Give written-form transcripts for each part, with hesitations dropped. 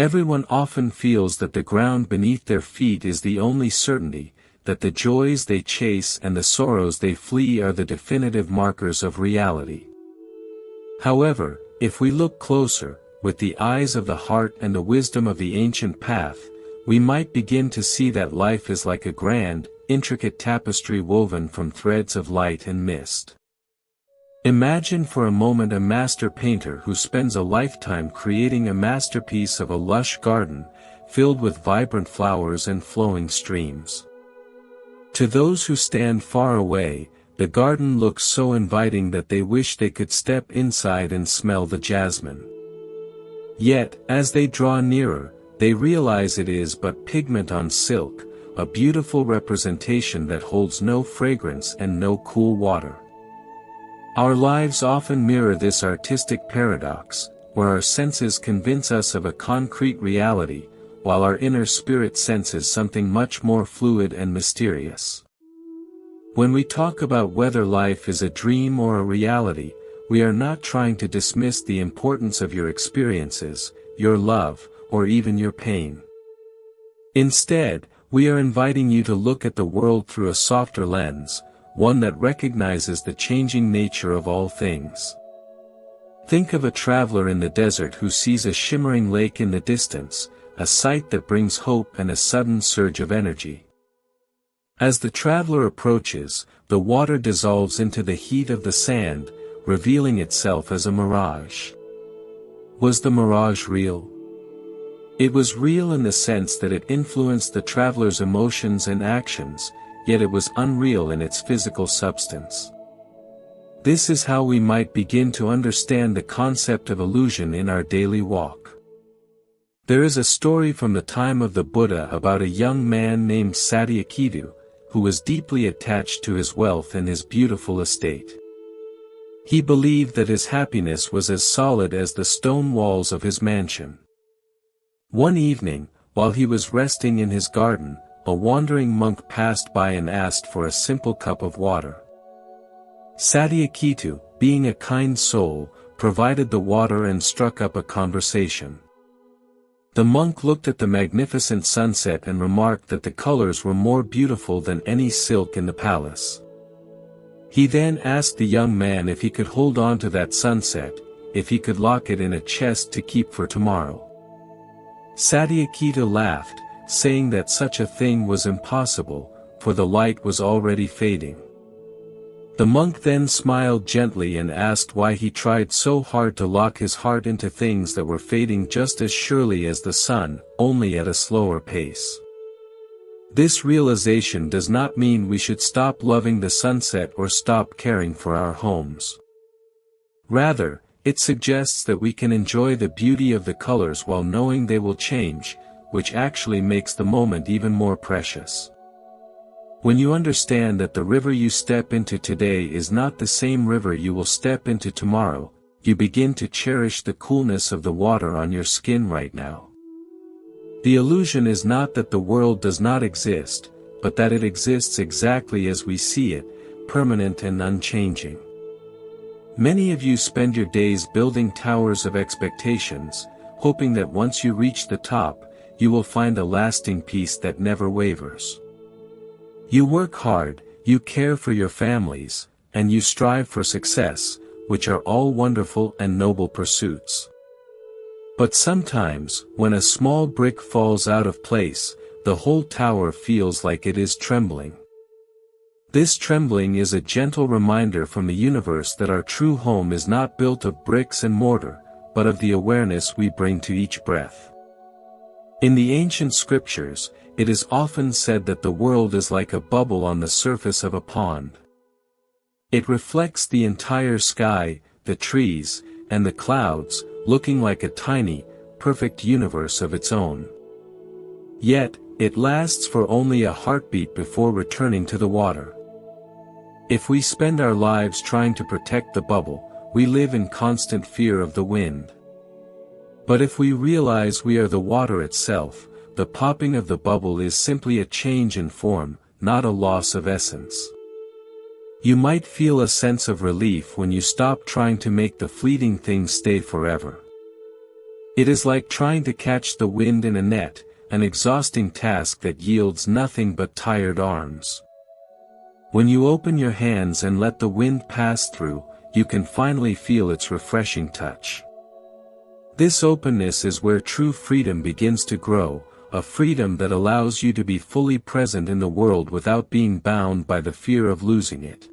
Everyone often feels that the ground beneath their feet is the only certainty, that the joys they chase and the sorrows they flee are the definitive markers of reality. However, if we look closer, with the eyes of the heart and the wisdom of the ancient path, we might begin to see that life is like a grand, intricate tapestry woven from threads of light and mist. Imagine for a moment a master painter who spends a lifetime creating a masterpiece of a lush garden, filled with vibrant flowers and flowing streams. To those who stand far away, the garden looks so inviting that they wish they could step inside and smell the jasmine. Yet, as they draw nearer, they realize it is but pigment on silk, a beautiful representation that holds no fragrance and no cool water. Our lives often mirror this artistic paradox, where our senses convince us of a concrete reality, while our inner spirit senses something much more fluid and mysterious. When we talk about whether life is a dream or a reality, we are not trying to dismiss the importance of your experiences, your love, or even your pain. Instead, we are inviting you to look at the world through a softer lens, one that recognizes the changing nature of all things. Think of a traveler in the desert who sees a shimmering lake in the distance, a sight that brings hope and a sudden surge of energy. As the traveler approaches, the water dissolves into the heat of the sand, revealing itself as a mirage. Was the mirage real? It was real in the sense that it influenced the traveler's emotions and actions, yet it was unreal in its physical substance. This is how we might begin to understand the concept of illusion in our daily walk. There is a story from the time of the Buddha about a young man named Satyakhitu, who was deeply attached to his wealth and his beautiful estate. He believed that his happiness was as solid as the stone walls of his mansion. One evening, while he was resting in his garden, a wandering monk passed by and asked for a simple cup of water. Satyakhitu, being a kind soul, provided the water and struck up a conversation. The monk looked at the magnificent sunset and remarked that the colors were more beautiful than any silk in the palace. He then asked the young man if he could hold on to that sunset, if he could lock it in a chest to keep for tomorrow. Satyakhitu laughed, saying that such a thing was impossible, for the light was already fading. The monk then smiled gently and asked why he tried so hard to lock his heart into things that were fading just as surely as the sun, only at a slower pace. This realization does not mean we should stop loving the sunset or stop caring for our homes. Rather, it suggests that we can enjoy the beauty of the colors while knowing they will change, which actually makes the moment even more precious. When you understand that the river you step into today is not the same river you will step into tomorrow, you begin to cherish the coolness of the water on your skin right now. The illusion is not that the world does not exist, but that it exists exactly as we see it, permanent and unchanging. Many of you spend your days building towers of expectations, hoping that once you reach the top, you will find a lasting peace that never wavers. You work hard, you care for your families, and you strive for success, which are all wonderful and noble pursuits. But sometimes, when a small brick falls out of place, the whole tower feels like it is trembling. This trembling is a gentle reminder from the universe that our true home is not built of bricks and mortar, but of the awareness we bring to each breath. In the ancient scriptures, it is often said that the world is like a bubble on the surface of a pond. It reflects the entire sky, the trees, and the clouds, looking like a tiny, perfect universe of its own. Yet, it lasts for only a heartbeat before returning to the water. If we spend our lives trying to protect the bubble, we live in constant fear of the wind. But if we realize we are the water itself, the popping of the bubble is simply a change in form, not a loss of essence. You might feel a sense of relief when you stop trying to make the fleeting things stay forever. It is like trying to catch the wind in a net, an exhausting task that yields nothing but tired arms. When you open your hands and let the wind pass through, you can finally feel its refreshing touch. This openness is where true freedom begins to grow, a freedom that allows you to be fully present in the world without being bound by the fear of losing it.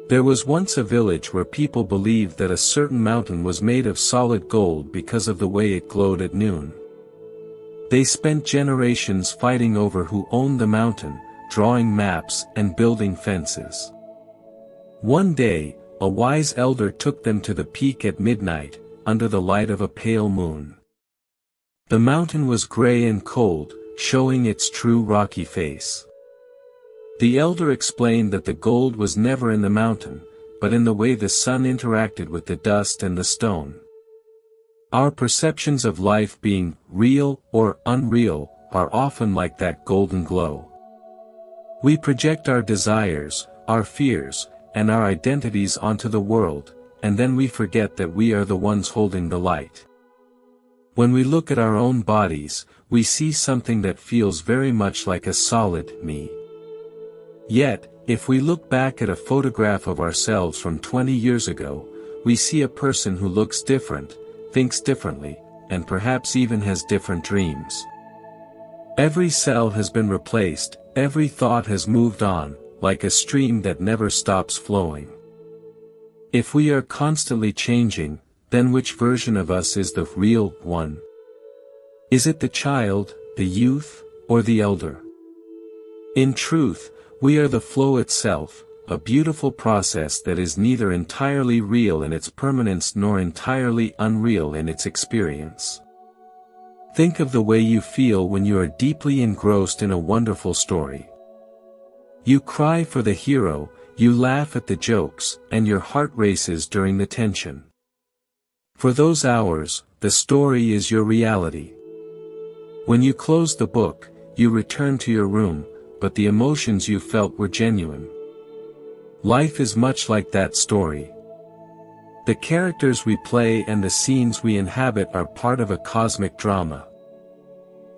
There was once a village where people believed that a certain mountain was made of solid gold because of the way it glowed at noon. They spent generations fighting over who owned the mountain, drawing maps and building fences. One day, a wise elder took them to the peak at midnight, under the light of a pale moon. The mountain was gray and cold, showing its true rocky face. The elder explained that the gold was never in the mountain, but in the way the sun interacted with the dust and the stone. Our perceptions of life being real or unreal are often like that golden glow. We project our desires, our fears, and our identities onto the world, and then we forget that we are the ones holding the light. When we look at our own bodies, we see something that feels very much like a solid me. Yet, if we look back at a photograph of ourselves from 20 years ago, we see a person who looks different, thinks differently, and perhaps even has different dreams. Every cell has been replaced, every thought has moved on, like a stream that never stops flowing. If we are constantly changing, then which version of us is the real one? Is it the child, the youth, or the elder? In truth, we are the flow itself, a beautiful process that is neither entirely real in its permanence nor entirely unreal in its experience. Think of the way you feel when you are deeply engrossed in a wonderful story. You cry for the hero, you laugh at the jokes, and your heart races during the tension. For those hours, the story is your reality. When you close the book, you return to your room, but the emotions you felt were genuine. Life is much like that story. The characters we play and the scenes we inhabit are part of a cosmic drama.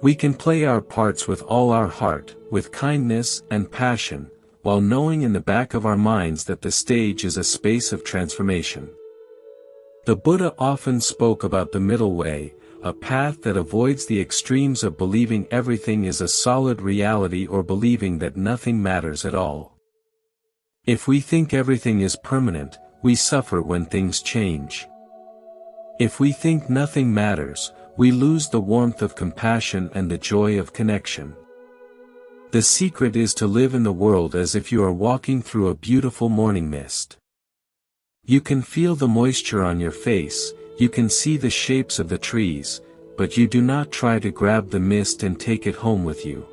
We can play our parts with all our heart, with kindness and passion, while knowing in the back of our minds that the stage is a space of transformation. The Buddha often spoke about the middle way, a path that avoids the extremes of believing everything is a solid reality or believing that nothing matters at all. If we think everything is permanent, we suffer when things change. If we think nothing matters, we lose the warmth of compassion and the joy of connection. The secret is to live in the world as if you are walking through a beautiful morning mist. You can feel the moisture on your face, you can see the shapes of the trees, but you do not try to grab the mist and take it home with you.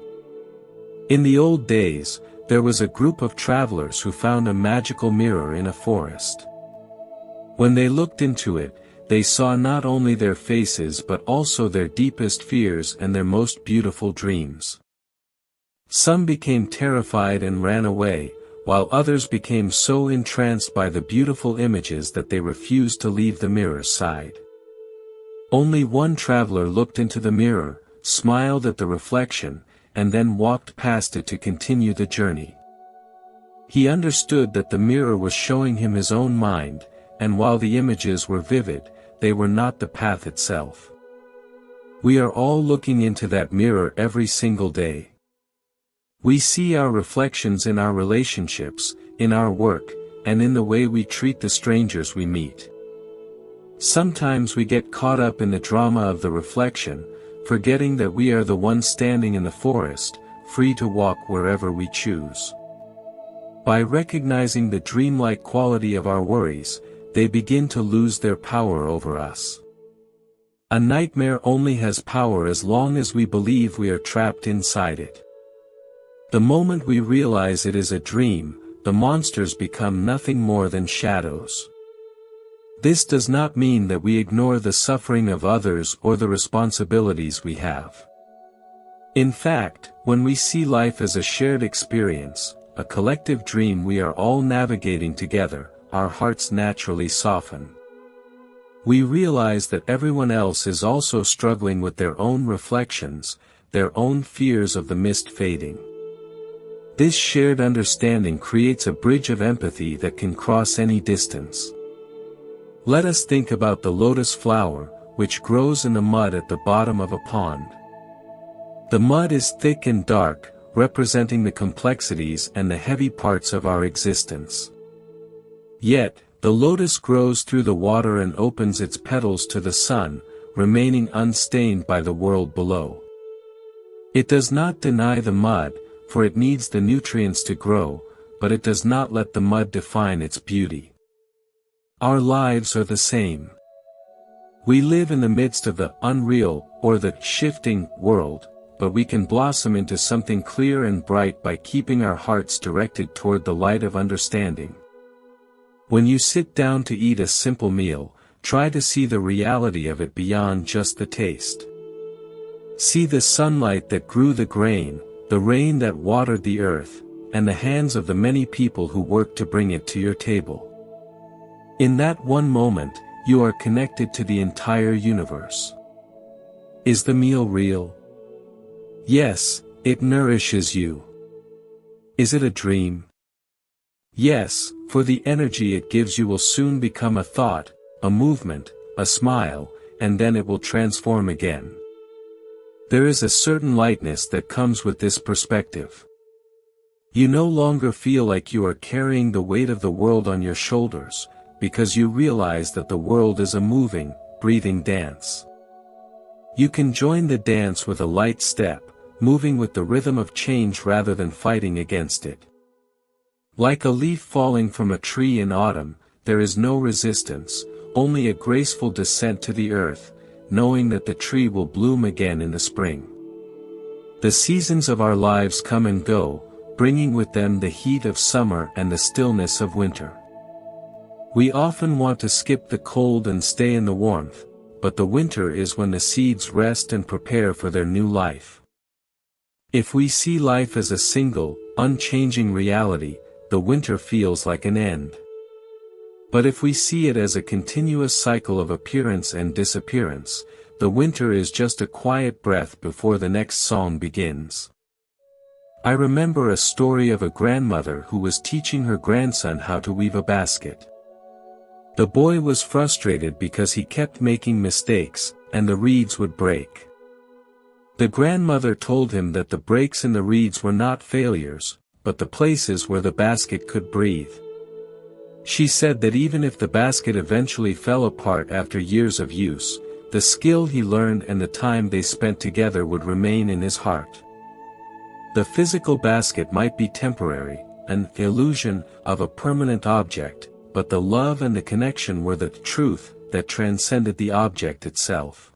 In the old days, there was a group of travelers who found a magical mirror in a forest. When they looked into it, they saw not only their faces but also their deepest fears and their most beautiful dreams. Some became terrified and ran away, while others became so entranced by the beautiful images that they refused to leave the mirror's side. Only one traveler looked into the mirror, smiled at the reflection, and then walked past it to continue the journey. He understood that the mirror was showing him his own mind, and while the images were vivid, they were not the path itself. We are all looking into that mirror every single day. We see our reflections in our relationships, in our work, and in the way we treat the strangers we meet. Sometimes we get caught up in the drama of the reflection, forgetting that we are the ones standing in the forest, free to walk wherever we choose. By recognizing the dreamlike quality of our worries, they begin to lose their power over us. A nightmare only has power as long as we believe we are trapped inside it. The moment we realize it is a dream, the monsters become nothing more than shadows. This does not mean that we ignore the suffering of others or the responsibilities we have. In fact, when we see life as a shared experience, a collective dream we are all navigating together, our hearts naturally soften. We realize that everyone else is also struggling with their own reflections, their own fears of the mist fading. This shared understanding creates a bridge of empathy that can cross any distance. Let us think about the lotus flower, which grows in the mud at the bottom of a pond. The mud is thick and dark, representing the complexities and the heavy parts of our existence. Yet, the lotus grows through the water and opens its petals to the sun, remaining unstained by the world below. It does not deny the mud, for it needs the nutrients to grow, but it does not let the mud define its beauty. Our lives are the same. We live in the midst of the unreal, or the shifting, world, but we can blossom into something clear and bright by keeping our hearts directed toward the light of understanding. When you sit down to eat a simple meal, try to see the reality of it beyond just the taste. See the sunlight that grew the grain, the rain that watered the earth, and the hands of the many people who worked to bring it to your table. In that one moment, you are connected to the entire universe. Is the meal real? Yes, it nourishes you. Is it a dream? Yes, for the energy it gives you will soon become a thought, a movement, a smile, and then it will transform again. There is a certain lightness that comes with this perspective. You no longer feel like you are carrying the weight of the world on your shoulders, because you realize that the world is a moving, breathing dance. You can join the dance with a light step, moving with the rhythm of change rather than fighting against it. Like a leaf falling from a tree in autumn, there is no resistance, only a graceful descent to the earth, knowing that the tree will bloom again in the spring. The seasons of our lives come and go, bringing with them the heat of summer and the stillness of winter. We often want to skip the cold and stay in the warmth, but the winter is when the seeds rest and prepare for their new life. If we see life as a single, unchanging reality, the winter feels like an end. But if we see it as a continuous cycle of appearance and disappearance, the winter is just a quiet breath before the next song begins. I remember a story of a grandmother who was teaching her grandson how to weave a basket. The boy was frustrated because he kept making mistakes, and the reeds would break. The grandmother told him that the breaks in the reeds were not failures, but the places where the basket could breathe. She said that even if the basket eventually fell apart after years of use, the skill he learned and the time they spent together would remain in his heart. The physical basket might be temporary, an illusion of a permanent object, but the love and the connection were the truth that transcended the object itself.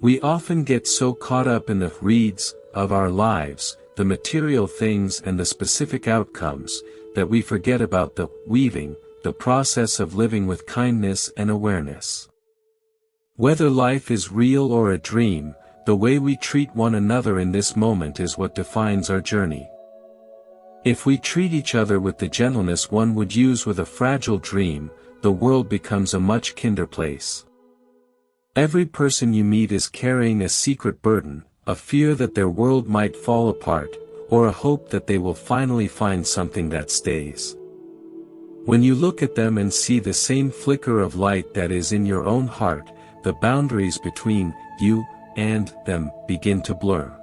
We often get so caught up in the reeds of our lives, the material things and the specific outcomes, that we forget about the weaving, the process of living with kindness and awareness. Whether life is real or a dream, the way we treat one another in this moment is what defines our journey. If we treat each other with the gentleness one would use with a fragile dream, the world becomes a much kinder place. Every person you meet is carrying a secret burden, a fear that their world might fall apart, or a hope that they will finally find something that stays. When you look at them and see the same flicker of light that is in your own heart, the boundaries between you and them begin to blur.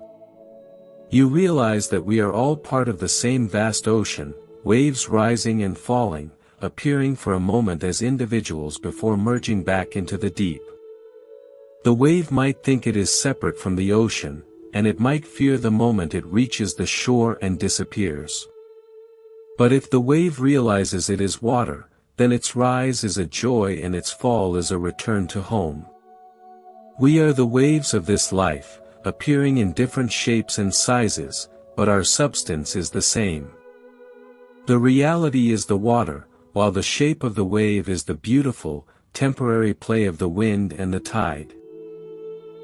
You realize that we are all part of the same vast ocean, waves rising and falling, appearing for a moment as individuals before merging back into the deep. The wave might think it is separate from the ocean, and it might fear the moment it reaches the shore and disappears. But if the wave realizes it is water, then its rise is a joy and its fall is a return to home. We are the waves of this life, appearing in different shapes and sizes, but our substance is the same. The reality is the water, while the shape of the wave is the beautiful, temporary play of the wind and the tide.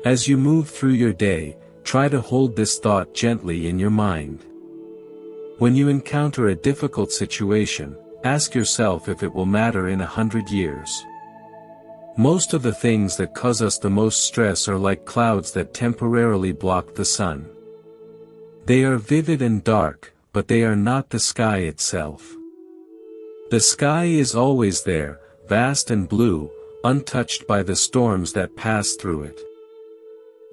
As you move through your day, try to hold this thought gently in your mind. When you encounter a difficult situation, ask yourself if it will matter in 100 years. Most of the things that cause us the most stress are like clouds that temporarily block the sun. They are vivid and dark, but they are not the sky itself. The sky is always there, vast and blue, untouched by the storms that pass through it.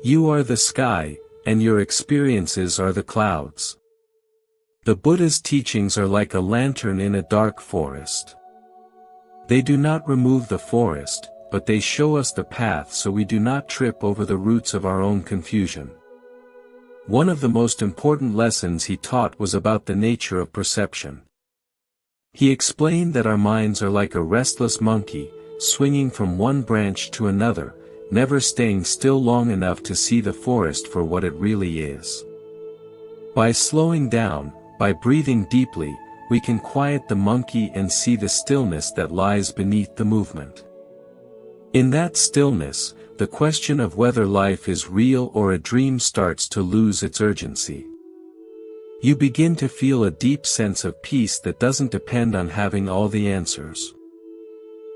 You are the sky, and your experiences are the clouds. The Buddha's teachings are like a lantern in a dark forest. They do not remove the forest, but they show us the path so we do not trip over the roots of our own confusion. One of the most important lessons he taught was about the nature of perception. He explained that our minds are like a restless monkey, swinging from one branch to another, never staying still long enough to see the forest for what it really is. By slowing down, by breathing deeply, we can quiet the monkey and see the stillness that lies beneath the movement. In that stillness, the question of whether life is real or a dream starts to lose its urgency. You begin to feel a deep sense of peace that doesn't depend on having all the answers.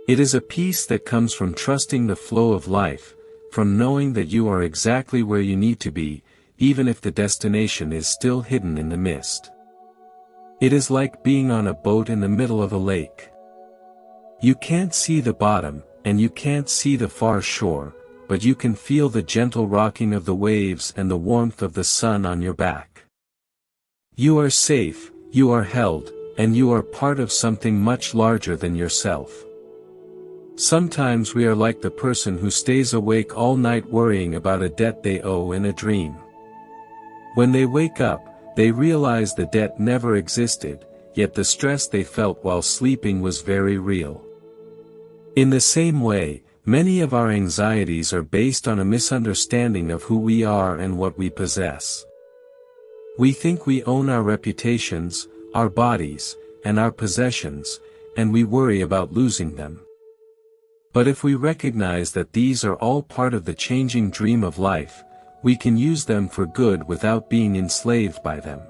It is a peace that comes from trusting the flow of life, from knowing that you are exactly where you need to be, even if the destination is still hidden in the mist. It is like being on a boat in the middle of a lake. You can't see the bottom, and you can't see the far shore, but you can feel the gentle rocking of the waves and the warmth of the sun on your back. You are safe, you are held, and you are part of something much larger than yourself. Sometimes we are like the person who stays awake all night worrying about a debt they owe in a dream. When they wake up, they realize the debt never existed, yet the stress they felt while sleeping was very real. In the same way, many of our anxieties are based on a misunderstanding of who we are and what we possess. We think we own our reputations, our bodies, and our possessions, and we worry about losing them. But if we recognize that these are all part of the changing dream of life, we can use them for good without being enslaved by them.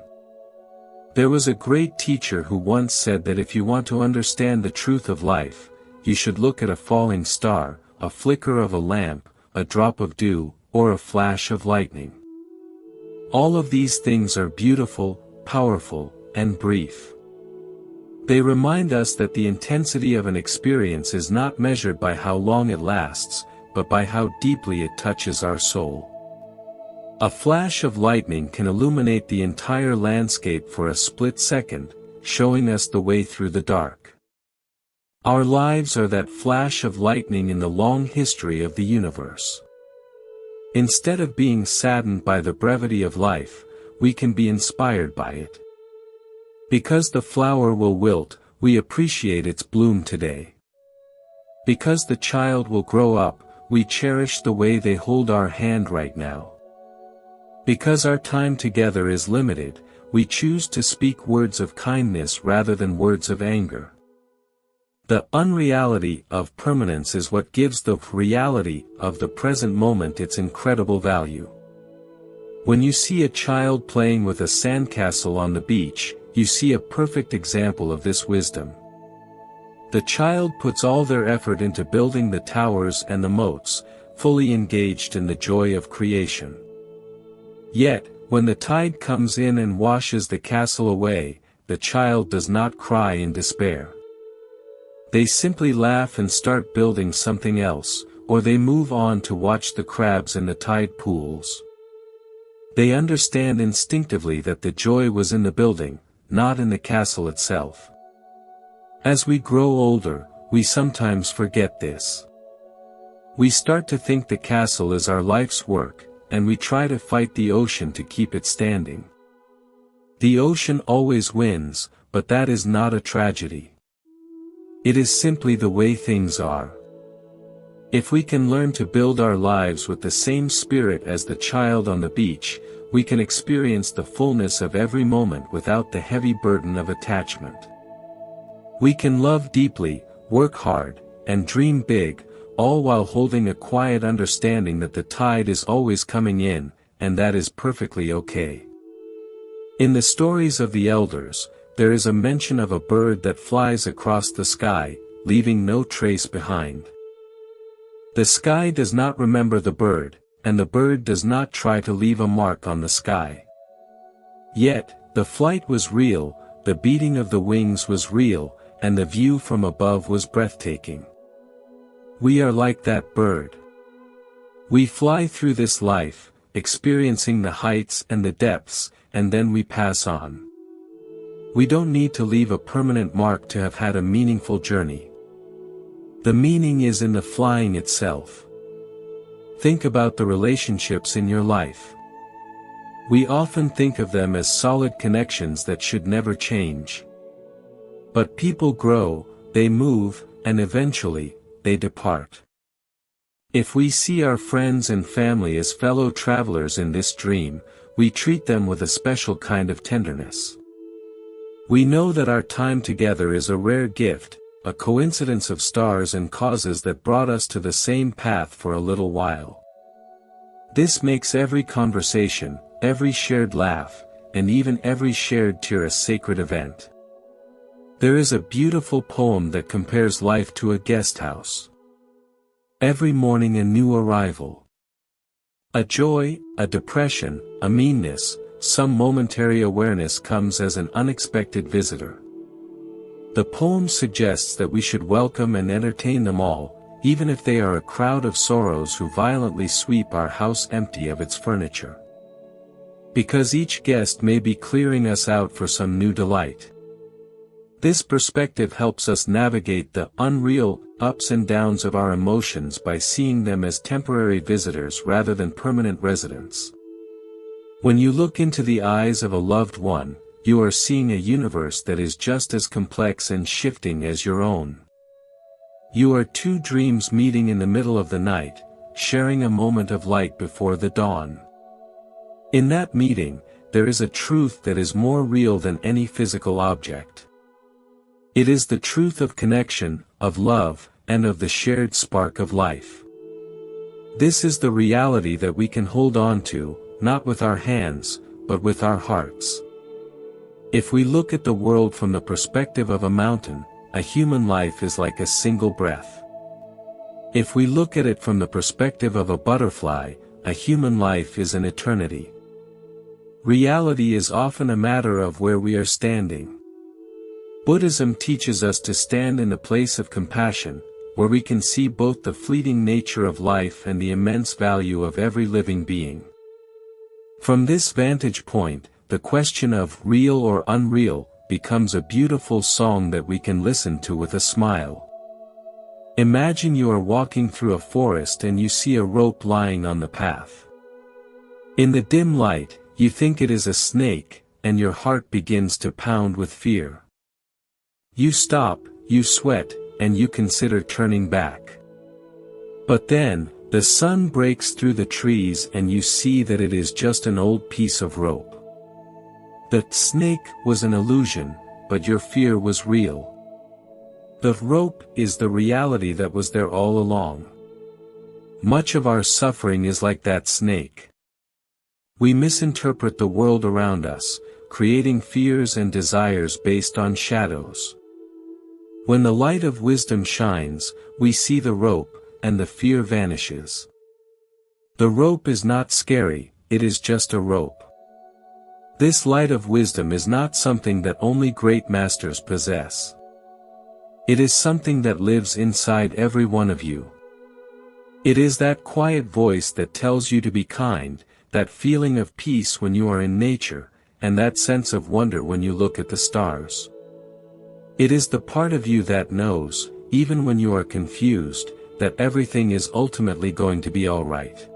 There was a great teacher who once said that if you want to understand the truth of life, you should look at a falling star, a flicker of a lamp, a drop of dew, or a flash of lightning. All of these things are beautiful, powerful, and brief. They remind us that the intensity of an experience is not measured by how long it lasts, but by how deeply it touches our soul. A flash of lightning can illuminate the entire landscape for a split second, showing us the way through the dark. Our lives are that flash of lightning in the long history of the universe. Instead of being saddened by the brevity of life, we can be inspired by it. Because the flower will wilt, we appreciate its bloom today. Because the child will grow up, we cherish the way they hold our hand right now. Because our time together is limited, we choose to speak words of kindness rather than words of anger. The unreality of permanence is what gives the reality of the present moment its incredible value. When you see a child playing with a sandcastle on the beach, you see a perfect example of this wisdom. The child puts all their effort into building the towers and the moats, fully engaged in the joy of creation. Yet, when the tide comes in and washes the castle away, the child does not cry in despair. They simply laugh and start building something else, or they move on to watch the crabs in the tide pools. They understand instinctively that the joy was in the building, not in the castle itself. As we grow older, we sometimes forget this. We start to think the castle is our life's work, and we try to fight the ocean to keep it standing. The ocean always wins, but that is not a tragedy. It is simply the way things are. If we can learn to build our lives with the same spirit as the child on the beach, we can experience the fullness of every moment without the heavy burden of attachment. We can love deeply, work hard, and dream big, all while holding a quiet understanding that the tide is always coming in, and that is perfectly okay. In the stories of the elders, there is a mention of a bird that flies across the sky, leaving no trace behind. The sky does not remember the bird, and the bird does not try to leave a mark on the sky. Yet, the flight was real, the beating of the wings was real, and the view from above was breathtaking. We are like that bird. We fly through this life, experiencing the heights and the depths, and then we pass on. We don't need to leave a permanent mark to have had a meaningful journey. The meaning is in the flying itself. Think about the relationships in your life. We often think of them as solid connections that should never change. But people grow, they move, and eventually, they depart. If we see our friends and family as fellow travelers in this dream, we treat them with a special kind of tenderness. We know that our time together is a rare gift, a coincidence of stars and causes that brought us to the same path for a little while. This makes every conversation, every shared laugh, and even every shared tear a sacred event. There is a beautiful poem that compares life to a guest house. Every morning a new arrival. A joy, a depression, a meanness, some momentary awareness comes as an unexpected visitor. The poem suggests that we should welcome and entertain them all, even if they are a crowd of sorrows who violently sweep our house empty of its furniture. Because each guest may be clearing us out for some new delight. This perspective helps us navigate the unreal ups and downs of our emotions by seeing them as temporary visitors rather than permanent residents. When you look into the eyes of a loved one, you are seeing a universe that is just as complex and shifting as your own. You are two dreams meeting in the middle of the night, sharing a moment of light before the dawn. In that meeting, there is a truth that is more real than any physical object. It is the truth of connection, of love, and of the shared spark of life. This is the reality that we can hold on to, not with our hands, but with our hearts. If we look at the world from the perspective of a mountain, a human life is like a single breath. If we look at it from the perspective of a butterfly, a human life is an eternity. Reality is often a matter of where we are standing. Buddhism teaches us to stand in the place of compassion, where we can see both the fleeting nature of life and the immense value of every living being. From this vantage point, the question of real or unreal becomes a beautiful song that we can listen to with a smile. Imagine you are walking through a forest and you see a rope lying on the path. In the dim light, you think it is a snake, and your heart begins to pound with fear. You stop, you sweat, and you consider turning back. But then, the sun breaks through the trees and you see that it is just an old piece of rope. The snake was an illusion, but your fear was real. The rope is the reality that was there all along. Much of our suffering is like that snake. We misinterpret the world around us, creating fears and desires based on shadows. When the light of wisdom shines, we see the rope, and the fear vanishes. The rope is not scary, it is just a rope. This light of wisdom is not something that only great masters possess. It is something that lives inside every one of you. It is that quiet voice that tells you to be kind, that feeling of peace when you are in nature, and that sense of wonder when you look at the stars. It is the part of you that knows, even when you are confused, that everything is ultimately going to be all right.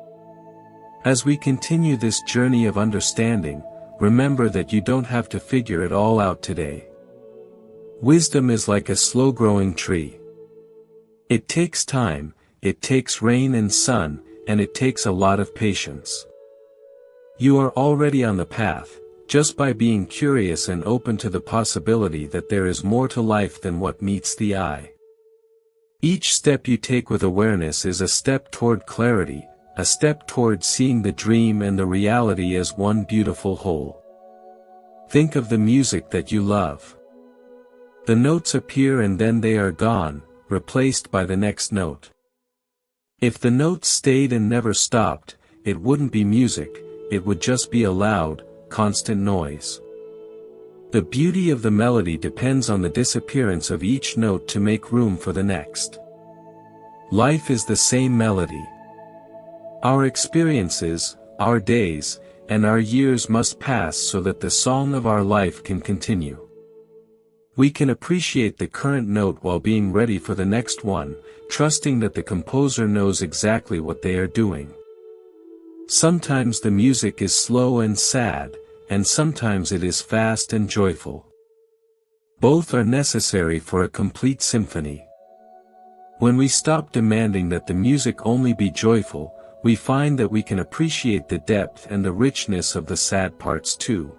As we continue this journey of understanding, remember that you don't have to figure it all out today. Wisdom is like a slow-growing tree. It takes time, it takes rain and sun, and it takes a lot of patience. You are already on the path, just by being curious and open to the possibility that there is more to life than what meets the eye. Each step you take with awareness is a step toward clarity, a step toward seeing the dream and the reality as one beautiful whole. Think of the music that you love. The notes appear and then they are gone, replaced by the next note. If the notes stayed and never stopped, it wouldn't be music, it would just be a loud, constant noise. The beauty of the melody depends on the disappearance of each note to make room for the next. Life is the same melody. Our experiences, our days, and our years must pass so that the song of our life can continue. We can appreciate the current note while being ready for the next one, trusting that the composer knows exactly what they are doing. Sometimes the music is slow and sad, and sometimes it is fast and joyful. Both are necessary for a complete symphony. When we stop demanding that the music only be joyful, we find that we can appreciate the depth and the richness of the sad parts too.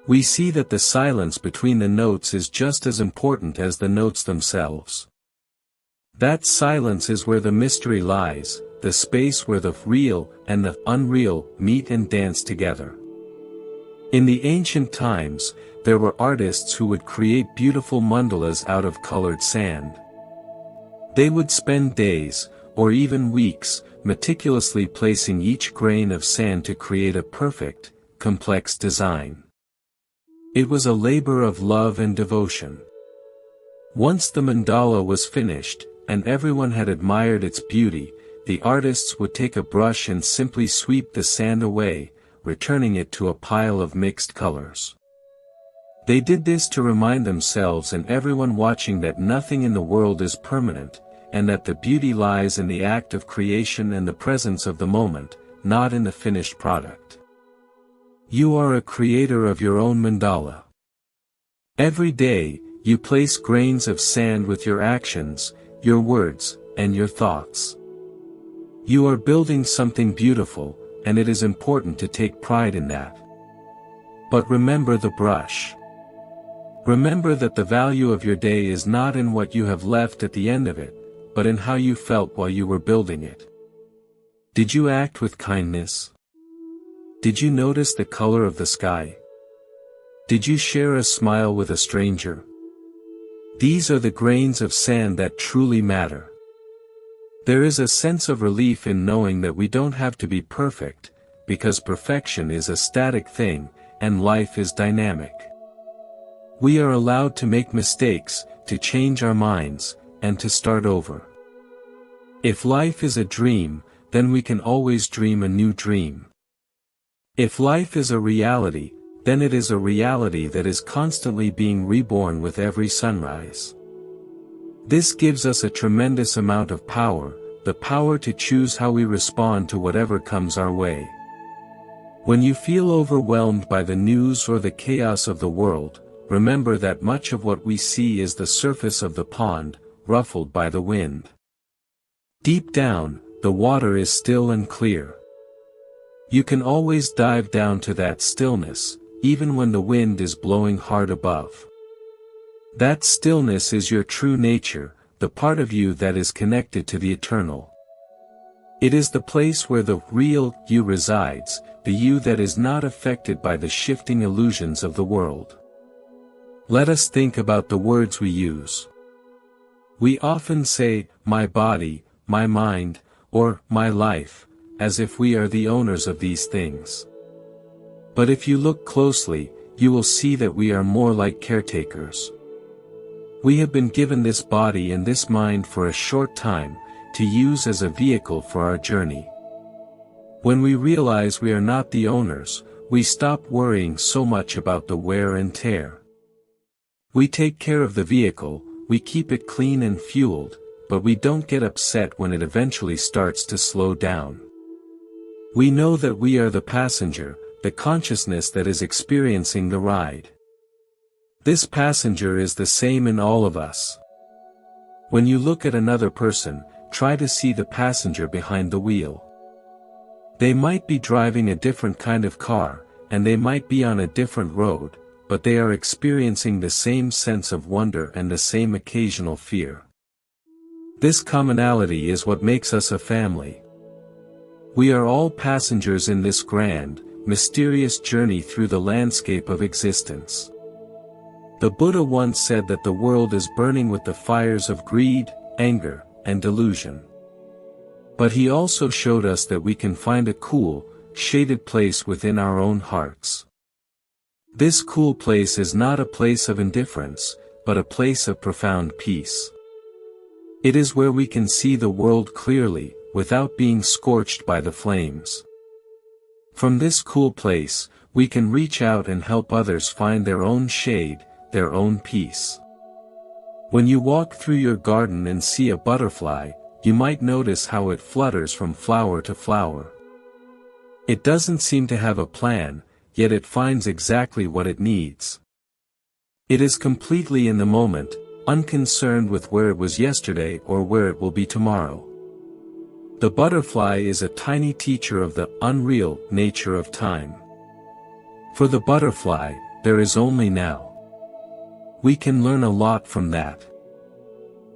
We see that the silence between the notes is just as important as the notes themselves. That silence is where the mystery lies, the space where the real and the unreal meet and dance together. In the ancient times, there were artists who would create beautiful mandalas out of colored sand. They would spend days, or even weeks, meticulously placing each grain of sand to create a perfect, complex design. It was a labor of love and devotion. Once the mandala was finished, and everyone had admired its beauty, the artists would take a brush and simply sweep the sand away, returning it to a pile of mixed colors. They did this to remind themselves and everyone watching that nothing in the world is permanent, and that the beauty lies in the act of creation and the presence of the moment, not in the finished product. You are a creator of your own mandala. Every day, you place grains of sand with your actions, your words, and your thoughts. You are building something beautiful, and it is important to take pride in that. But remember the brush. Remember that the value of your day is not in what you have left at the end of it, but in how you felt while you were building it. Did you act with kindness? Did you notice the color of the sky? Did you share a smile with a stranger? These are the grains of sand that truly matter. There is a sense of relief in knowing that we don't have to be perfect, because perfection is a static thing, and life is dynamic. We are allowed to make mistakes, to change our minds, and to start over. If life is a dream, then we can always dream a new dream. If life is a reality, then it is a reality that is constantly being reborn with every sunrise. This gives us a tremendous amount of power, the power to choose how we respond to whatever comes our way. When you feel overwhelmed by the news or the chaos of the world, remember that much of what we see is the surface of the pond, ruffled by the wind. Deep down, the water is still and clear. You can always dive down to that stillness, even when the wind is blowing hard above. That stillness is your true nature, the part of you that is connected to the eternal. It is the place where the real you resides, the you that is not affected by the shifting illusions of the world. Let us think about the words we use. We often say, my body, my mind, or my life, as if we are the owners of these things. But if you look closely, you will see that we are more like caretakers. We have been given this body and this mind for a short time, to use as a vehicle for our journey. When we realize we are not the owners, we stop worrying so much about the wear and tear. We take care of the vehicle, we keep it clean and fueled, but we don't get upset when it eventually starts to slow down. We know that we are the passenger, the consciousness that is experiencing the ride. This passenger is the same in all of us. When you look at another person, try to see the passenger behind the wheel. They might be driving a different kind of car, and they might be on a different road, but they are experiencing the same sense of wonder and the same occasional fear. This commonality is what makes us a family. We are all passengers in this grand, mysterious journey through the landscape of existence. The Buddha once said that the world is burning with the fires of greed, anger, and delusion. But he also showed us that we can find a cool, shaded place within our own hearts. This cool place is not a place of indifference, but a place of profound peace. It is where we can see the world clearly, without being scorched by the flames. From this cool place, we can reach out and help others find their own shade, their own peace. When you walk through your garden and see a butterfly, you might notice how it flutters from flower to flower. It doesn't seem to have a plan, yet it finds exactly what it needs. It is completely in the moment, unconcerned with where it was yesterday or where it will be tomorrow. The butterfly is a tiny teacher of the unreal nature of time. For the butterfly, there is only now. We can learn a lot from that.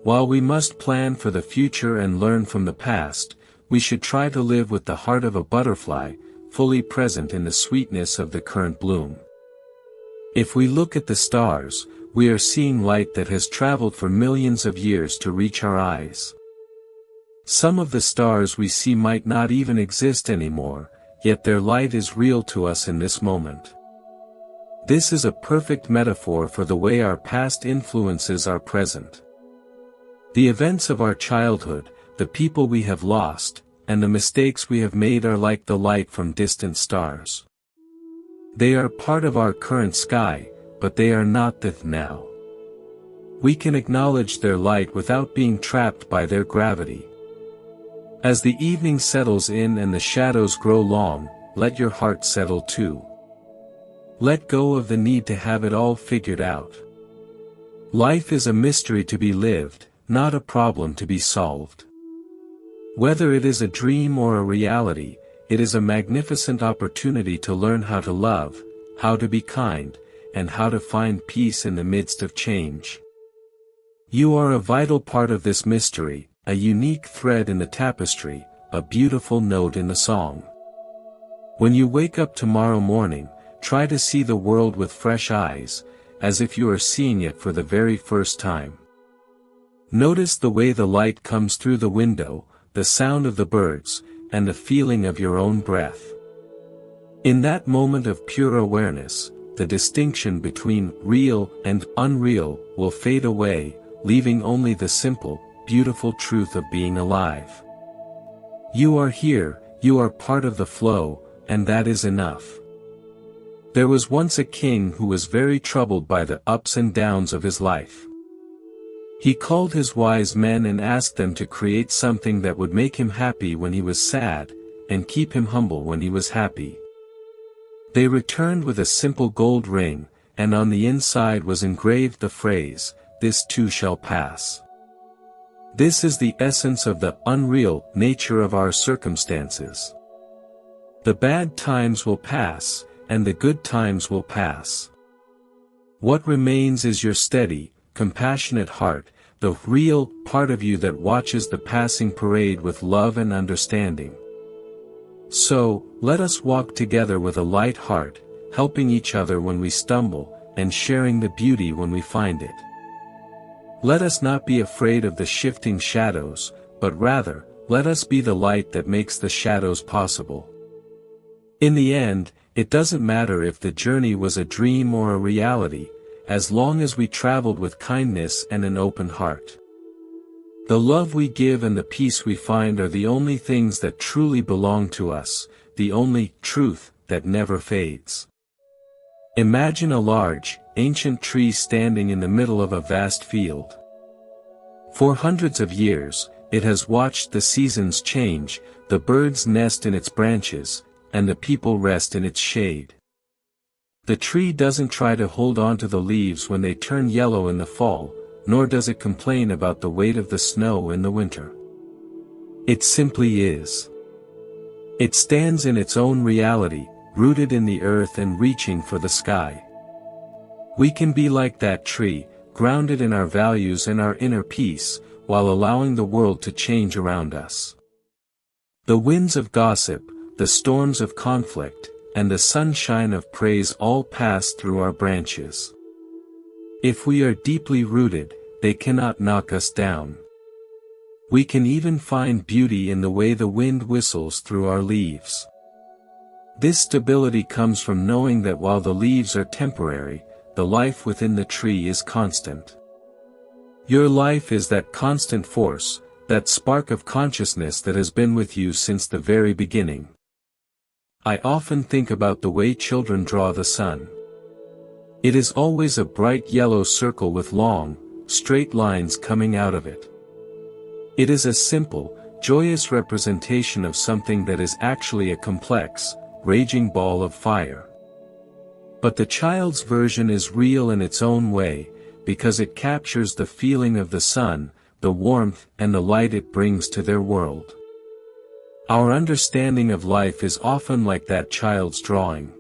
While we must plan for the future and learn from the past, we should try to live with the heart of a butterfly, fully present in the sweetness of the current bloom. If we look at the stars, we are seeing light that has traveled for millions of years to reach our eyes. Some of the stars we see might not even exist anymore, yet their light is real to us in this moment. This is a perfect metaphor for the way our past influences are present. The events of our childhood, the people we have lost, and the mistakes we have made are like the light from distant stars. They are part of our current sky, but they are not the now. We can acknowledge their light without being trapped by their gravity. As the evening settles in and the shadows grow long, let your heart settle too. Let go of the need to have it all figured out. Life is a mystery to be lived, not a problem to be solved. Whether it is a dream or a reality, it is a magnificent opportunity to learn how to love, how to be kind, and how to find peace in the midst of change. You are a vital part of this mystery, a unique thread in the tapestry, a beautiful note in the song. When you wake up tomorrow morning, try to see the world with fresh eyes, as if you are seeing it for the very first time. Notice the way the light comes through the window, the sound of the birds, and the feeling of your own breath. In that moment of pure awareness, the distinction between real and unreal will fade away, leaving only the simple, beautiful truth of being alive. You are here, you are part of the flow, and that is enough. There was once a king who was very troubled by the ups and downs of his life. He called his wise men and asked them to create something that would make him happy when he was sad, and keep him humble when he was happy. They returned with a simple gold ring, and on the inside was engraved the phrase, "This too shall pass." This is the essence of the unreal nature of our circumstances. The bad times will pass, and the good times will pass. What remains is your steady, compassionate heart, the real part of you that watches the passing parade with love and understanding. So, let us walk together with a light heart, helping each other when we stumble, and sharing the beauty when we find it. Let us not be afraid of the shifting shadows, but rather, let us be the light that makes the shadows possible. In the end, it doesn't matter if the journey was a dream or a reality, as long as we traveled with kindness and an open heart. The love we give and the peace we find are the only things that truly belong to us, the only truth that never fades. Imagine a large, ancient tree standing in the middle of a vast field. For hundreds of years, it has watched the seasons change, the birds nest in its branches, and the people rest in its shade. The tree doesn't try to hold on to the leaves when they turn yellow in the fall, nor does it complain about the weight of the snow in the winter. It simply is. It stands in its own reality, rooted in the earth and reaching for the sky. We can be like that tree, grounded in our values and our inner peace, while allowing the world to change around us. The winds of gossip, the storms of conflict, and the sunshine of praise all pass through our branches. If we are deeply rooted, they cannot knock us down. We can even find beauty in the way the wind whistles through our leaves. This stability comes from knowing that while the leaves are temporary, the life within the tree is constant. Your life is that constant force, that spark of consciousness that has been with you since the very beginning. I often think about the way children draw the sun. It is always a bright yellow circle with long, straight lines coming out of it. It is a simple, joyous representation of something that is actually a complex, raging ball of fire. But the child's version is real in its own way, because it captures the feeling of the sun, the warmth and the light it brings to their world. Our understanding of life is often like that child's drawing.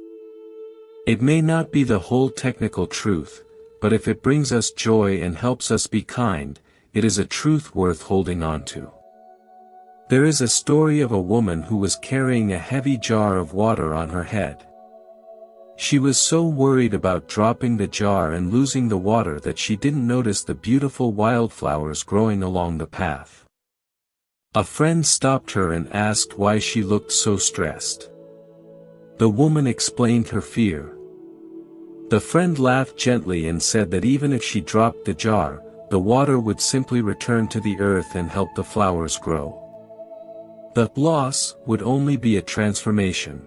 It may not be the whole technical truth, but if it brings us joy and helps us be kind, it is a truth worth holding on to. There is a story of a woman who was carrying a heavy jar of water on her head. She was so worried about dropping the jar and losing the water that she didn't notice the beautiful wildflowers growing along the path. A friend stopped her and asked why she looked so stressed. The woman explained her fear. The friend laughed gently and said that even if she dropped the jar, the water would simply return to the earth and help the flowers grow. The loss would only be a transformation.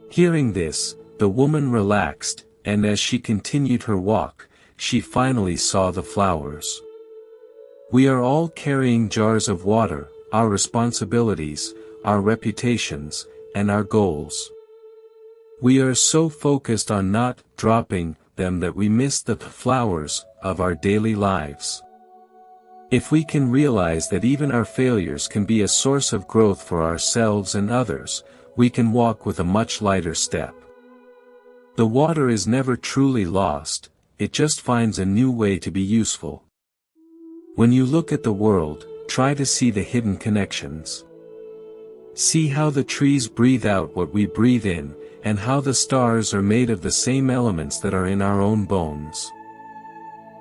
Hearing this, the woman relaxed, and as she continued her walk, she finally saw the flowers. We are all carrying jars of water, our responsibilities, our reputations, and our goals. We are so focused on not dropping them that we miss the flowers of our daily lives. If we can realize that even our failures can be a source of growth for ourselves and others, we can walk with a much lighter step. The water is never truly lost, it just finds a new way to be useful. When you look at the world, try to see the hidden connections. See how the trees breathe out what we breathe in, and how the stars are made of the same elements that are in our own bones.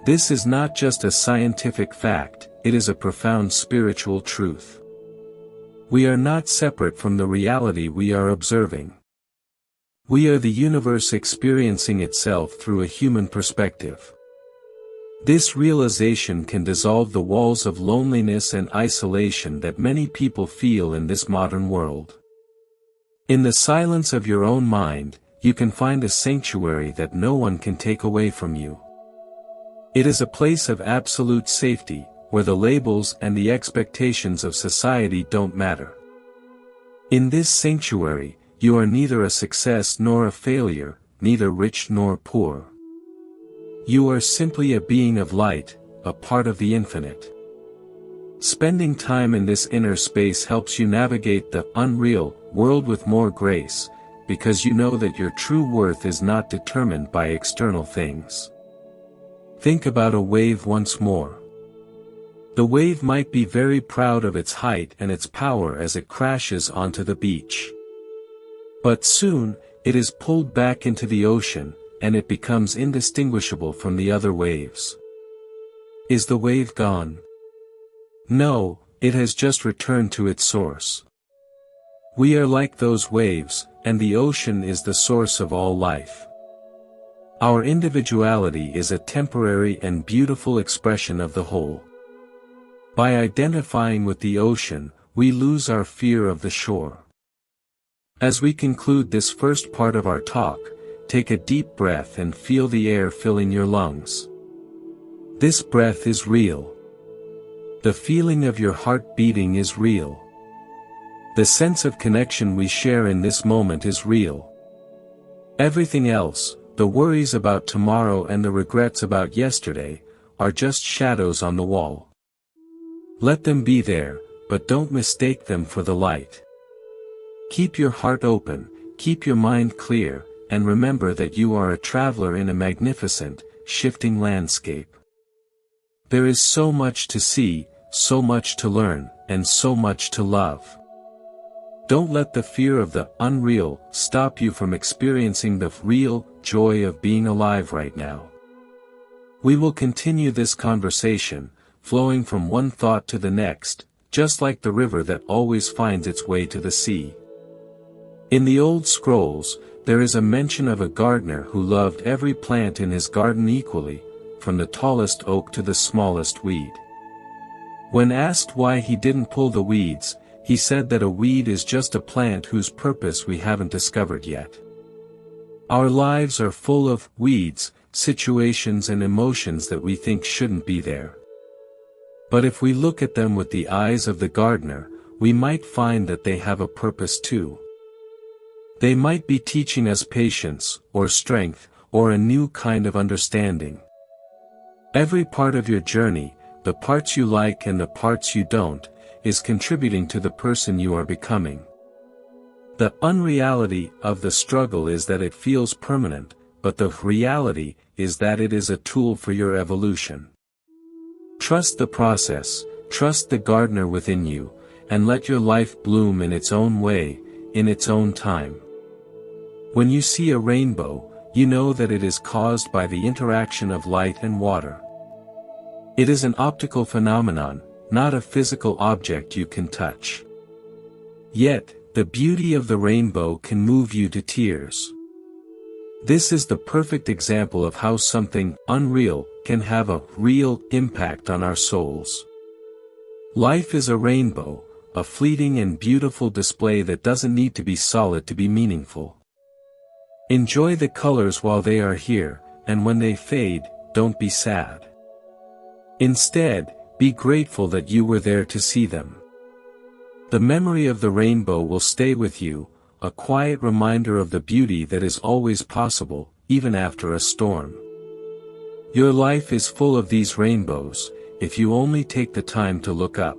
This is not just a scientific fact, it is a profound spiritual truth. We are not separate from the reality we are observing. We are the universe experiencing itself through a human perspective. This realization can dissolve the walls of loneliness and isolation that many people feel in this modern world. In the silence of your own mind, you can find a sanctuary that no one can take away from you. It is a place of absolute safety, where the labels and the expectations of society don't matter. In this sanctuary, you are neither a success nor a failure, neither rich nor poor. You are simply a being of light, a part of the infinite. Spending time in this inner space helps you navigate the unreal world with more grace, because you know that your true worth is not determined by external things. Think about a wave once more. The wave might be very proud of its height and its power as it crashes onto the beach. But soon, it is pulled back into the ocean, and it becomes indistinguishable from the other waves. Is the wave gone? No, it has just returned to its source. We are like those waves, and the ocean is the source of all life. Our individuality is a temporary and beautiful expression of the whole. By identifying with the ocean, we lose our fear of the shore. As we conclude this first part of our talk, take a deep breath and feel the air filling your lungs. This breath is real. The feeling of your heart beating is real. The sense of connection we share in this moment is real. Everything else, the worries about tomorrow and the regrets about yesterday, are just shadows on the wall. Let them be there, but don't mistake them for the light. Keep your heart open, keep your mind clear, and remember that you are a traveler in a magnificent, shifting landscape. There is so much to see, so much to learn, and so much to love. Don't let the fear of the unreal stop you from experiencing the real joy of being alive right now. We will continue this conversation, flowing from one thought to the next, just like the river that always finds its way to the sea. In the old scrolls, there is a mention of a gardener who loved every plant in his garden equally, from the tallest oak to the smallest weed. When asked why he didn't pull the weeds, he said that a weed is just a plant whose purpose we haven't discovered yet. Our lives are full of weeds, situations and emotions that we think shouldn't be there. But if we look at them with the eyes of the gardener, we might find that they have a purpose too. They might be teaching us patience, or strength, or a new kind of understanding. Every part of your journey, the parts you like and the parts you don't, is contributing to the person you are becoming. The unreality of the struggle is that it feels permanent, but the reality is that it is a tool for your evolution. Trust the process, trust the gardener within you, and let your life bloom in its own way, in its own time. When you see a rainbow, you know that it is caused by the interaction of light and water. It is an optical phenomenon, not a physical object you can touch. Yet, the beauty of the rainbow can move you to tears. This is the perfect example of how something unreal can have a real impact on our souls. Life is a rainbow, a fleeting and beautiful display that doesn't need to be solid to be meaningful. Enjoy the colors while they are here, and when they fade, don't be sad. Instead, be grateful that you were there to see them. The memory of the rainbow will stay with you, a quiet reminder of the beauty that is always possible, even after a storm. Your life is full of these rainbows, if you only take the time to look up.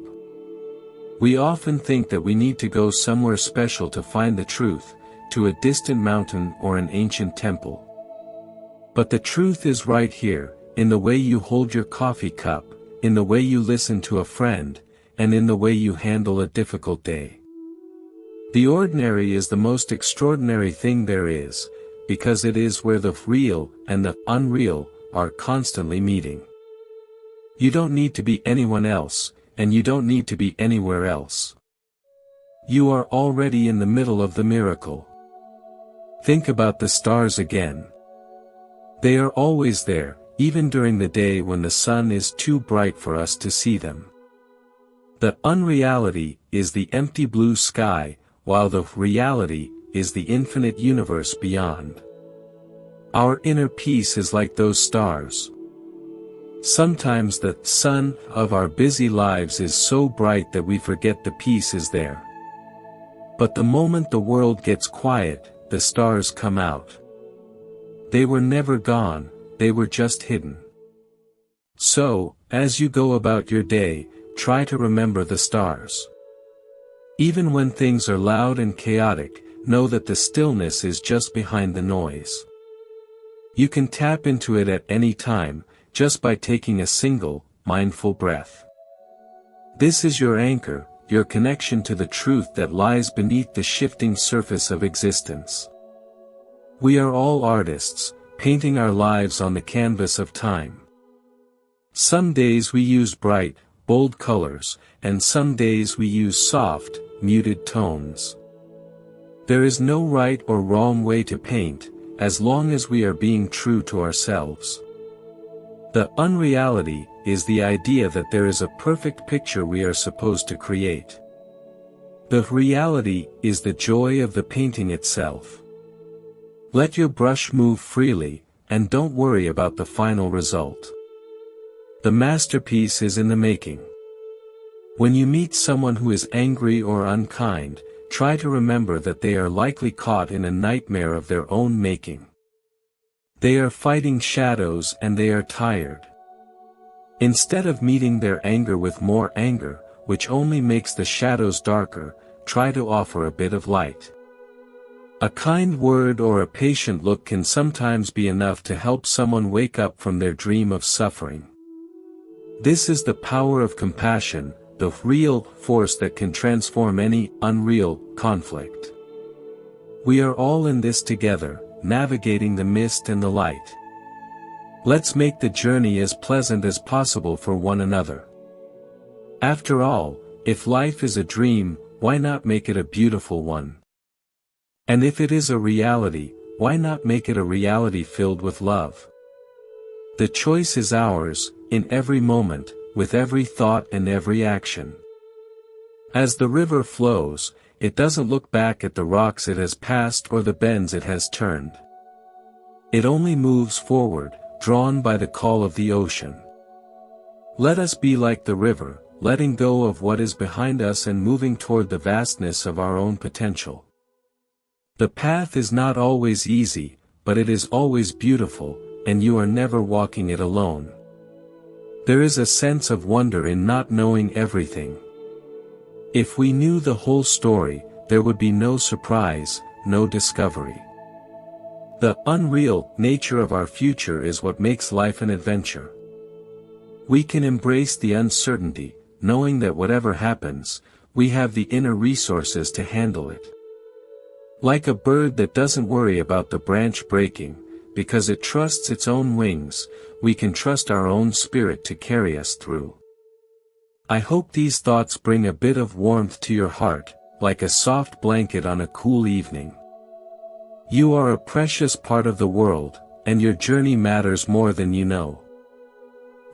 We often think that we need to go somewhere special to find the truth, to a distant mountain or an ancient temple. But the truth is right here, in the way you hold your coffee cup, in the way you listen to a friend, and in the way you handle a difficult day. The ordinary is the most extraordinary thing there is, because it is where the real and the unreal are constantly meeting. You don't need to be anyone else, and you don't need to be anywhere else. You are already in the middle of the miracle. Think about the stars again. They are always there, even during the day when the sun is too bright for us to see them. The unreality is the empty blue sky, while the reality is the infinite universe beyond. Our inner peace is like those stars. Sometimes the sun of our busy lives is so bright that we forget the peace is there. But the moment the world gets quiet, the stars come out. They were never gone, they were just hidden. So, as you go about your day, try to remember the stars. Even when things are loud and chaotic, know that the stillness is just behind the noise. You can tap into it at any time, just by taking a single, mindful breath. This is your anchor, your connection to the truth that lies beneath the shifting surface of existence. We are all artists, painting our lives on the canvas of time. Some days we use bright, bold colors, and some days we use soft, muted tones. There is no right or wrong way to paint, as long as we are being true to ourselves. The unreality is the idea that there is a perfect picture we are supposed to create. The reality is the joy of the painting itself. Let your brush move freely, and don't worry about the final result. The masterpiece is in the making. When you meet someone who is angry or unkind, try to remember that they are likely caught in a nightmare of their own making. They are fighting shadows and they are tired. Instead of meeting their anger with more anger, which only makes the shadows darker, try to offer a bit of light. A kind word or a patient look can sometimes be enough to help someone wake up from their dream of suffering. This is the power of compassion, the real force that can transform any unreal conflict. We are all in this together, navigating the mist and the light. Let's make the journey as pleasant as possible for one another. After all, if life is a dream, why not make it a beautiful one? And if it is a reality, why not make it a reality filled with love? The choice is ours, in every moment, with every thought and every action. As the river flows, it doesn't look back at the rocks it has passed or the bends it has turned. It only moves forward, drawn by the call of the ocean. Let us be like the river, letting go of what is behind us and moving toward the vastness of our own potential. The path is not always easy, but it is always beautiful, and you are never walking it alone. There is a sense of wonder in not knowing everything. If we knew the whole story, there would be no surprise, no discovery. The unreal nature of our future is what makes life an adventure. We can embrace the uncertainty, knowing that whatever happens, we have the inner resources to handle it. Like a bird that doesn't worry about the branch breaking, because it trusts its own wings, we can trust our own spirit to carry us through. I hope these thoughts bring a bit of warmth to your heart, like a soft blanket on a cool evening. You are a precious part of the world, and your journey matters more than you know.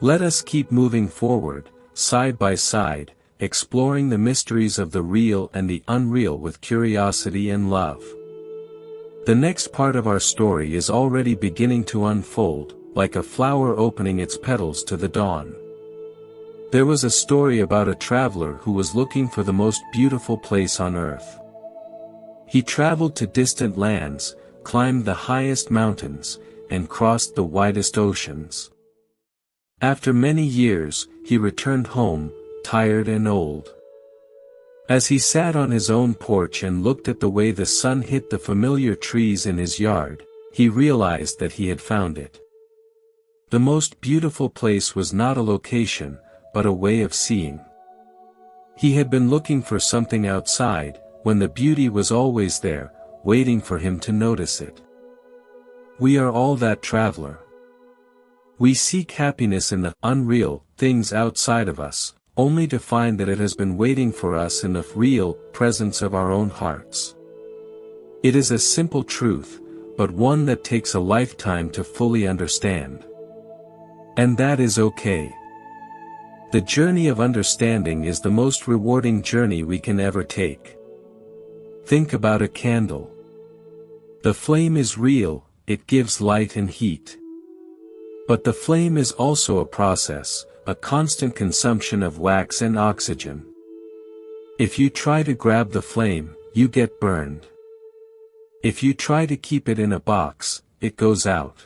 Let us keep moving forward, side by side, exploring the mysteries of the real and the unreal with curiosity and love. The next part of our story is already beginning to unfold, like a flower opening its petals to the dawn. There was a story about a traveler who was looking for the most beautiful place on earth. He traveled to distant lands, climbed the highest mountains, and crossed the widest oceans. After many years, he returned home, tired and old. As he sat on his own porch and looked at the way the sun hit the familiar trees in his yard, he realized that he had found it. The most beautiful place was not a location, but a way of seeing. He had been looking for something outside, when the beauty was always there, waiting for him to notice it. We are all that traveler. We seek happiness in the unreal things outside of us, only to find that it has been waiting for us in the real presence of our own hearts. It is a simple truth, but one that takes a lifetime to fully understand. And that is okay. The journey of understanding is the most rewarding journey we can ever take. Think about a candle. The flame is real, it gives light and heat. But the flame is also a process, a constant consumption of wax and oxygen. If you try to grab the flame, you get burned. If you try to keep it in a box, it goes out.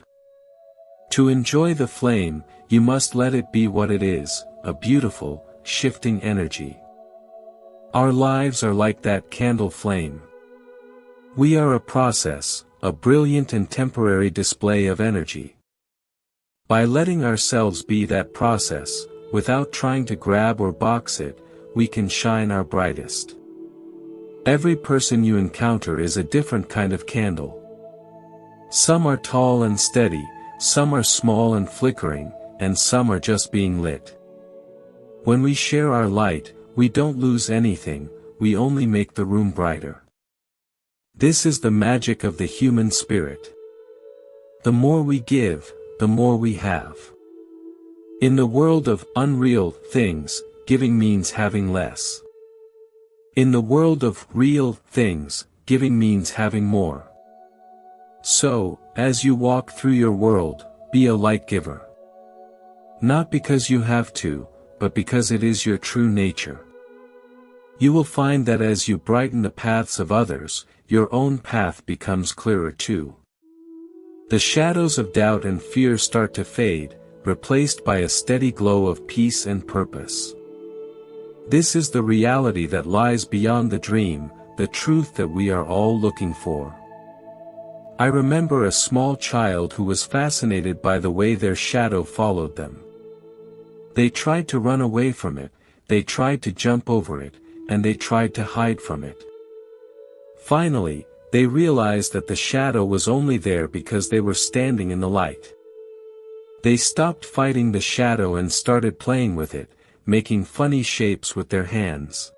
To enjoy the flame, you must let it be what it is, a beautiful, shifting energy. Our lives are like that candle flame. We are a process, a brilliant and temporary display of energy. By letting ourselves be that process, without trying to grab or box it, we can shine our brightest. Every person you encounter is a different kind of candle. Some are tall and steady, some are small and flickering, and some are just being lit. When we share our light, we don't lose anything, we only make the room brighter. This is the magic of the human spirit. The more we give, the more we have. In the world of unreal things, giving means having less. In the world of real things, giving means having more. So, as you walk through your world, be a light giver. Not because you have to, but because it is your true nature. You will find that as you brighten the paths of others, your own path becomes clearer too. The shadows of doubt and fear start to fade, replaced by a steady glow of peace and purpose. This is the reality that lies beyond the dream, the truth that we are all looking for. I remember a small child who was fascinated by the way their shadow followed them. They tried to run away from it, they tried to jump over it, and they tried to hide from it. Finally, they realized that the shadow was only there because they were standing in the light. They stopped fighting the shadow and started playing with it, making funny shapes with their hands.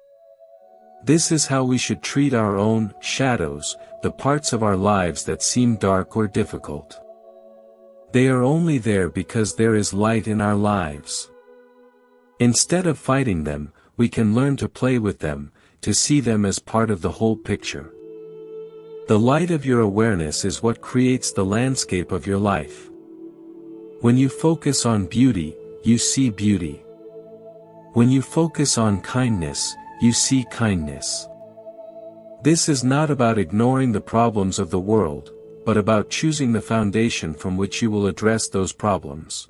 This is how we should treat our own shadows, the parts of our lives that seem dark or difficult. They are only there because there is light in our lives. Instead of fighting them, we can learn to play with them, to see them as part of the whole picture. The light of your awareness is what creates the landscape of your life. When you focus on beauty, you see beauty. When you focus on kindness, you see kindness. This is not about ignoring the problems of the world, but about choosing the foundation from which you will address those problems.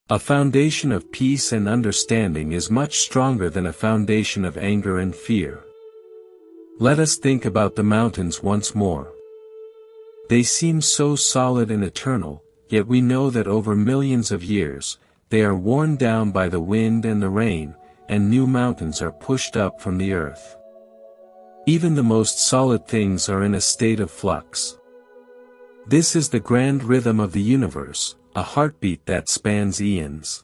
A foundation of peace and understanding is much stronger than a foundation of anger and fear. Let us think about the mountains once more. They seem so solid and eternal, yet we know that over millions of years, they are worn down by the wind and the rain, and new mountains are pushed up from the earth. Even the most solid things are in a state of flux. This is the grand rhythm of the universe, a heartbeat that spans eons.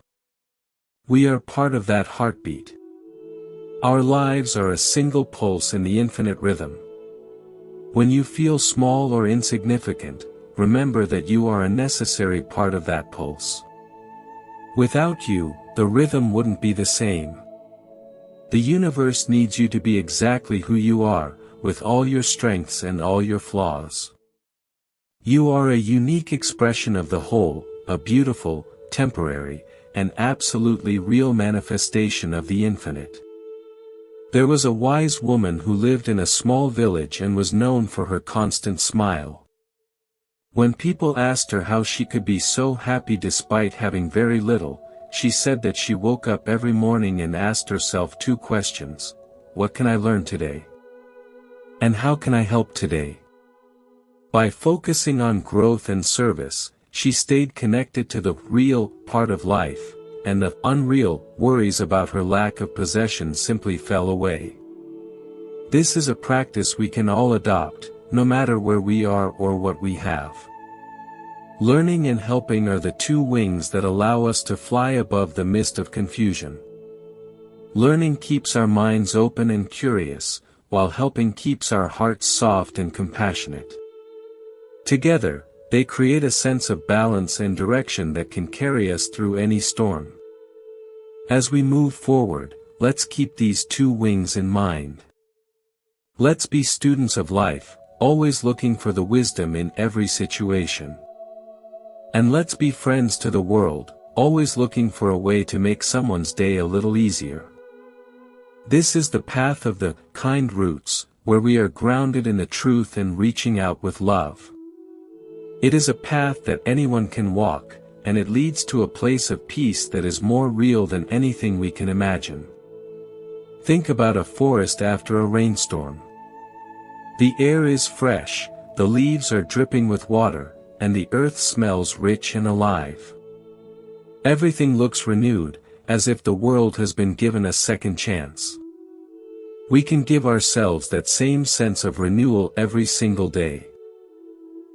We are part of that heartbeat. Our lives are a single pulse in the infinite rhythm. When you feel small or insignificant, remember that you are a necessary part of that pulse. Without you, the rhythm wouldn't be the same. The universe needs you to be exactly who you are, with all your strengths and all your flaws. You are a unique expression of the whole, a beautiful, temporary, and absolutely real manifestation of the infinite. There was a wise woman who lived in a small village and was known for her constant smile. When people asked her how she could be so happy despite having very little, she said that she woke up every morning and asked herself two questions: what can I learn today? And how can I help today? By focusing on growth and service, she stayed connected to the real part of life, and the unreal worries about her lack of possessions simply fell away. This is a practice we can all adopt, no matter where we are or what we have. Learning and helping are the two wings that allow us to fly above the mist of confusion. Learning keeps our minds open and curious, while helping keeps our hearts soft and compassionate. Together, they create a sense of balance and direction that can carry us through any storm. As we move forward, let's keep these two wings in mind. Let's be students of life, always looking for the wisdom in every situation. And let's be friends to the world, always looking for a way to make someone's day a little easier. This is the path of the kind roots, where we are grounded in the truth and reaching out with love. It is a path that anyone can walk, and it leads to a place of peace that is more real than anything we can imagine. Think about a forest after a rainstorm. The air is fresh, the leaves are dripping with water, and the earth smells rich and alive. Everything looks renewed, as if the world has been given a second chance. We can give ourselves that same sense of renewal every single day.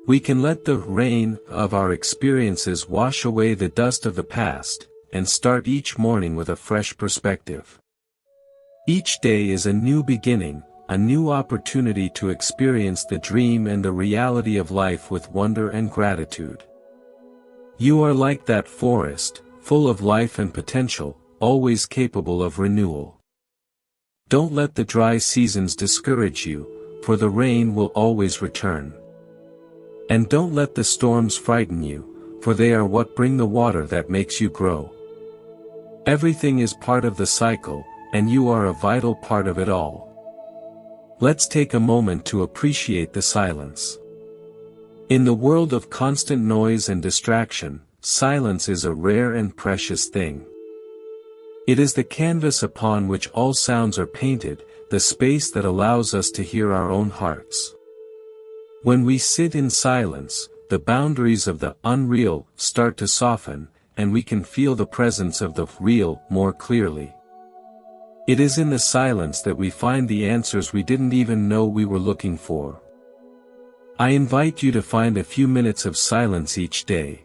We can let the rain of our experiences wash away the dust of the past, and start each morning with a fresh perspective. Each day is a new beginning, a new opportunity to experience the dream and the reality of life with wonder and gratitude. You are like that forest, full of life and potential, always capable of renewal. Don't let the dry seasons discourage you, for the rain will always return. And don't let the storms frighten you, for they are what bring the water that makes you grow. Everything is part of the cycle, and you are a vital part of it all. Let's take a moment to appreciate the silence. In the world of constant noise and distraction, silence is a rare and precious thing. It is the canvas upon which all sounds are painted, the space that allows us to hear our own hearts. When we sit in silence, the boundaries of the unreal start to soften, and we can feel the presence of the real more clearly. It is in the silence that we find the answers we didn't even know we were looking for. I invite you to find a few minutes of silence each day.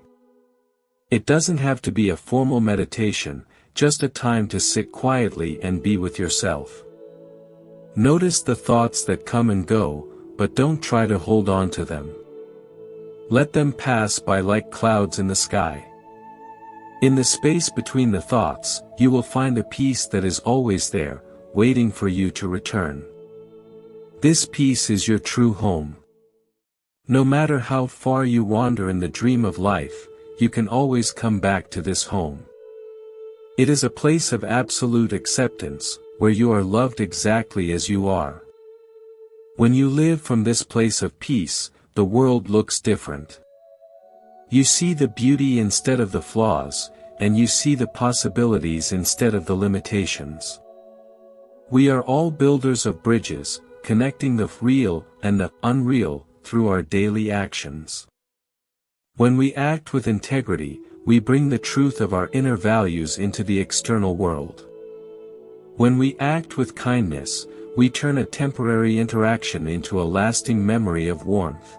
It doesn't have to be a formal meditation, just a time to sit quietly and be with yourself. Notice the thoughts that come and go, but don't try to hold on to them. Let them pass by like clouds in the sky. In the space between the thoughts, you will find a peace that is always there, waiting for you to return. This peace is your true home. No matter how far you wander in the dream of life, you can always come back to this home. It is a place of absolute acceptance, where you are loved exactly as you are. When you live from this place of peace, the world looks different. You see the beauty instead of the flaws, and you see the possibilities instead of the limitations. We are all builders of bridges, connecting the real and the unreal through our daily actions. When we act with integrity, we bring the truth of our inner values into the external world. When we act with kindness, we turn a temporary interaction into a lasting memory of warmth.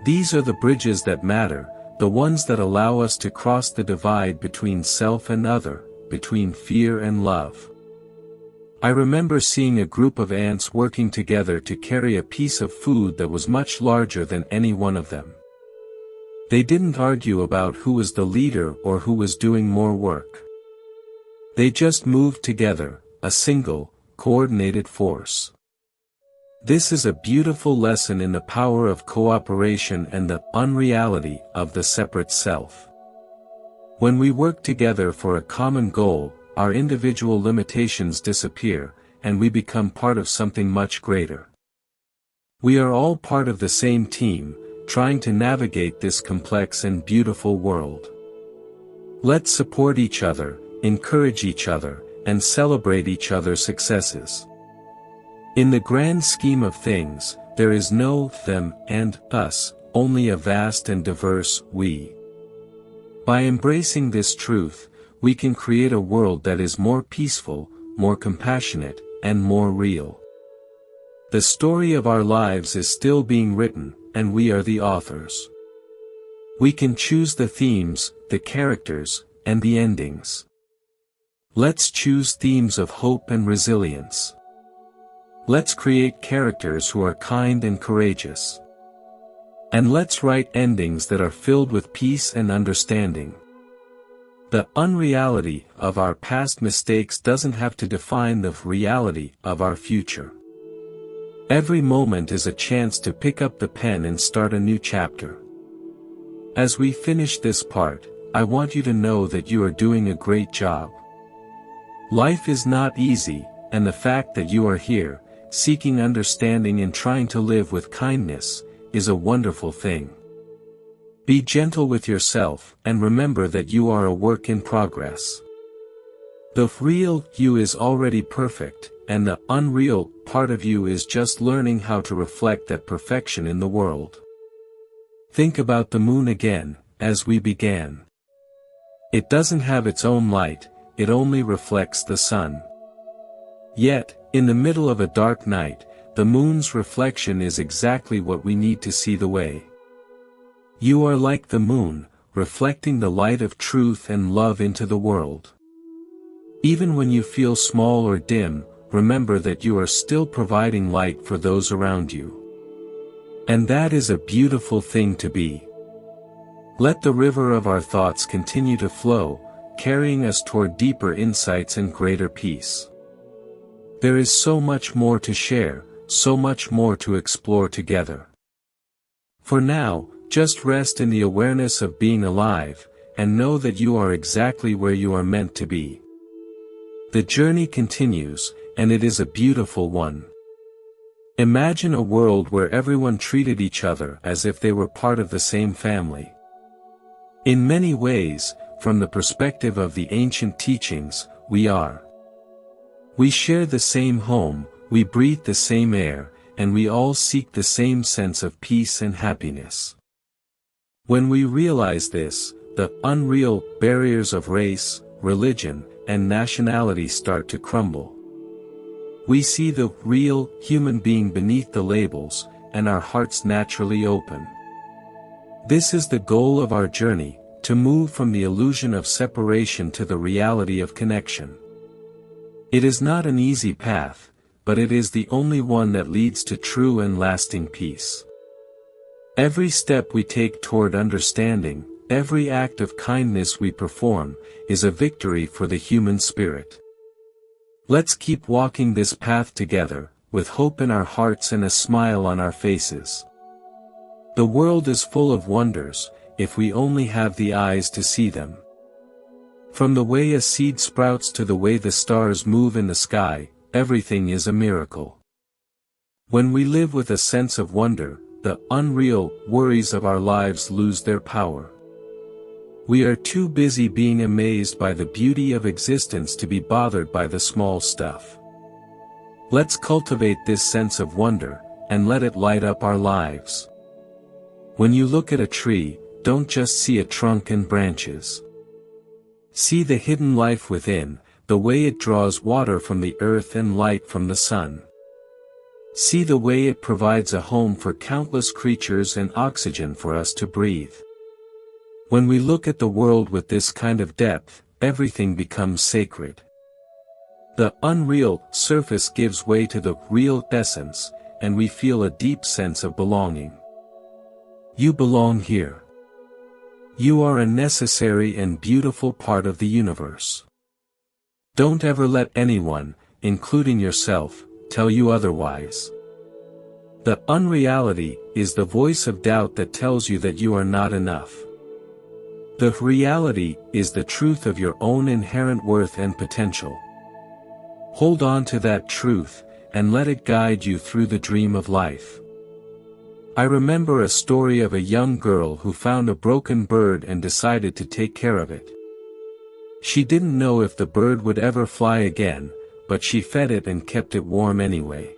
These are the bridges that matter, the ones that allow us to cross the divide between self and other, between fear and love. I remember seeing a group of ants working together to carry a piece of food that was much larger than any one of them. They didn't argue about who was the leader or who was doing more work. They just moved together, a single, coordinated force. This is a beautiful lesson in the power of cooperation and the unreality of the separate self. When we work together for a common goal, our individual limitations disappear, and we become part of something much greater. We are all part of the same team, trying to navigate this complex and beautiful world. Let's support each other, encourage each other, and celebrate each other's successes. In the grand scheme of things, there is no them and us, only a vast and diverse we. By embracing this truth, we can create a world that is more peaceful, more compassionate, and more real. The story of our lives is still being written, and we are the authors. We can choose the themes, the characters, and the endings. Let's choose themes of hope and resilience. Let's create characters who are kind and courageous. And let's write endings that are filled with peace and understanding. The unreality of our past mistakes doesn't have to define the reality of our future. Every moment is a chance to pick up the pen and start a new chapter. As we finish this part, I want you to know that you are doing a great job. Life is not easy, and the fact that you are here, seeking understanding and trying to live with kindness, is a wonderful thing. Be gentle with yourself, and remember that you are a work in progress. The real you is already perfect, and the unreal part of you is just learning how to reflect that perfection in the world. Think about the moon again, as we began. It doesn't have its own light, it only reflects the sun. Yet, in the middle of a dark night, the moon's reflection is exactly what we need to see the way. You are like the moon, reflecting the light of truth and love into the world. Even when you feel small or dim, remember that you are still providing light for those around you. And that is a beautiful thing to be. Let the river of our thoughts continue to flow, carrying us toward deeper insights and greater peace. There is so much more to share, so much more to explore together. For now, just rest in the awareness of being alive, and know that you are exactly where you are meant to be. The journey continues, and it is a beautiful one. Imagine a world where everyone treated each other as if they were part of the same family. In many ways, from the perspective of the ancient teachings, we are. We share the same home, we breathe the same air, and we all seek the same sense of peace and happiness. When we realize this, the unreal barriers of race, religion, and nationality start to crumble. We see the real human being beneath the labels, and our hearts naturally open. This is the goal of our journey, to move from the illusion of separation to the reality of connection. It is not an easy path, but it is the only one that leads to true and lasting peace. Every step we take toward understanding, every act of kindness we perform, is a victory for the human spirit. Let's keep walking this path together, with hope in our hearts and a smile on our faces. The world is full of wonders, if we only have the eyes to see them. From the way a seed sprouts to the way the stars move in the sky, everything is a miracle. When we live with a sense of wonder, the unreal worries of our lives lose their power. We are too busy being amazed by the beauty of existence to be bothered by the small stuff. Let's cultivate this sense of wonder, and let it light up our lives. When you look at a tree, don't just see a trunk and branches. See the hidden life within, the way it draws water from the earth and light from the sun. See the way it provides a home for countless creatures and oxygen for us to breathe. When we look at the world with this kind of depth, everything becomes sacred. The unreal surface gives way to the real essence, and we feel a deep sense of belonging. You belong here. You are a necessary and beautiful part of the universe. Don't ever let anyone, including yourself, tell you otherwise. The unreality is the voice of doubt that tells you that you are not enough. The reality is the truth of your own inherent worth and potential. Hold on to that truth, and let it guide you through the dream of life. I remember a story of a young girl who found a broken bird and decided to take care of it. She didn't know if the bird would ever fly again, but she fed it and kept it warm anyway.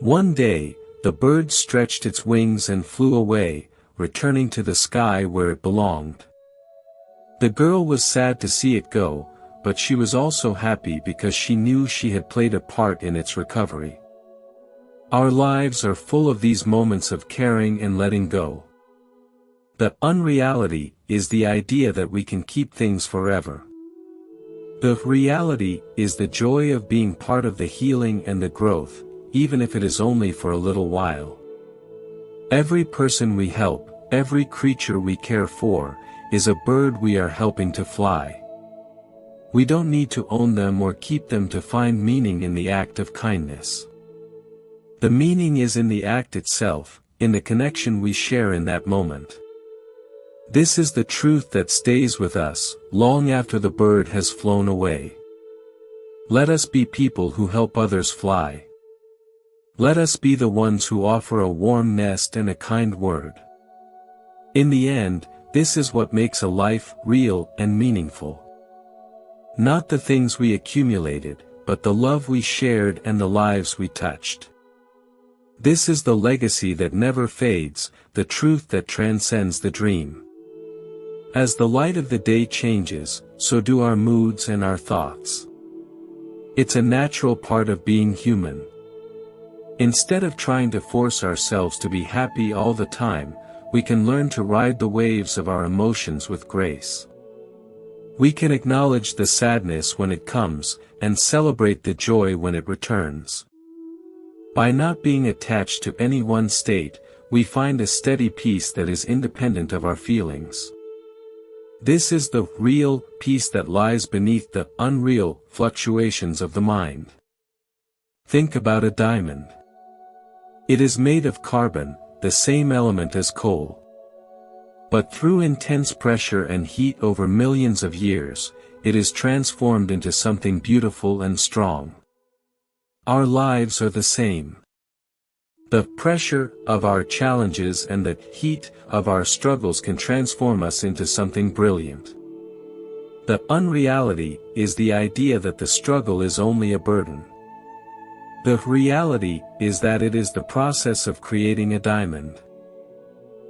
One day, the bird stretched its wings and flew away, returning to the sky where it belonged. The girl was sad to see it go, but she was also happy because she knew she had played a part in its recovery. Our lives are full of these moments of caring and letting go. The unreality is the idea that we can keep things forever. The reality is the joy of being part of the healing and the growth, even if it is only for a little while. Every person we help, every creature we care for, is a bird we are helping to fly. We don't need to own them or keep them to find meaning in the act of kindness. The meaning is in the act itself, in the connection we share in that moment. This is the truth that stays with us, long after the bird has flown away. Let us be people who help others fly. Let us be the ones who offer a warm nest and a kind word. In the end, this is what makes a life real and meaningful. Not the things we accumulated, but the love we shared and the lives we touched. This is the legacy that never fades, the truth that transcends the dream. As the light of the day changes, so do our moods and our thoughts. It's a natural part of being human. Instead of trying to force ourselves to be happy all the time, we can learn to ride the waves of our emotions with grace. We can acknowledge the sadness when it comes, and celebrate the joy when it returns. By not being attached to any one state, we find a steady peace that is independent of our feelings. This is the real peace that lies beneath the unreal fluctuations of the mind. Think about a diamond. It is made of carbon, the same element as coal. But through intense pressure and heat over millions of years, it is transformed into something beautiful and strong. Our lives are the same. The pressure of our challenges and the heat of our struggles can transform us into something brilliant. The unreality is the idea that the struggle is only a burden. The reality is that it is the process of creating a diamond.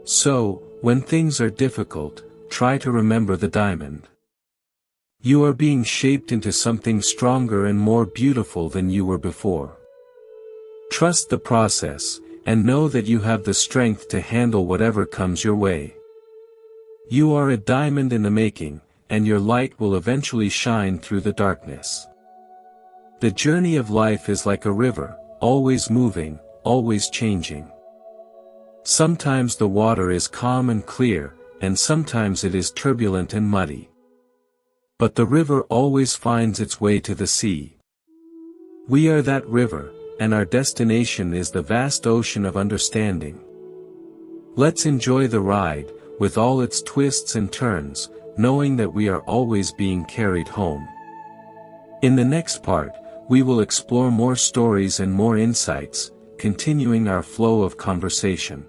So, when things are difficult, try to remember the diamond. You are being shaped into something stronger and more beautiful than you were before. Trust the process, and know that you have the strength to handle whatever comes your way. You are a diamond in the making, and your light will eventually shine through the darkness. The journey of life is like a river, always moving, always changing. Sometimes the water is calm and clear, and sometimes it is turbulent and muddy. But the river always finds its way to the sea. We are that river, and our destination is the vast ocean of understanding. Let's enjoy the ride, with all its twists and turns, knowing that we are always being carried home. In the next part, we will explore more stories and more insights, continuing our flow of conversation.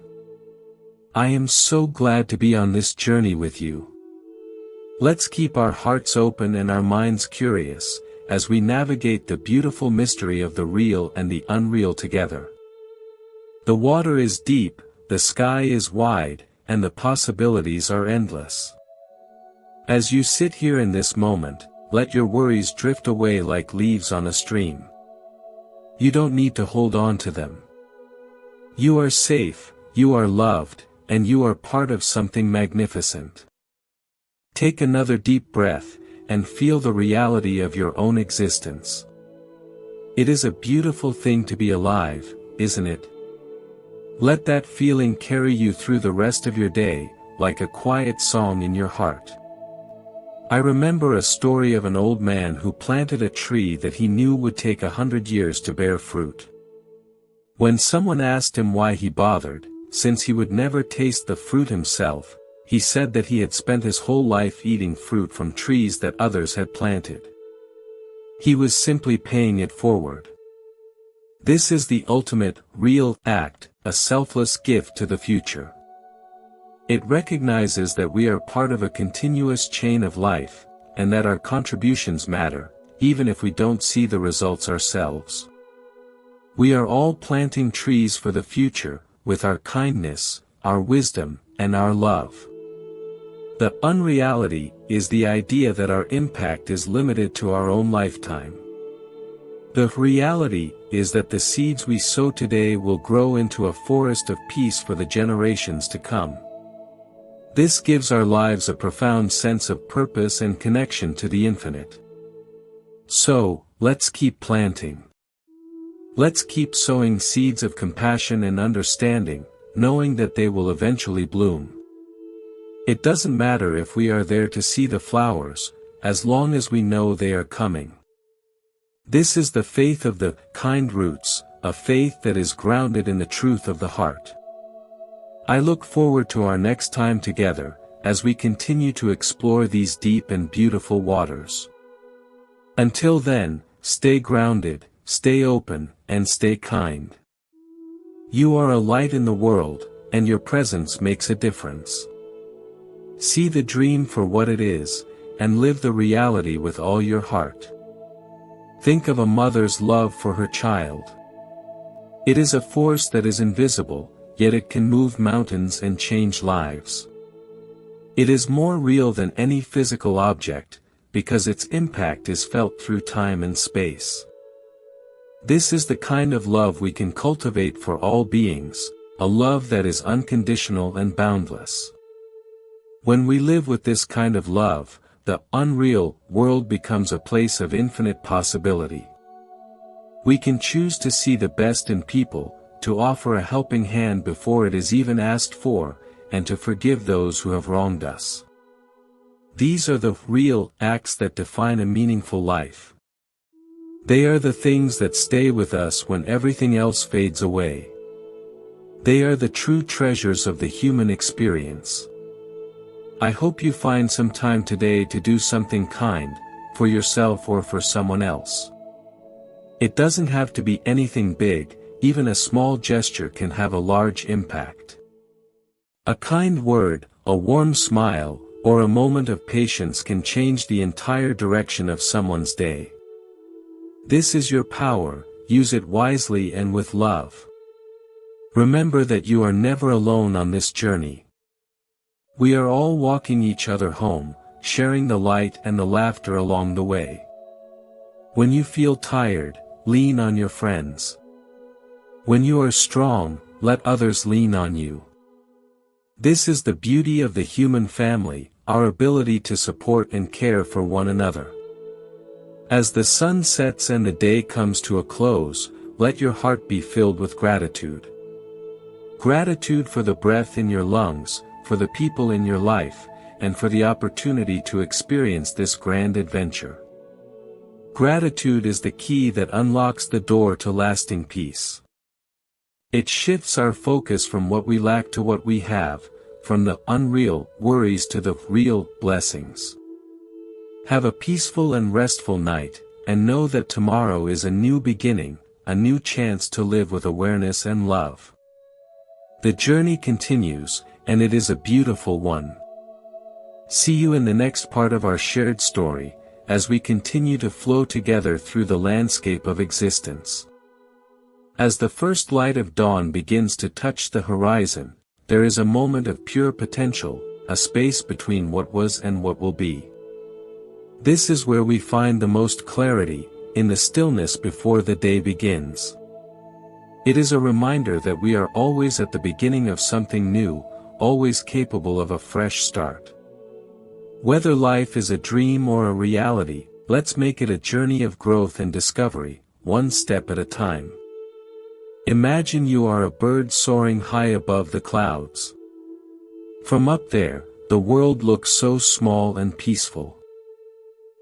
I am so glad to be on this journey with you. Let's keep our hearts open and our minds curious, as we navigate the beautiful mystery of the real and the unreal together. The water is deep, the sky is wide, and the possibilities are endless. As you sit here in this moment, let your worries drift away like leaves on a stream. You don't need to hold on to them. You are safe, you are loved, and you are part of something magnificent. Take another deep breath, and feel the reality of your own existence. It is a beautiful thing to be alive, isn't it? Let that feeling carry you through the rest of your day, like a quiet song in your heart. I remember a story of an old man who planted a tree that he knew would take 100 years to bear fruit. When someone asked him why he bothered, since he would never taste the fruit himself, he said that he had spent his whole life eating fruit from trees that others had planted. He was simply paying it forward. This is the ultimate, real act, a selfless gift to the future. It recognizes that we are part of a continuous chain of life, and that our contributions matter, even if we don't see the results ourselves. We are all planting trees for the future, with our kindness, our wisdom, and our love. The unreality is the idea that our impact is limited to our own lifetime. The reality is that the seeds we sow today will grow into a forest of peace for the generations to come. This gives our lives a profound sense of purpose and connection to the infinite. So, let's keep planting. Let's keep sowing seeds of compassion and understanding, knowing that they will eventually bloom. It doesn't matter if we are there to see the flowers, as long as we know they are coming. This is the faith of the kind roots, a faith that is grounded in the truth of the heart. I look forward to our next time together, as we continue to explore these deep and beautiful waters. Until then, stay grounded, stay open, and stay kind. You are a light in the world, and your presence makes a difference. See the dream for what it is, and live the reality with all your heart. Think of a mother's love for her child. It is a force that is invisible, yet it can move mountains and change lives. It is more real than any physical object, because its impact is felt through time and space. This is the kind of love we can cultivate for all beings, a love that is unconditional and boundless. When we live with this kind of love, the unreal world becomes a place of infinite possibility. We can choose to see the best in people, to offer a helping hand before it is even asked for, and to forgive those who have wronged us. These are the real acts that define a meaningful life. They are the things that stay with us when everything else fades away. They are the true treasures of the human experience. I hope you find some time today to do something kind, for yourself or for someone else. It doesn't have to be anything big, even a small gesture can have a large impact. A kind word, a warm smile, or a moment of patience can change the entire direction of someone's day. This is your power, use it wisely and with love. Remember that you are never alone on this journey. We are all walking each other home, sharing the light and the laughter along the way. When you feel tired, lean on your friends. When you are strong, let others lean on you. This is the beauty of the human family, our ability to support and care for one another. As the sun sets and the day comes to a close, let your heart be filled with gratitude. Gratitude for the breath in your lungs, for the people in your life, and for the opportunity to experience this grand adventure. Gratitude is the key that unlocks the door to lasting peace. It shifts our focus from what we lack to what we have, from the unreal worries to the real blessings. Have a peaceful and restful night, and know that tomorrow is a new beginning, a new chance to live with awareness and love. The journey continues, and it is a beautiful one. See you in the next part of our shared story, as we continue to flow together through the landscape of existence. As the first light of dawn begins to touch the horizon, there is a moment of pure potential, a space between what was and what will be. This is where we find the most clarity, in the stillness before the day begins. It is a reminder that we are always at the beginning of something new, always capable of a fresh start. Whether life is a dream or a reality, let's make it a journey of growth and discovery, one step at a time. Imagine you are a bird soaring high above the clouds. From up there, the world looks so small and peaceful.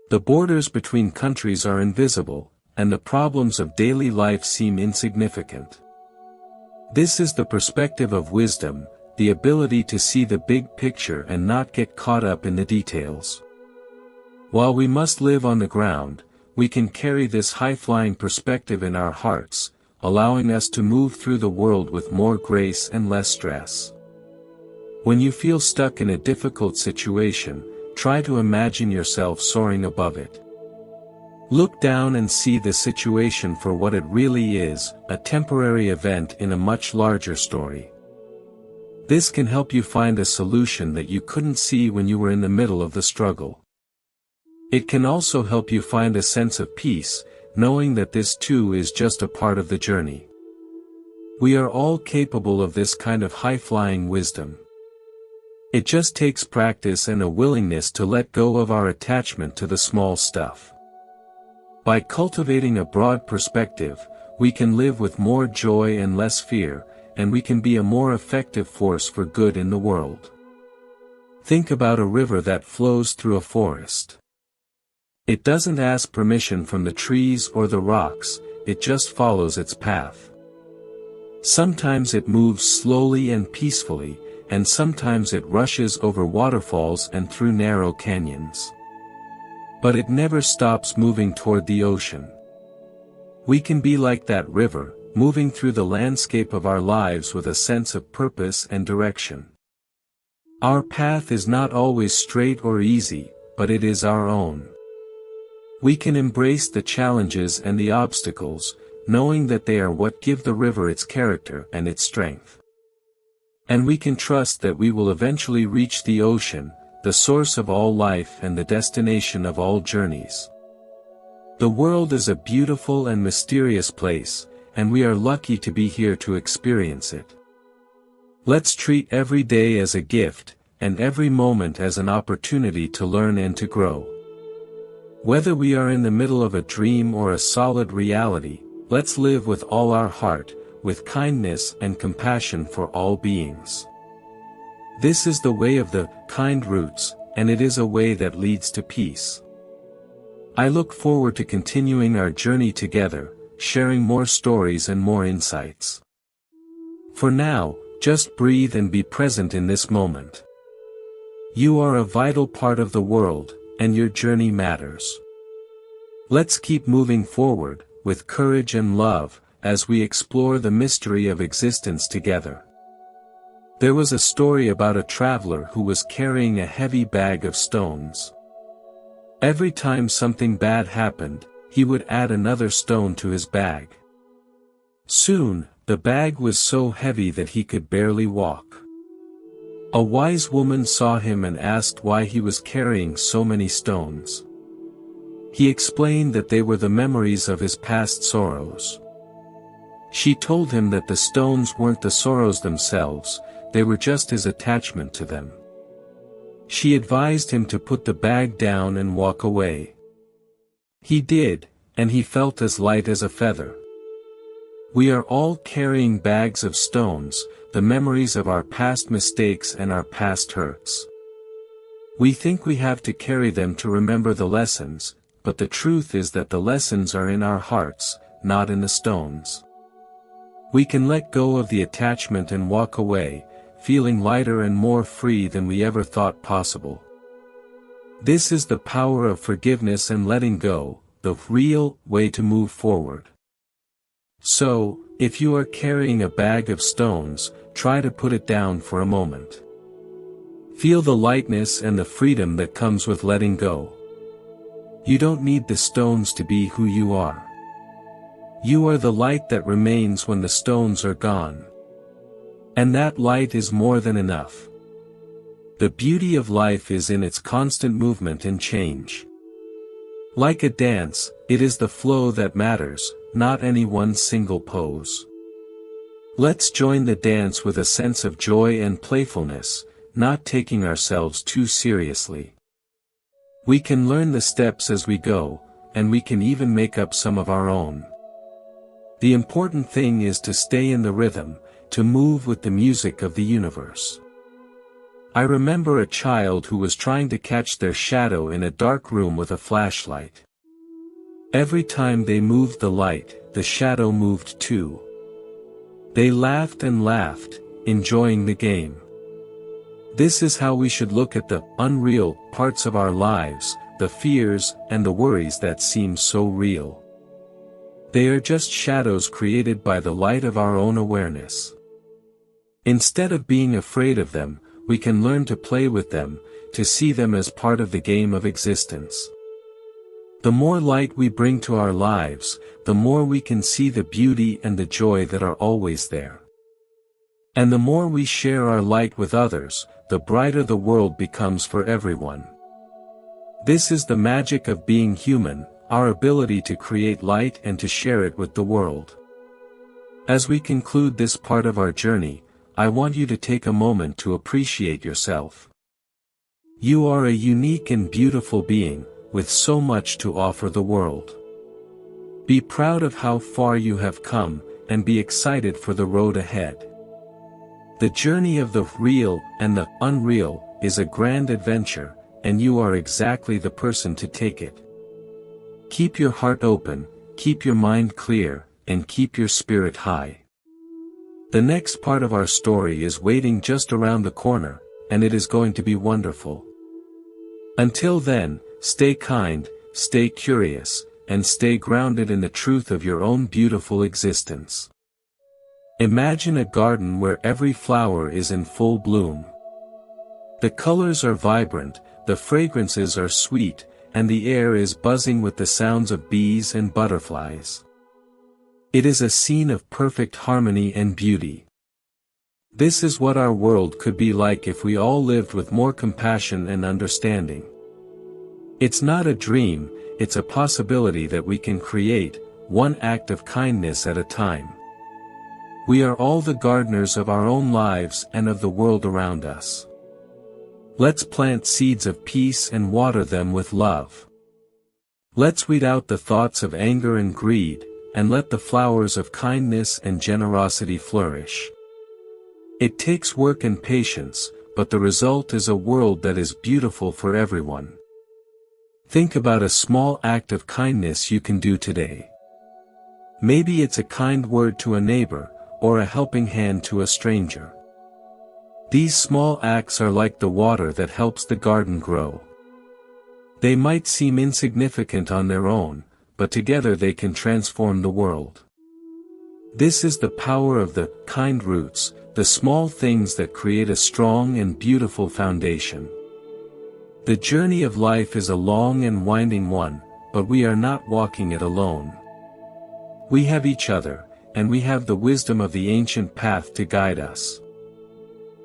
The borders between countries are invisible, and the problems of daily life seem insignificant. This is the perspective of wisdom, the ability to see the big picture and not get caught up in the details. While we must live on the ground, we can carry this high-flying perspective in our hearts, allowing us to move through the world with more grace and less stress. When you feel stuck in a difficult situation, try to imagine yourself soaring above it. Look down and see the situation for what it really is, a temporary event in a much larger story. This can help you find a solution that you couldn't see when you were in the middle of the struggle. It can also help you find a sense of peace, knowing that this too is just a part of the journey. We are all capable of this kind of high-flying wisdom. It just takes practice and a willingness to let go of our attachment to the small stuff. By cultivating a broad perspective, we can live with more joy and less fear, and we can be a more effective force for good in the world. Think about a river that flows through a forest. It doesn't ask permission from the trees or the rocks, it just follows its path. Sometimes it moves slowly and peacefully, and sometimes it rushes over waterfalls and through narrow canyons. But it never stops moving toward the ocean. We can be like that river, moving through the landscape of our lives with a sense of purpose and direction. Our path is not always straight or easy, but it is our own. We can embrace the challenges and the obstacles, knowing that they are what give the river its character and its strength. And we can trust that we will eventually reach the ocean, the source of all life and the destination of all journeys. The world is a beautiful and mysterious place, and we are lucky to be here to experience it. Let's treat every day as a gift, and every moment as an opportunity to learn and to grow. Whether we are in the middle of a dream or a solid reality, let's live with all our heart, with kindness and compassion for all beings. This is the way of the kind roots, and it is a way that leads to peace. I look forward to continuing our journey together, sharing more stories and more insights. For now, just breathe and be present in this moment. You are a vital part of the world, and your journey matters. Let's keep moving forward, with courage and love, as we explore the mystery of existence together. There was a story about a traveler who was carrying a heavy bag of stones. Every time something bad happened, he would add another stone to his bag. Soon, the bag was so heavy that he could barely walk. A wise woman saw him and asked why he was carrying so many stones. He explained that they were the memories of his past sorrows. She told him that the stones weren't the sorrows themselves, they were just his attachment to them. She advised him to put the bag down and walk away. He did, and he felt as light as a feather. We are all carrying bags of stones, the memories of our past mistakes and our past hurts. We think we have to carry them to remember the lessons, but the truth is that the lessons are in our hearts, not in the stones. We can let go of the attachment and walk away, feeling lighter and more free than we ever thought possible. This is the power of forgiveness and letting go, the real way to move forward. So, if you are carrying a bag of stones, try to put it down for a moment. Feel the lightness and the freedom that comes with letting go. You don't need the stones to be who you are. You are the light that remains when the stones are gone. And that light is more than enough. The beauty of life is in its constant movement and change. Like a dance, it is the flow that matters, not any one single pose. Let's join the dance with a sense of joy and playfulness, not taking ourselves too seriously. We can learn the steps as we go, and we can even make up some of our own. The important thing is to stay in the rhythm, to move with the music of the universe. I remember a child who was trying to catch their shadow in a dark room with a flashlight. Every time they moved the light, the shadow moved too. They laughed and laughed, enjoying the game. This is how we should look at the unreal parts of our lives, the fears and the worries that seem so real. They are just shadows created by the light of our own awareness. Instead of being afraid of them, we can learn to play with them, to see them as part of the game of existence. The more light we bring to our lives, the more we can see the beauty and the joy that are always there. And the more we share our light with others, the brighter the world becomes for everyone. This is the magic of being human, our ability to create light and to share it with the world. As we conclude this part of our journey, I want you to take a moment to appreciate yourself. You are a unique and beautiful being, with so much to offer the world. Be proud of how far you have come, and be excited for the road ahead. The journey of the real and the unreal is a grand adventure, and you are exactly the person to take it. Keep your heart open, keep your mind clear, and keep your spirit high. The next part of our story is waiting just around the corner, and it is going to be wonderful. Until then, stay kind, stay curious, and stay grounded in the truth of your own beautiful existence. Imagine a garden where every flower is in full bloom. The colors are vibrant, the fragrances are sweet, and the air is buzzing with the sounds of bees and butterflies. It is a scene of perfect harmony and beauty. This is what our world could be like if we all lived with more compassion and understanding. It's not a dream, it's a possibility that we can create, one act of kindness at a time. We are all the gardeners of our own lives and of the world around us. Let's plant seeds of peace and water them with love. Let's weed out the thoughts of anger and greed, and let the flowers of kindness and generosity flourish. It takes work and patience, but the result is a world that is beautiful for everyone. Think about a small act of kindness you can do today. Maybe it's a kind word to a neighbor, or a helping hand to a stranger. These small acts are like the water that helps the garden grow. They might seem insignificant on their own, but together they can transform the world. This is the power of the kind roots, the small things that create a strong and beautiful foundation. The journey of life is a long and winding one, but we are not walking it alone. We have each other, and we have the wisdom of the ancient path to guide us.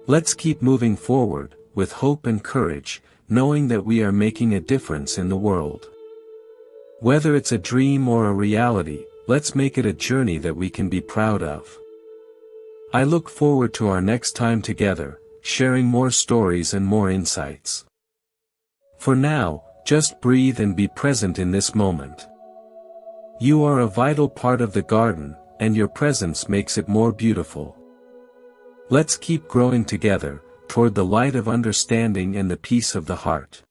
Let's keep moving forward, with hope and courage, knowing that we are making a difference in the world. Whether it's a dream or a reality, let's make it a journey that we can be proud of. I look forward to our next time together, sharing more stories and more insights. For now, just breathe and be present in this moment. You are a vital part of the garden, and your presence makes it more beautiful. Let's keep growing together, toward the light of understanding and the peace of the heart.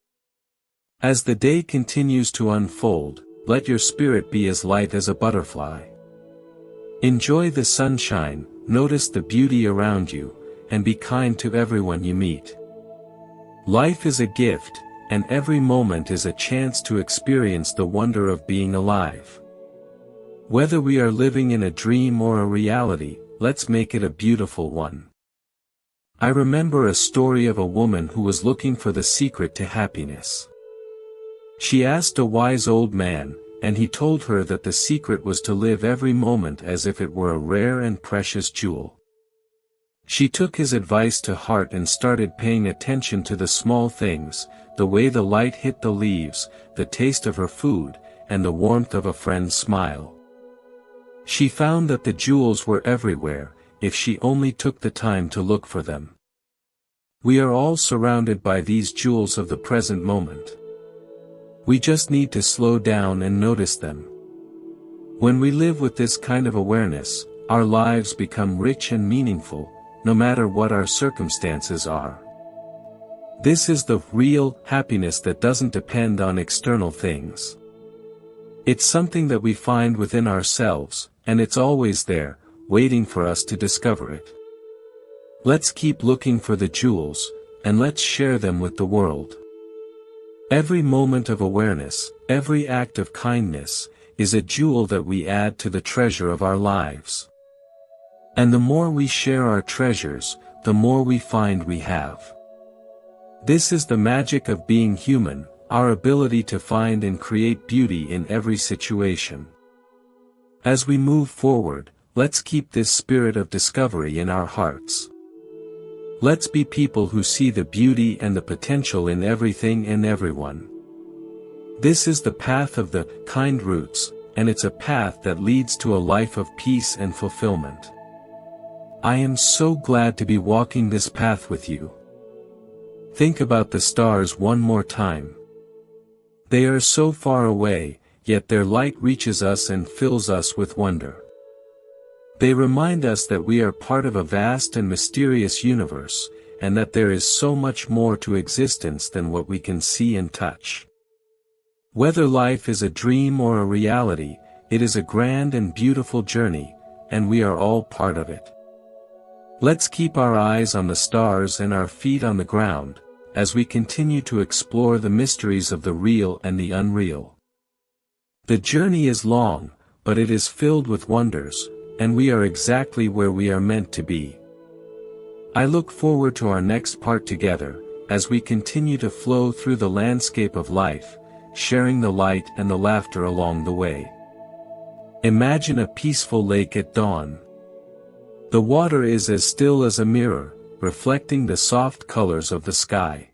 As the day continues to unfold, let your spirit be as light as a butterfly. Enjoy the sunshine, notice the beauty around you, and be kind to everyone you meet. Life is a gift, and every moment is a chance to experience the wonder of being alive. Whether we are living in a dream or a reality, let's make it a beautiful one. I remember a story of a woman who was looking for the secret to happiness. She asked a wise old man, and he told her that the secret was to live every moment as if it were a rare and precious jewel. She took his advice to heart and started paying attention to the small things, the way the light hit the leaves, the taste of her food, and the warmth of a friend's smile. She found that the jewels were everywhere, if she only took the time to look for them. We are all surrounded by these jewels of the present moment. We just need to slow down and notice them. When we live with this kind of awareness, our lives become rich and meaningful, no matter what our circumstances are. This is the real happiness that doesn't depend on external things. It's something that we find within ourselves, and it's always there, waiting for us to discover it. Let's keep looking for the jewels, and let's share them with the world. Every moment of awareness, every act of kindness, is a jewel that we add to the treasure of our lives. And the more we share our treasures, the more we find we have. This is the magic of being human, our ability to find and create beauty in every situation. As we move forward, let's keep this spirit of discovery in our hearts. Let's be people who see the beauty and the potential in everything and everyone. This is the path of the kind roots, and it's a path that leads to a life of peace and fulfillment. I am so glad to be walking this path with you. Think about the stars one more time. They are so far away, yet their light reaches us and fills us with wonder. They remind us that we are part of a vast and mysterious universe, and that there is so much more to existence than what we can see and touch. Whether life is a dream or a reality, it is a grand and beautiful journey, and we are all part of it. Let's keep our eyes on the stars and our feet on the ground, as we continue to explore the mysteries of the real and the unreal. The journey is long, but it is filled with wonders, and we are exactly where we are meant to be. I look forward to our next part together, as we continue to flow through the landscape of life, sharing the light and the laughter along the way. Imagine a peaceful lake at dawn. The water is as still as a mirror, reflecting the soft colors of the sky.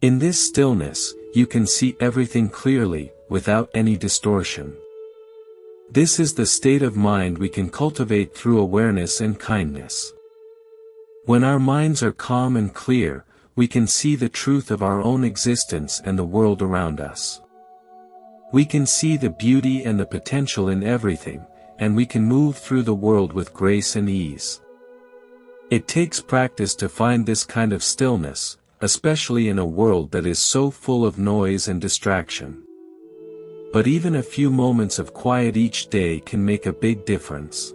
In this stillness, you can see everything clearly, without any distortion. This is the state of mind we can cultivate through awareness and kindness. When our minds are calm and clear, we can see the truth of our own existence and the world around us. We can see the beauty and the potential in everything, and we can move through the world with grace and ease. It takes practice to find this kind of stillness, especially in a world that is so full of noise and distraction. But even a few moments of quiet each day can make a big difference.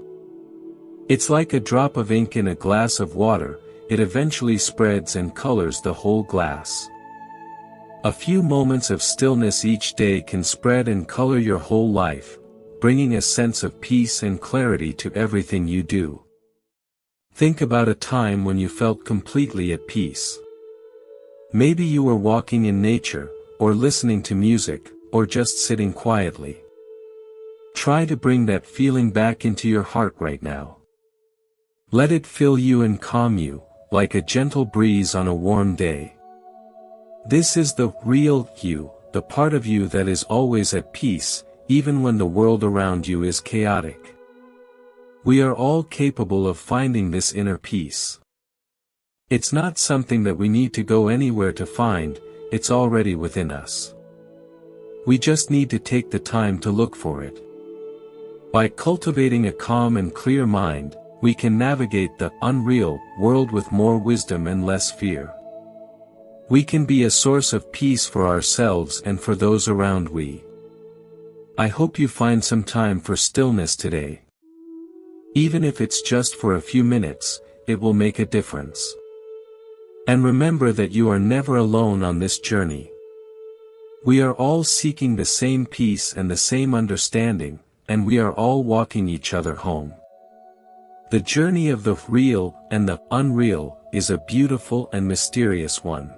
It's like a drop of ink in a glass of water, it eventually spreads and colors the whole glass. A few moments of stillness each day can spread and color your whole life, bringing a sense of peace and clarity to everything you do. Think about a time when you felt completely at peace. Maybe you were walking in nature, or listening to music, or just sitting quietly. Try to bring that feeling back into your heart right now. Let it fill you and calm you, like a gentle breeze on a warm day. This is the real you, the part of you that is always at peace, even when the world around you is chaotic. We are all capable of finding this inner peace. It's not something that we need to go anywhere to find, it's already within us. We just need to take the time to look for it. By cultivating a calm and clear mind, we can navigate the unreal world with more wisdom and less fear. We can be a source of peace for ourselves and for those around we. I hope you find some time for stillness today. Even if it's just for a few minutes, it will make a difference. And remember that you are never alone on this journey. We are all seeking the same peace and the same understanding, and we are all walking each other home. The journey of the real and the unreal is a beautiful and mysterious one.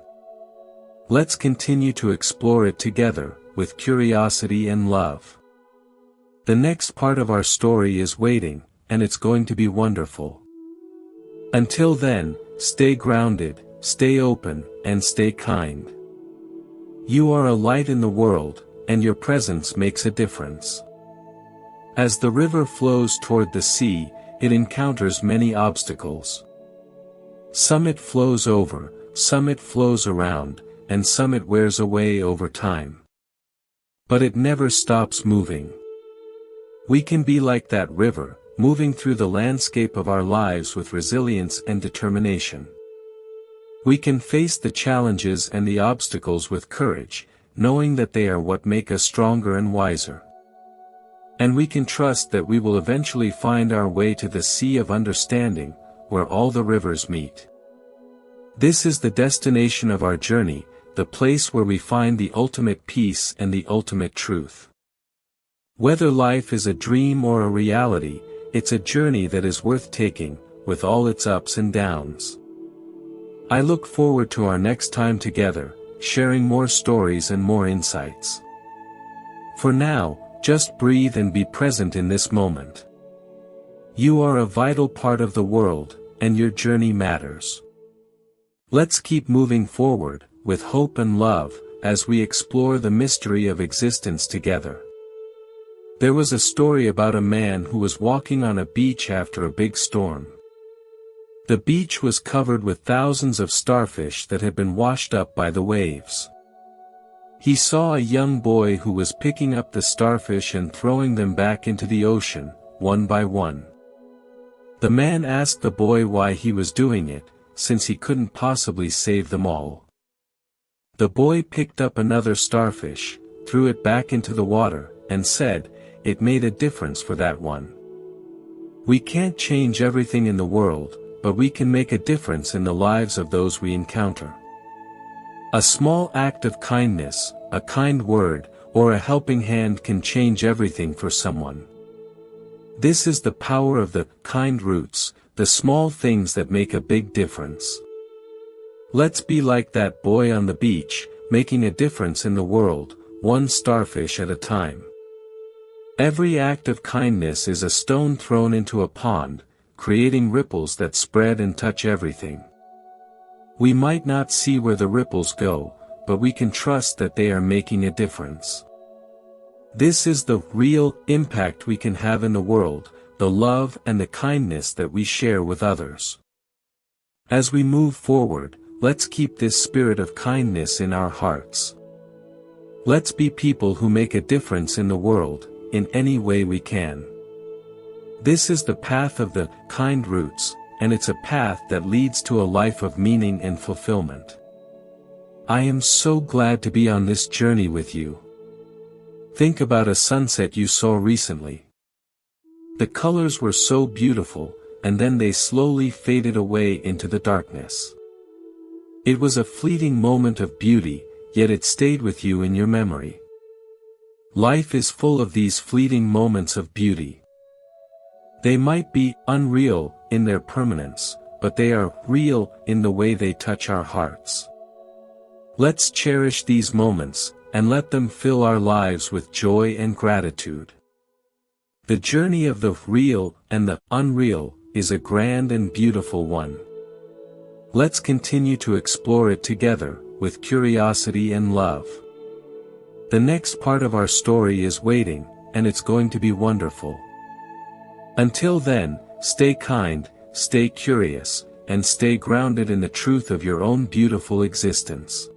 Let's continue to explore it together, with curiosity and love. The next part of our story is waiting, and it's going to be wonderful. Until then, stay grounded, stay open, and stay kind. You are a light in the world, and your presence makes a difference. As the river flows toward the sea, it encounters many obstacles. Some it flows over, some it flows around, and some it wears away over time. But it never stops moving. We can be like that river, moving through the landscape of our lives with resilience and determination. We can face the challenges and the obstacles with courage, knowing that they are what make us stronger and wiser. And we can trust that we will eventually find our way to the sea of understanding, where all the rivers meet. This is the destination of our journey, the place where we find the ultimate peace and the ultimate truth. Whether life is a dream or a reality, it's a journey that is worth taking, with all its ups and downs. I look forward to our next time together, sharing more stories and more insights. For now, just breathe and be present in this moment. You are a vital part of the world, and your journey matters. Let's keep moving forward, with hope and love, as we explore the mystery of existence together. There was a story about a man who was walking on a beach after a big storm. The beach was covered with thousands of starfish that had been washed up by the waves. He saw a young boy who was picking up the starfish and throwing them back into the ocean, one by one. The man asked the boy why he was doing it, since he couldn't possibly save them all. The boy picked up another starfish, threw it back into the water, and said, "It made a difference for that one." We can't change everything in the world, but we can make a difference in the lives of those we encounter. A small act of kindness, a kind word, or a helping hand can change everything for someone. This is the power of the kind roots, the small things that make a big difference. Let's be like that boy on the beach, making a difference in the world, one starfish at a time. Every act of kindness is a stone thrown into a pond, creating ripples that spread and touch everything. We might not see where the ripples go, but we can trust that they are making a difference. This is the real impact we can have in the world, the love and the kindness that we share with others. As we move forward, let's keep this spirit of kindness in our hearts. Let's be people who make a difference in the world, in any way we can. This is the path of the kind roots, and it's a path that leads to a life of meaning and fulfillment. I am so glad to be on this journey with you. Think about a sunset you saw recently. The colors were so beautiful, and then they slowly faded away into the darkness. It was a fleeting moment of beauty, yet it stayed with you in your memory. Life is full of these fleeting moments of beauty. They might be unreal in their permanence, but they are real in the way they touch our hearts. Let's cherish these moments, and let them fill our lives with joy and gratitude. The journey of the real and the unreal is a grand and beautiful one. Let's continue to explore it together, with curiosity and love. The next part of our story is waiting, and it's going to be wonderful. Until then, stay kind, stay curious, and stay grounded in the truth of your own beautiful existence.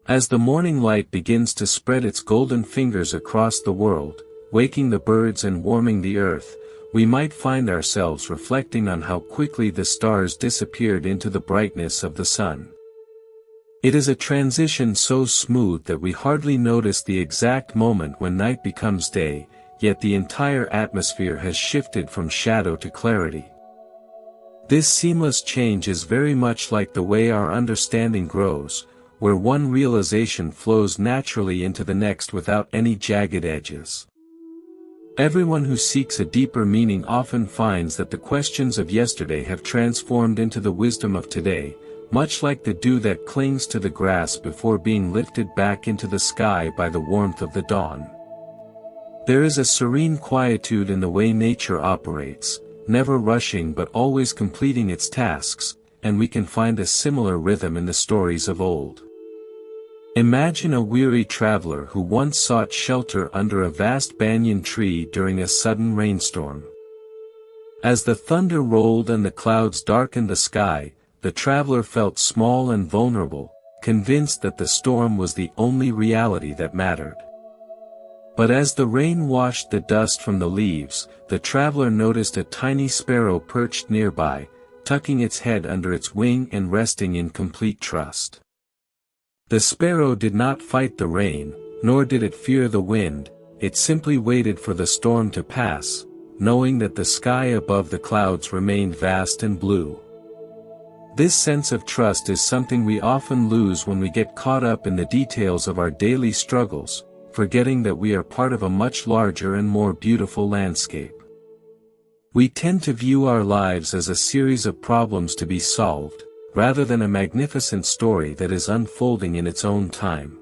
As the morning light begins to spread its golden fingers across the world, waking the birds and warming the earth, we might find ourselves reflecting on how quickly the stars disappeared into the brightness of the sun. It is a transition so smooth that we hardly notice the exact moment when night becomes day, yet the entire atmosphere has shifted from shadow to clarity. This seamless change is very much like the way our understanding grows, where one realization flows naturally into the next without any jagged edges. Everyone who seeks a deeper meaning often finds that the questions of yesterday have transformed into the wisdom of today, much like the dew that clings to the grass before being lifted back into the sky by the warmth of the dawn. There is a serene quietude in the way nature operates, never rushing but always completing its tasks, and we can find a similar rhythm in the stories of old. Imagine a weary traveler who once sought shelter under a vast banyan tree during a sudden rainstorm. As the thunder rolled and the clouds darkened the sky, the traveler felt small and vulnerable, convinced that the storm was the only reality that mattered. But as the rain washed the dust from the leaves, the traveler noticed a tiny sparrow perched nearby, tucking its head under its wing and resting in complete trust. The sparrow did not fight the rain, nor did it fear the wind, it simply waited for the storm to pass, knowing that the sky above the clouds remained vast and blue. This sense of trust is something we often lose when we get caught up in the details of our daily struggles, forgetting that we are part of a much larger and more beautiful landscape. We tend to view our lives as a series of problems to be solved, rather than a magnificent story that is unfolding in its own time.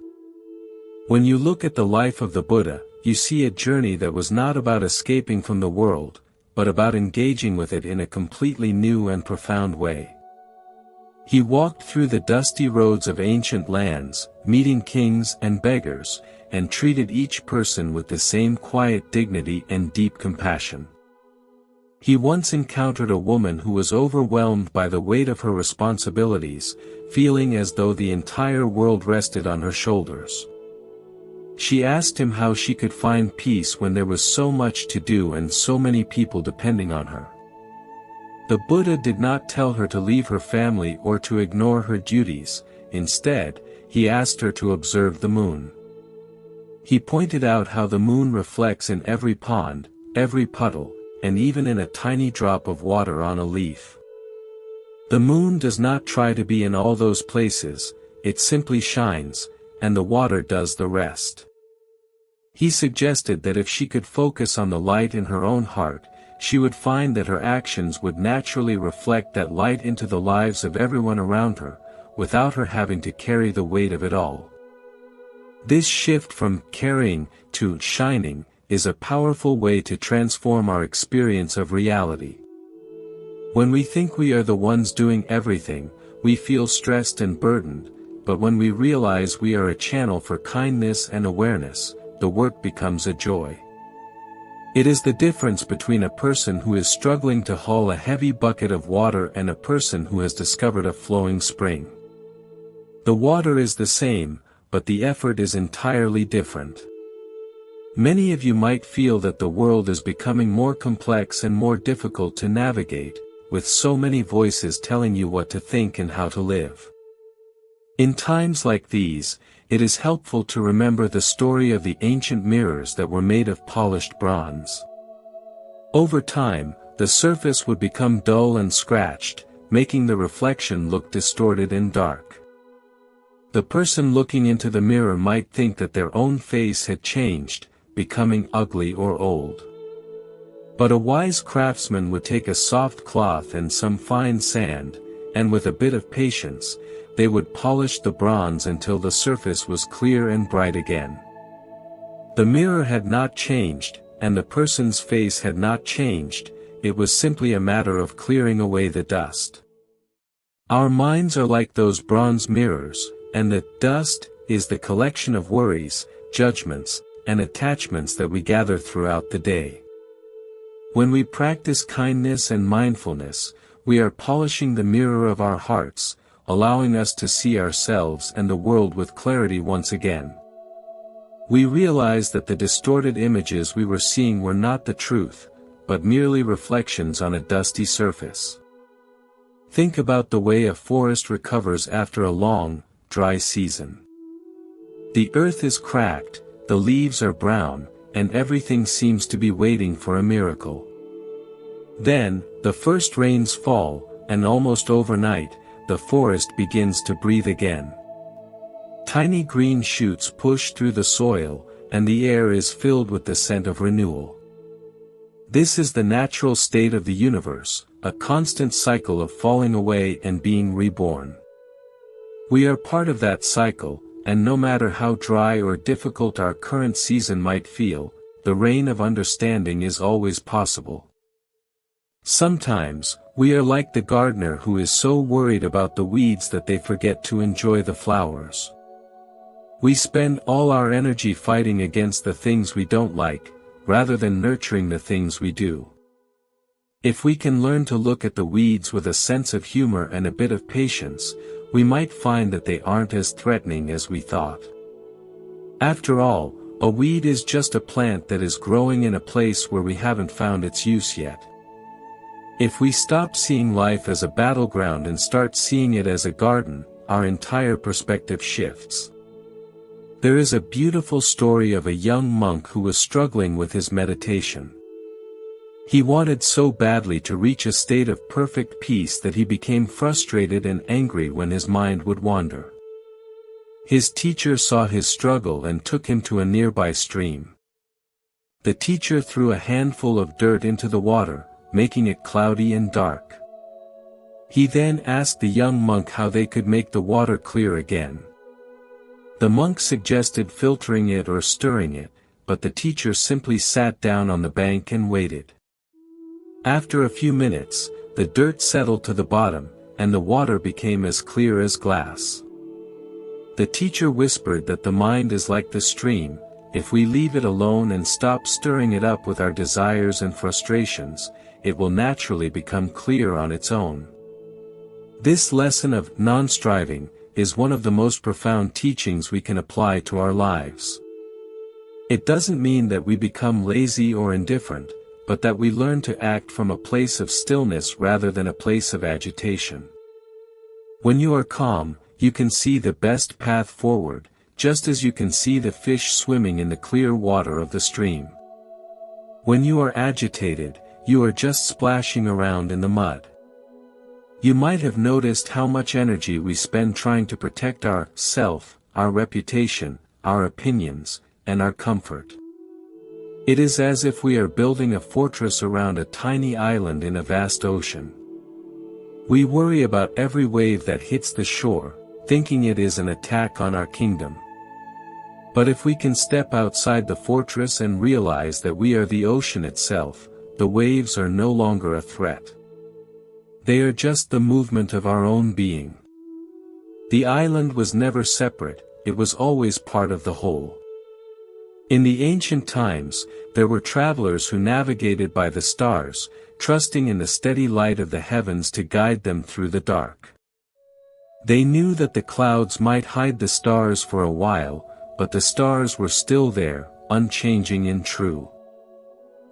When you look at the life of the Buddha, you see a journey that was not about escaping from the world, but about engaging with it in a completely new and profound way. He walked through the dusty roads of ancient lands, meeting kings and beggars, and treated each person with the same quiet dignity and deep compassion. He once encountered a woman who was overwhelmed by the weight of her responsibilities, feeling as though the entire world rested on her shoulders. She asked him how she could find peace when there was so much to do and so many people depending on her. The Buddha did not tell her to leave her family or to ignore her duties. Instead, he asked her to observe the moon. He pointed out how the moon reflects in every pond, every puddle, and even in a tiny drop of water on a leaf. The moon does not try to be in all those places, it simply shines, and the water does the rest. He suggested that if she could focus on the light in her own heart, she would find that her actions would naturally reflect that light into the lives of everyone around her, without her having to carry the weight of it all. This shift from carrying to shining is a powerful way to transform our experience of reality. When we think we are the ones doing everything, we feel stressed and burdened, but when we realize we are a channel for kindness and awareness, the work becomes a joy. It is the difference between a person who is struggling to haul a heavy bucket of water and a person who has discovered a flowing spring. The water is the same, but the effort is entirely different. Many of you might feel that the world is becoming more complex and more difficult to navigate, with so many voices telling you what to think and how to live. In times like these, it is helpful to remember the story of the ancient mirrors that were made of polished bronze. Over time, the surface would become dull and scratched, making the reflection look distorted and dark. The person looking into the mirror might think that their own face had changed, becoming ugly or old. But a wise craftsman would take a soft cloth and some fine sand, and with a bit of patience, they would polish the bronze until the surface was clear and bright again. The mirror had not changed, and the person's face had not changed, it was simply a matter of clearing away the dust. Our minds are like those bronze mirrors, and the dust is the collection of worries, judgments, and attachments that we gather throughout the day. When we practice kindness and mindfulness, we are polishing the mirror of our hearts, allowing us to see ourselves and the world with clarity once again. We realize that the distorted images we were seeing were not the truth, but merely reflections on a dusty surface. Think about the way a forest recovers after a long, dry season. The earth is cracked, the leaves are brown, and everything seems to be waiting for a miracle. Then, the first rains fall, and almost overnight, the forest begins to breathe again. Tiny green shoots push through the soil, and the air is filled with the scent of renewal. This is the natural state of the universe, a constant cycle of falling away and being reborn. We are part of that cycle, and no matter how dry or difficult our current season might feel, the rain of understanding is always possible. Sometimes, we are like the gardener who is so worried about the weeds that they forget to enjoy the flowers. We spend all our energy fighting against the things we don't like, rather than nurturing the things we do. If we can learn to look at the weeds with a sense of humor and a bit of patience, we might find that they aren't as threatening as we thought. After all, a weed is just a plant that is growing in a place where we haven't found its use yet. If we stop seeing life as a battleground and start seeing it as a garden, our entire perspective shifts. There is a beautiful story of a young monk who was struggling with his meditation. He wanted so badly to reach a state of perfect peace that he became frustrated and angry when his mind would wander. His teacher saw his struggle and took him to a nearby stream. The teacher threw a handful of dirt into the water, making it cloudy and dark. He then asked the young monk how they could make the water clear again. The monk suggested filtering it or stirring it, but the teacher simply sat down on the bank and waited. After a few minutes, the dirt settled to the bottom, and the water became as clear as glass. The teacher whispered that the mind is like the stream. If we leave it alone and stop stirring it up with our desires and frustrations, it will naturally become clear on its own. This lesson of non-striving is one of the most profound teachings we can apply to our lives. It doesn't mean that we become lazy or indifferent, but that we learn to act from a place of stillness rather than a place of agitation. When you are calm, you can see the best path forward, just as you can see the fish swimming in the clear water of the stream. When you are agitated, you are just splashing around in the mud. You might have noticed how much energy we spend trying to protect our self, our reputation, our opinions, and our comfort. It is as if we are building a fortress around a tiny island in a vast ocean. We worry about every wave that hits the shore, thinking it is an attack on our kingdom. But if we can step outside the fortress and realize that we are the ocean itself, the waves are no longer a threat. They are just the movement of our own being. The island was never separate, it was always part of the whole. In the ancient times, there were travelers who navigated by the stars, trusting in the steady light of the heavens to guide them through the dark. They knew that the clouds might hide the stars for a while, but the stars were still there, unchanging and true.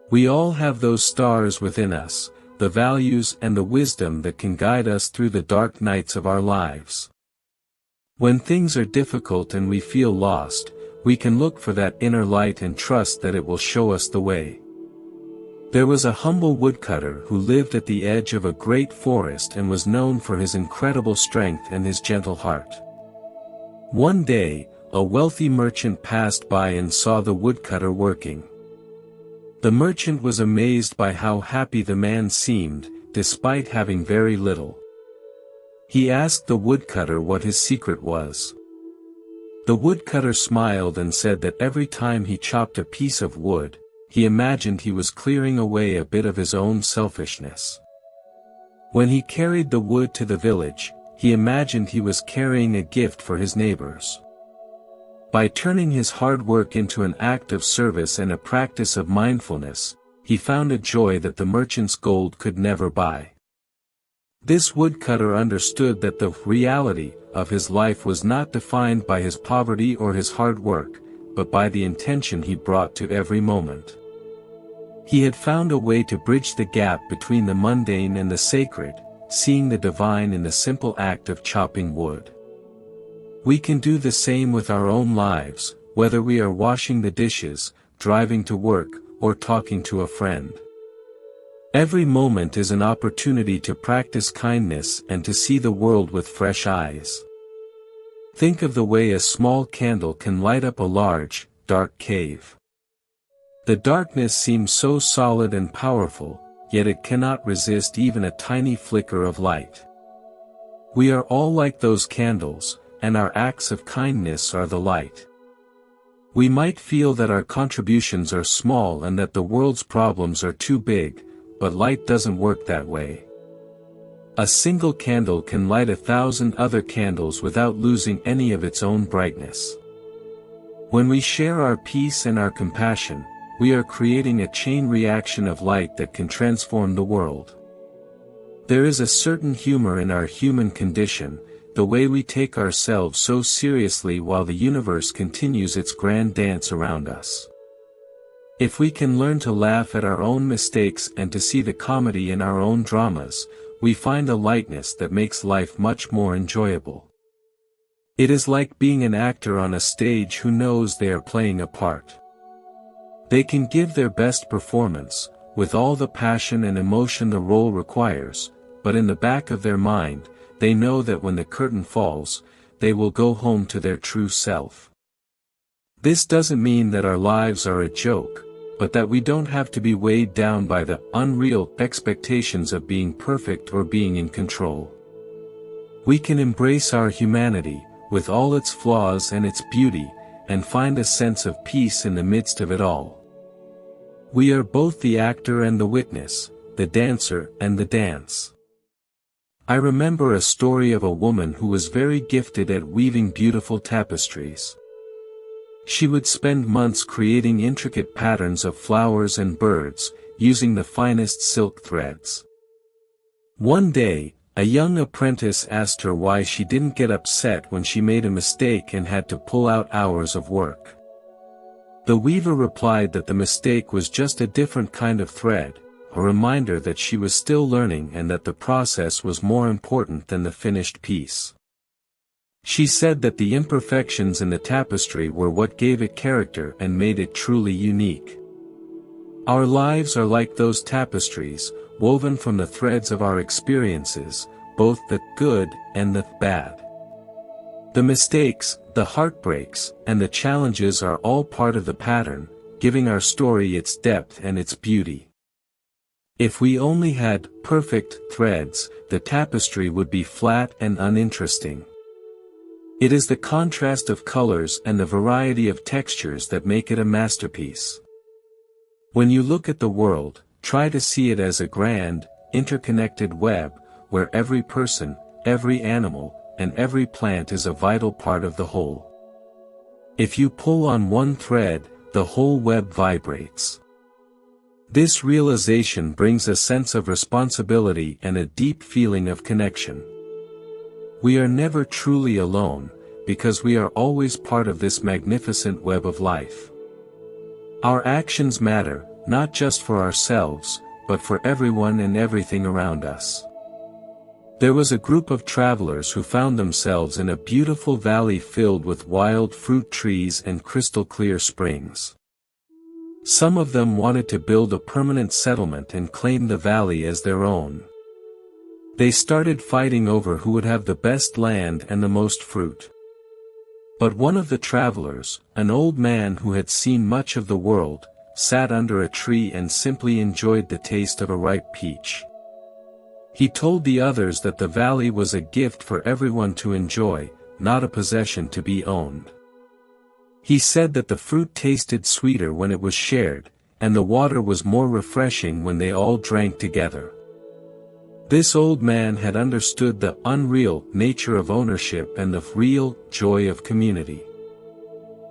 We all have those stars within us, the values and the wisdom that can guide us through the dark nights of our lives. When things are difficult and we feel lost, we can look for that inner light and trust that it will show us the way. There was a humble woodcutter who lived at the edge of a great forest and was known for his incredible strength and his gentle heart. One day, a wealthy merchant passed by and saw the woodcutter working. The merchant was amazed by how happy the man seemed, despite having very little. He asked the woodcutter what his secret was. The woodcutter smiled and said that every time he chopped a piece of wood, he imagined he was clearing away a bit of his own selfishness. When he carried the wood to the village, he imagined he was carrying a gift for his neighbors. By turning his hard work into an act of service and a practice of mindfulness, he found a joy that the merchant's gold could never buy. This woodcutter understood that the reality of his life was not defined by his poverty or his hard work, but by the intention he brought to every moment. He had found a way to bridge the gap between the mundane and the sacred, seeing the divine in the simple act of chopping wood. We can do the same with our own lives, whether we are washing the dishes, driving to work, or talking to a friend. Every moment is an opportunity to practice kindness and to see the world with fresh eyes. Think of the way a small candle can light up a large, dark cave. The darkness seems so solid and powerful, yet it cannot resist even a tiny flicker of light. We are all like those candles, and our acts of kindness are the light. We might feel that our contributions are small and that the world's problems are too big, but light doesn't work that way. A single candle can light 1,000 other candles without losing any of its own brightness. When we share our peace and our compassion, we are creating a chain reaction of light that can transform the world. There is a certain humor in our human condition, the way we take ourselves so seriously while the universe continues its grand dance around us. If we can learn to laugh at our own mistakes and to see the comedy in our own dramas, we find a lightness that makes life much more enjoyable. It is like being an actor on a stage who knows they are playing a part. They can give their best performance, with all the passion and emotion the role requires, but in the back of their mind, they know that when the curtain falls, they will go home to their true self. This doesn't mean that our lives are a joke, but that we don't have to be weighed down by the unreal expectations of being perfect or being in control. We can embrace our humanity, with all its flaws and its beauty, and find a sense of peace in the midst of it all. We are both the actor and the witness, the dancer and the dance. I remember a story of a woman who was very gifted at weaving beautiful tapestries. She would spend months creating intricate patterns of flowers and birds, using the finest silk threads. One day, a young apprentice asked her why she didn't get upset when she made a mistake and had to pull out hours of work. The weaver replied that the mistake was just a different kind of thread, a reminder that she was still learning and that the process was more important than the finished piece. She said that the imperfections in the tapestry were what gave it character and made it truly unique. Our lives are like those tapestries, woven from the threads of our experiences, both the good and the bad. The mistakes, the heartbreaks, and the challenges are all part of the pattern, giving our story its depth and its beauty. If we only had perfect threads, the tapestry would be flat and uninteresting. It is the contrast of colors and the variety of textures that make it a masterpiece. When you look at the world, try to see it as a grand, interconnected web, where every person, every animal, and every plant is a vital part of the whole. If you pull on one thread, the whole web vibrates. This realization brings a sense of responsibility and a deep feeling of connection. We are never truly alone, because we are always part of this magnificent web of life. Our actions matter, not just for ourselves, but for everyone and everything around us. There was a group of travelers who found themselves in a beautiful valley filled with wild fruit trees and crystal-clear springs. Some of them wanted to build a permanent settlement and claim the valley as their own. They started fighting over who would have the best land and the most fruit. But one of the travelers, an old man who had seen much of the world, sat under a tree and simply enjoyed the taste of a ripe peach. He told the others that the valley was a gift for everyone to enjoy, not a possession to be owned. He said that the fruit tasted sweeter when it was shared, and the water was more refreshing when they all drank together. This old man had understood the unreal nature of ownership and the real joy of community.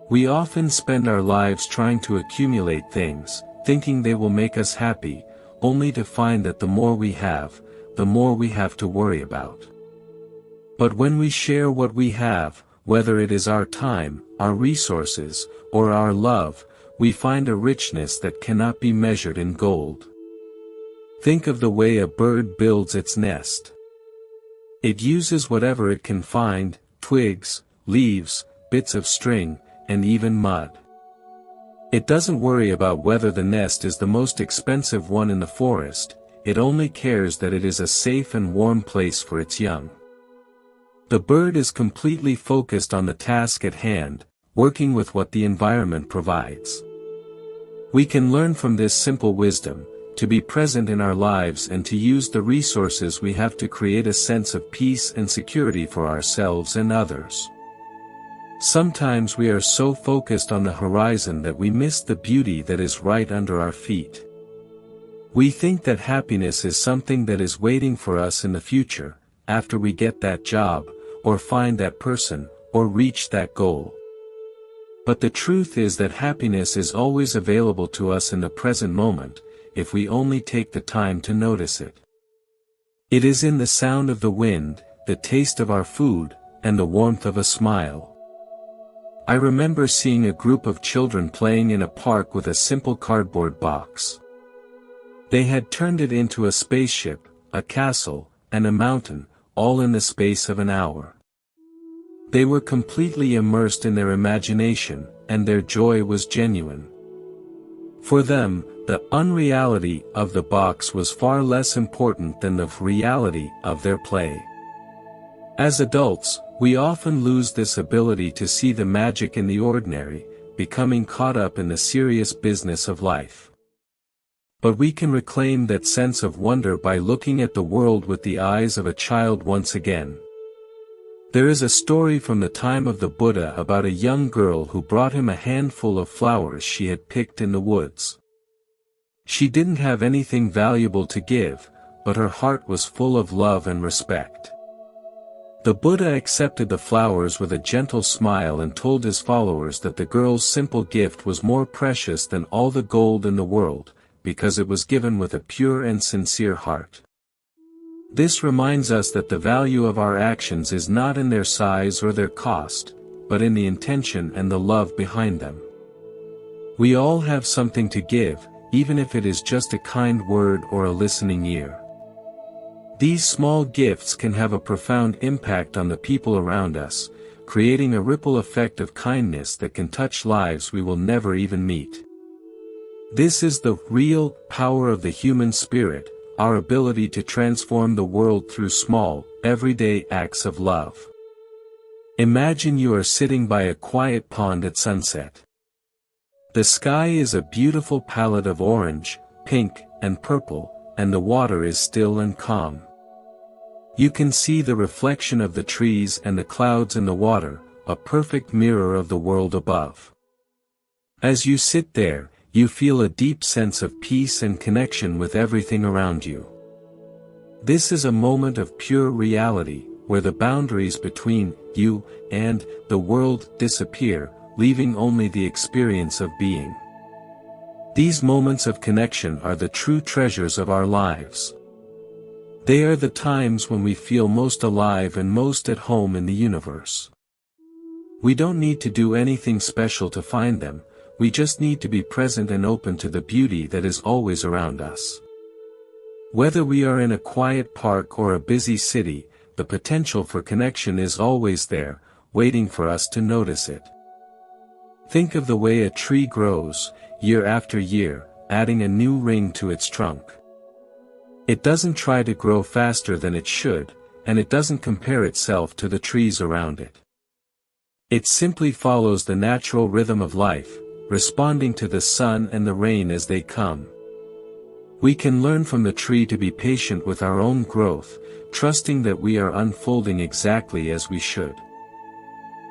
We often spend our lives trying to accumulate things, thinking they will make us happy, only to find that the more we have, the more we have to worry about. But when we share what we have, whether it is our time, our resources, or our love, we find a richness that cannot be measured in gold. Think of the way a bird builds its nest. It uses whatever it can find: twigs, leaves, bits of string, and even mud. It doesn't worry about whether the nest is the most expensive one in the forest, it only cares that it is a safe and warm place for its young. The bird is completely focused on the task at hand, working with what the environment provides. We can learn from this simple wisdom, to be present in our lives and to use the resources we have to create a sense of peace and security for ourselves and others. Sometimes we are so focused on the horizon that we miss the beauty that is right under our feet. We think that happiness is something that is waiting for us in the future, after we get that job, or find that person, or reach that goal. But the truth is that happiness is always available to us in the present moment, if we only take the time to notice it. It is in the sound of the wind, the taste of our food, and the warmth of a smile. I remember seeing a group of children playing in a park with a simple cardboard box. They had turned it into a spaceship, a castle, and a mountain, all in the space of an hour. They were completely immersed in their imagination, and their joy was genuine. For them, the unreality of the box was far less important than the reality of their play. As adults, we often lose this ability to see the magic in the ordinary, becoming caught up in the serious business of life. But we can reclaim that sense of wonder by looking at the world with the eyes of a child once again. There is a story from the time of the Buddha about a young girl who brought him a handful of flowers she had picked in the woods. She didn't have anything valuable to give, but her heart was full of love and respect. The Buddha accepted the flowers with a gentle smile and told his followers that the girl's simple gift was more precious than all the gold in the world, because it was given with a pure and sincere heart. This reminds us that the value of our actions is not in their size or their cost, but in the intention and the love behind them. We all have something to give, even if it is just a kind word or a listening ear. These small gifts can have a profound impact on the people around us, creating a ripple effect of kindness that can touch lives we will never even meet. This is the real power of the human spirit, our ability to transform the world through small, everyday acts of love. Imagine you are sitting by a quiet pond at sunset. The sky is a beautiful palette of orange, pink, and purple, and the water is still and calm. You can see the reflection of the trees and the clouds in the water, a perfect mirror of the world above. As you sit there, you feel a deep sense of peace and connection with everything around you. This is a moment of pure reality, where the boundaries between you and the world disappear, leaving only the experience of being. These moments of connection are the true treasures of our lives. They are the times when we feel most alive and most at home in the universe. We don't need to do anything special to find them, we just need to be present and open to the beauty that is always around us. Whether we are in a quiet park or a busy city, the potential for connection is always there, waiting for us to notice it. Think of the way a tree grows, year after year, adding a new ring to its trunk. It doesn't try to grow faster than it should, and it doesn't compare itself to the trees around it. It simply follows the natural rhythm of life, responding to the sun and the rain as they come. We can learn from the tree to be patient with our own growth, trusting that we are unfolding exactly as we should.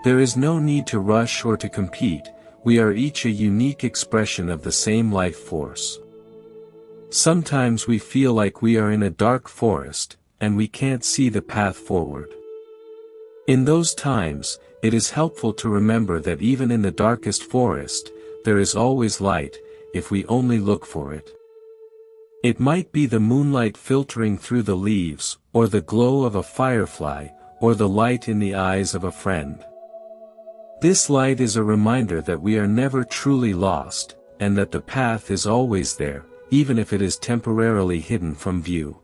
There is no need to rush or to compete, we are each a unique expression of the same life force. Sometimes we feel like we are in a dark forest, and we can't see the path forward. In those times, it is helpful to remember that even in the darkest forest, there is always light, if we only look for it. It might be the moonlight filtering through the leaves, or the glow of a firefly, or the light in the eyes of a friend. This light is a reminder that we are never truly lost, and that the path is always there, even if it is temporarily hidden from view.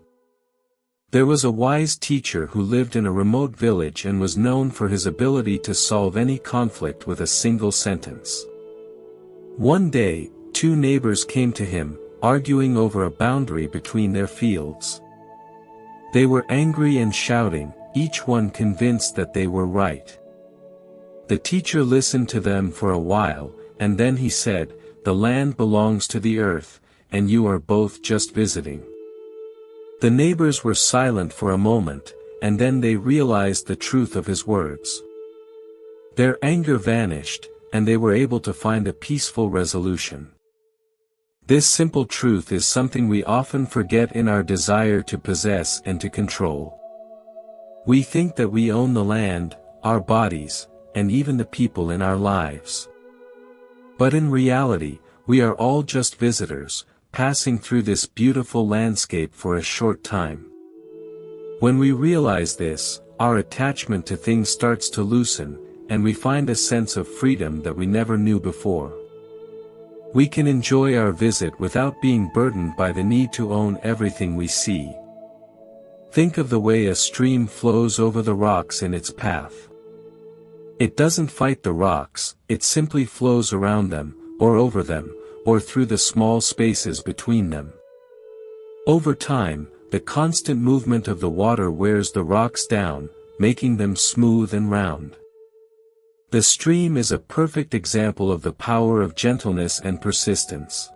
There was a wise teacher who lived in a remote village and was known for his ability to solve any conflict with a single sentence. One day, two neighbors came to him, arguing over a boundary between their fields. They were angry and shouting, each one convinced that they were right. The teacher listened to them for a while, and then he said, "The land belongs to the earth, and you are both just visiting." The neighbors were silent for a moment, and then they realized the truth of his words. Their anger vanished, and they were able to find a peaceful resolution. This simple truth is something we often forget in our desire to possess and to control. We think that we own the land, our bodies, and even the people in our lives. But in reality, we are all just visitors, passing through this beautiful landscape for a short time. When we realize this, our attachment to things starts to loosen, and we find a sense of freedom that we never knew before. We can enjoy our visit without being burdened by the need to own everything we see. Think of the way a stream flows over the rocks in its path. It doesn't fight the rocks, it simply flows around them, or over them, or through the small spaces between them. Over time, the constant movement of the water wears the rocks down, making them smooth and round. The stream is a perfect example of the power of gentleness and persistence.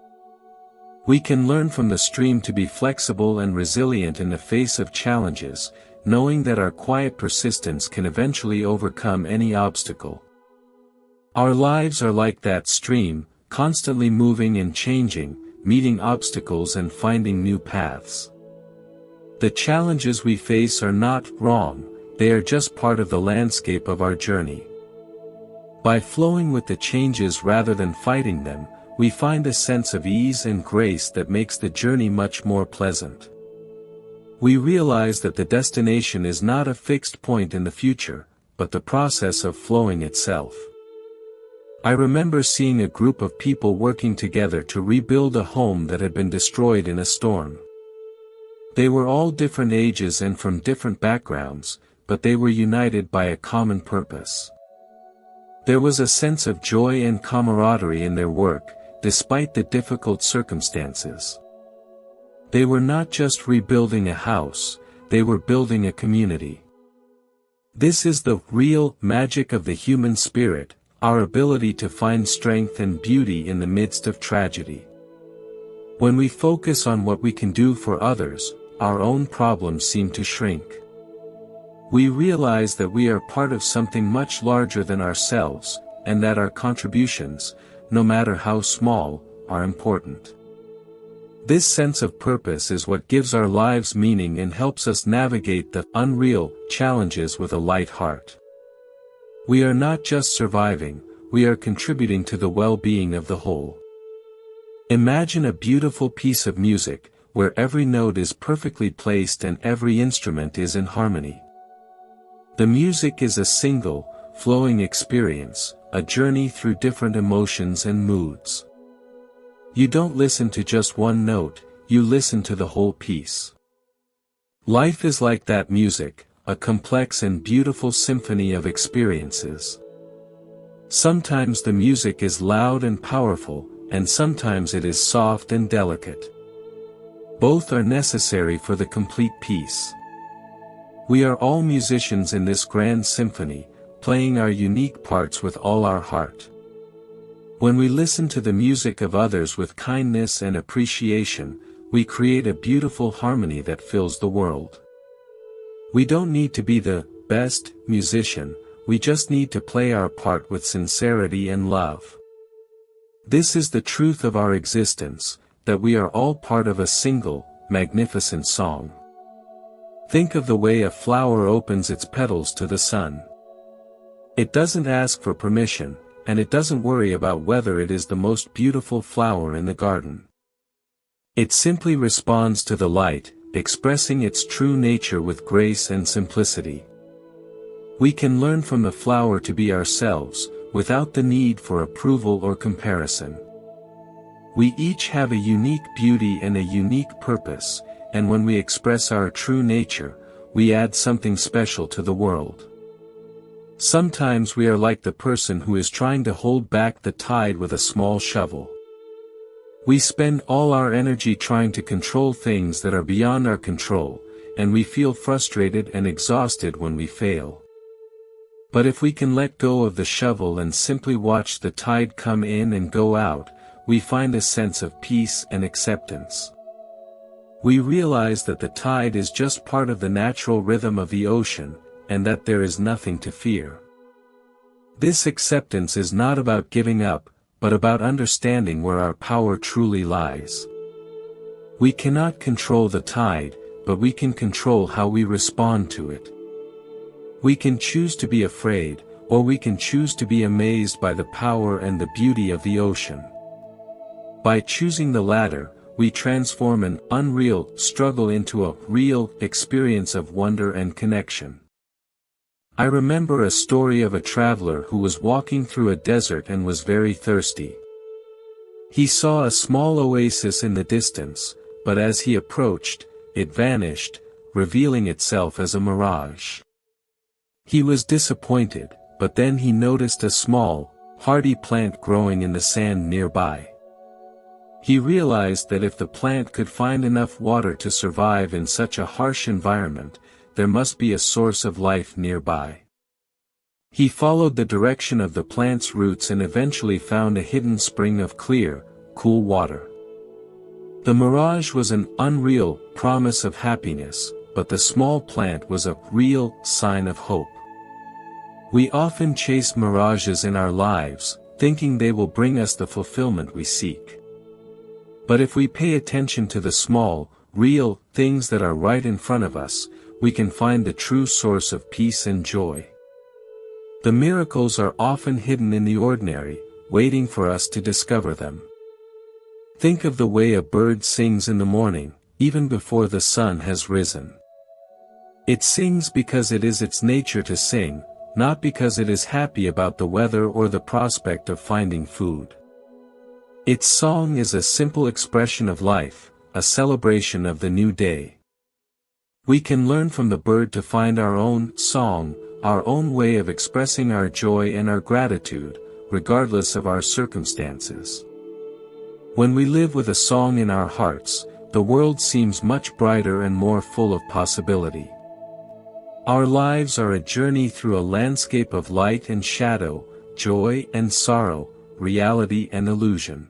We can learn from the stream to be flexible and resilient in the face of challenges, knowing that our quiet persistence can eventually overcome any obstacle. Our lives are like that stream, constantly moving and changing, meeting obstacles and finding new paths. The challenges we face are not wrong, they are just part of the landscape of our journey. By flowing with the changes rather than fighting them, we find a sense of ease and grace that makes the journey much more pleasant. We realize that the destination is not a fixed point in the future, but the process of flowing itself. I remember seeing a group of people working together to rebuild a home that had been destroyed in a storm. They were all different ages and from different backgrounds, but they were united by a common purpose. There was a sense of joy and camaraderie in their work, despite the difficult circumstances. They were not just rebuilding a house, they were building a community. This is the real magic of the human spirit, our ability to find strength and beauty in the midst of tragedy. When we focus on what we can do for others, our own problems seem to shrink. We realize that we are part of something much larger than ourselves, and that our contributions, no matter how small, are important. This sense of purpose is what gives our lives meaning and helps us navigate the unreal challenges with a light heart. We are not just surviving, we are contributing to the well-being of the whole. Imagine a beautiful piece of music, where every note is perfectly placed and every instrument is in harmony. The music is a single, flowing experience, a journey through different emotions and moods. You don't listen to just one note, you listen to the whole piece. Life is like that music, a complex and beautiful symphony of experiences. Sometimes the music is loud and powerful, and sometimes it is soft and delicate. Both are necessary for the complete piece. We are all musicians in this grand symphony, playing our unique parts with all our heart. When we listen to the music of others with kindness and appreciation, we create a beautiful harmony that fills the world. We don't need to be the best musician, we just need to play our part with sincerity and love. This is the truth of our existence, that we are all part of a single, magnificent song. Think of the way a flower opens its petals to the sun. It doesn't ask for permission, and it doesn't worry about whether it is the most beautiful flower in the garden. It simply responds to the light, expressing its true nature with grace and simplicity. We can learn from the flower to be ourselves, without the need for approval or comparison. We each have a unique beauty and a unique purpose, and when we express our true nature, we add something special to the world. Sometimes we are like the person who is trying to hold back the tide with a small shovel. We spend all our energy trying to control things that are beyond our control, and we feel frustrated and exhausted when we fail. But if we can let go of the shovel and simply watch the tide come in and go out, we find a sense of peace and acceptance. We realize that the tide is just part of the natural rhythm of the ocean, and that there is nothing to fear. This acceptance is not about giving up, but about understanding where our power truly lies. We cannot control the tide, but we can control how we respond to it. We can choose to be afraid, or we can choose to be amazed by the power and the beauty of the ocean. By choosing the latter, we transform an unreal struggle into a real experience of wonder and connection. I remember a story of a traveler who was walking through a desert and was very thirsty. He saw a small oasis in the distance, but as he approached, it vanished, revealing itself as a mirage. He was disappointed, but then he noticed a small, hardy plant growing in the sand nearby. He realized that if the plant could find enough water to survive in such a harsh environment, there must be a source of life nearby. He followed the direction of the plant's roots and eventually found a hidden spring of clear, cool water. The mirage was an unreal promise of happiness, but the small plant was a real sign of hope. We often chase mirages in our lives, thinking they will bring us the fulfillment we seek. But if we pay attention to the small, real things that are right in front of us, we can find the true source of peace and joy. The miracles are often hidden in the ordinary, waiting for us to discover them. Think of the way a bird sings in the morning, even before the sun has risen. It sings because it is its nature to sing, not because it is happy about the weather or the prospect of finding food. Its song is a simple expression of life, a celebration of the new day. We can learn from the bird to find our own song, our own way of expressing our joy and our gratitude, regardless of our circumstances. When we live with a song in our hearts, the world seems much brighter and more full of possibility. Our lives are a journey through a landscape of light and shadow, joy and sorrow, reality and illusion.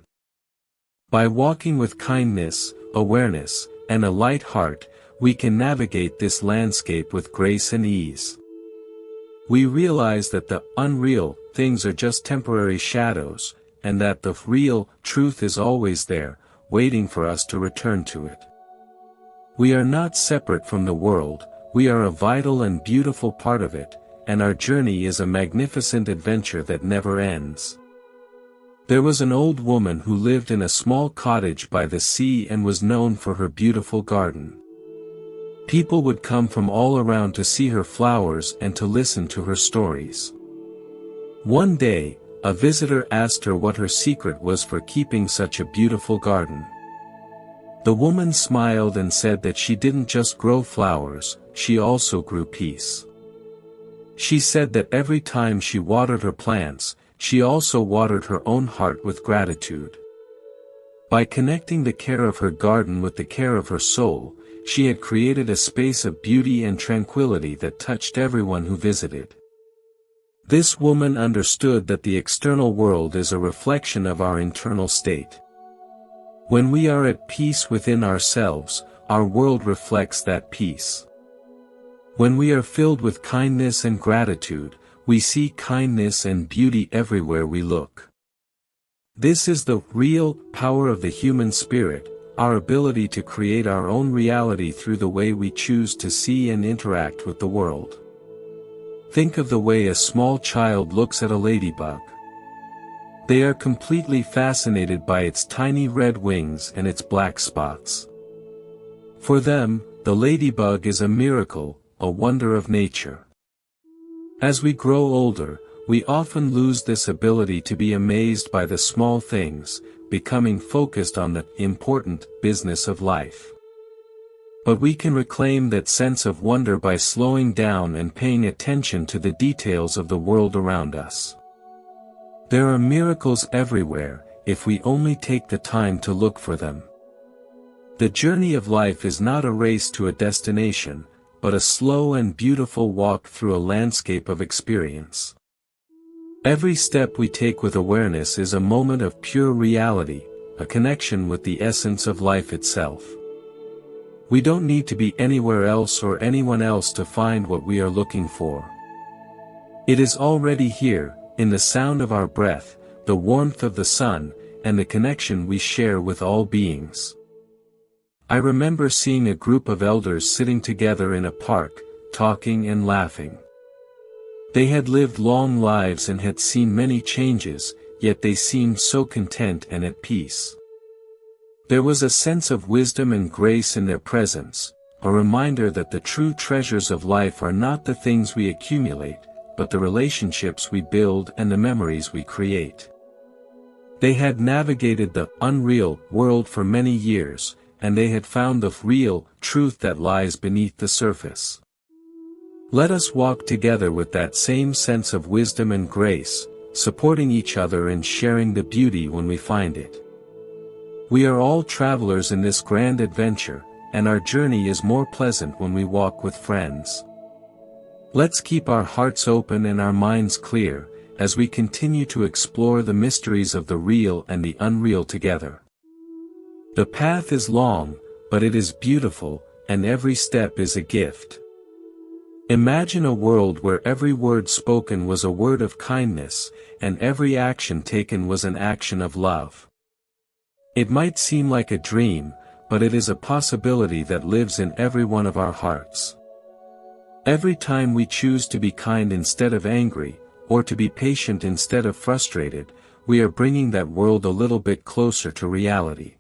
By walking with kindness, awareness, and a light heart, we can navigate this landscape with grace and ease. We realize that the unreal things are just temporary shadows, and that the real truth is always there, waiting for us to return to it. We are not separate from the world, we are a vital and beautiful part of it, and our journey is a magnificent adventure that never ends. There was an old woman who lived in a small cottage by the sea and was known for her beautiful garden. People would come from all around to see her flowers and to listen to her stories. One day, a visitor asked her what her secret was for keeping such a beautiful garden. The woman smiled and said that she didn't just grow flowers, she also grew peace. She said that every time she watered her plants, she also watered her own heart with gratitude. By connecting the care of her garden with the care of her soul, she had created a space of beauty and tranquility that touched everyone who visited. This woman understood that the external world is a reflection of our internal state. When we are at peace within ourselves, our world reflects that peace. When we are filled with kindness and gratitude, we see kindness and beauty everywhere we look. This is the real power of the human spirit, our ability to create our own reality through the way we choose to see and interact with the world. Think of the way a small child looks at a ladybug. They are completely fascinated by its tiny red wings and its black spots. For them, the ladybug is a miracle, a wonder of nature. As we grow older, we often lose this ability to be amazed by the small things, becoming focused on the important business of life. But we can reclaim that sense of wonder by slowing down and paying attention to the details of the world around us. There are miracles everywhere, if we only take the time to look for them. The journey of life is not a race to a destination, but a slow and beautiful walk through a landscape of experience. Every step we take with awareness is a moment of pure reality, a connection with the essence of life itself. We don't need to be anywhere else or anyone else to find what we are looking for. It is already here, in the sound of our breath, the warmth of the sun, and the connection we share with all beings. I remember seeing a group of elders sitting together in a park, talking and laughing. They had lived long lives and had seen many changes, yet they seemed so content and at peace. There was a sense of wisdom and grace in their presence, a reminder that the true treasures of life are not the things we accumulate, but the relationships we build and the memories we create. They had navigated the unreal world for many years, and they had found the real truth that lies beneath the surface. Let us walk together with that same sense of wisdom and grace, supporting each other and sharing the beauty when we find it. We are all travelers in this grand adventure, and our journey is more pleasant when we walk with friends. Let's keep our hearts open and our minds clear, as we continue to explore the mysteries of the real and the unreal together. The path is long, but it is beautiful, and every step is a gift. Imagine a world where every word spoken was a word of kindness, and every action taken was an action of love. It might seem like a dream, but it is a possibility that lives in every one of our hearts. Every time we choose to be kind instead of angry, or to be patient instead of frustrated, we are bringing that world a little bit closer to reality.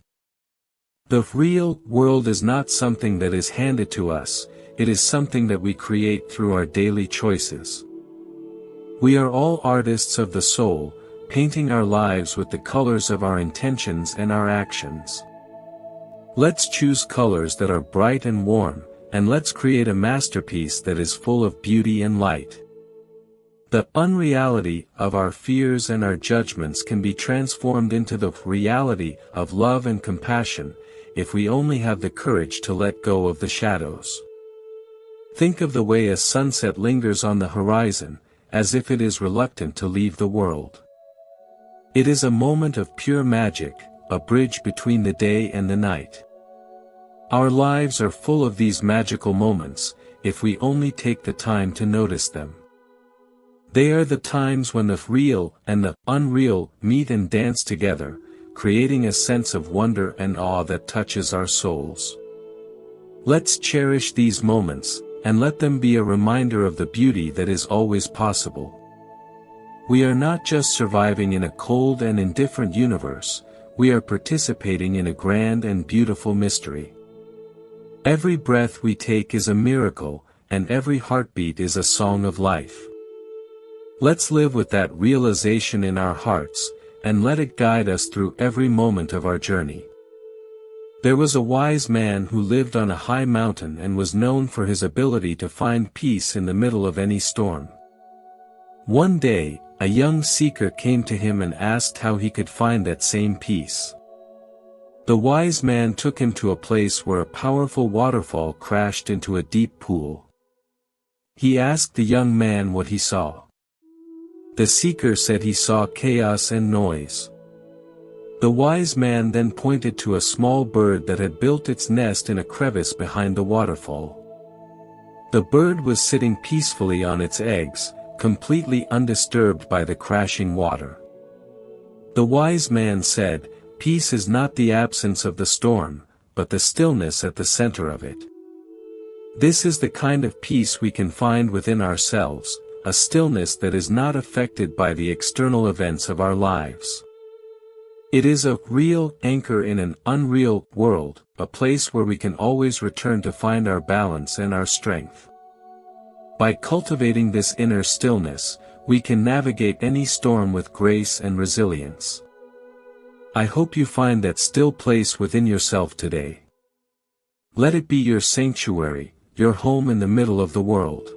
The real world is not something that is handed to us, it is something that we create through our daily choices. We are all artists of the soul, painting our lives with the colors of our intentions and our actions. Let's choose colors that are bright and warm, and let's create a masterpiece that is full of beauty and light. The unreality of our fears and our judgments can be transformed into the reality of love and compassion, if we only have the courage to let go of the shadows. Think of the way a sunset lingers on the horizon, as if it is reluctant to leave the world. It is a moment of pure magic, a bridge between the day and the night. Our lives are full of these magical moments, if we only take the time to notice them. They are the times when the real and the unreal meet and dance together, creating a sense of wonder and awe that touches our souls. Let's cherish these moments, and let them be a reminder of the beauty that is always possible. We are not just surviving in a cold and indifferent universe, we are participating in a grand and beautiful mystery. Every breath we take is a miracle, and every heartbeat is a song of life. Let's live with that realization in our hearts, and let it guide us through every moment of our journey. There was a wise man who lived on a high mountain and was known for his ability to find peace in the middle of any storm. One day, a young seeker came to him and asked how he could find that same peace. The wise man took him to a place where a powerful waterfall crashed into a deep pool. He asked the young man what he saw. The seeker said he saw chaos and noise. The wise man then pointed to a small bird that had built its nest in a crevice behind the waterfall. The bird was sitting peacefully on its eggs, completely undisturbed by the crashing water. The wise man said, "Peace is not the absence of the storm, but the stillness at the center of it." This is the kind of peace we can find within ourselves, a stillness that is not affected by the external events of our lives. It is a real anchor in an unreal world, a place where we can always return to find our balance and our strength. By cultivating this inner stillness, we can navigate any storm with grace and resilience. I hope you find that still place within yourself today. Let it be your sanctuary, your home in the middle of the world.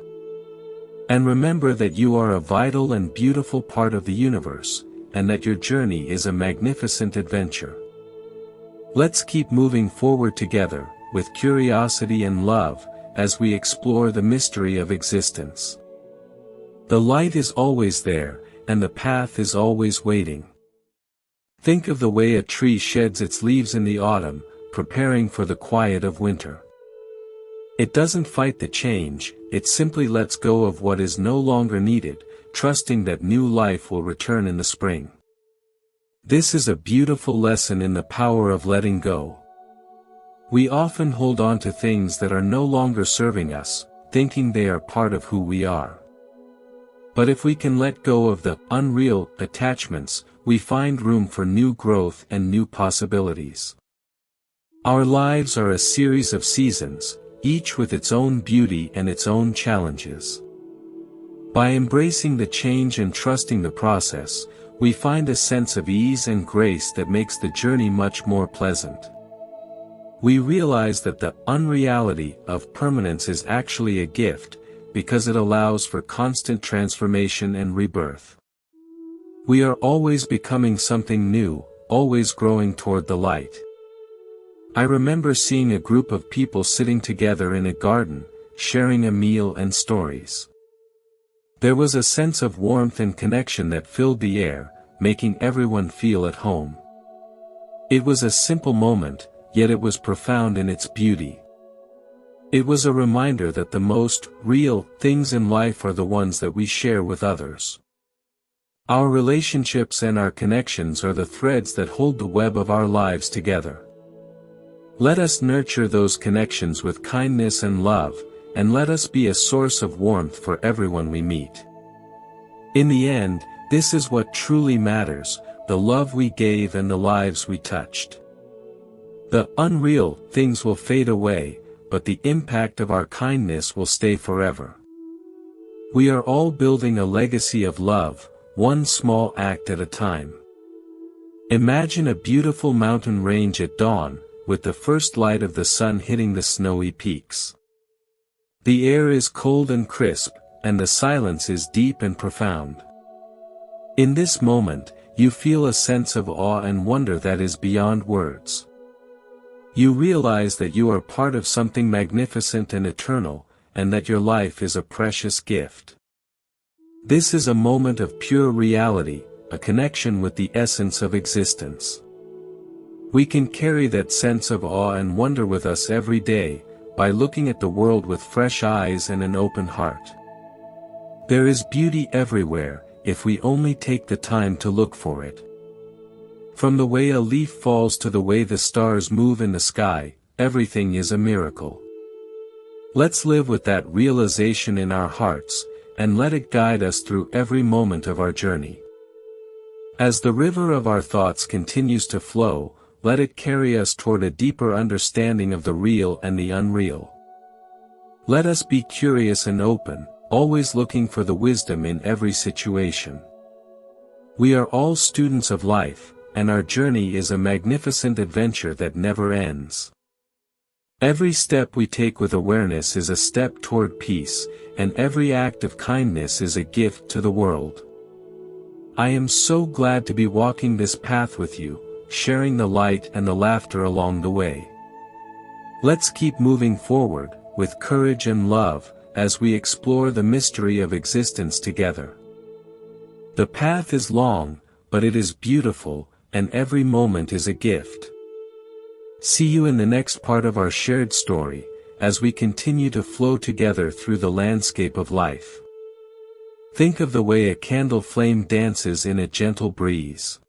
And remember that you are a vital and beautiful part of the universe, and that your journey is a magnificent adventure. Let's keep moving forward together, with curiosity and love, as we explore the mystery of existence. The light is always there, and the path is always waiting. Think of the way a tree sheds its leaves in the autumn, preparing for the quiet of winter. It doesn't fight the change, it simply lets go of what is no longer needed, trusting that new life will return in the spring. This is a beautiful lesson in the power of letting go. We often hold on to things that are no longer serving us, thinking they are part of who we are. But if we can let go of the unreal attachments, we find room for new growth and new possibilities. Our lives are a series of seasons, each with its own beauty and its own challenges. By embracing the change and trusting the process, we find a sense of ease and grace that makes the journey much more pleasant. We realize that the unreality of permanence is actually a gift, because it allows for constant transformation and rebirth. We are always becoming something new, always growing toward the light. I remember seeing a group of people sitting together in a garden, sharing a meal and stories. There was a sense of warmth and connection that filled the air, making everyone feel at home. It was a simple moment, yet it was profound in its beauty. It was a reminder that the most real things in life are the ones that we share with others. Our relationships and our connections are the threads that hold the web of our lives together. Let us nurture those connections with kindness and love, and let us be a source of warmth for everyone we meet. In the end, this is what truly matters, the love we gave and the lives we touched. The unreal things will fade away, but the impact of our kindness will stay forever. We are all building a legacy of love, one small act at a time. Imagine a beautiful mountain range at dawn, with the first light of the sun hitting the snowy peaks. The air is cold and crisp, and the silence is deep and profound. In this moment, you feel a sense of awe and wonder that is beyond words. You realize that you are part of something magnificent and eternal, and that your life is a precious gift. This is a moment of pure reality, a connection with the essence of existence. We can carry that sense of awe and wonder with us every day, by looking at the world with fresh eyes and an open heart. There is beauty everywhere, if we only take the time to look for it. From the way a leaf falls to the way the stars move in the sky, everything is a miracle. Let's live with that realization in our hearts, and let it guide us through every moment of our journey. As the river of our thoughts continues to flow, let it carry us toward a deeper understanding of the real and the unreal. Let us be curious and open, always looking for the wisdom in every situation. We are all students of life, and our journey is a magnificent adventure that never ends. Every step we take with awareness is a step toward peace, and every act of kindness is a gift to the world. I am so glad to be walking this path with you, sharing the light and the laughter along the way. Let's keep moving forward, with courage and love, as we explore the mystery of existence together. The path is long, but it is beautiful, and every moment is a gift. See you in the next part of our shared story, as we continue to flow together through the landscape of life. Think of the way a candle flame dances in a gentle breeze.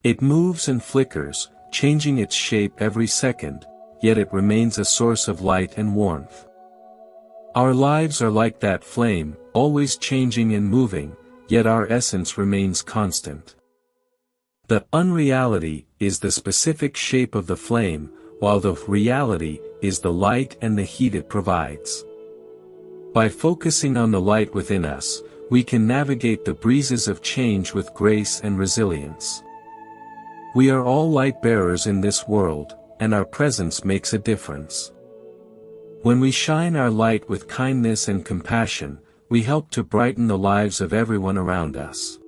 It moves and flickers, changing its shape every second, yet it remains a source of light and warmth. Our lives are like that flame, always changing and moving, yet our essence remains constant. The unreality is the specific shape of the flame, while the reality is the light and the heat it provides. By focusing on the light within us, we can navigate the breezes of change with grace and resilience. We are all light bearers in this world, and our presence makes a difference. When we shine our light with kindness and compassion, we help to brighten the lives of everyone around us.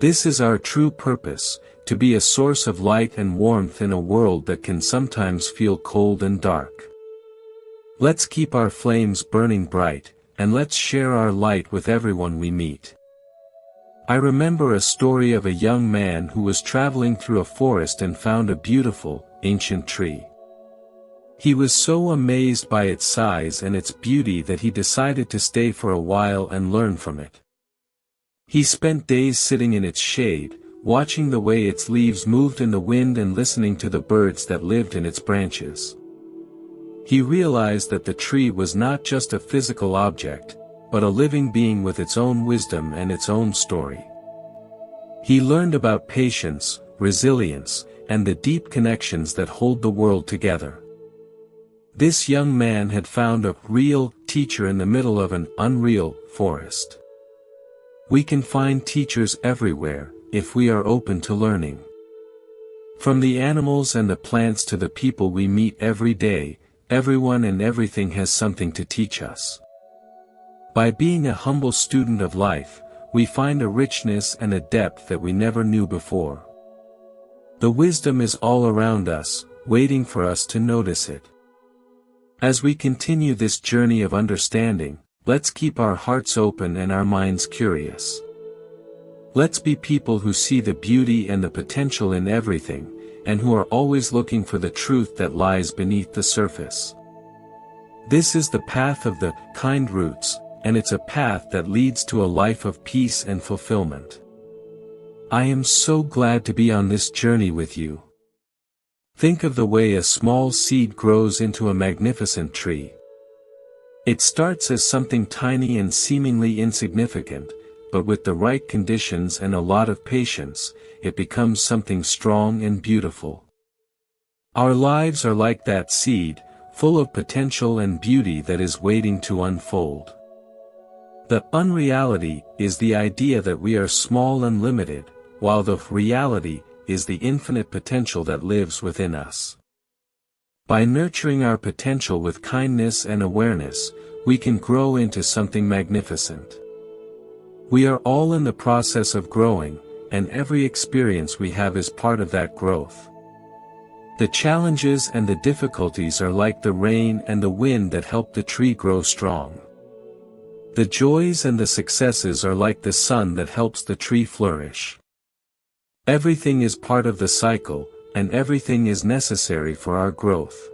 This is our true purpose, to be a source of light and warmth in a world that can sometimes feel cold and dark. Let's keep our flames burning bright, and let's share our light with everyone we meet. I remember a story of a young man who was traveling through a forest and found a beautiful, ancient tree. He was so amazed by its size and its beauty that he decided to stay for a while and learn from it. He spent days sitting in its shade, watching the way its leaves moved in the wind and listening to the birds that lived in its branches. He realized that the tree was not just a physical object, but a living being with its own wisdom and its own story. He learned about patience, resilience, and the deep connections that hold the world together. This young man had found a real teacher in the middle of an unreal forest. We can find teachers everywhere, if we are open to learning. From the animals and the plants to the people we meet every day, everyone and everything has something to teach us. By being a humble student of life, we find a richness and a depth that we never knew before. The wisdom is all around us, waiting for us to notice it. As we continue this journey of understanding, let's keep our hearts open and our minds curious. Let's be people who see the beauty and the potential in everything, and who are always looking for the truth that lies beneath the surface. This is the path of the kind roots, and it's a path that leads to a life of peace and fulfillment. I am so glad to be on this journey with you. Think of the way a small seed grows into a magnificent tree. It starts as something tiny and seemingly insignificant, but with the right conditions and a lot of patience, it becomes something strong and beautiful. Our lives are like that seed, full of potential and beauty that is waiting to unfold. The unreality is the idea that we are small and limited, while the reality is the infinite potential that lives within us. By nurturing our potential with kindness and awareness, we can grow into something magnificent. We are all in the process of growing, and every experience we have is part of that growth. The challenges and the difficulties are like the rain and the wind that help the tree grow strong. The joys and the successes are like the sun that helps the tree flourish. Everything is part of the cycle, and everything is necessary for our growth.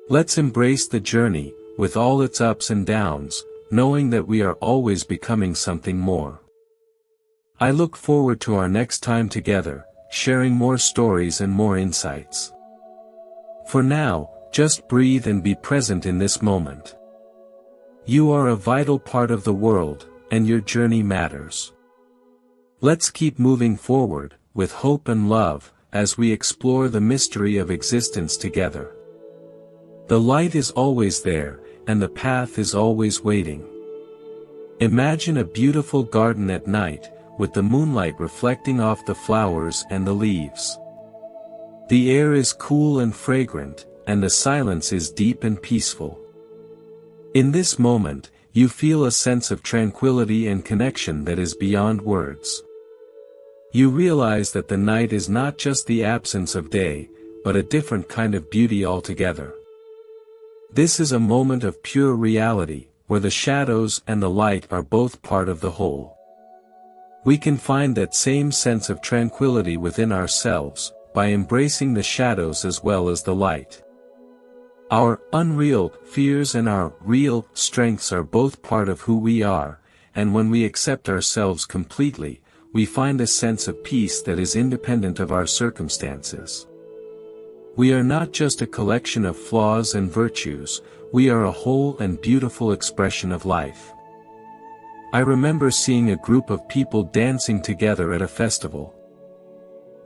Let's embrace the journey, with all its ups and downs, knowing that we are always becoming something more. I look forward to our next time together, sharing more stories and more insights. For now, just breathe and be present in this moment. You are a vital part of the world, and your journey matters. Let's keep moving forward, with hope and love, as we explore the mystery of existence together. The light is always there, and the path is always waiting. Imagine a beautiful garden at night, with the moonlight reflecting off the flowers and the leaves. The air is cool and fragrant, and the silence is deep and peaceful. In this moment, you feel a sense of tranquility and connection that is beyond words. You realize that the night is not just the absence of day, but a different kind of beauty altogether. This is a moment of pure reality, where the shadows and the light are both part of the whole. We can find that same sense of tranquility within ourselves, by embracing the shadows as well as the light. Our unreal fears and our real strengths are both part of who we are, and when we accept ourselves completely, we find a sense of peace that is independent of our circumstances. We are not just a collection of flaws and virtues, we are a whole and beautiful expression of life. I remember seeing a group of people dancing together at a festival.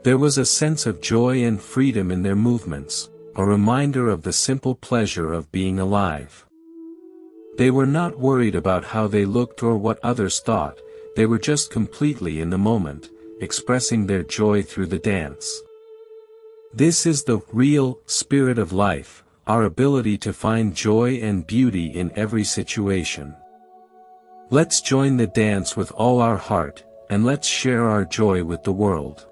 There was a sense of joy and freedom in their movements, a reminder of the simple pleasure of being alive. They were not worried about how they looked or what others thought, they were just completely in the moment, expressing their joy through the dance. This is the real spirit of life, our ability to find joy and beauty in every situation. Let's join the dance with all our heart, and let's share our joy with the world.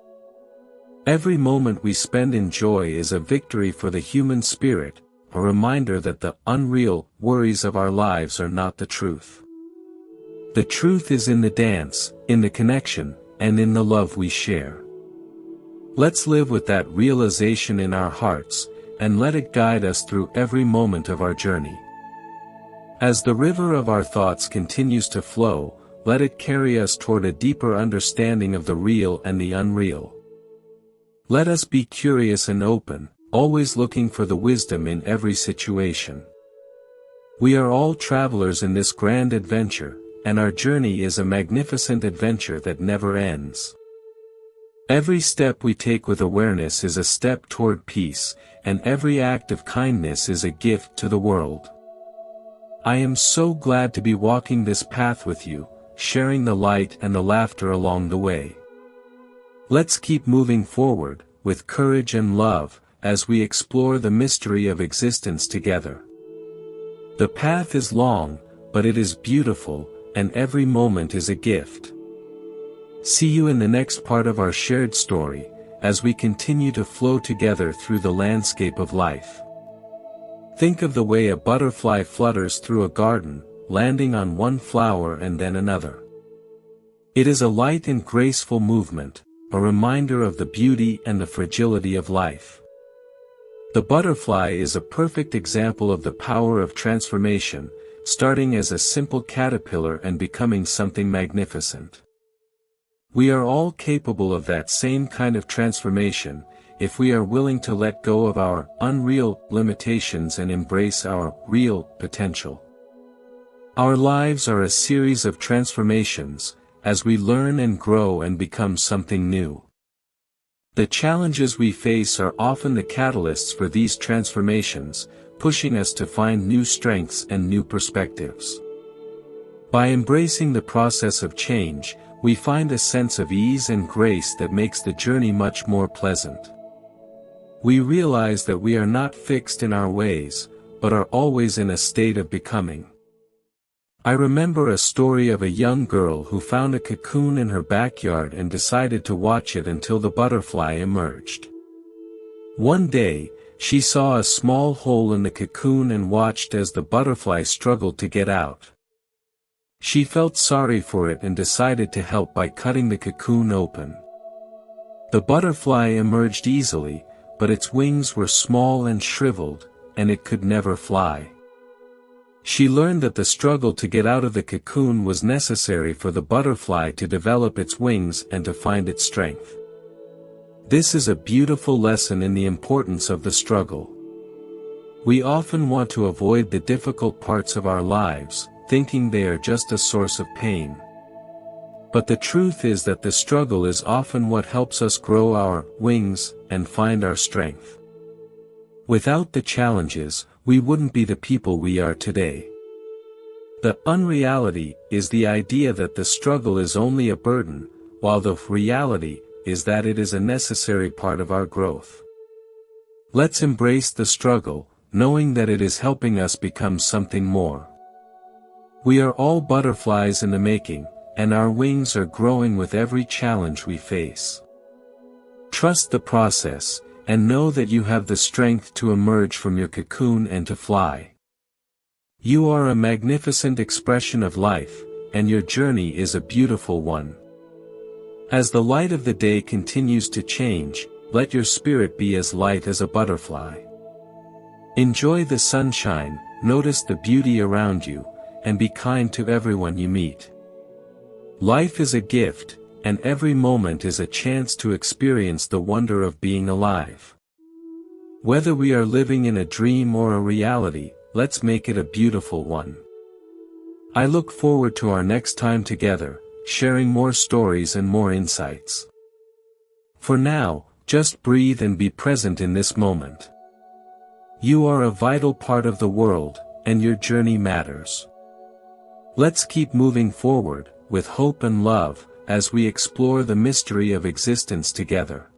Every moment we spend in joy is a victory for the human spirit, a reminder that the unreal worries of our lives are not the truth. The truth is in the dance, in the connection, and in the love we share. Let's live with that realization in our hearts, and let it guide us through every moment of our journey. As the river of our thoughts continues to flow, let it carry us toward a deeper understanding of the real and the unreal. Let us be curious and open, always looking for the wisdom in every situation. We are all travelers in this grand adventure, and our journey is a magnificent adventure that never ends. Every step we take with awareness is a step toward peace, and every act of kindness is a gift to the world. I am so glad to be walking this path with you, sharing the light and the laughter along the way. Let's keep moving forward, with courage and love, as we explore the mystery of existence together. The path is long, but it is beautiful, and every moment is a gift. See you in the next part of our shared story, as we continue to flow together through the landscape of life. Think of the way a butterfly flutters through a garden, landing on one flower and then another. It is a light and graceful movement, a reminder of the beauty and the fragility of life. The butterfly is a perfect example of the power of transformation, starting as a simple caterpillar and becoming something magnificent. We are all capable of that same kind of transformation, if we are willing to let go of our unreal limitations and embrace our real potential. Our lives are a series of transformations, as we learn and grow and become something new. The challenges we face are often the catalysts for these transformations, pushing us to find new strengths and new perspectives. By embracing the process of change, we find a sense of ease and grace that makes the journey much more pleasant. We realize that we are not fixed in our ways, but are always in a state of becoming. I remember a story of a young girl who found a cocoon in her backyard and decided to watch it until the butterfly emerged. One day, she saw a small hole in the cocoon and watched as the butterfly struggled to get out. She felt sorry for it and decided to help by cutting the cocoon open. The butterfly emerged easily, but its wings were small and shriveled, and it could never fly. She learned that the struggle to get out of the cocoon was necessary for the butterfly to develop its wings and to find its strength. This is a beautiful lesson in the importance of the struggle. We often want to avoid the difficult parts of our lives, thinking they are just a source of pain. But the truth is that the struggle is often what helps us grow our wings and find our strength. Without the challenges, we wouldn't be the people we are today. The unreality is the idea that the struggle is only a burden, while the reality is that it is a necessary part of our growth. Let's embrace the struggle, knowing that it is helping us become something more. We are all butterflies in the making, and our wings are growing with every challenge we face. Trust the process, and know that you have the strength to emerge from your cocoon and to fly. You are a magnificent expression of life, and your journey is a beautiful one. As the light of the day continues to change, let your spirit be as light as a butterfly. Enjoy the sunshine, notice the beauty around you, and be kind to everyone you meet. Life is a gift, and every moment is a chance to experience the wonder of being alive. Whether we are living in a dream or a reality, let's make it a beautiful one. I look forward to our next time together, sharing more stories and more insights. For now, just breathe and be present in this moment. You are a vital part of the world, and your journey matters. Let's keep moving forward, with hope and love, as we explore the mystery of existence together.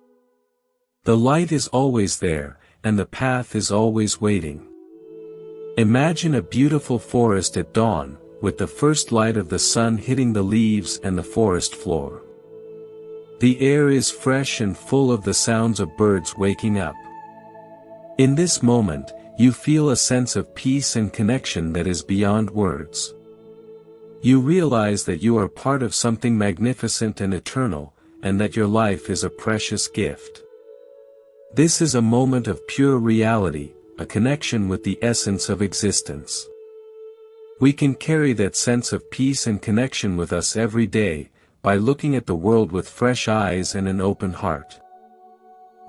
The light is always there, and the path is always waiting. Imagine a beautiful forest at dawn, with the first light of the sun hitting the leaves and the forest floor. The air is fresh and full of the sounds of birds waking up. In this moment, you feel a sense of peace and connection that is beyond words. You realize that you are part of something magnificent and eternal, and that your life is a precious gift. This is a moment of pure reality, a connection with the essence of existence. We can carry that sense of peace and connection with us every day, by looking at the world with fresh eyes and an open heart.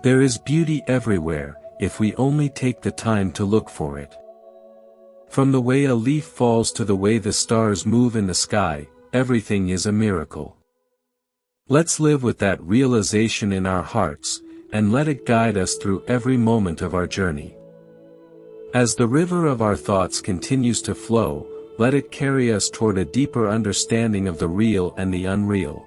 There is beauty everywhere, if we only take the time to look for it. From the way a leaf falls to the way the stars move in the sky, everything is a miracle. Let's live with that realization in our hearts, and let it guide us through every moment of our journey. As the river of our thoughts continues to flow, let it carry us toward a deeper understanding of the real and the unreal.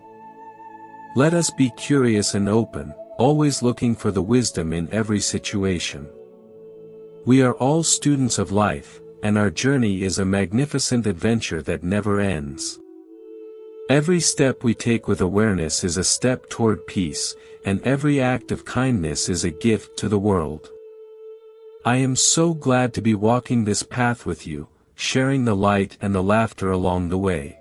Let us be curious and open, always looking for the wisdom in every situation. We are all students of life, and our journey is a magnificent adventure that never ends. Every step we take with awareness is a step toward peace, and every act of kindness is a gift to the world. I am so glad to be walking this path with you, sharing the light and the laughter along the way.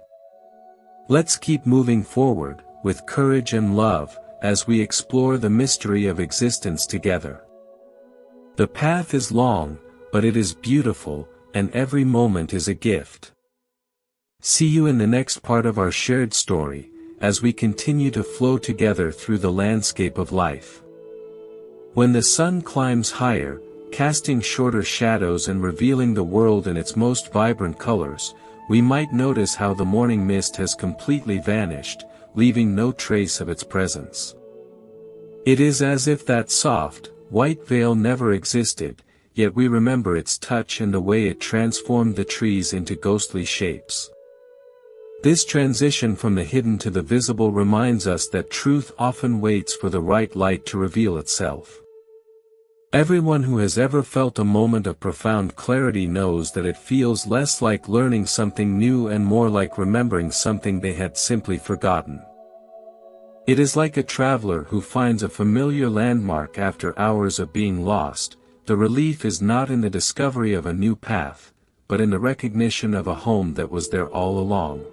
Let's keep moving forward, with courage and love, as we explore the mystery of existence together. The path is long, but it is beautiful, and every moment is a gift. See you in the next part of our shared story, as we continue to flow together through the landscape of life. When the sun climbs higher, casting shorter shadows and revealing the world in its most vibrant colors, we might notice how the morning mist has completely vanished, leaving no trace of its presence. It is as if that soft, white veil never existed, yet we remember its touch and the way it transformed the trees into ghostly shapes. This transition from the hidden to the visible reminds us that truth often waits for the right light to reveal itself. Everyone who has ever felt a moment of profound clarity knows that it feels less like learning something new and more like remembering something they had simply forgotten. It is like a traveler who finds a familiar landmark after hours of being lost. The relief is not in the discovery of a new path, but in the recognition of a home that was there all along.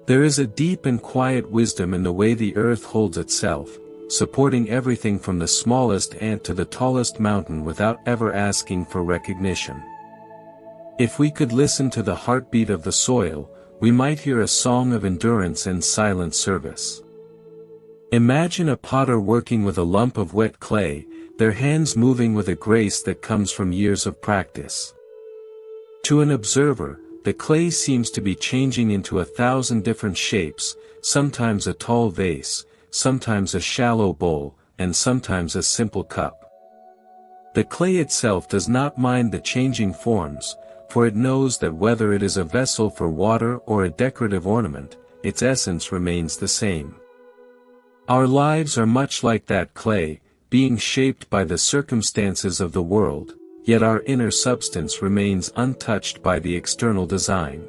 There is a deep and quiet wisdom in the way the earth holds itself, supporting everything from the smallest ant to the tallest mountain without ever asking for recognition. If we could listen to the heartbeat of the soil, we might hear a song of endurance and silent service. Imagine a potter working with a lump of wet clay, their hands moving with a grace that comes from years of practice. To an observer, the clay seems to be changing into 1,000 different shapes, sometimes a tall vase, sometimes a shallow bowl, and sometimes a simple cup. The clay itself does not mind the changing forms, for it knows that whether it is a vessel for water or a decorative ornament, its essence remains the same. Our lives are much like that clay, being shaped by the circumstances of the world, yet our inner substance remains untouched by the external design.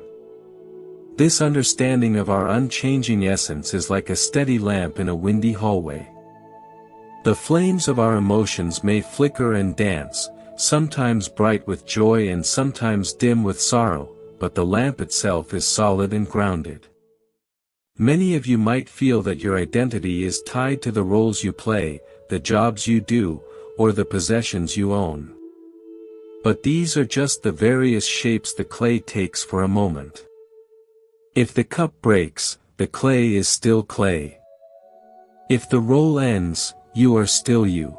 This understanding of our unchanging essence is like a steady lamp in a windy hallway. The flames of our emotions may flicker and dance, sometimes bright with joy and sometimes dim with sorrow, but the lamp itself is solid and grounded. Many of you might feel that your identity is tied to the roles you play, the jobs you do, or the possessions you own. But these are just the various shapes the clay takes for a moment. If the cup breaks, the clay is still clay. If the role ends, you are still you.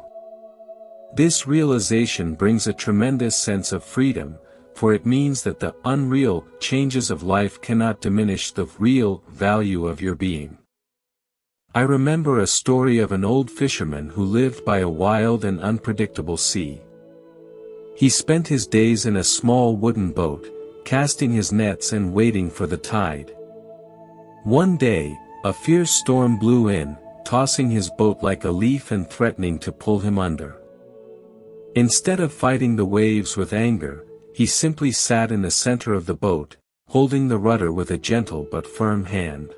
This realization brings a tremendous sense of freedom, for it means that the unreal changes of life cannot diminish the real value of your being. I remember a story of an old fisherman who lived by a wild and unpredictable sea. He spent his days in a small wooden boat, casting his nets and waiting for the tide. One day, a fierce storm blew in, tossing his boat like a leaf and threatening to pull him under. Instead of fighting the waves with anger, he simply sat in the center of the boat, holding the rudder with a gentle but firm hand.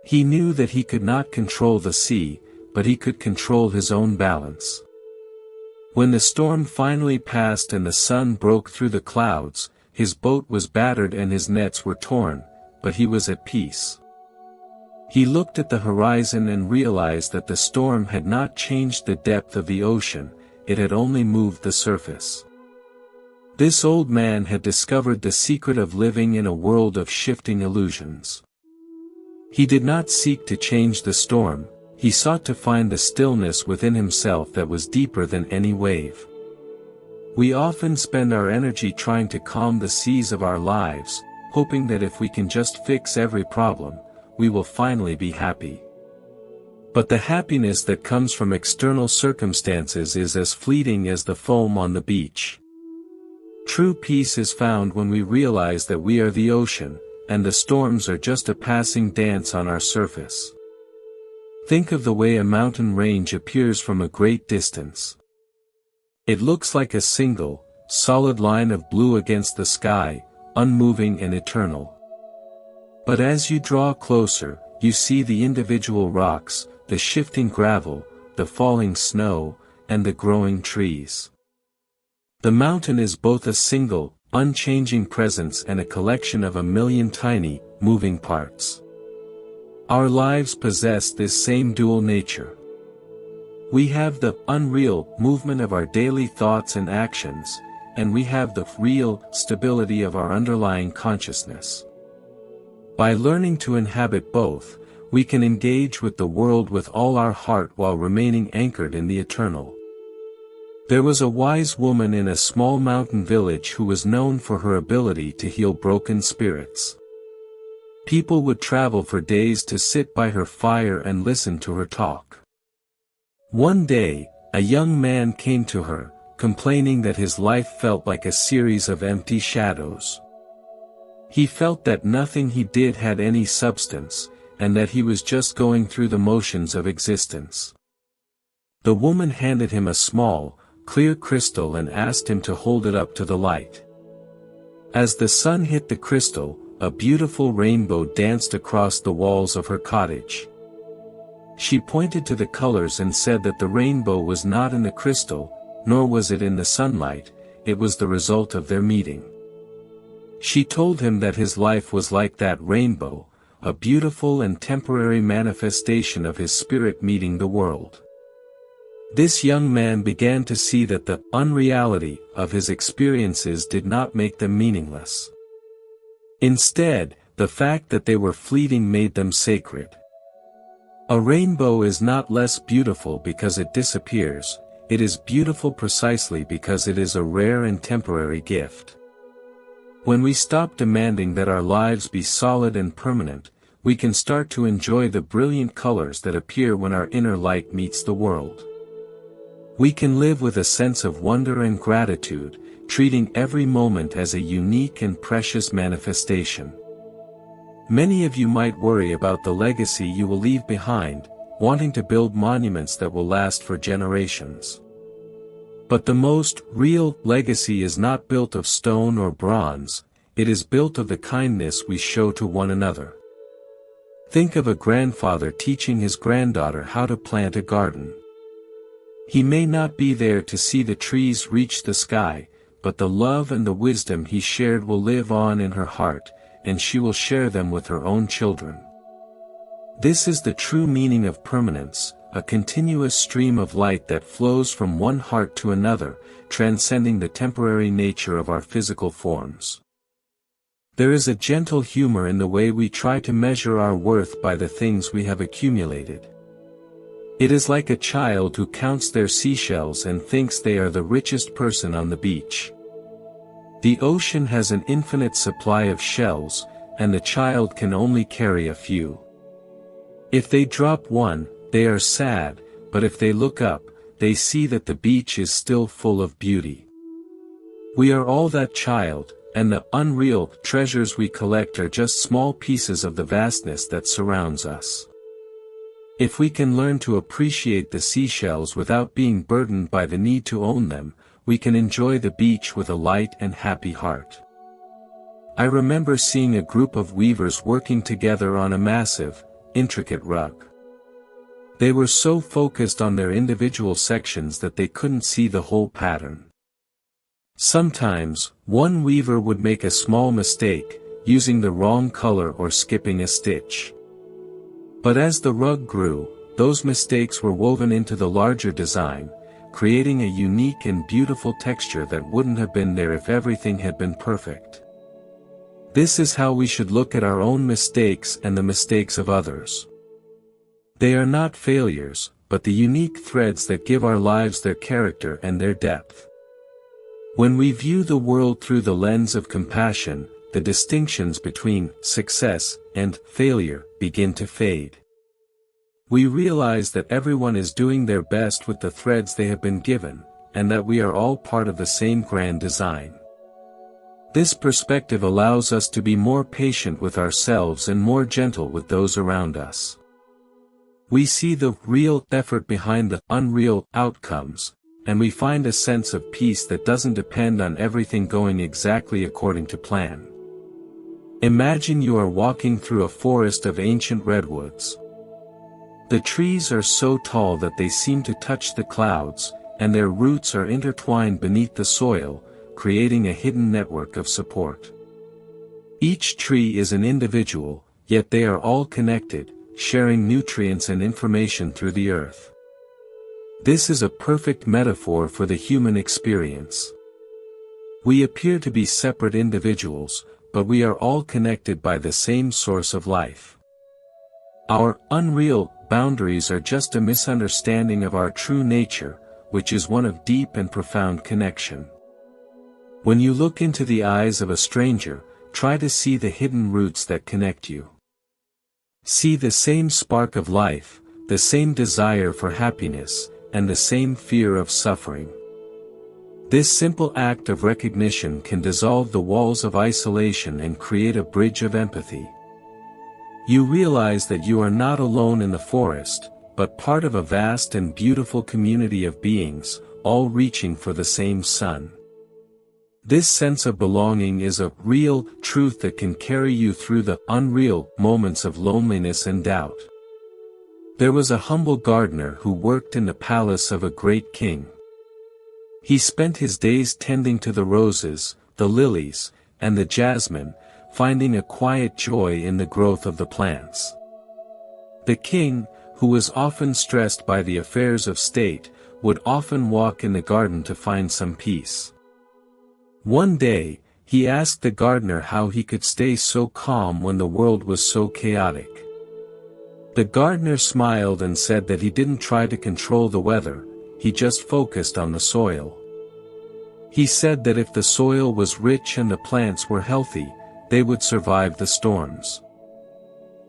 He knew that he could not control the sea, but he could control his own balance. When the storm finally passed and the sun broke through the clouds, his boat was battered and his nets were torn, but he was at peace. He looked at the horizon and realized that the storm had not changed the depth of the ocean, it had only moved the surface. This old man had discovered the secret of living in a world of shifting illusions. He did not seek to change the storm, he sought to find the stillness within himself that was deeper than any wave. We often spend our energy trying to calm the seas of our lives, hoping that if we can just fix every problem, we will finally be happy. But the happiness that comes from external circumstances is as fleeting as the foam on the beach. True peace is found when we realize that we are the ocean, and the storms are just a passing dance on our surface. Think of the way a mountain range appears from a great distance. It looks like a single, solid line of blue against the sky, unmoving and eternal. But as you draw closer, you see the individual rocks, the shifting gravel, the falling snow, and the growing trees. The mountain is both a single, unchanging presence and a collection of a million tiny, moving parts. Our lives possess this same dual nature. We have the unreal movement of our daily thoughts and actions, and we have the real stability of our underlying consciousness. By learning to inhabit both, we can engage with the world with all our heart while remaining anchored in the eternal. There was a wise woman in a small mountain village who was known for her ability to heal broken spirits. People would travel for days to sit by her fire and listen to her talk. One day, a young man came to her, complaining that his life felt like a series of empty shadows. He felt that nothing he did had any substance, and that he was just going through the motions of existence. The woman handed him a small, clear crystal and asked him to hold it up to the light. As the sun hit the crystal, a beautiful rainbow danced across the walls of her cottage. She pointed to the colors and said that the rainbow was not in the crystal, nor was it in the sunlight, it was the result of their meeting. She told him that his life was like that rainbow, a beautiful and temporary manifestation of his spirit meeting the world. This young man began to see that the unreality of his experiences did not make them meaningless. Instead, the fact that they were fleeting made them sacred. A rainbow is not less beautiful because it disappears, it is beautiful precisely because it is a rare and temporary gift. When we stop demanding that our lives be solid and permanent, we can start to enjoy the brilliant colors that appear when our inner light meets the world. We can live with a sense of wonder and gratitude, treating every moment as a unique and precious manifestation. Many of you might worry about the legacy you will leave behind, wanting to build monuments that will last for generations. But the most real legacy is not built of stone or bronze, it is built of the kindness we show to one another. Think of a grandfather teaching his granddaughter how to plant a garden. He may not be there to see the trees reach the sky, but the love and the wisdom he shared will live on in her heart, and she will share them with her own children. This is the true meaning of permanence, a continuous stream of light that flows from one heart to another, transcending the temporary nature of our physical forms. There is a gentle humor in the way we try to measure our worth by the things we have accumulated. It is like a child who counts their seashells and thinks they are the richest person on the beach. The ocean has an infinite supply of shells, and the child can only carry a few. If they drop one, they are sad, but if they look up, they see that the beach is still full of beauty. We are all that child, and the unreal treasures we collect are just small pieces of the vastness that surrounds us. If we can learn to appreciate the seashells without being burdened by the need to own them, we can enjoy the beach with a light and happy heart. I remember seeing a group of weavers working together on a massive, intricate rug. They were so focused on their individual sections that they couldn't see the whole pattern. Sometimes, one weaver would make a small mistake, using the wrong color or skipping a stitch. But as the rug grew, those mistakes were woven into the larger design, creating a unique and beautiful texture that wouldn't have been there if everything had been perfect. This is how we should look at our own mistakes and the mistakes of others. They are not failures, but the unique threads that give our lives their character and their depth. When we view the world through the lens of compassion, the distinctions between success and failure begin to fade. We realize that everyone is doing their best with the threads they have been given, and that we are all part of the same grand design. This perspective allows us to be more patient with ourselves and more gentle with those around us. We see the real effort behind the unreal outcomes, and we find a sense of peace that doesn't depend on everything going exactly according to plan. Imagine you are walking through a forest of ancient redwoods. The trees are so tall that they seem to touch the clouds, and their roots are intertwined beneath the soil, creating a hidden network of support. Each tree is an individual, yet they are all connected, sharing nutrients and information through the earth. This is a perfect metaphor for the human experience. We appear to be separate individuals, but we are all connected by the same source of life. Our unreal boundaries are just a misunderstanding of our true nature, which is one of deep and profound connection. When you look into the eyes of a stranger, try to see the hidden roots that connect you. See the same spark of life, the same desire for happiness, and the same fear of suffering. This simple act of recognition can dissolve the walls of isolation and create a bridge of empathy. You realize that you are not alone in the forest, but part of a vast and beautiful community of beings, all reaching for the same sun. This sense of belonging is a real truth that can carry you through the unreal moments of loneliness and doubt. There was a humble gardener who worked in the palace of a great king. He spent his days tending to the roses, the lilies, and the jasmine, finding a quiet joy in the growth of the plants. The king, who was often stressed by the affairs of state, would often walk in the garden to find some peace. One day, he asked the gardener how he could stay so calm when the world was so chaotic. The gardener smiled and said that he didn't try to control the weather, he just focused on the soil. He said that if the soil was rich and the plants were healthy, they would survive the storms.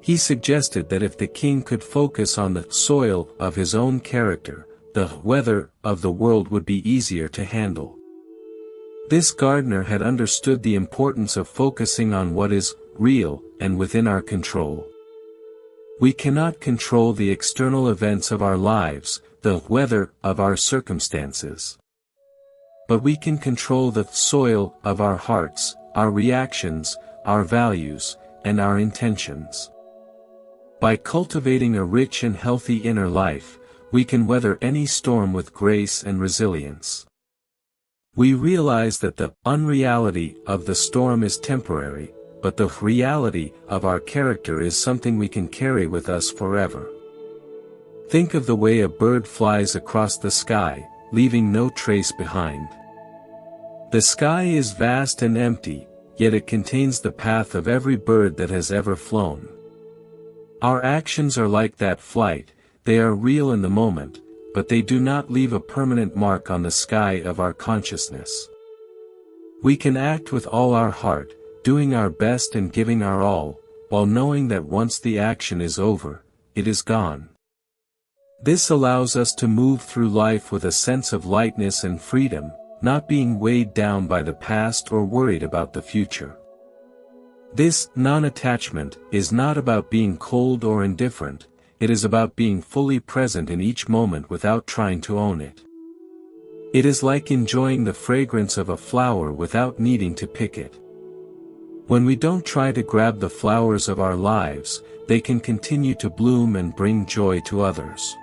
He suggested that if the king could focus on the soil of his own character, the weather of the world would be easier to handle. This gardener had understood the importance of focusing on what is real and within our control. We cannot control the external events of our lives, the weather of our circumstances. But we can control the soil of our hearts, our reactions, our values, and our intentions. By cultivating a rich and healthy inner life, we can weather any storm with grace and resilience. We realize that the unreality of the storm is temporary, but the reality of our character is something we can carry with us forever. Think of the way a bird flies across the sky, leaving no trace behind. The sky is vast and empty, yet it contains the path of every bird that has ever flown. Our actions are like that flight, they are real in the moment, but they do not leave a permanent mark on the sky of our consciousness. We can act with all our heart, doing our best and giving our all, while knowing that once the action is over, it is gone. This allows us to move through life with a sense of lightness and freedom, not being weighed down by the past or worried about the future. This non-attachment is not about being cold or indifferent, it is about being fully present in each moment without trying to own it. It is like enjoying the fragrance of a flower without needing to pick it. When we don't try to grab the flowers of our lives, they can continue to bloom and bring joy to others.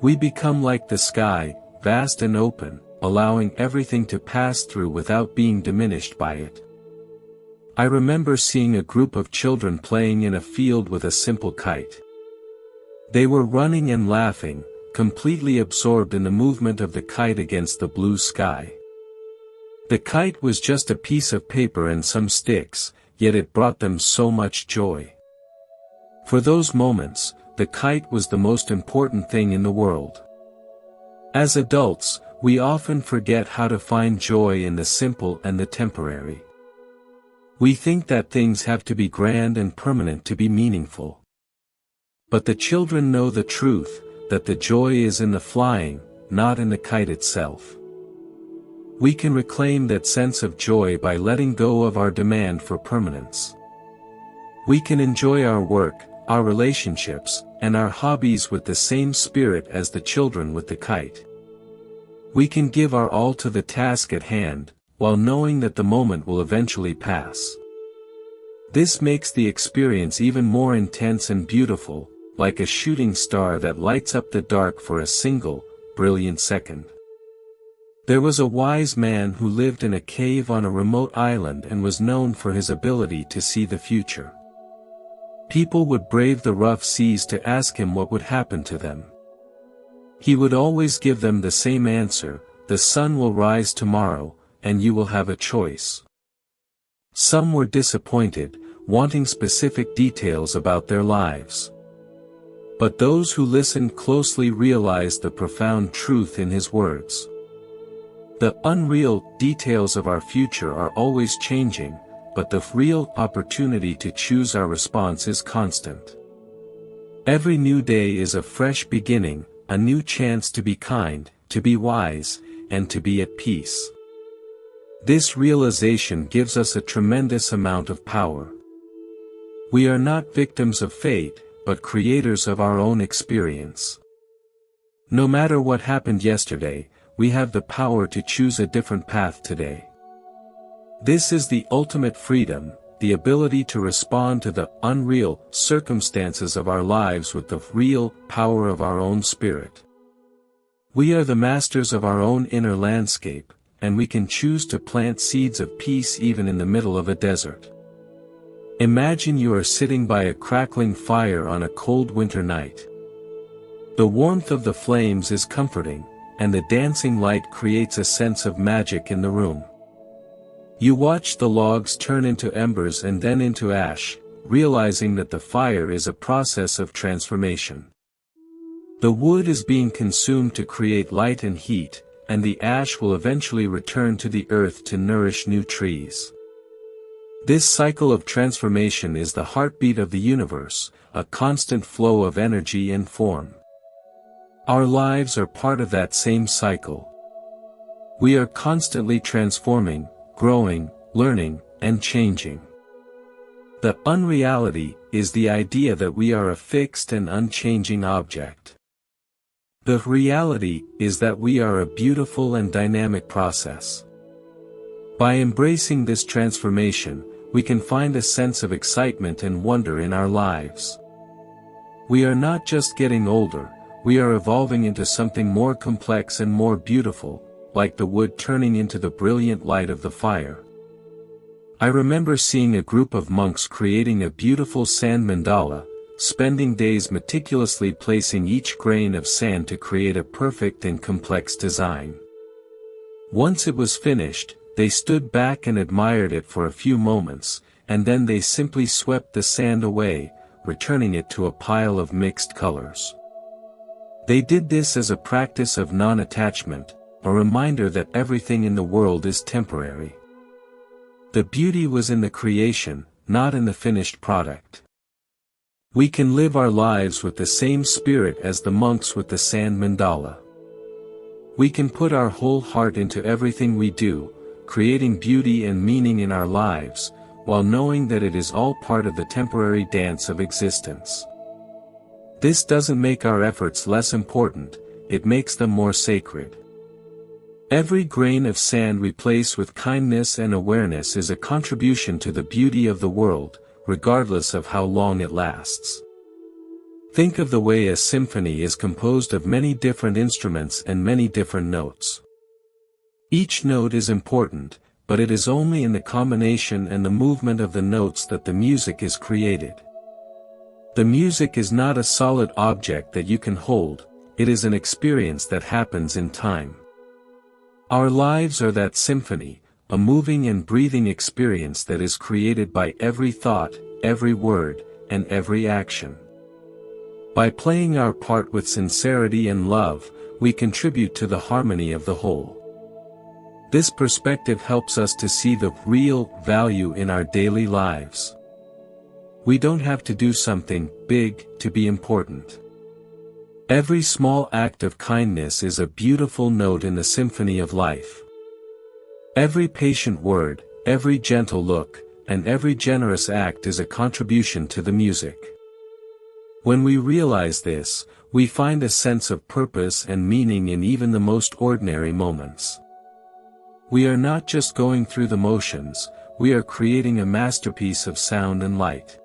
We become like the sky, vast and open, allowing everything to pass through without being diminished by it. I remember seeing a group of children playing in a field with a simple kite. They were running and laughing, completely absorbed in the movement of the kite against the blue sky. The kite was just a piece of paper and some sticks, yet it brought them so much joy. For those moments, the kite was the most important thing in the world. As adults, we often forget how to find joy in the simple and the temporary. We think that things have to be grand and permanent to be meaningful. But the children know the truth, that the joy is in the flying, not in the kite itself. We can reclaim that sense of joy by letting go of our demand for permanence. We can enjoy our work, our relationships, and our hobbies with the same spirit as the children with the kite. We can give our all to the task at hand, while knowing that the moment will eventually pass. This makes the experience even more intense and beautiful, like a shooting star that lights up the dark for a single, brilliant second. There was a wise man who lived in a cave on a remote island and was known for his ability to see the future. People would brave the rough seas to ask him what would happen to them. He would always give them the same answer: the sun will rise tomorrow, and you will have a choice. Some were disappointed, wanting specific details about their lives. But those who listened closely realized the profound truth in his words. The unreal details of our future are always changing, but the real opportunity to choose our response is constant. Every new day is a fresh beginning, a new chance to be kind, to be wise, and to be at peace. This realization gives us a tremendous amount of power. We are not victims of fate, but creators of our own experience. No matter what happened yesterday, we have the power to choose a different path today. This is the ultimate freedom, the ability to respond to the unreal circumstances of our lives with the real power of our own spirit. We are the masters of our own inner landscape, and we can choose to plant seeds of peace even in the middle of a desert. Imagine you are sitting by a crackling fire on a cold winter night. The warmth of the flames is comforting, and the dancing light creates a sense of magic in the room. You watch the logs turn into embers and then into ash, realizing that the fire is a process of transformation. The wood is being consumed to create light and heat, and the ash will eventually return to the earth to nourish new trees. This cycle of transformation is the heartbeat of the universe, a constant flow of energy and form. Our lives are part of that same cycle. We are constantly transforming, growing, learning, and changing. The unreality is the idea that we are a fixed and unchanging object. The reality is that we are a beautiful and dynamic process. By embracing this transformation, we can find a sense of excitement and wonder in our lives. We are not just getting older, we are evolving into something more complex and more beautiful, like the wood turning into the brilliant light of the fire. I remember seeing a group of monks creating a beautiful sand mandala, spending days meticulously placing each grain of sand to create a perfect and complex design. Once it was finished, they stood back and admired it for a few moments, and then they simply swept the sand away, returning it to a pile of mixed colors. They did this as a practice of non-attachment, a reminder that everything in the world is temporary. The beauty was in the creation, not in the finished product. We can live our lives with the same spirit as the monks with the sand mandala. We can put our whole heart into everything we do, creating beauty and meaning in our lives, while knowing that it is all part of the temporary dance of existence. This doesn't make our efforts less important, it makes them more sacred. Every grain of sand we place with kindness and awareness is a contribution to the beauty of the world, regardless of how long it lasts. Think of the way a symphony is composed of many different instruments and many different notes. Each note is important, but it is only in the combination and the movement of the notes that the music is created. The music is not a solid object that you can hold, it is an experience that happens in time. Our lives are that symphony, a moving and breathing experience that is created by every thought, every word, and every action. By playing our part with sincerity and love, we contribute to the harmony of the whole. This perspective helps us to see the real value in our daily lives. We don't have to do something big to be important. Every small act of kindness is a beautiful note in the symphony of life. Every patient word, every gentle look, and every generous act is a contribution to the music. When we realize this, we find a sense of purpose and meaning in even the most ordinary moments. We are not just going through the motions, we are creating a masterpiece of sound and light.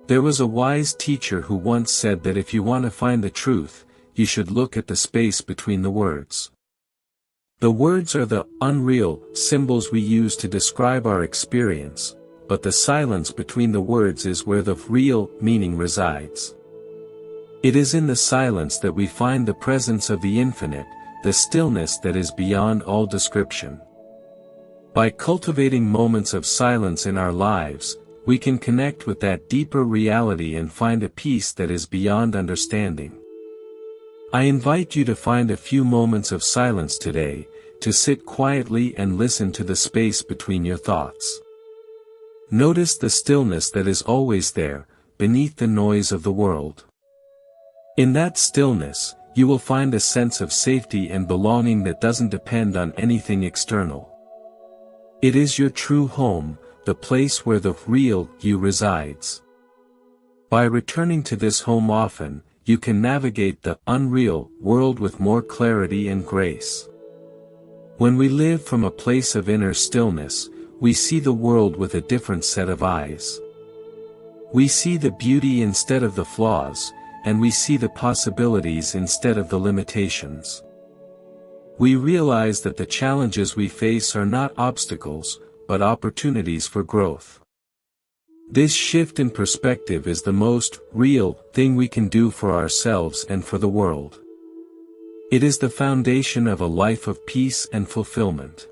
There was a wise teacher who once said that if you want to find the truth, you should look at the space between the words. The words are the unreal symbols we use to describe our experience, but the silence between the words is where the real meaning resides. It is in the silence that we find the presence of the infinite, the stillness that is beyond all description. By cultivating moments of silence in our lives, we can connect with that deeper reality and find a peace that is beyond understanding. I invite you to find a few moments of silence today, to sit quietly and listen to the space between your thoughts. Notice the stillness that is always there, beneath the noise of the world. In that stillness, you will find a sense of safety and belonging that doesn't depend on anything external. It is your true home, the place where the real you resides. By returning to this home often, you can navigate the unreal world with more clarity and grace. When we live from a place of inner stillness, we see the world with a different set of eyes. We see the beauty instead of the flaws, and we see the possibilities instead of the limitations. We realize that the challenges we face are not obstacles, but opportunities for growth. This shift in perspective is the most real thing we can do for ourselves and for the world. It is the foundation of a life of peace and fulfillment.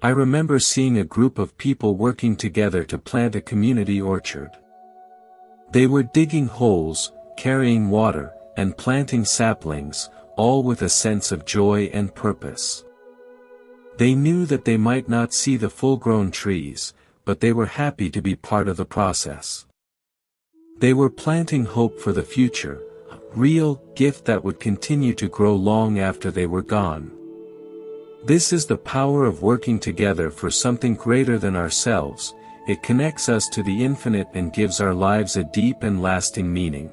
I remember seeing a group of people working together to plant a community orchard. They were digging holes, carrying water, and planting saplings, all with a sense of joy and purpose. They knew that they might not see the full-grown trees, but they were happy to be part of the process. They were planting hope for the future, a real gift that would continue to grow long after they were gone. This is the power of working together for something greater than ourselves. It connects us to the infinite and gives our lives a deep and lasting meaning.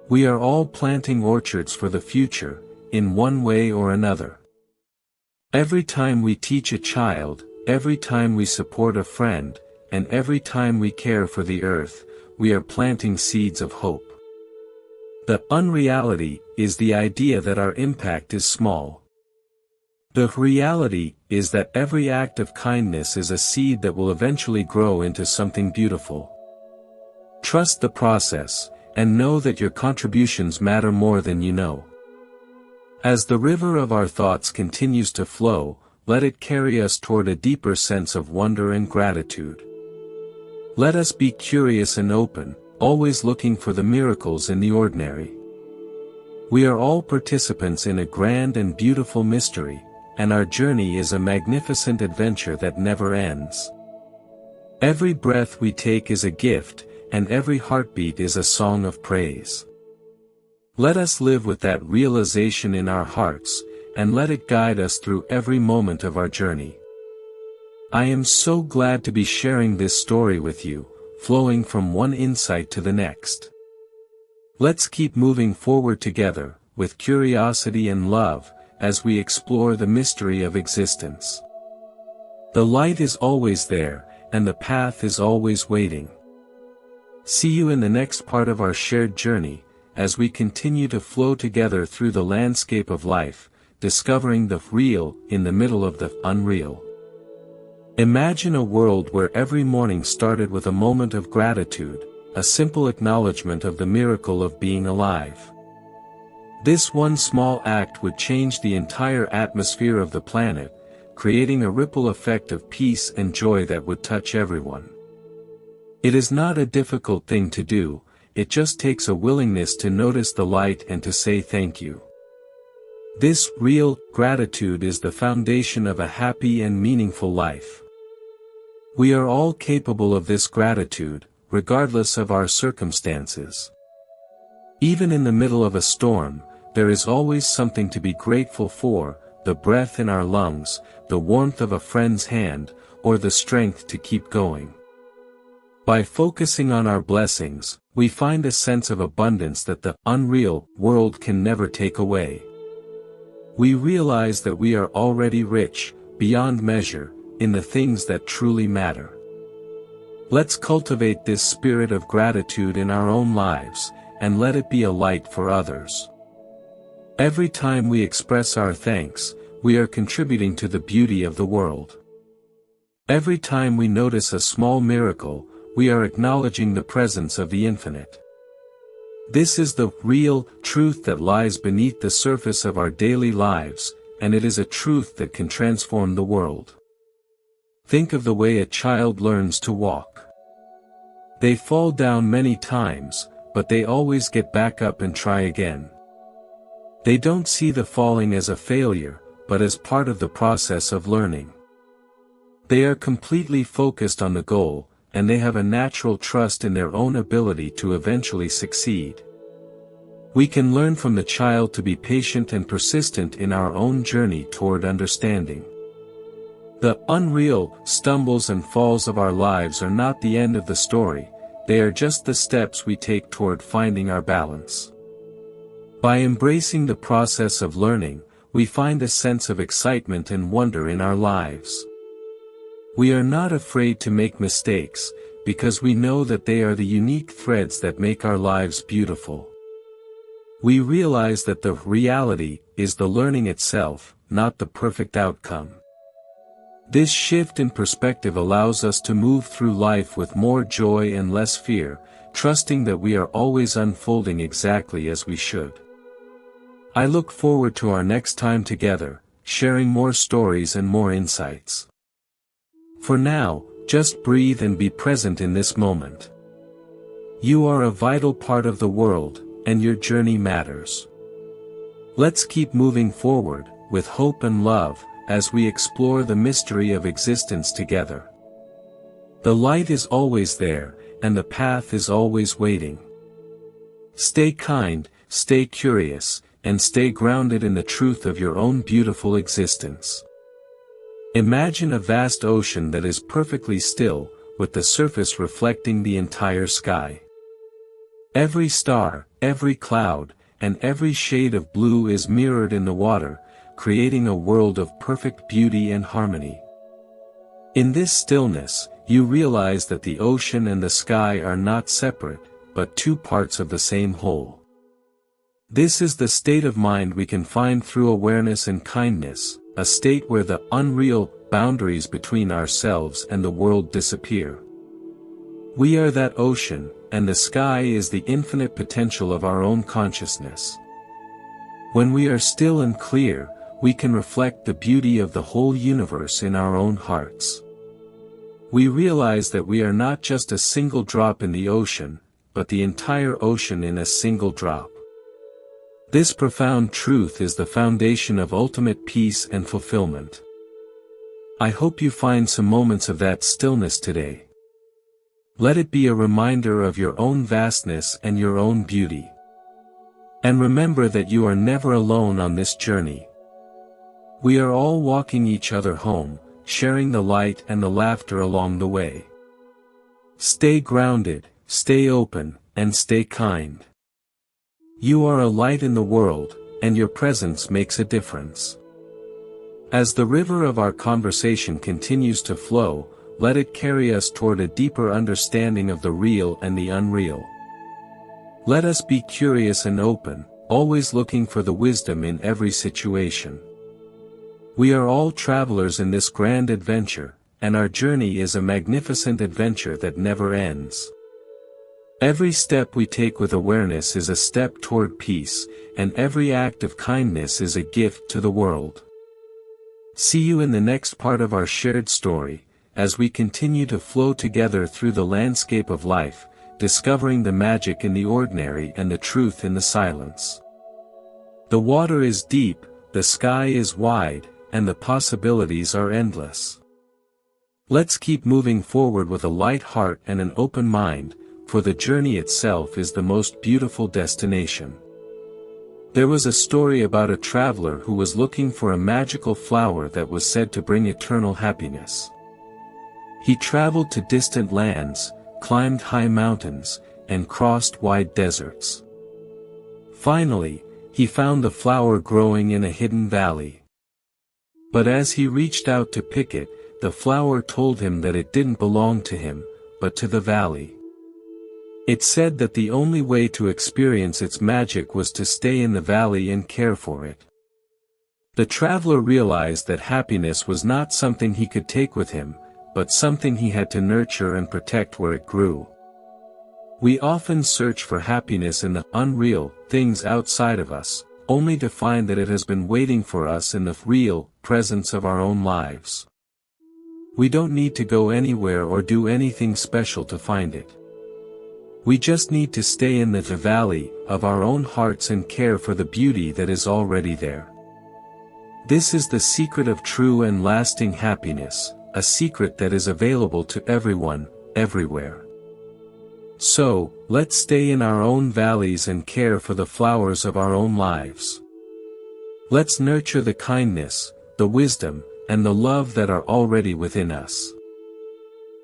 We are all planting orchards for the future, in one way or another. Every time we teach a child, every time we support a friend, and every time we care for the earth, we are planting seeds of hope. The unreality is the idea that our impact is small. The reality is that every act of kindness is a seed that will eventually grow into something beautiful. Trust the process, and know that your contributions matter more than you know. As the river of our thoughts continues to flow, let it carry us toward a deeper sense of wonder and gratitude. Let us be curious and open, always looking for the miracles in the ordinary. We are all participants in a grand and beautiful mystery, and our journey is a magnificent adventure that never ends. Every breath we take is a gift, and every heartbeat is a song of praise. Let us live with that realization in our hearts, and let it guide us through every moment of our journey. I am so glad to be sharing this story with you, flowing from one insight to the next. Let's keep moving forward together, with curiosity and love, as we explore the mystery of existence. The light is always there, and the path is always waiting. See you in the next part of our shared journey, as we continue to flow together through the landscape of life, discovering the real in the middle of the unreal. Imagine a world where every morning started with a moment of gratitude, a simple acknowledgement of the miracle of being alive. This one small act would change the entire atmosphere of the planet, creating a ripple effect of peace and joy that would touch everyone. It is not a difficult thing to do, it just takes a willingness to notice the light and to say thank you. This real gratitude is the foundation of a happy and meaningful life. We are all capable of this gratitude, regardless of our circumstances. Even in the middle of a storm, there is always something to be grateful for, the breath in our lungs, the warmth of a friend's hand, or the strength to keep going. By focusing on our blessings, we find a sense of abundance that the unreal world can never take away. We realize that we are already rich, beyond measure, in the things that truly matter. Let's cultivate this spirit of gratitude in our own lives, and let it be a light for others. Every time we express our thanks, we are contributing to the beauty of the world. Every time we notice a small miracle, we are acknowledging the presence of the infinite. This is the real truth that lies beneath the surface of our daily lives, and it is a truth that can transform the world. Think of the way a child learns to walk. They fall down many times, but they always get back up and try again. They don't see the falling as a failure, but as part of the process of learning. They are completely focused on the goal, and they have a natural trust in their own ability to eventually succeed. We can learn from the child to be patient and persistent in our own journey toward understanding. The unreal stumbles and falls of our lives are not the end of the story, they are just the steps we take toward finding our balance. By embracing the process of learning, we find a sense of excitement and wonder in our lives. We are not afraid to make mistakes, because we know that they are the unique threads that make our lives beautiful. We realize that the reality is the learning itself, not the perfect outcome. This shift in perspective allows us to move through life with more joy and less fear, trusting that we are always unfolding exactly as we should. I look forward to our next time together, sharing more stories and more insights. For now, just breathe and be present in this moment. You are a vital part of the world, and your journey matters. Let's keep moving forward, with hope and love, as we explore the mystery of existence together. The light is always there, and the path is always waiting. Stay kind, stay curious, and stay grounded in the truth of your own beautiful existence. Imagine a vast ocean that is perfectly still, with the surface reflecting the entire sky. Every star, every cloud, and every shade of blue is mirrored in the water, creating a world of perfect beauty and harmony. In this stillness, you realize that the ocean and the sky are not separate, but two parts of the same whole. This is the state of mind we can find through awareness and kindness, a state where the unreal boundaries between ourselves and the world disappear. We are that ocean, and the sky is the infinite potential of our own consciousness. When we are still and clear, we can reflect the beauty of the whole universe in our own hearts. We realize that we are not just a single drop in the ocean, but the entire ocean in a single drop. This profound truth is the foundation of ultimate peace and fulfillment. I hope you find some moments of that stillness today. Let it be a reminder of your own vastness and your own beauty. And remember that you are never alone on this journey. We are all walking each other home, sharing the light and the laughter along the way. Stay grounded, stay open, and stay kind. You are a light in the world, and your presence makes a difference. As the river of our conversation continues to flow, let it carry us toward a deeper understanding of the real and the unreal. Let us be curious and open, always looking for the wisdom in every situation. We are all travelers in this grand adventure, and our journey is a magnificent adventure that never ends. Every step we take with awareness is a step toward peace, and every act of kindness is a gift to the world. See you in the next part of our shared story, as we continue to flow together through the landscape of life, discovering the magic in the ordinary and the truth in the silence. The water is deep, the sky is wide, and the possibilities are endless. Let's keep moving forward with a light heart and an open mind, for the journey itself is the most beautiful destination. There was a story about a traveler who was looking for a magical flower that was said to bring eternal happiness. He traveled to distant lands, climbed high mountains, and crossed wide deserts. Finally, he found the flower growing in a hidden valley. But as he reached out to pick it, the flower told him that it didn't belong to him, but to the valley. It said that the only way to experience its magic was to stay in the valley and care for it. The traveler realized that happiness was not something he could take with him, but something he had to nurture and protect where it grew. We often search for happiness in the unreal things outside of us, only to find that it has been waiting for us in the real presence of our own lives. We don't need to go anywhere or do anything special to find it. We just need to stay in the valley of our own hearts and care for the beauty that is already there. This is the secret of true and lasting happiness, a secret that is available to everyone, everywhere. So, let's stay in our own valleys and care for the flowers of our own lives. Let's nurture the kindness, the wisdom, and the love that are already within us.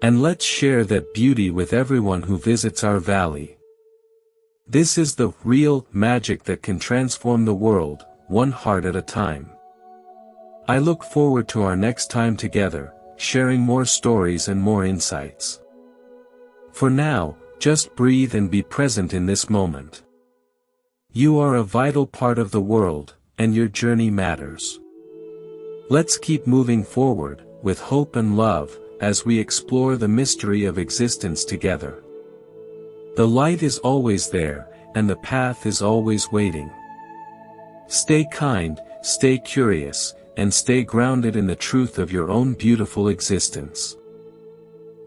And let's share that beauty with everyone who visits our valley. This is the real magic that can transform the world, one heart at a time. I look forward to our next time together, sharing more stories and more insights. For now, just breathe and be present in this moment. You are a vital part of the world, and your journey matters. Let's keep moving forward, with hope and love, as we explore the mystery of existence together. The light is always there, and the path is always waiting. Stay kind, stay curious, and stay grounded in the truth of your own beautiful existence.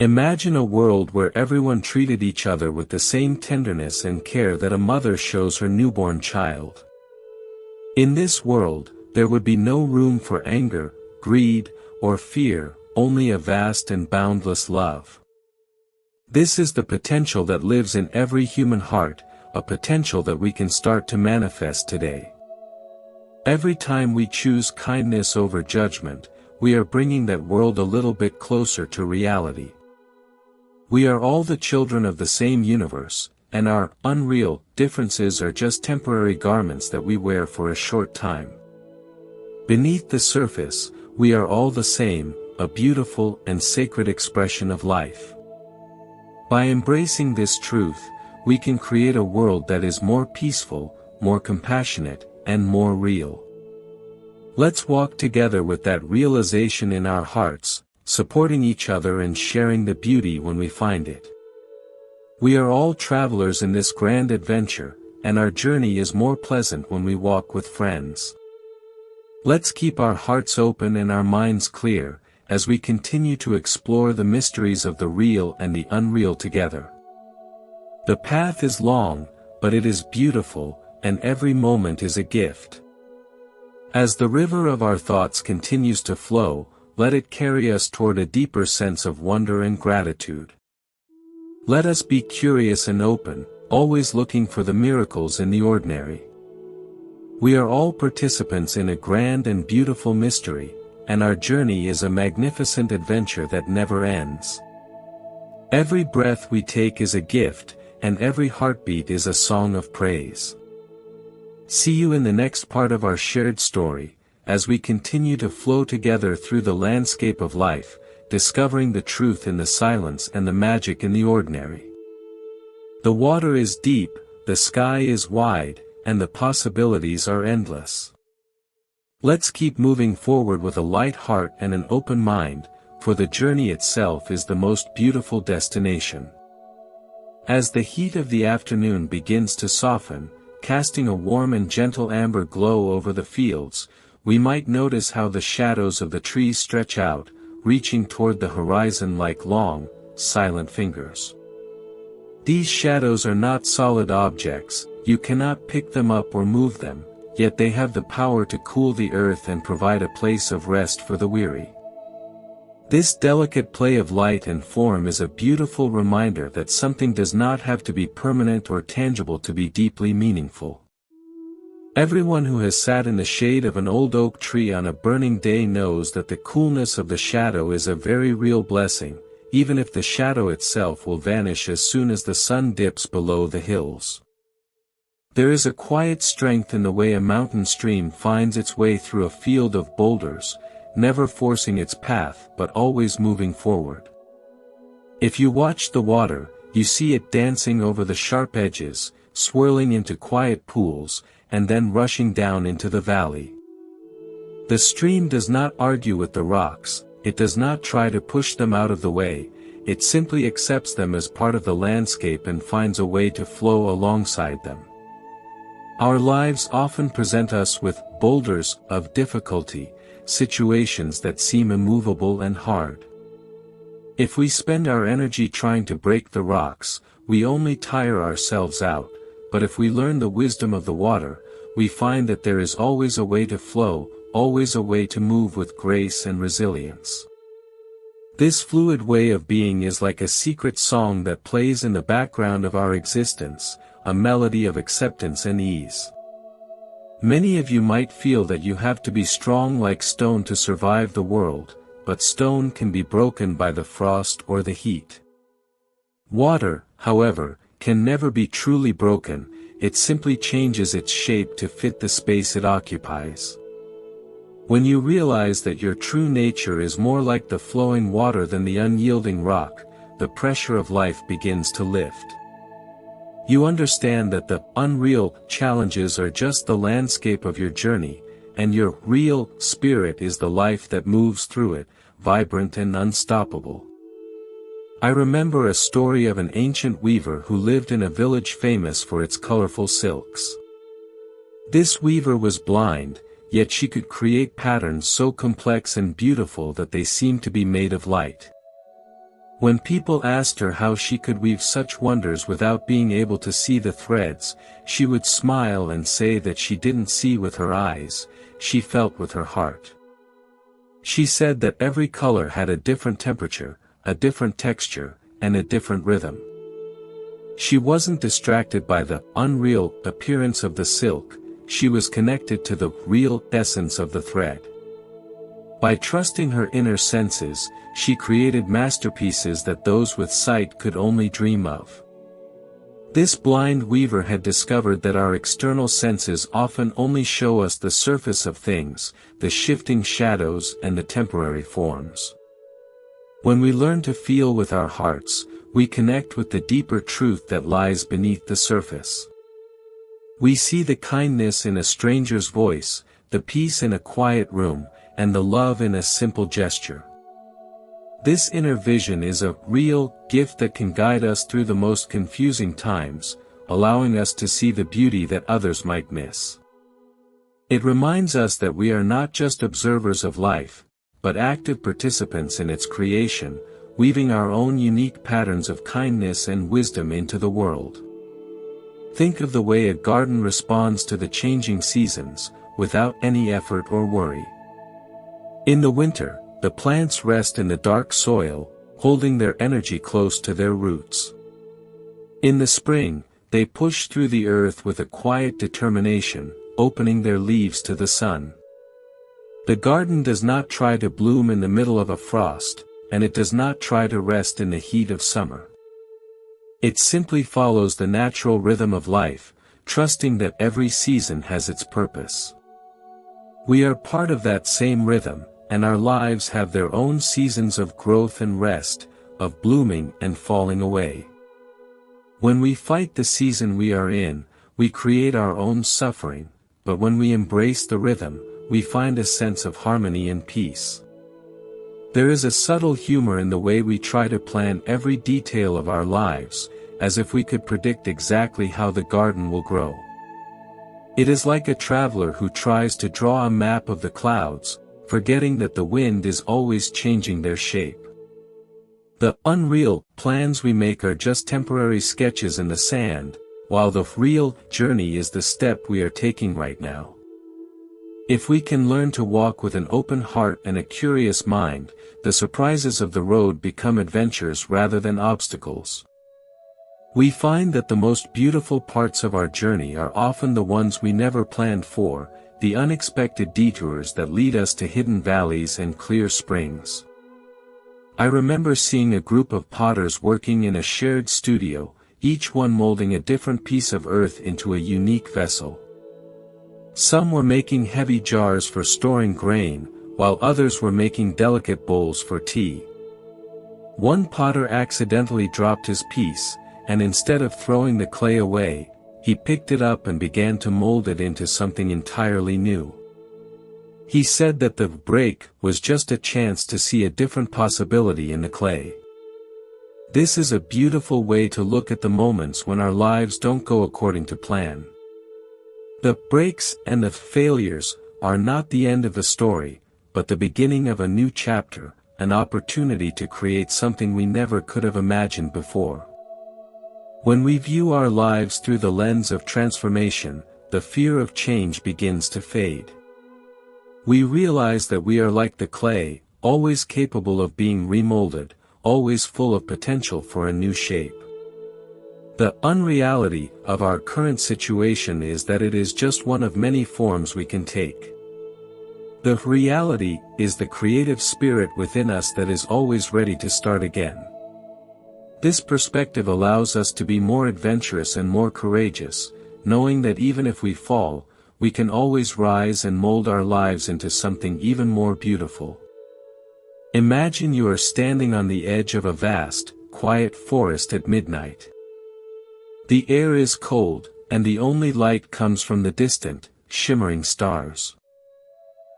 Imagine a world where everyone treated each other with the same tenderness and care that a mother shows her newborn child. In this world, there would be no room for anger, greed, or fear, only a vast and boundless love. This is the potential that lives in every human heart, a potential that we can start to manifest today. Every time we choose kindness over judgment, we are bringing that world a little bit closer to reality. We are all the children of the same universe, and our unreal differences are just temporary garments that we wear for a short time. Beneath the surface, we are all the same, a beautiful and sacred expression of life. By embracing this truth, we can create a world that is more peaceful, more compassionate, and more real. Let's walk together with that realization in our hearts, supporting each other and sharing the beauty when we find it. We are all travelers in this grand adventure, and our journey is more pleasant when we walk with friends. Let's keep our hearts open and our minds clear, as we continue to explore the mysteries of the real and the unreal together. The path is long, but it is beautiful, and every moment is a gift. As the river of our thoughts continues to flow, let it carry us toward a deeper sense of wonder and gratitude. Let us be curious and open, always looking for the miracles in the ordinary. We are all participants in a grand and beautiful mystery, and our journey is a magnificent adventure that never ends. Every breath we take is a gift, and every heartbeat is a song of praise. See you in the next part of our shared story, as we continue to flow together through the landscape of life, discovering the truth in the silence and the magic in the ordinary. The water is deep, the sky is wide, and the possibilities are endless. Let's keep moving forward with a light heart and an open mind, for the journey itself is the most beautiful destination. As the heat of the afternoon begins to soften, casting a warm and gentle amber glow over the fields, we might notice how the shadows of the trees stretch out, reaching toward the horizon like long, silent fingers. These shadows are not solid objects, you cannot pick them up or move them, yet they have the power to cool the earth and provide a place of rest for the weary. This delicate play of light and form is a beautiful reminder that something does not have to be permanent or tangible to be deeply meaningful. Everyone who has sat in the shade of an old oak tree on a burning day knows that the coolness of the shadow is a very real blessing, even if the shadow itself will vanish as soon as the sun dips below the hills. There is a quiet strength in the way a mountain stream finds its way through a field of boulders, never forcing its path but always moving forward. If you watch the water, you see it dancing over the sharp edges, swirling into quiet pools, and then rushing down into the valley. The stream does not argue with the rocks, it does not try to push them out of the way, it simply accepts them as part of the landscape and finds a way to flow alongside them. Our lives often present us with boulders of difficulty, situations that seem immovable and hard. If we spend our energy trying to break the rocks, we only tire ourselves out, but if we learn the wisdom of the water, we find that there is always a way to flow, always a way to move with grace and resilience. This fluid way of being is like a secret song that plays in the background of our existence, a melody of acceptance and ease. Many of you might feel that you have to be strong like stone to survive the world, but stone can be broken by the frost or the heat. Water, however, can never be truly broken, it simply changes its shape to fit the space it occupies. When you realize that your true nature is more like the flowing water than the unyielding rock, the pressure of life begins to lift. You understand that the unreal challenges are just the landscape of your journey, and your real spirit is the life that moves through it, vibrant and unstoppable. I remember a story of an ancient weaver who lived in a village famous for its colorful silks. This weaver was blind, yet she could create patterns so complex and beautiful that they seemed to be made of light. When people asked her how she could weave such wonders without being able to see the threads, she would smile and say that she didn't see with her eyes, she felt with her heart. She said that every color had a different temperature, a different texture, and a different rhythm. She wasn't distracted by the unreal appearance of the silk, she was connected to the real essence of the thread. By trusting her inner senses, she created masterpieces that those with sight could only dream of. This blind weaver had discovered that our external senses often only show us the surface of things, the shifting shadows and the temporary forms. When we learn to feel with our hearts, we connect with the deeper truth that lies beneath the surface. We see the kindness in a stranger's voice, the peace in a quiet room, and the love in a simple gesture. This inner vision is a real gift that can guide us through the most confusing times, allowing us to see the beauty that others might miss. It reminds us that we are not just observers of life, but active participants in its creation, weaving our own unique patterns of kindness and wisdom into the world. Think of the way a garden responds to the changing seasons, without any effort or worry. In the winter, the plants rest in the dark soil, holding their energy close to their roots. In the spring, they push through the earth with a quiet determination, opening their leaves to the sun. The garden does not try to bloom in the middle of a frost, and it does not try to rest in the heat of summer. It simply follows the natural rhythm of life, trusting that every season has its purpose. We are part of that same rhythm, and our lives have their own seasons of growth and rest, of blooming and falling away. When we fight the season we are in, we create our own suffering, but when we embrace the rhythm, we find a sense of harmony and peace. There is a subtle humor in the way we try to plan every detail of our lives, as if we could predict exactly how the garden will grow. It is like a traveler who tries to draw a map of the clouds, forgetting that the wind is always changing their shape. The unreal plans we make are just temporary sketches in the sand, while the real journey is the step we are taking right now. If we can learn to walk with an open heart and a curious mind, the surprises of the road become adventures rather than obstacles. We find that the most beautiful parts of our journey are often the ones we never planned for, the unexpected detours that lead us to hidden valleys and clear springs. I remember seeing a group of potters working in a shared studio, each one molding a different piece of earth into a unique vessel. Some were making heavy jars for storing grain, while others were making delicate bowls for tea. One potter accidentally dropped his piece, and instead of throwing the clay away, he picked it up and began to mold it into something entirely new. He said that the break was just a chance to see a different possibility in the clay. This is a beautiful way to look at the moments when our lives don't go according to plan. The breaks and the failures are not the end of the story, but the beginning of a new chapter, an opportunity to create something we never could have imagined before. When we view our lives through the lens of transformation, the fear of change begins to fade. We realize that we are like the clay, always capable of being remolded, always full of potential for a new shape. The unreality of our current situation is that it is just one of many forms we can take. The reality is the creative spirit within us that is always ready to start again. This perspective allows us to be more adventurous and more courageous, knowing that even if we fall, we can always rise and mold our lives into something even more beautiful. Imagine you are standing on the edge of a vast, quiet forest at midnight. The air is cold, and the only light comes from the distant, shimmering stars.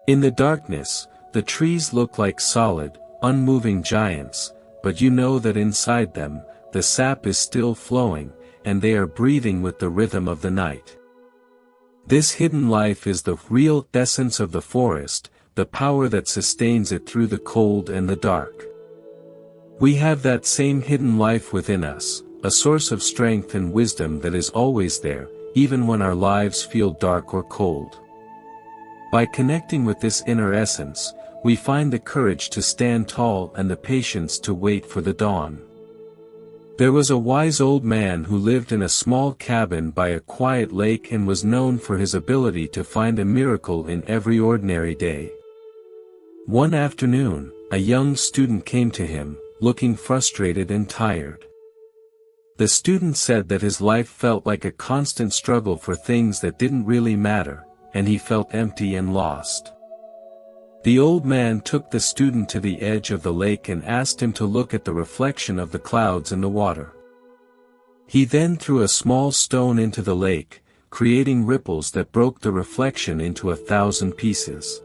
In the darkness, the trees look like solid, unmoving giants, but you know that inside them, the sap is still flowing, and they are breathing with the rhythm of the night. This hidden life is the real essence of the forest, the power that sustains it through the cold and the dark. We have that same hidden life within us, a source of strength and wisdom that is always there, even when our lives feel dark or cold. By connecting with this inner essence, we find the courage to stand tall and the patience to wait for the dawn. There was a wise old man who lived in a small cabin by a quiet lake and was known for his ability to find a miracle in every ordinary day. One afternoon, a young student came to him, looking frustrated and tired. The student said that his life felt like a constant struggle for things that didn't really matter, and he felt empty and lost. The old man took the student to the edge of the lake and asked him to look at the reflection of the clouds in the water. He then threw a small stone into the lake, creating ripples that broke the reflection into 1,000 pieces.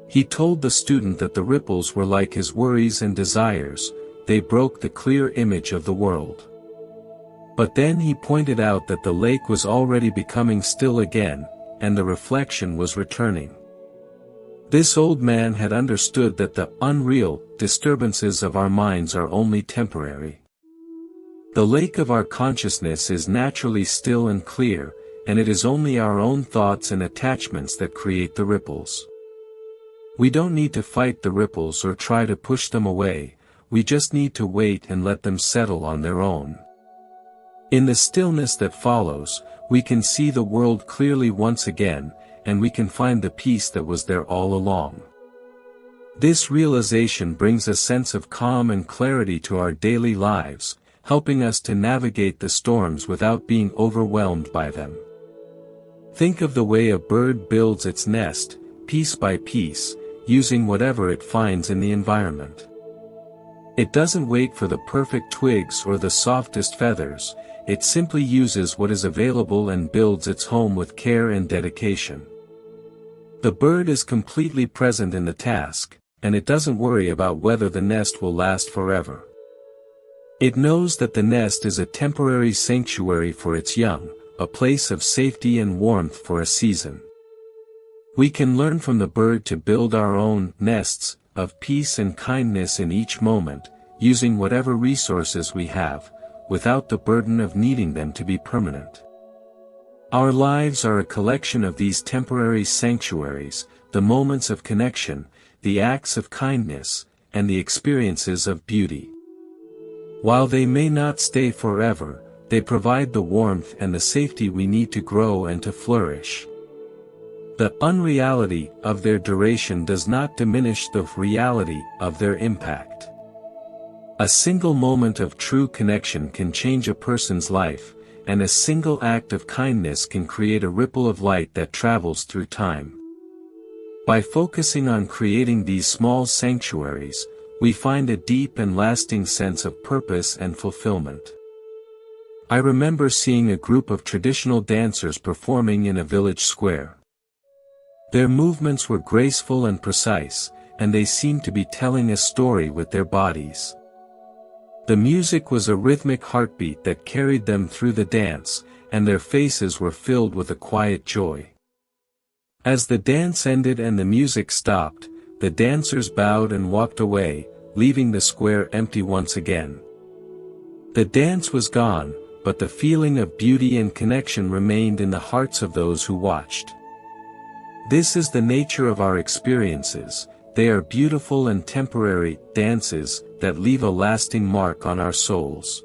He told the student that the ripples were like his worries and desires, they broke the clear image of the world. But then he pointed out that the lake was already becoming still again, and the reflection was returning. This old man had understood that the unreal disturbances of our minds are only temporary. The lake of our consciousness is naturally still and clear, and it is only our own thoughts and attachments that create the ripples. We don't need to fight the ripples or try to push them away, we just need to wait and let them settle on their own. In the stillness that follows, we can see the world clearly once again, and we can find the peace that was there all along. This realization brings a sense of calm and clarity to our daily lives, helping us to navigate the storms without being overwhelmed by them. Think of the way a bird builds its nest, piece by piece, using whatever it finds in the environment. It doesn't wait for the perfect twigs or the softest feathers, it simply uses what is available and builds its home with care and dedication. The bird is completely present in the task, and it doesn't worry about whether the nest will last forever. It knows that the nest is a temporary sanctuary for its young, a place of safety and warmth for a season. We can learn from the bird to build our own nests of peace and kindness in each moment, using whatever resources we have, without the burden of needing them to be permanent. Our lives are a collection of these temporary sanctuaries, the moments of connection, the acts of kindness, and the experiences of beauty. While they may not stay forever, they provide the warmth and the safety we need to grow and to flourish. The unreality of their duration does not diminish the reality of their impact. A single moment of true connection can change a person's life, and a single act of kindness can create a ripple of light that travels through time. By focusing on creating these small sanctuaries, we find a deep and lasting sense of purpose and fulfillment. I remember seeing a group of traditional dancers performing in a village square. Their movements were graceful and precise, and they seemed to be telling a story with their bodies. The music was a rhythmic heartbeat that carried them through the dance, and their faces were filled with a quiet joy. As the dance ended and the music stopped, the dancers bowed and walked away, leaving the square empty once again. The dance was gone, but the feeling of beauty and connection remained in the hearts of those who watched. This is the nature of our experiences. They are beautiful and temporary dances that leave a lasting mark on our souls.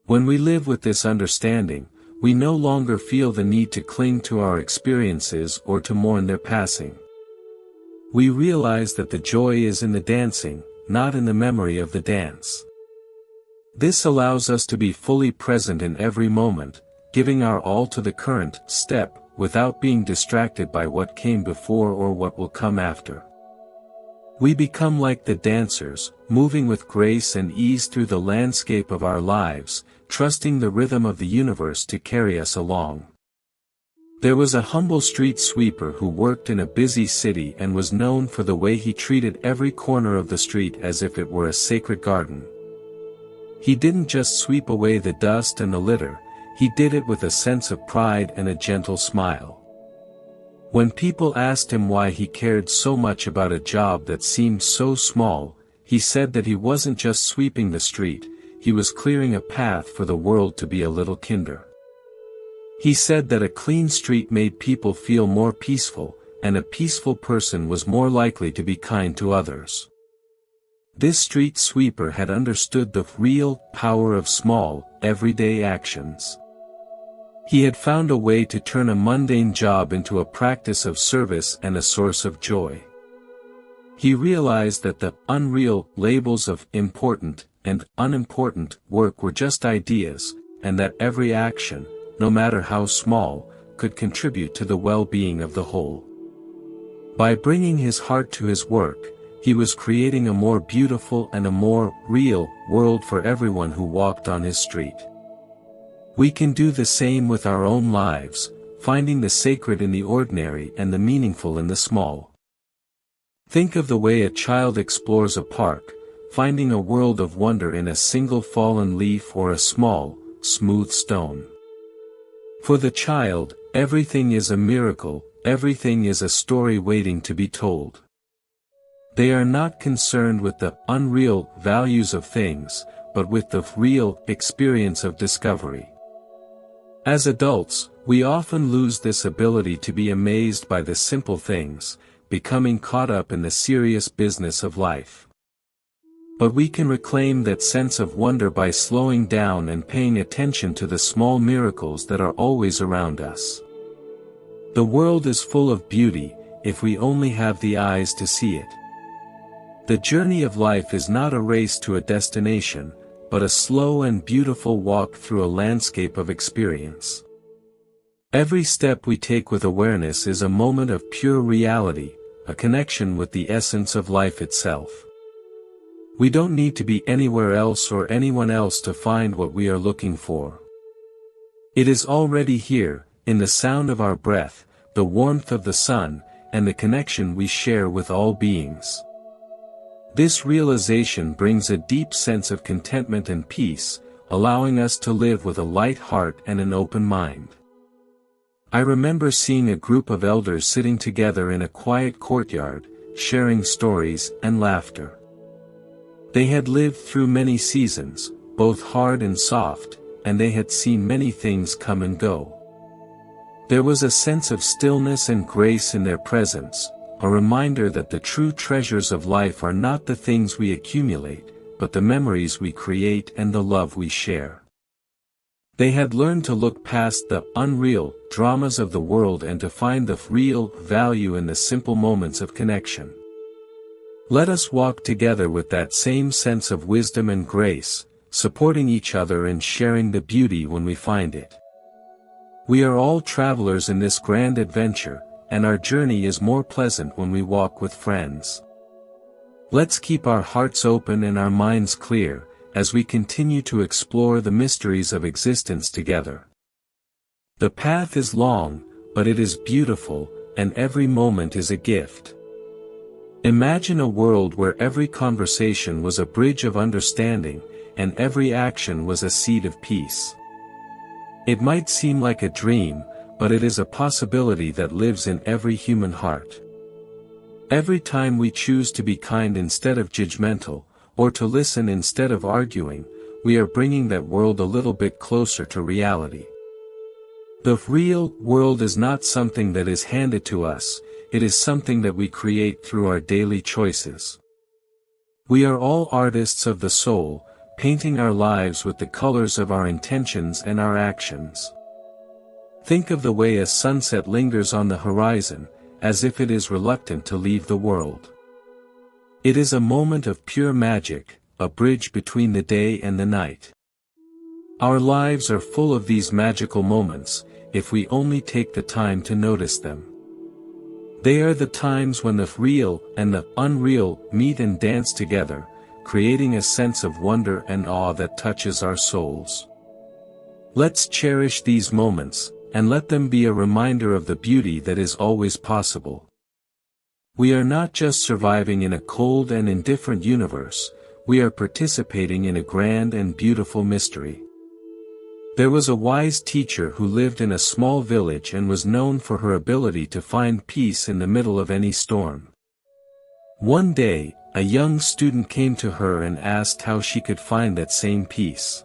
When we live with this understanding, we no longer feel the need to cling to our experiences or to mourn their passing. We realize that the joy is in the dancing, not in the memory of the dance. This allows us to be fully present in every moment, giving our all to the current step, without being distracted by what came before or what will come after. We become like the dancers, moving with grace and ease through the landscape of our lives, trusting the rhythm of the universe to carry us along. There was a humble street sweeper who worked in a busy city and was known for the way he treated every corner of the street as if it were a sacred garden. He didn't just sweep away the dust and the litter, he did it with a sense of pride and a gentle smile. When people asked him why he cared so much about a job that seemed so small, he said that he wasn't just sweeping the street, he was clearing a path for the world to be a little kinder. He said that a clean street made people feel more peaceful, and a peaceful person was more likely to be kind to others. This street sweeper had understood the real power of small, everyday actions. He had found a way to turn a mundane job into a practice of service and a source of joy. He realized that the unreal labels of important and unimportant work were just ideas, and that every action, no matter how small, could contribute to the well-being of the whole. By bringing his heart to his work, he was creating a more beautiful and a more real world for everyone who walked on his street. We can do the same with our own lives, finding the sacred in the ordinary and the meaningful in the small. Think of the way a child explores a park, finding a world of wonder in a single fallen leaf or a small, smooth stone. For the child, everything is a miracle, everything is a story waiting to be told. They are not concerned with the unreal values of things, but with the real experience of discovery. As adults, we often lose this ability to be amazed by the simple things, becoming caught up in the serious business of life. But we can reclaim that sense of wonder by slowing down and paying attention to the small miracles that are always around us. The world is full of beauty, if we only have the eyes to see it. The journey of life is not a race to a destination, but a slow and beautiful walk through a landscape of experience. Every step we take with awareness is a moment of pure reality, a connection with the essence of life itself. We don't need to be anywhere else or anyone else to find what we are looking for. It is already here, in the sound of our breath, the warmth of the sun, and the connection we share with all beings. This realization brings a deep sense of contentment and peace, allowing us to live with a light heart and an open mind. I remember seeing a group of elders sitting together in a quiet courtyard, sharing stories and laughter. They had lived through many seasons, both hard and soft, and they had seen many things come and go. There was a sense of stillness and grace in their presence, a reminder that the true treasures of life are not the things we accumulate, but the memories we create and the love we share. They had learned to look past the unreal dramas of the world and to find the real value in the simple moments of connection. Let us walk together with that same sense of wisdom and grace, supporting each other and sharing the beauty when we find it. We are all travelers in this grand adventure, and our journey is more pleasant when we walk with friends. Let's keep our hearts open and our minds clear, as we continue to explore the mysteries of existence together. The path is long, but it is beautiful, and every moment is a gift. Imagine a world where every conversation was a bridge of understanding, and every action was a seed of peace. It might seem like a dream, but it is a possibility that lives in every human heart. Every time we choose to be kind instead of judgmental, or to listen instead of arguing, we are bringing that world a little bit closer to reality. The real world is not something that is handed to us, it is something that we create through our daily choices. We are all artists of the soul, painting our lives with the colors of our intentions and our actions. Think of the way a sunset lingers on the horizon, as if it is reluctant to leave the world. It is a moment of pure magic, a bridge between the day and the night. Our lives are full of these magical moments, if we only take the time to notice them. They are the times when the real and the unreal meet and dance together, creating a sense of wonder and awe that touches our souls. Let's cherish these moments, and let them be a reminder of the beauty that is always possible. We are not just surviving in a cold and indifferent universe, we are participating in a grand and beautiful mystery. There was a wise teacher who lived in a small village and was known for her ability to find peace in the middle of any storm. One day, a young student came to her and asked how she could find that same peace.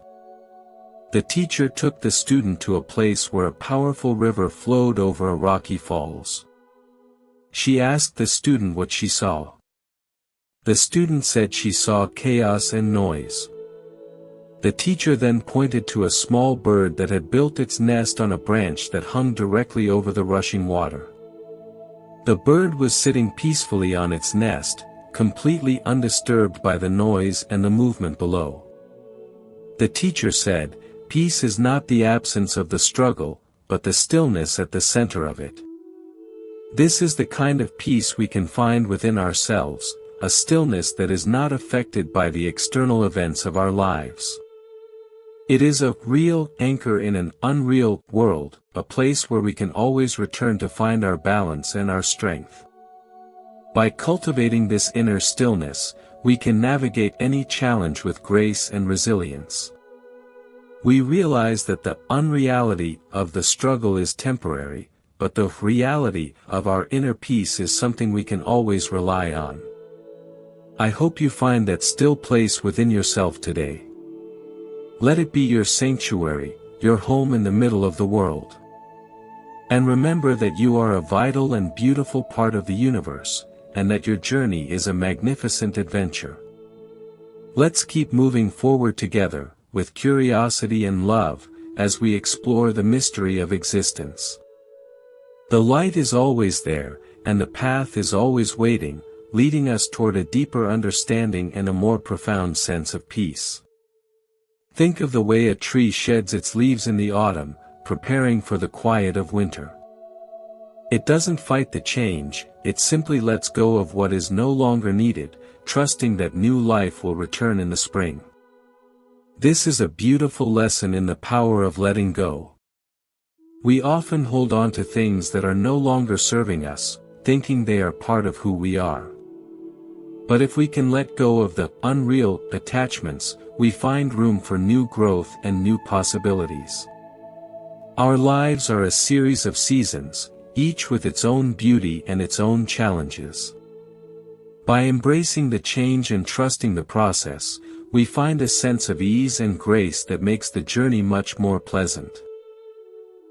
The teacher took the student to a place where a powerful river flowed over a rocky falls. She asked the student what she saw. The student said she saw chaos and noise. The teacher then pointed to a small bird that had built its nest on a branch that hung directly over the rushing water. The bird was sitting peacefully on its nest, completely undisturbed by the noise and the movement below. The teacher said, "Peace is not the absence of the struggle, but the stillness at the center of it." This is the kind of peace we can find within ourselves, a stillness that is not affected by the external events of our lives. It is a real anchor in an unreal world, a place where we can always return to find our balance and our strength. By cultivating this inner stillness, we can navigate any challenge with grace and resilience. We realize that the unreality of the struggle is temporary, but the reality of our inner peace is something we can always rely on. I hope you find that still place within yourself today. Let it be your sanctuary, your home in the middle of the world. And remember that you are a vital and beautiful part of the universe, and that your journey is a magnificent adventure. Let's keep moving forward together, with curiosity and love, as we explore the mystery of existence. The light is always there, and the path is always waiting, leading us toward a deeper understanding and a more profound sense of peace. Think of the way a tree sheds its leaves in the autumn, preparing for the quiet of winter. It doesn't fight the change, it simply lets go of what is no longer needed, trusting that new life will return in the spring. This is a beautiful lesson in the power of letting go. We often hold on to things that are no longer serving us, thinking they are part of who we are. But if we can let go of the unreal attachments, we find room for new growth and new possibilities. Our lives are a series of seasons, each with its own beauty and its own challenges. By embracing the change and trusting the process, we find a sense of ease and grace that makes the journey much more pleasant.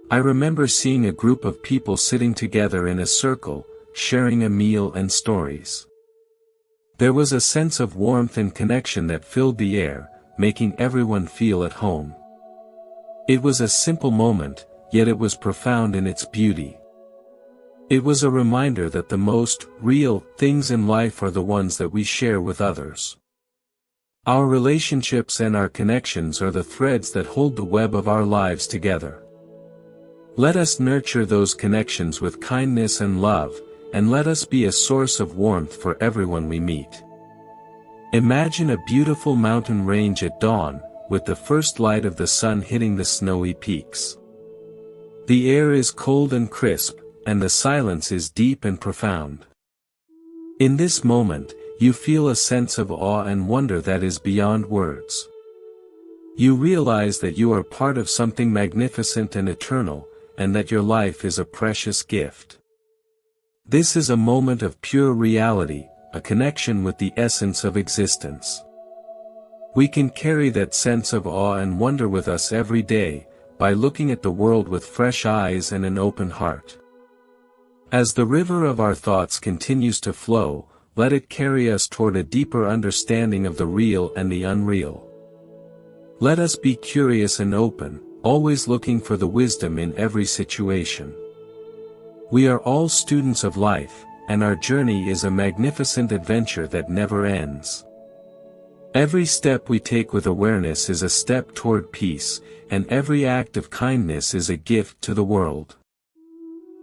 I remember seeing a group of people sitting together in a circle, sharing a meal and stories. There was a sense of warmth and connection that filled the air, making everyone feel at home. It was a simple moment, yet it was profound in its beauty. It was a reminder that the most real things in life are the ones that we share with others. Our relationships and our connections are the threads that hold the web of our lives together. Let us nurture those connections with kindness and love, and let us be a source of warmth for everyone we meet. Imagine a beautiful mountain range at dawn, with the first light of the sun hitting the snowy peaks. The air is cold and crisp, and the silence is deep and profound. In this moment, you feel a sense of awe and wonder that is beyond words. You realize that you are part of something magnificent and eternal, and that your life is a precious gift. This is a moment of pure reality, a connection with the essence of existence. We can carry that sense of awe and wonder with us every day, by looking at the world with fresh eyes and an open heart. As the river of our thoughts continues to flow, let it carry us toward a deeper understanding of the real and the unreal. Let us be curious and open, always looking for the wisdom in every situation. We are all students of life, and our journey is a magnificent adventure that never ends. Every step we take with awareness is a step toward peace, and every act of kindness is a gift to the world.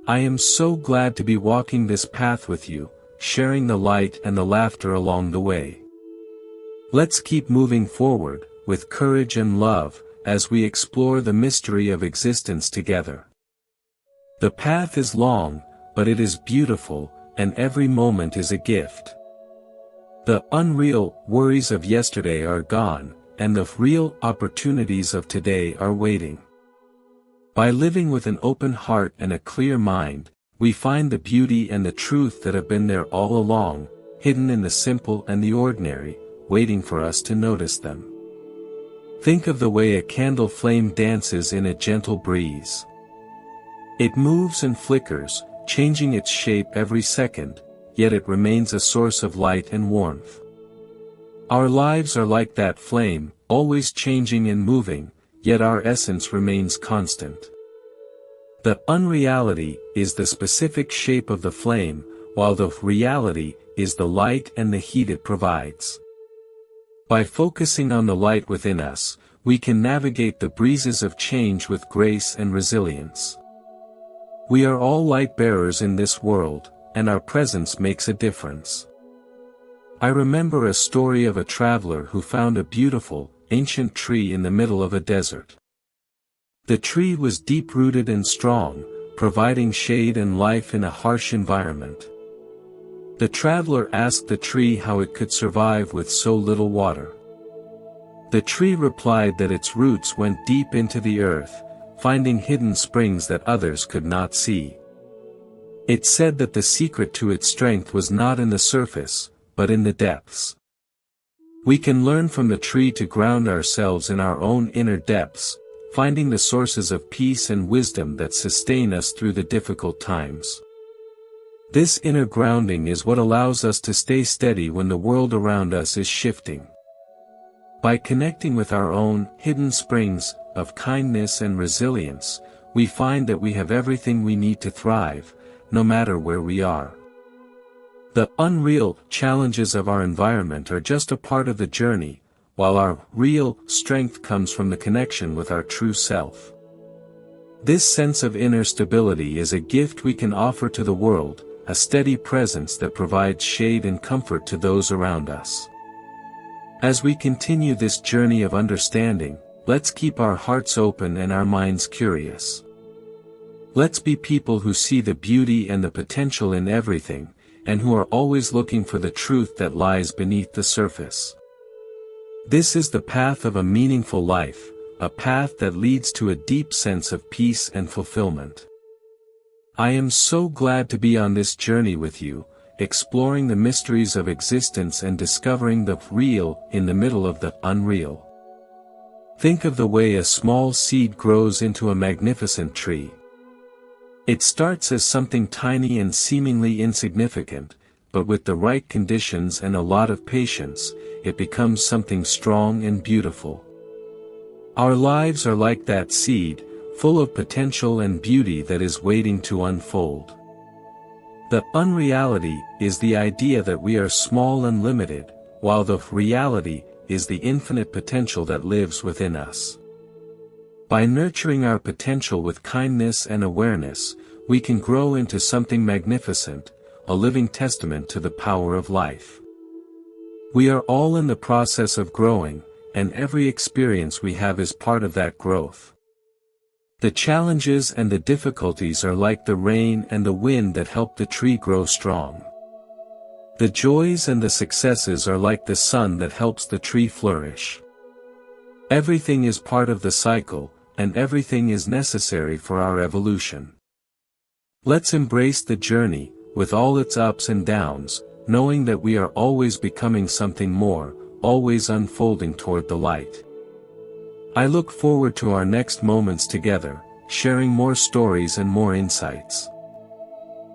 I am so glad to be walking this path with you, sharing the light and the laughter along the way. Let's keep moving forward, with courage and love, as we explore the mystery of existence together. The path is long, but it is beautiful, and every moment is a gift. The unreal worries of yesterday are gone, and the real opportunities of today are waiting. By living with an open heart and a clear mind, we find the beauty and the truth that have been there all along, hidden in the simple and the ordinary, waiting for us to notice them. Think of the way a candle flame dances in a gentle breeze. It moves and flickers, changing its shape every second, yet it remains a source of light and warmth. Our lives are like that flame, always changing and moving, yet our essence remains constant. The unreality is the specific shape of the flame, while the reality is the light and the heat it provides. By focusing on the light within us, we can navigate the breezes of change with grace and resilience. We are all light bearers in this world, and our presence makes a difference. I remember a story of a traveler who found a beautiful, ancient tree in the middle of a desert. The tree was deep-rooted and strong, providing shade and life in a harsh environment. The traveler asked the tree how it could survive with so little water. The tree replied that its roots went deep into the earth, finding hidden springs that others could not see. It said that the secret to its strength was not in the surface, but in the depths. We can learn from the tree to ground ourselves in our own inner depths, finding the sources of peace and wisdom that sustain us through the difficult times. This inner grounding is what allows us to stay steady when the world around us is shifting. By connecting with our own hidden springs of kindness and resilience, we find that we have everything we need to thrive, no matter where we are. The unreal challenges of our environment are just a part of the journey, while our real strength comes from the connection with our true self. This sense of inner stability is a gift we can offer to the world, a steady presence that provides shade and comfort to those around us. As we continue this journey of understanding, let's keep our hearts open and our minds curious. Let's be people who see the beauty and the potential in everything, and who are always looking for the truth that lies beneath the surface. This is the path of a meaningful life, a path that leads to a deep sense of peace and fulfillment. I am so glad to be on this journey with you, exploring the mysteries of existence and discovering the real in the middle of the unreal. Think of the way a small seed grows into a magnificent tree. It starts as something tiny and seemingly insignificant, but with the right conditions and a lot of patience, it becomes something strong and beautiful. Our lives are like that seed, full of potential and beauty that is waiting to unfold. The unreality is the idea that we are small and limited, while the reality is the infinite potential that lives within us. By nurturing our potential with kindness and awareness, we can grow into something magnificent, a living testament to the power of life. We are all in the process of growing, and every experience we have is part of that growth. The challenges and the difficulties are like the rain and the wind that help the tree grow strong. The joys and the successes are like the sun that helps the tree flourish. Everything is part of the cycle, and everything is necessary for our evolution. Let's embrace the journey, with all its ups and downs, knowing that we are always becoming something more, always unfolding toward the light. I look forward to our next moments together, sharing more stories and more insights.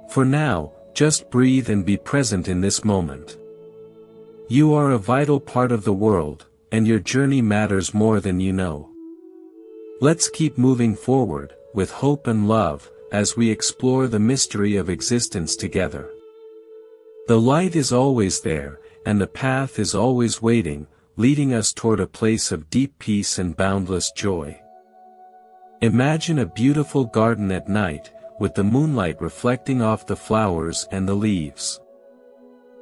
For now, just breathe and be present in this moment. You are a vital part of the world, and your journey matters more than you know. Let's keep moving forward, with hope and love, as we explore the mystery of existence together. The light is always there, and the path is always waiting, leading us toward a place of deep peace and boundless joy. Imagine a beautiful garden at night, with the moonlight reflecting off the flowers and the leaves.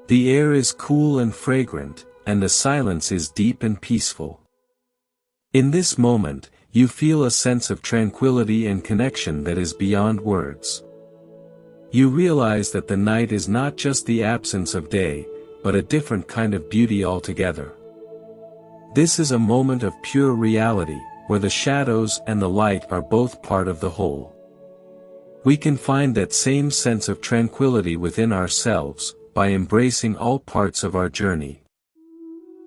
The air is cool and fragrant, and the silence is deep and peaceful. In this moment, you feel a sense of tranquility and connection that is beyond words. You realize that the night is not just the absence of day, but a different kind of beauty altogether. This is a moment of pure reality, where the shadows and the light are both part of the whole. We can find that same sense of tranquility within ourselves, by embracing all parts of our journey.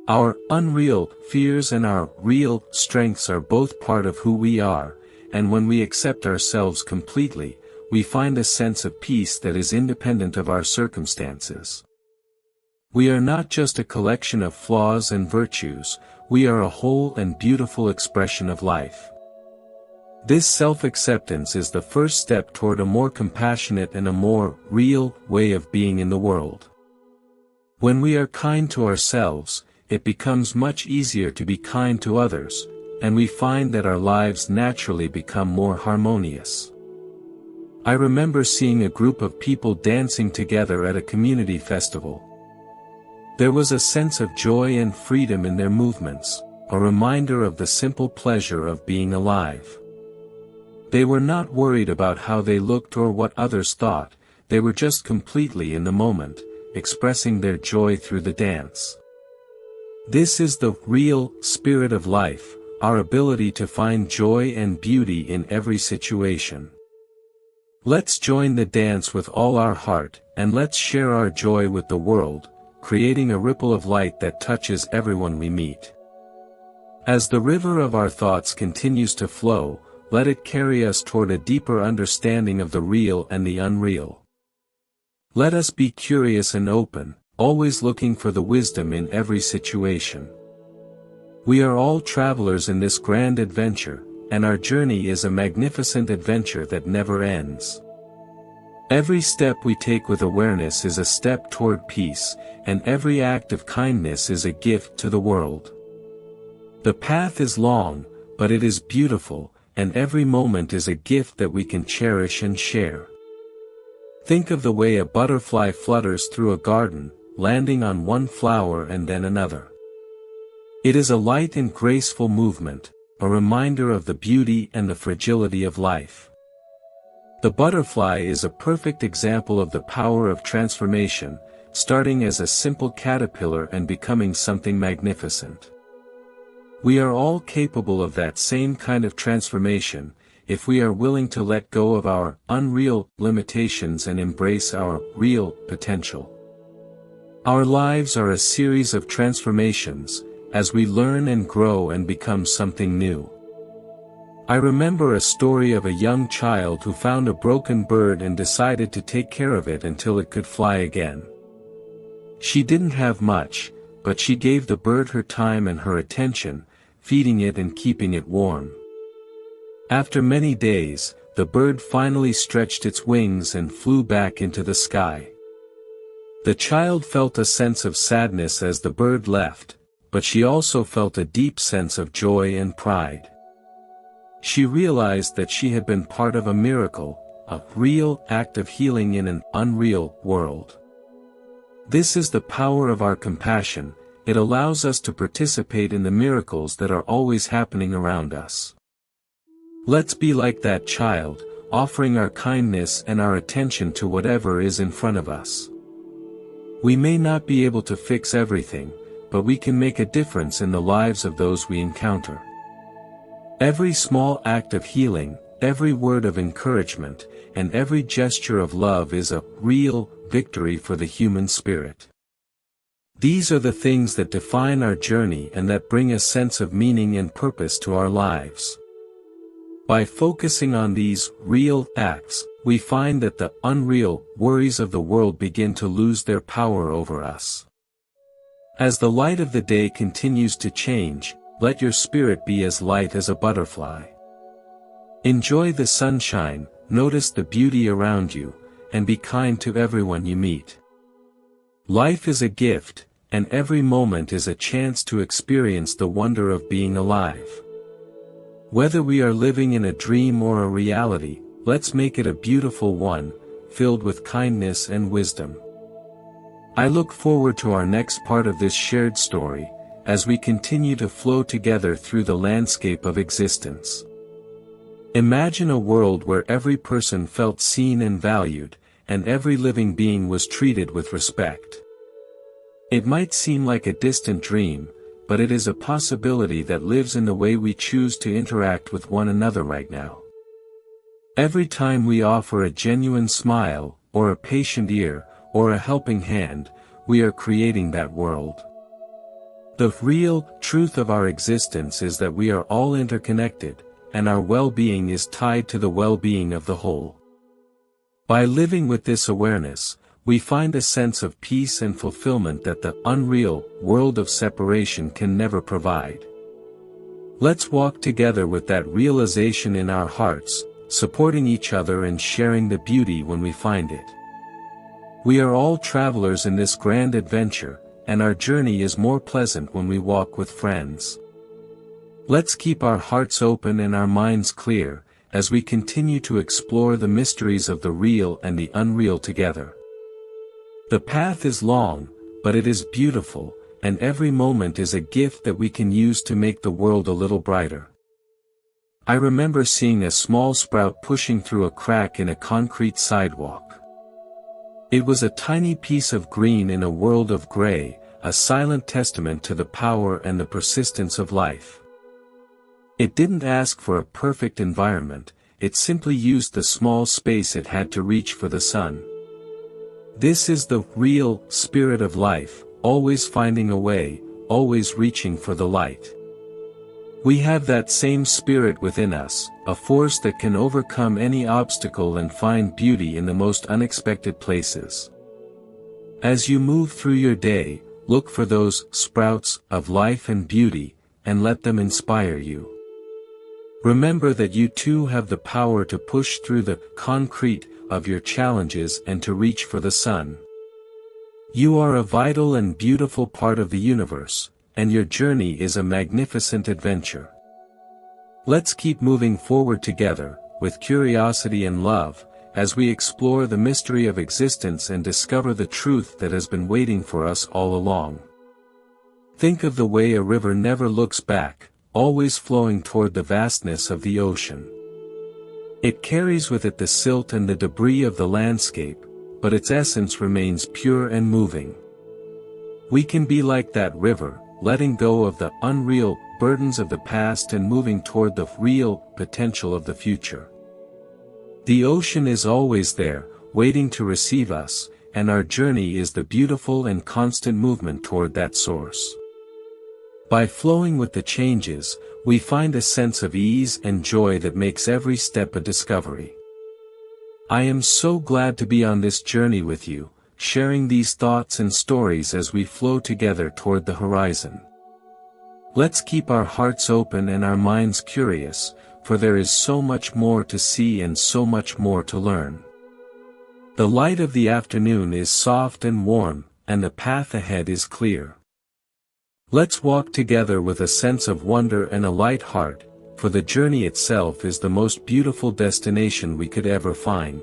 Our unreal fears and our real strengths are both part of who we are, and when we accept ourselves completely, we find a sense of peace that is independent of our circumstances. We are not just a collection of flaws and virtues, we are a whole and beautiful expression of life. This self-acceptance is the first step toward a more compassionate and a more real way of being in the world. When we are kind to ourselves, it becomes much easier to be kind to others, and we find that our lives naturally become more harmonious. I remember seeing a group of people dancing together at a community festival. There was a sense of joy and freedom in their movements, a reminder of the simple pleasure of being alive. They were not worried about how they looked or what others thought, they were just completely in the moment, expressing their joy through the dance. This is the real spirit of life, our ability to find joy and beauty in every situation. Let's join the dance with all our heart, and let's share our joy with the world, creating a ripple of light that touches everyone we meet. As the river of our thoughts continues to flow, let it carry us toward a deeper understanding of the real and the unreal. Let us be curious and open, always looking for the wisdom in every situation. We are all travelers in this grand adventure, and our journey is a magnificent adventure that never ends. Every step we take with awareness is a step toward peace, and every act of kindness is a gift to the world. The path is long, but it is beautiful, and every moment is a gift that we can cherish and share. Think of the way a butterfly flutters through a garden, landing on one flower and then another. It is a light and graceful movement, a reminder of the beauty and the fragility of life. The butterfly is a perfect example of the power of transformation, starting as a simple caterpillar and becoming something magnificent. We are all capable of that same kind of transformation, if we are willing to let go of our unreal limitations and embrace our real potential. Our lives are a series of transformations, as we learn and grow and become something new. I remember a story of a young child who found a broken bird and decided to take care of it until it could fly again. She didn't have much, but she gave the bird her time and her attention, feeding it and keeping it warm. After many days, the bird finally stretched its wings and flew back into the sky. The child felt a sense of sadness as the bird left, but she also felt a deep sense of joy and pride. She realized that she had been part of a miracle, a real act of healing in an unreal world. This is the power of our compassion. It allows us to participate in the miracles that are always happening around us. Let's be like that child, offering our kindness and our attention to whatever is in front of us. We may not be able to fix everything, but we can make a difference in the lives of those we encounter. Every small act of healing, every word of encouragement, and every gesture of love is a real victory for the human spirit. These are the things that define our journey and that bring a sense of meaning and purpose to our lives. By focusing on these real acts, we find that the unreal worries of the world begin to lose their power over us. As the light of the day continues to change, let your spirit be as light as a butterfly. Enjoy the sunshine, notice the beauty around you, and be kind to everyone you meet. Life is a gift, and every moment is a chance to experience the wonder of being alive. Whether we are living in a dream or a reality, let's make it a beautiful one, filled with kindness and wisdom. I look forward to our next part of this shared story, as we continue to flow together through the landscape of existence. Imagine a world where every person felt seen and valued, and every living being was treated with respect. It might seem like a distant dream, but it is a possibility that lives in the way we choose to interact with one another right now. Every time we offer a genuine smile, or a patient ear, or a helping hand, we are creating that world. The real truth of our existence is that we are all interconnected, and our well-being is tied to the well-being of the whole. By living with this awareness, we find a sense of peace and fulfillment that the unreal world of separation can never provide. Let's walk together with that realization in our hearts, supporting each other and sharing the beauty when we find it. We are all travelers in this grand adventure, and our journey is more pleasant when we walk with friends. Let's keep our hearts open and our minds clear, as we continue to explore the mysteries of the real and the unreal together. The path is long, but it is beautiful, and every moment is a gift that we can use to make the world a little brighter. I remember seeing a small sprout pushing through a crack in a concrete sidewalk. It was a tiny piece of green in a world of gray, a silent testament to the power and the persistence of life. It didn't ask for a perfect environment, it simply used the small space it had to reach for the sun. This is the real spirit of life, always finding a way, always reaching for the light. We have that same spirit within us, a force that can overcome any obstacle and find beauty in the most unexpected places. As you move through your day, look for those sprouts of life and beauty, and let them inspire you. Remember that you too have the power to push through the concrete of your challenges and to reach for the sun. You are a vital and beautiful part of the universe, and your journey is a magnificent adventure. Let's keep moving forward together, with curiosity and love, as we explore the mystery of existence and discover the truth that has been waiting for us all along. Think of the way a river never looks back, always flowing toward the vastness of the ocean. It carries with it the silt and the debris of the landscape, but its essence remains pure and moving. We can be like that river, letting go of the unreal burdens of the past and moving toward the real potential of the future. The ocean is always there, waiting to receive us, and our journey is the beautiful and constant movement toward that source. By flowing with the changes, we find a sense of ease and joy that makes every step a discovery. I am so glad to be on this journey with you, sharing these thoughts and stories as we flow together toward the horizon. Let's keep our hearts open and our minds curious, for there is so much more to see and so much more to learn. The light of the afternoon is soft and warm, and the path ahead is clear. Let's walk together with a sense of wonder and a light heart, for the journey itself is the most beautiful destination we could ever find.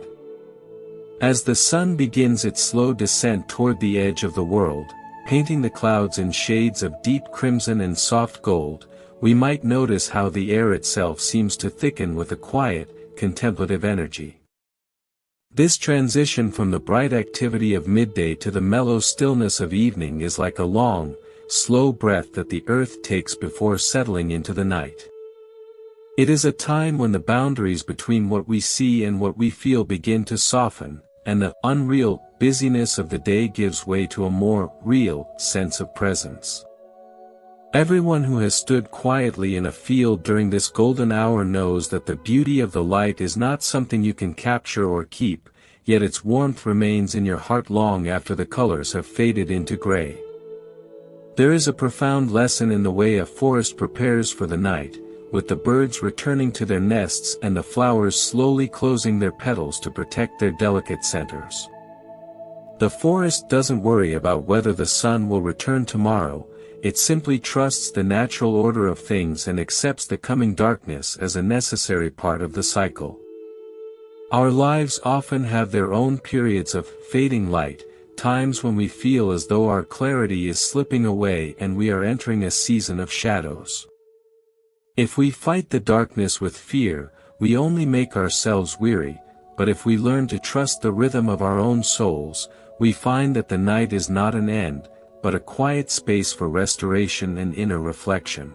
As the sun begins its slow descent toward the edge of the world, painting the clouds in shades of deep crimson and soft gold, we might notice how the air itself seems to thicken with a quiet, contemplative energy. This transition from the bright activity of midday to the mellow stillness of evening is like a long, slow breath that the earth takes before settling into the night. It is a time when the boundaries between what we see and what we feel begin to soften, and the unreal busyness of the day gives way to a more real sense of presence. Everyone who has stood quietly in a field during this golden hour knows that the beauty of the light is not something you can capture or keep, yet its warmth remains in your heart long after the colors have faded into gray. There is a profound lesson in the way a forest prepares for the night, with the birds returning to their nests and the flowers slowly closing their petals to protect their delicate centers. The forest doesn't worry about whether the sun will return tomorrow, it simply trusts the natural order of things and accepts the coming darkness as a necessary part of the cycle. Our lives often have their own periods of fading light, times when we feel as though our clarity is slipping away and we are entering a season of shadows. If we fight the darkness with fear, we only make ourselves weary, but if we learn to trust the rhythm of our own souls, we find that the night is not an end, but a quiet space for restoration and inner reflection.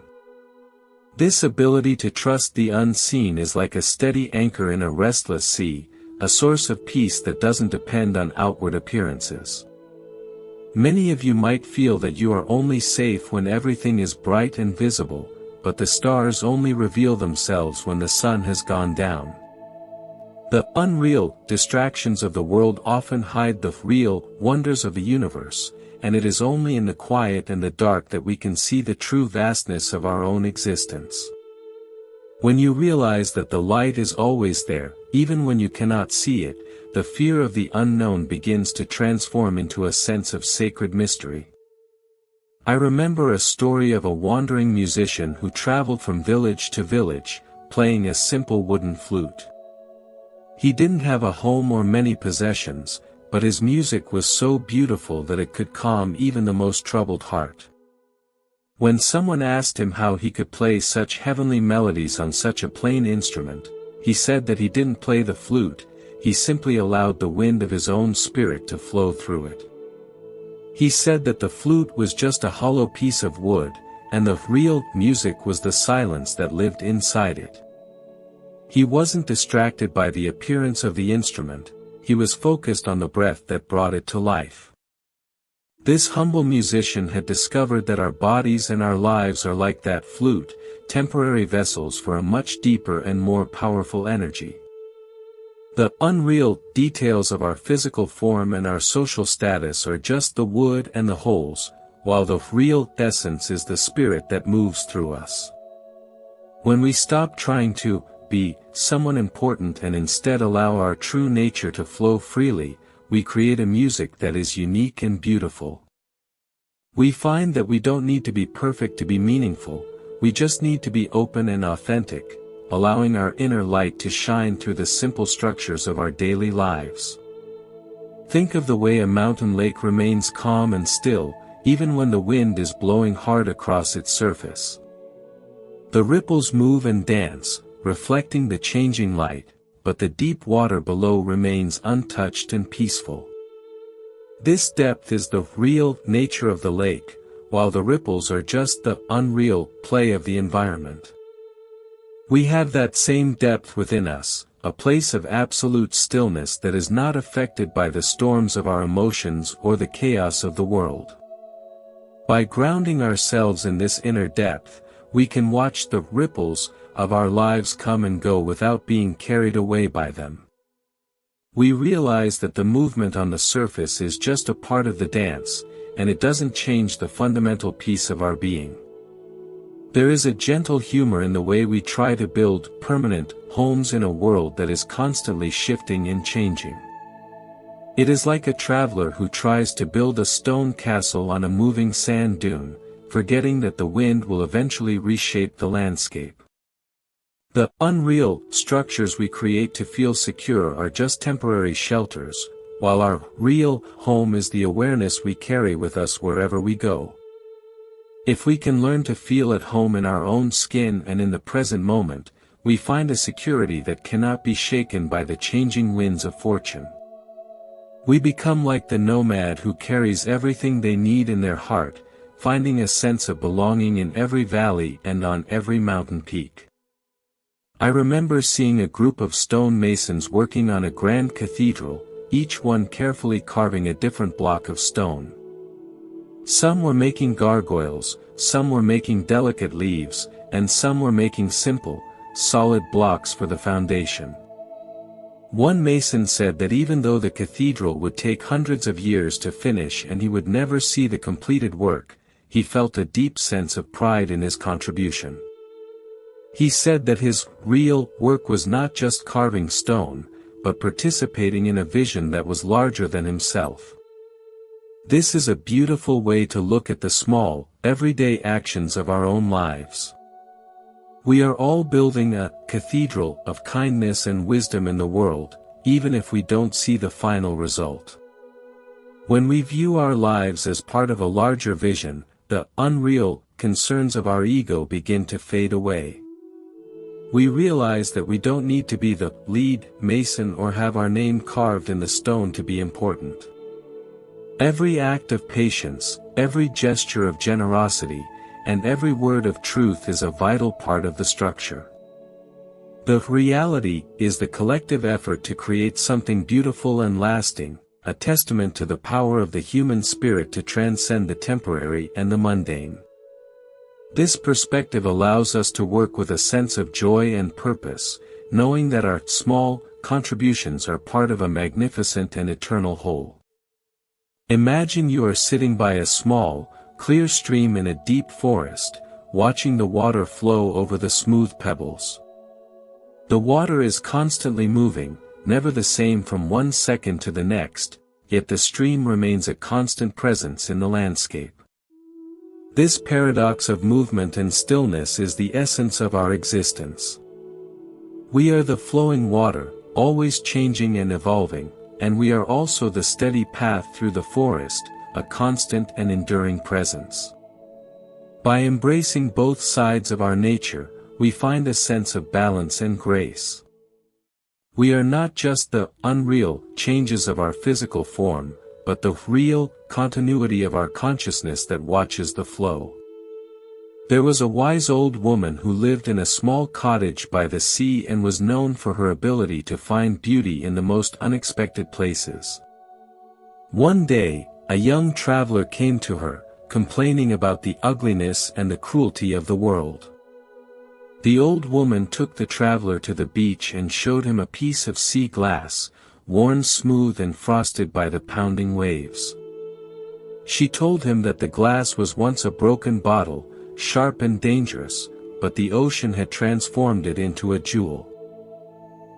This ability to trust the unseen is like a steady anchor in a restless sea, a source of peace that doesn't depend on outward appearances. Many of you might feel that you are only safe when everything is bright and visible, but the stars only reveal themselves when the sun has gone down. The unreal distractions of the world often hide the real wonders of the universe, and it is only in the quiet and the dark that we can see the true vastness of our own existence. When you realize that the light is always there, even when you cannot see it, the fear of the unknown begins to transform into a sense of sacred mystery. I remember a story of a wandering musician who traveled from village to village, playing a simple wooden flute. He didn't have a home or many possessions, but his music was so beautiful that it could calm even the most troubled heart. When someone asked him how he could play such heavenly melodies on such a plain instrument, he said that he didn't play the flute, he simply allowed the wind of his own spirit to flow through it. He said that the flute was just a hollow piece of wood, and the real music was the silence that lived inside it. He wasn't distracted by the appearance of the instrument, he was focused on the breath that brought it to life. This humble musician had discovered that our bodies and our lives are like that flute, temporary vessels for a much deeper and more powerful energy. The unreal details of our physical form and our social status are just the wood and the holes, while the real essence is the spirit that moves through us. When we stop trying to be someone important and instead allow our true nature to flow freely, we create a music that is unique and beautiful. We find that we don't need to be perfect to be meaningful, we just need to be open and authentic, allowing our inner light to shine through the simple structures of our daily lives. Think of the way a mountain lake remains calm and still, even when the wind is blowing hard across its surface. The ripples move and dance, reflecting the changing light, but the deep water below remains untouched and peaceful. This depth is the real nature of the lake, while the ripples are just the unreal play of the environment. We have that same depth within us, a place of absolute stillness that is not affected by the storms of our emotions or the chaos of the world. By grounding ourselves in this inner depth, we can watch the ripples of our lives come and go without being carried away by them. We realize that the movement on the surface is just a part of the dance, and it doesn't change the fundamental piece of our being. There is a gentle humor in the way we try to build permanent homes in a world that is constantly shifting and changing. It is like a traveler who tries to build a stone castle on a moving sand dune, forgetting that the wind will eventually reshape the landscape. The unreal structures we create to feel secure are just temporary shelters, while our real home is the awareness we carry with us wherever we go. If we can learn to feel at home in our own skin and in the present moment, we find a security that cannot be shaken by the changing winds of fortune. We become like the nomad who carries everything they need in their heart, finding a sense of belonging in every valley and on every mountain peak. I remember seeing a group of stone masons working on a grand cathedral, each one carefully carving a different block of stone. Some were making gargoyles, some were making delicate leaves, and some were making simple, solid blocks for the foundation. One mason said that even though the cathedral would take hundreds of years to finish and he would never see the completed work, he felt a deep sense of pride in his contribution. He said that his real work was not just carving stone, but participating in a vision that was larger than himself. This is a beautiful way to look at the small, everyday actions of our own lives. We are all building a cathedral of kindness and wisdom in the world, even if we don't see the final result. When we view our lives as part of a larger vision, the unreal concerns of our ego begin to fade away. We realize that we don't need to be the lead mason or have our name carved in the stone to be important. Every act of patience, every gesture of generosity, and every word of truth is a vital part of the structure. The reality is the collective effort to create something beautiful and lasting, a testament to the power of the human spirit to transcend the temporary and the mundane. This perspective allows us to work with a sense of joy and purpose, knowing that our small contributions are part of a magnificent and eternal whole. Imagine you are sitting by a small, clear stream in a deep forest, watching the water flow over the smooth pebbles. The water is constantly moving, never the same from one second to the next, yet the stream remains a constant presence in the landscape. This paradox of movement and stillness is the essence of our existence. We are the flowing water, always changing and evolving, and we are also the steady path through the forest, a constant and enduring presence. By embracing both sides of our nature, we find a sense of balance and grace. We are not just the unreal changes of our physical form, but the real continuity of our consciousness that watches the flow. There was a wise old woman who lived in a small cottage by the sea and was known for her ability to find beauty in the most unexpected places. One day, A young traveler came to her, complaining about the ugliness and the cruelty of the world. The old woman took the traveler to the beach and showed him a piece of sea glass, worn smooth and frosted by the pounding waves. She told him that the glass was once a broken bottle, sharp and dangerous, but the ocean had transformed it into a jewel.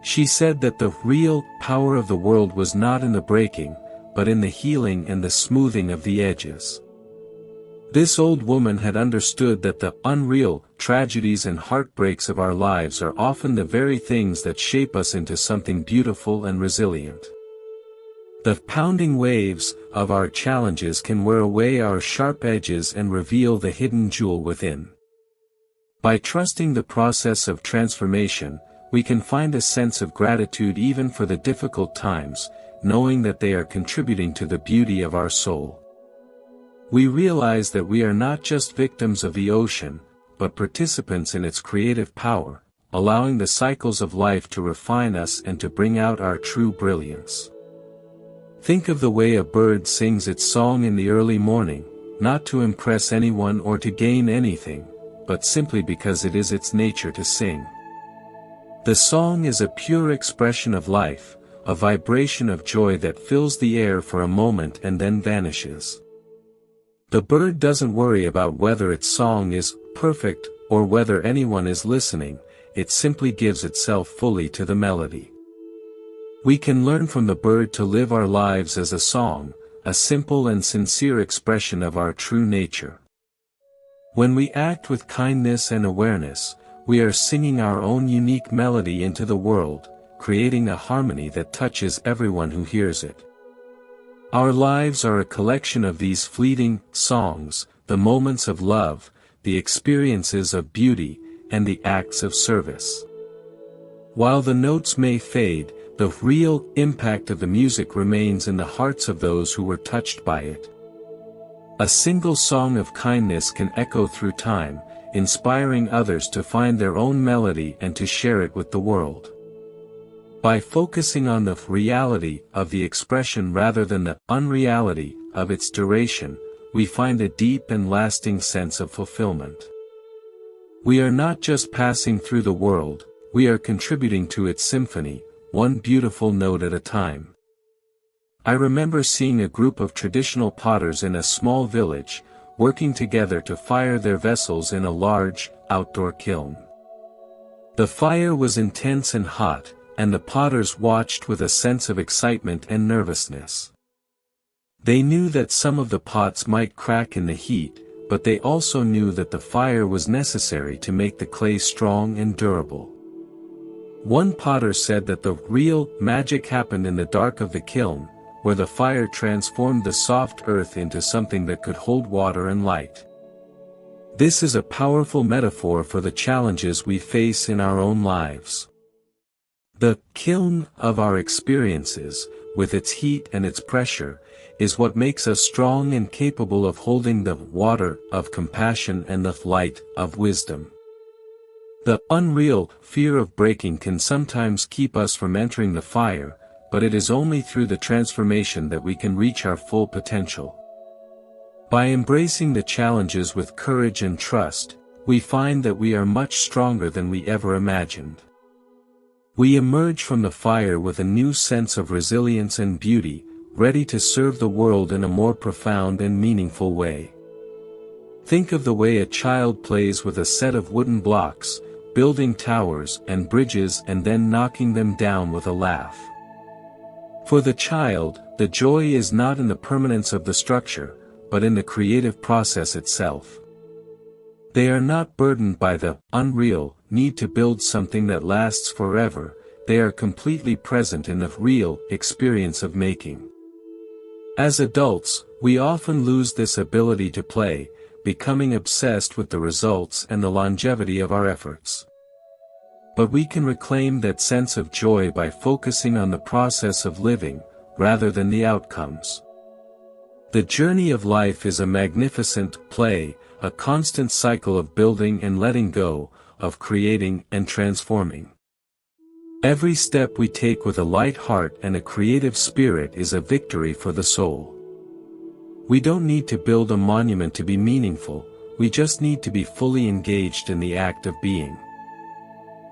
She said that the real power of the world was not in the breaking, but in the healing and the smoothing of the edges. This old woman had understood that the unreal tragedies and heartbreaks of our lives are often the very things that shape us into something beautiful and resilient. The pounding waves of our challenges can wear away our sharp edges and reveal the hidden jewel within. By trusting the process of transformation, we can find a sense of gratitude even for the difficult times, knowing that they are contributing to the beauty of our soul. We realize that we are not just victims of the ocean, but participants in its creative power, allowing the cycles of life to refine us and to bring out our true brilliance. Think of the way a bird sings its song in the early morning, not to impress anyone or to gain anything, but simply because it is its nature to sing. The song is a pure expression of life, a vibration of joy that fills the air for a moment and then vanishes. The bird doesn't worry about whether its song is perfect or whether anyone is listening, it simply gives itself fully to the melody. We can learn from the bird to live our lives as a song, a simple and sincere expression of our true nature. When we act with kindness and awareness, we are singing our own unique melody into the world, creating a harmony that touches everyone who hears it. Our lives are a collection of these fleeting songs, the moments of love, the experiences of beauty, and the acts of service. While the notes may fade, the real impact of the music remains in the hearts of those who were touched by it. A single song of kindness can echo through time, inspiring others to find their own melody and to share it with the world. By focusing on the reality of the expression rather than the unreality of its duration, we find a deep and lasting sense of fulfillment. We are not just passing through the world, we are contributing to its symphony, one beautiful note at a time. I remember seeing a group of traditional potters in a small village, working together to fire their vessels in a large, outdoor kiln. The fire was intense and hot, and the potters watched with a sense of excitement and nervousness. They knew that some of the pots might crack in the heat, but they also knew that the fire was necessary to make the clay strong and durable. One potter said that the real magic happened in the dark of the kiln, where the fire transformed the soft earth into something that could hold water and light. This is a powerful metaphor for the challenges we face in our own lives. The kiln of our experiences, with its heat and its pressure, is what makes us strong and capable of holding the water of compassion and the light of wisdom. The unreal fear of breaking can sometimes keep us from entering the fire, but it is only through the transformation that we can reach our full potential. By embracing the challenges with courage and trust, we find that we are much stronger than we ever imagined. We emerge from the fire with a new sense of resilience and beauty, ready to serve the world in a more profound and meaningful way. Think of the way a child plays with a set of wooden blocks, building towers and bridges and then knocking them down with a laugh. For the child, the joy is not in the permanence of the structure, but in the creative process itself. They are not burdened by the unreal need to build something that lasts forever, they are completely present in the real experience of making. As adults, we often lose this ability to play, becoming obsessed with the results and the longevity of our efforts. But we can reclaim that sense of joy by focusing on the process of living, rather than the outcomes. The journey of life is a magnificent play, a constant cycle of building and letting go, of creating and transforming. Every step we take with a light heart and a creative spirit is a victory for the soul. We don't need to build a monument to be meaningful, we just need to be fully engaged in the act of being.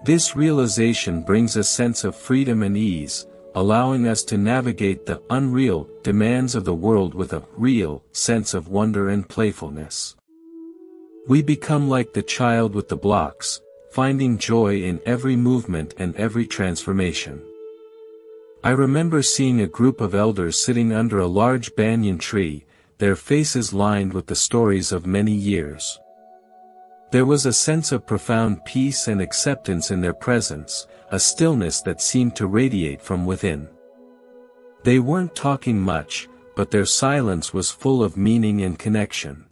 This realization brings a sense of freedom and ease, allowing us to navigate the unreal demands of the world with a real sense of wonder and playfulness. We become like the child with the blocks, finding joy in every movement and every transformation. I remember seeing a group of elders sitting under a large banyan tree, their faces lined with the stories of many years. There was a sense of profound peace and acceptance in their presence, a stillness that seemed to radiate from within. They weren't talking much, but their silence was full of meaning and connection.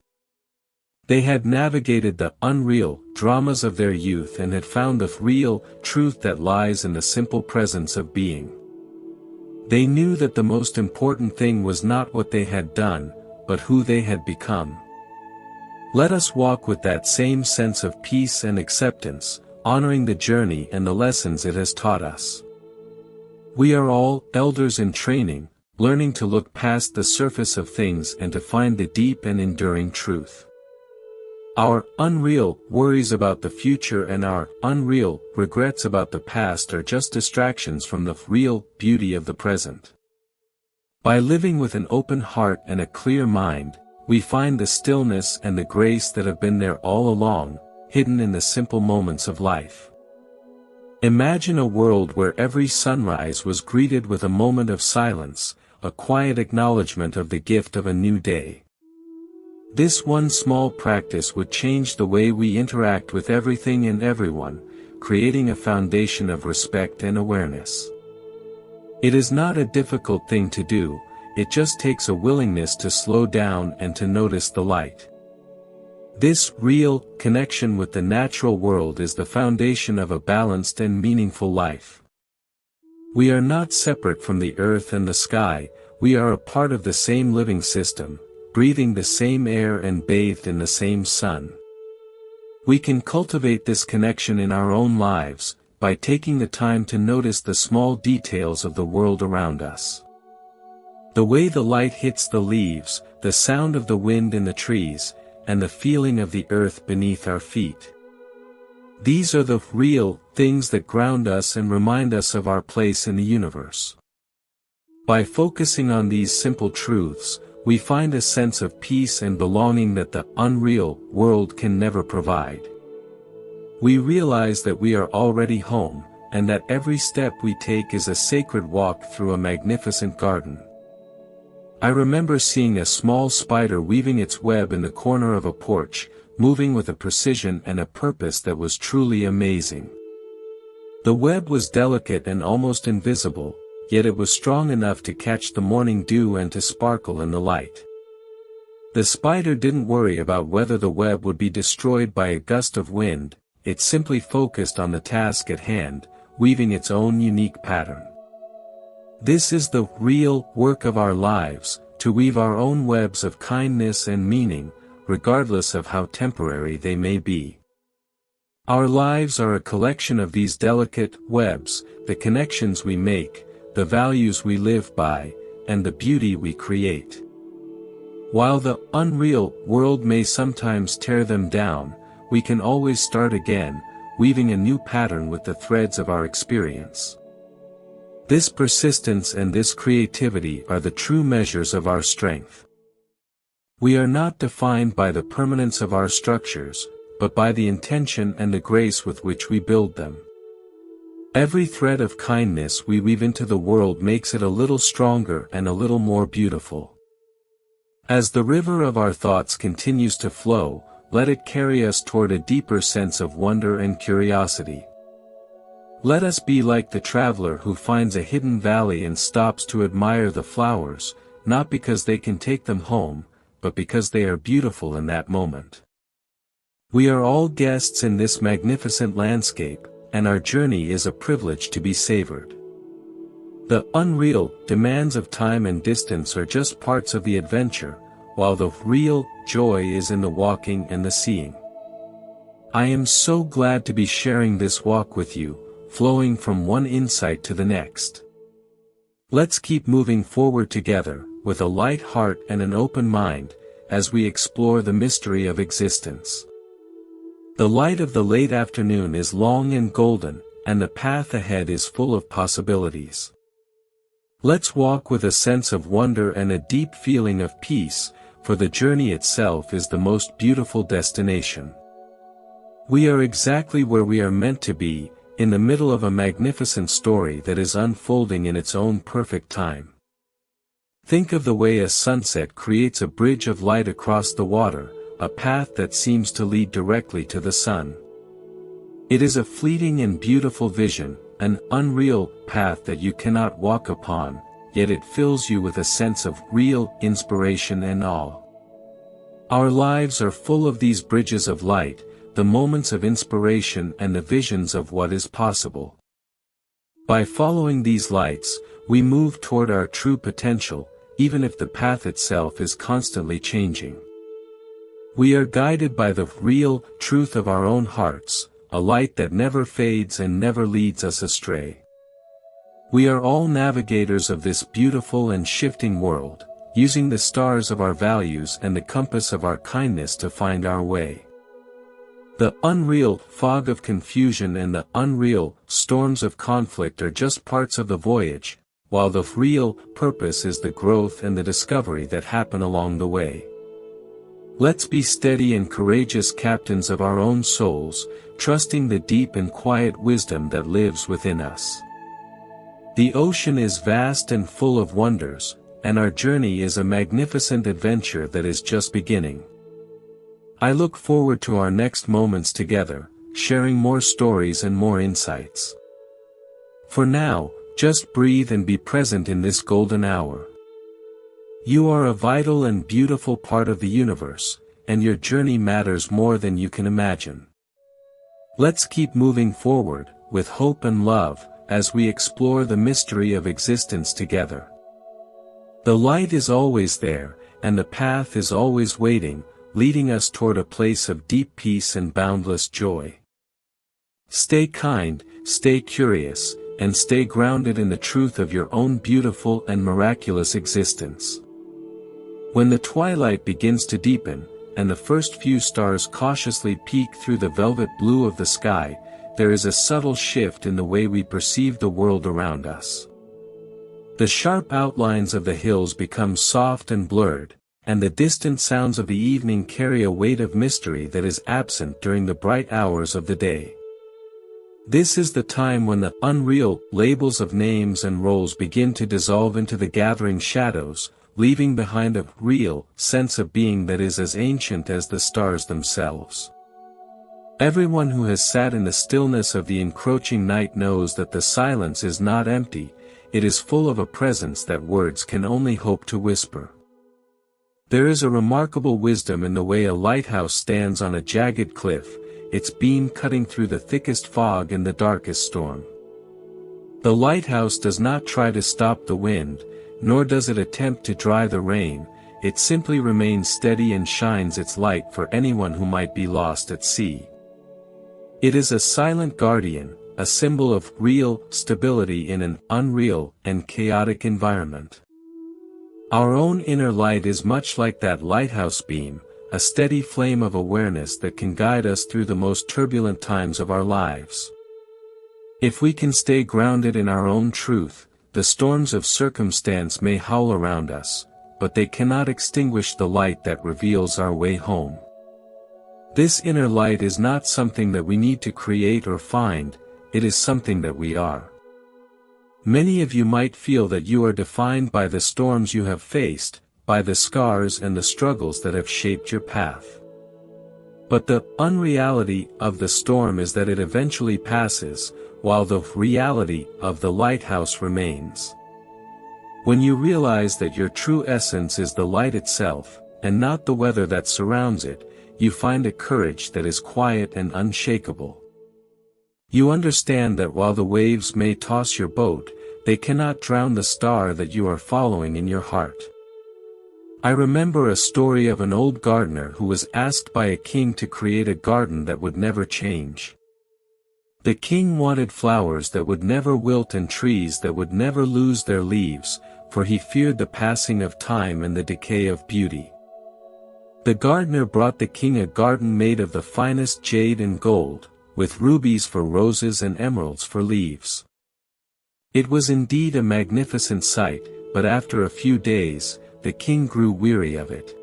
They had navigated the unreal dramas of their youth and had found the real truth that lies in the simple presence of being. They knew that the most important thing was not what they had done, but who they had become. Let us walk with that same sense of peace and acceptance, honoring the journey and the lessons it has taught us. We are all elders in training, learning to look past the surface of things and to find the deep and enduring truth. Our unreal worries about the future and our unreal regrets about the past are just distractions from the real beauty of the present. By living with an open heart and a clear mind, we find the stillness and the grace that have been there all along, hidden in the simple moments of life. Imagine a world where every sunrise was greeted with a moment of silence, a quiet acknowledgement of the gift of a new day. This one small practice would change the way we interact with everything and everyone, creating a foundation of respect and awareness. It is not a difficult thing to do, it just takes a willingness to slow down and to notice the light. This real connection with the natural world is the foundation of a balanced and meaningful life. We are not separate from the earth and the sky, we are a part of the same living system, breathing the same air and bathed in the same sun. We can cultivate this connection in our own lives, by taking the time to notice the small details of the world around us. The way the light hits the leaves, the sound of the wind in the trees, and the feeling of the earth beneath our feet. These are the real things that ground us and remind us of our place in the universe. By focusing on these simple truths, we find a sense of peace and belonging that the unreal world can never provide. We realize that we are already home, and that every step we take is a sacred walk through a magnificent garden. I remember seeing a small spider weaving its web in the corner of a porch, moving with a precision and a purpose that was truly amazing. The web was delicate and almost invisible, yet it was strong enough to catch the morning dew and to sparkle in the light. The spider didn't worry about whether the web would be destroyed by a gust of wind, it simply focused on the task at hand, weaving its own unique pattern. This is the real work of our lives, to weave our own webs of kindness and meaning, regardless of how temporary they may be. Our lives are a collection of these delicate webs, the connections we make, the values we live by, and the beauty we create. While the unreal world may sometimes tear them down, we can always start again, weaving a new pattern with the threads of our experience. This persistence and this creativity are the true measures of our strength. We are not defined by the permanence of our structures, but by the intention and the grace with which we build them. Every thread of kindness we weave into the world makes it a little stronger and a little more beautiful. As the river of our thoughts continues to flow, let it carry us toward a deeper sense of wonder and curiosity. Let us be like the traveler who finds a hidden valley and stops to admire the flowers, not because they can take them home, but because they are beautiful in that moment. We are all guests in this magnificent landscape, and our journey is a privilege to be savored. The unreal demands of time and distance are just parts of the adventure, while the real joy is in the walking and the seeing. I am so glad to be sharing this walk with you, flowing from one insight to the next. Let's keep moving forward together, with a light heart and an open mind, as we explore the mystery of existence. The light of the late afternoon is long and golden, and the path ahead is full of possibilities. Let's walk with a sense of wonder and a deep feeling of peace, for the journey itself is the most beautiful destination. We are exactly where we are meant to be, in the middle of a magnificent story that is unfolding in its own perfect time. Think of the way a sunset creates a bridge of light across the water, a path that seems to lead directly to the sun. It is a fleeting and beautiful vision, an unreal path that you cannot walk upon, yet it fills you with a sense of real inspiration and awe. Our lives are full of these bridges of light, the moments of inspiration and the visions of what is possible. By following these lights, we move toward our true potential, even if the path itself is constantly changing. We are guided by the real truth of our own hearts, a light that never fades and never leads us astray. We are all navigators of this beautiful and shifting world, using the stars of our values and the compass of our kindness to find our way. The unreal fog of confusion and the unreal storms of conflict are just parts of the voyage, while the real purpose is the growth and the discovery that happen along the way. Let's be steady and courageous captains of our own souls, trusting the deep and quiet wisdom that lives within us. The ocean is vast and full of wonders, and our journey is a magnificent adventure that is just beginning. I look forward to our next moments together, sharing more stories and more insights. For now, just breathe and be present in this golden hour. You are a vital and beautiful part of the universe, and your journey matters more than you can imagine. Let's keep moving forward, with hope and love, as we explore the mystery of existence together. The light is always there, and the path is always waiting, leading us toward a place of deep peace and boundless joy. Stay kind, stay curious, and stay grounded in the truth of your own beautiful and miraculous existence. When the twilight begins to deepen, and the first few stars cautiously peek through the velvet blue of the sky, there is a subtle shift in the way we perceive the world around us. The sharp outlines of the hills become soft and blurred, and the distant sounds of the evening carry a weight of mystery that is absent during the bright hours of the day. This is the time when the unreal labels of names and roles begin to dissolve into the gathering shadows, leaving behind a real sense of being that is as ancient as the stars themselves. Everyone who has sat in the stillness of the encroaching night knows that the silence is not empty, it is full of a presence that words can only hope to whisper. There is a remarkable wisdom in the way a lighthouse stands on a jagged cliff, its beam cutting through the thickest fog and the darkest storm. The lighthouse does not try to stop the wind, nor does it attempt to dry the rain, it simply remains steady and shines its light for anyone who might be lost at sea. It is a silent guardian, a symbol of real stability in an unreal and chaotic environment. Our own inner light is much like that lighthouse beam, a steady flame of awareness that can guide us through the most turbulent times of our lives. If we can stay grounded in our own truth, the storms of circumstance may howl around us, but they cannot extinguish the light that reveals our way home. This inner light is not something that we need to create or find, it is something that we are. Many of you might feel that you are defined by the storms you have faced, by the scars and the struggles that have shaped your path. But the unreality of the storm is that it eventually passes, while the reality of the lighthouse remains. When you realize that your true essence is the light itself, and not the weather that surrounds it, you find a courage that is quiet and unshakable. You understand that while the waves may toss your boat, they cannot drown the star that you are following in your heart. I remember a story of an old gardener who was asked by a king to create a garden that would never change. The king wanted flowers that would never wilt and trees that would never lose their leaves, for he feared the passing of time and the decay of beauty. The gardener brought the king a garden made of the finest jade and gold, with rubies for roses and emeralds for leaves. It was indeed a magnificent sight, but after a few days, the king grew weary of it.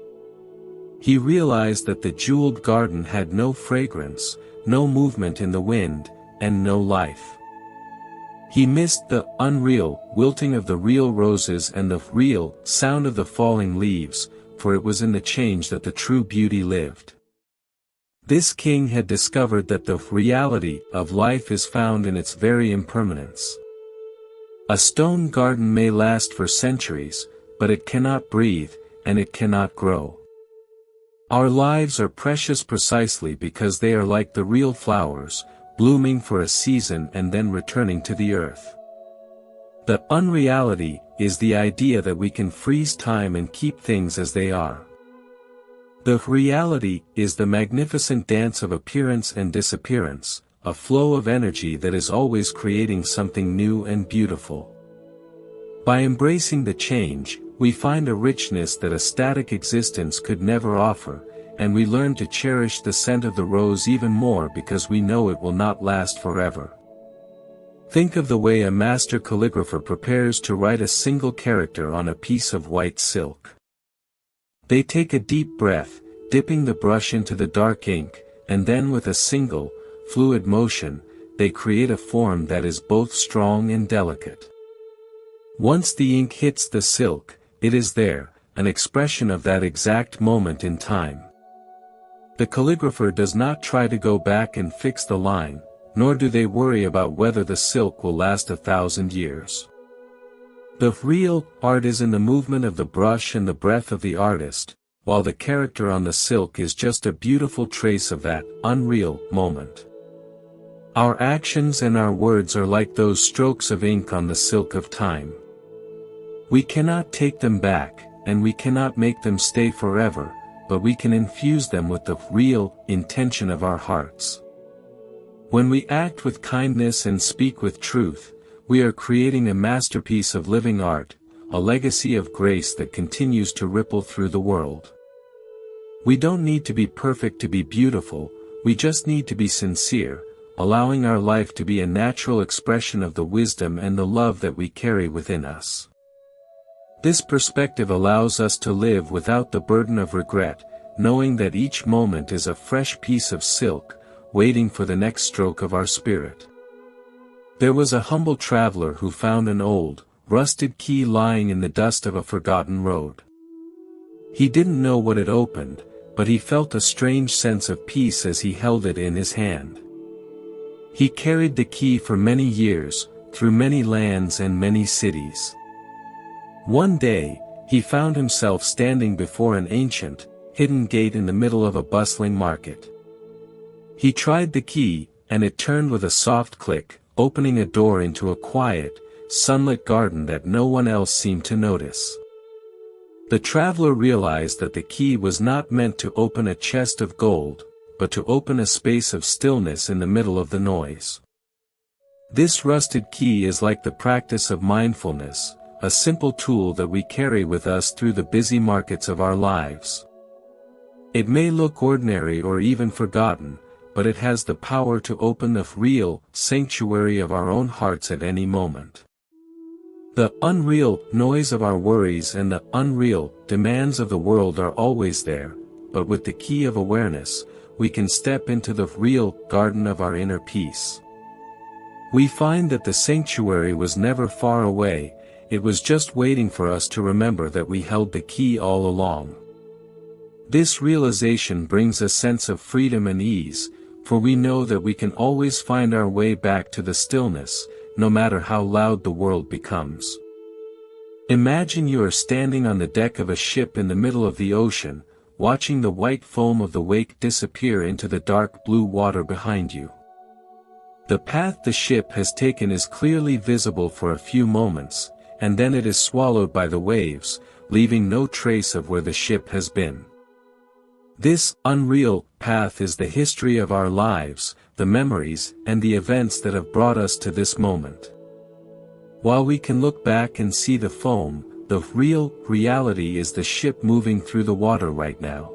He realized that the jeweled garden had no fragrance, no movement in the wind, and no life. He missed the unreal wilting of the real roses and the real sound of the falling leaves, for it was in the change that the true beauty lived. This king had discovered that the reality of life is found in its very impermanence. A stone garden may last for centuries, but it cannot breathe, and it cannot grow. Our lives are precious precisely because they are like the real flowers, blooming for a season and then returning to the earth. The unreality is the idea that we can freeze time and keep things as they are. The reality is the magnificent dance of appearance and disappearance, a flow of energy that is always creating something new and beautiful. By embracing the change, we find a richness that a static existence could never offer, and we learn to cherish the scent of the rose even more because we know it will not last forever. Think of the way a master calligrapher prepares to write a single character on a piece of white silk. They take a deep breath, dipping the brush into the dark ink, and then with a single, fluid motion, they create a form that is both strong and delicate. Once the ink hits the silk, it is there, an expression of that exact moment in time. The calligrapher does not try to go back and fix the line, nor do they worry about whether the silk will last 1,000 years. The real art is in the movement of the brush and the breath of the artist, while the character on the silk is just a beautiful trace of that unreal moment. Our actions and our words are like those strokes of ink on the silk of time. We cannot take them back, and we cannot make them stay forever, but we can infuse them with the real intention of our hearts. When we act with kindness and speak with truth, we are creating a masterpiece of living art, a legacy of grace that continues to ripple through the world. We don't need to be perfect to be beautiful, we just need to be sincere, allowing our life to be a natural expression of the wisdom and the love that we carry within us. This perspective allows us to live without the burden of regret, knowing that each moment is a fresh piece of silk, waiting for the next stroke of our spirit. There was a humble traveler who found an old, rusted key lying in the dust of a forgotten road. He didn't know what it opened, but he felt a strange sense of peace as he held it in his hand. He carried the key for many years, through many lands and many cities. One day, he found himself standing before an ancient, hidden gate in the middle of a bustling market. He tried the key, and it turned with a soft click, opening a door into a quiet, sunlit garden that no one else seemed to notice. The traveler realized that the key was not meant to open a chest of gold, but to open a space of stillness in the middle of the noise. This rusted key is like the practice of mindfulness, a simple tool that we carry with us through the busy markets of our lives. It may look ordinary or even forgotten, but it has the power to open the real sanctuary of our own hearts at any moment. The unreal noise of our worries and the unreal demands of the world are always there, but with the key of awareness, we can step into the real garden of our inner peace. We find that the sanctuary was never far away, it was just waiting for us to remember that we held the key all along. This realization brings a sense of freedom and ease, for we know that we can always find our way back to the stillness, no matter how loud the world becomes. Imagine you are standing on the deck of a ship in the middle of the ocean, watching the white foam of the wake disappear into the dark blue water behind you. The path the ship has taken is clearly visible for a few moments, and then it is swallowed by the waves, leaving no trace of where the ship has been. This unreal path is the history of our lives, the memories and the events that have brought us to this moment. While we can look back and see the foam, the real reality is the ship moving through the water right now.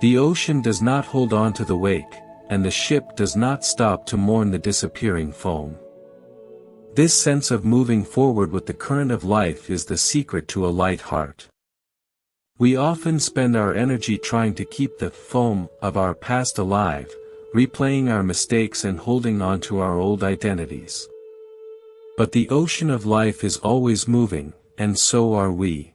The ocean does not hold on to the wake, and the ship does not stop to mourn the disappearing foam. This sense of moving forward with the current of life is the secret to a light heart. We often spend our energy trying to keep the foam of our past alive, replaying our mistakes and holding on to our old identities. But the ocean of life is always moving, and so are we.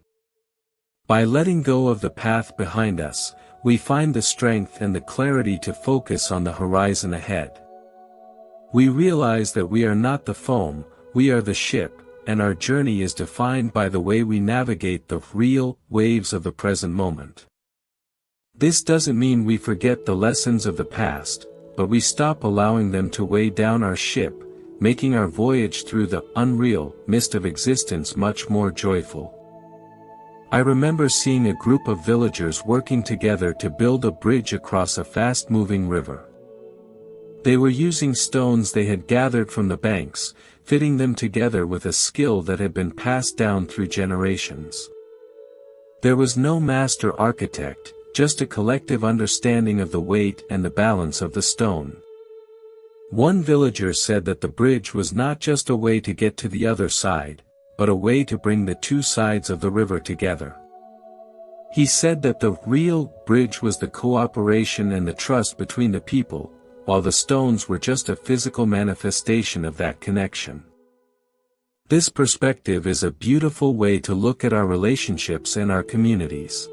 By letting go of the path behind us, we find the strength and the clarity to focus on the horizon ahead. We realize that we are not the foam, we are the ship, and our journey is defined by the way we navigate the real waves of the present moment. This doesn't mean we forget the lessons of the past, but we stop allowing them to weigh down our ship, making our voyage through the unreal mist of existence much more joyful. I remember seeing a group of villagers working together to build a bridge across a fast-moving river. They were using stones they had gathered from the banks, fitting them together with a skill that had been passed down through generations. There was no master architect, just a collective understanding of the weight and the balance of the stone. One villager said that the bridge was not just a way to get to the other side, but a way to bring the two sides of the river together. He said that the real bridge was the cooperation and the trust between the people, while the stones were just a physical manifestation of that connection. This perspective is a beautiful way to look at our relationships and our communities.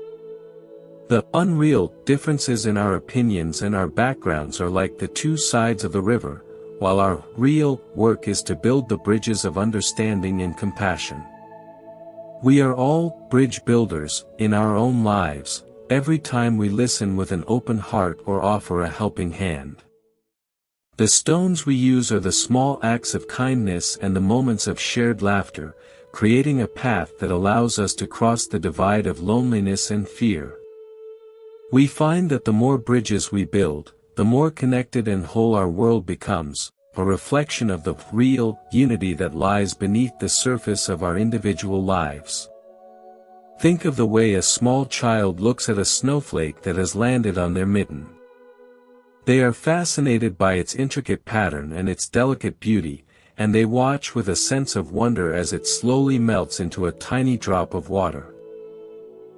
The unreal differences in our opinions and our backgrounds are like the two sides of the river, while our real work is to build the bridges of understanding and compassion. We are all bridge builders in our own lives, every time we listen with an open heart or offer a helping hand. The stones we use are the small acts of kindness and the moments of shared laughter, creating a path that allows us to cross the divide of loneliness and fear. We find that the more bridges we build, the more connected and whole our world becomes, a reflection of the real unity that lies beneath the surface of our individual lives. Think of the way a small child looks at a snowflake that has landed on their mitten. They are fascinated by its intricate pattern and its delicate beauty, and they watch with a sense of wonder as it slowly melts into a tiny drop of water.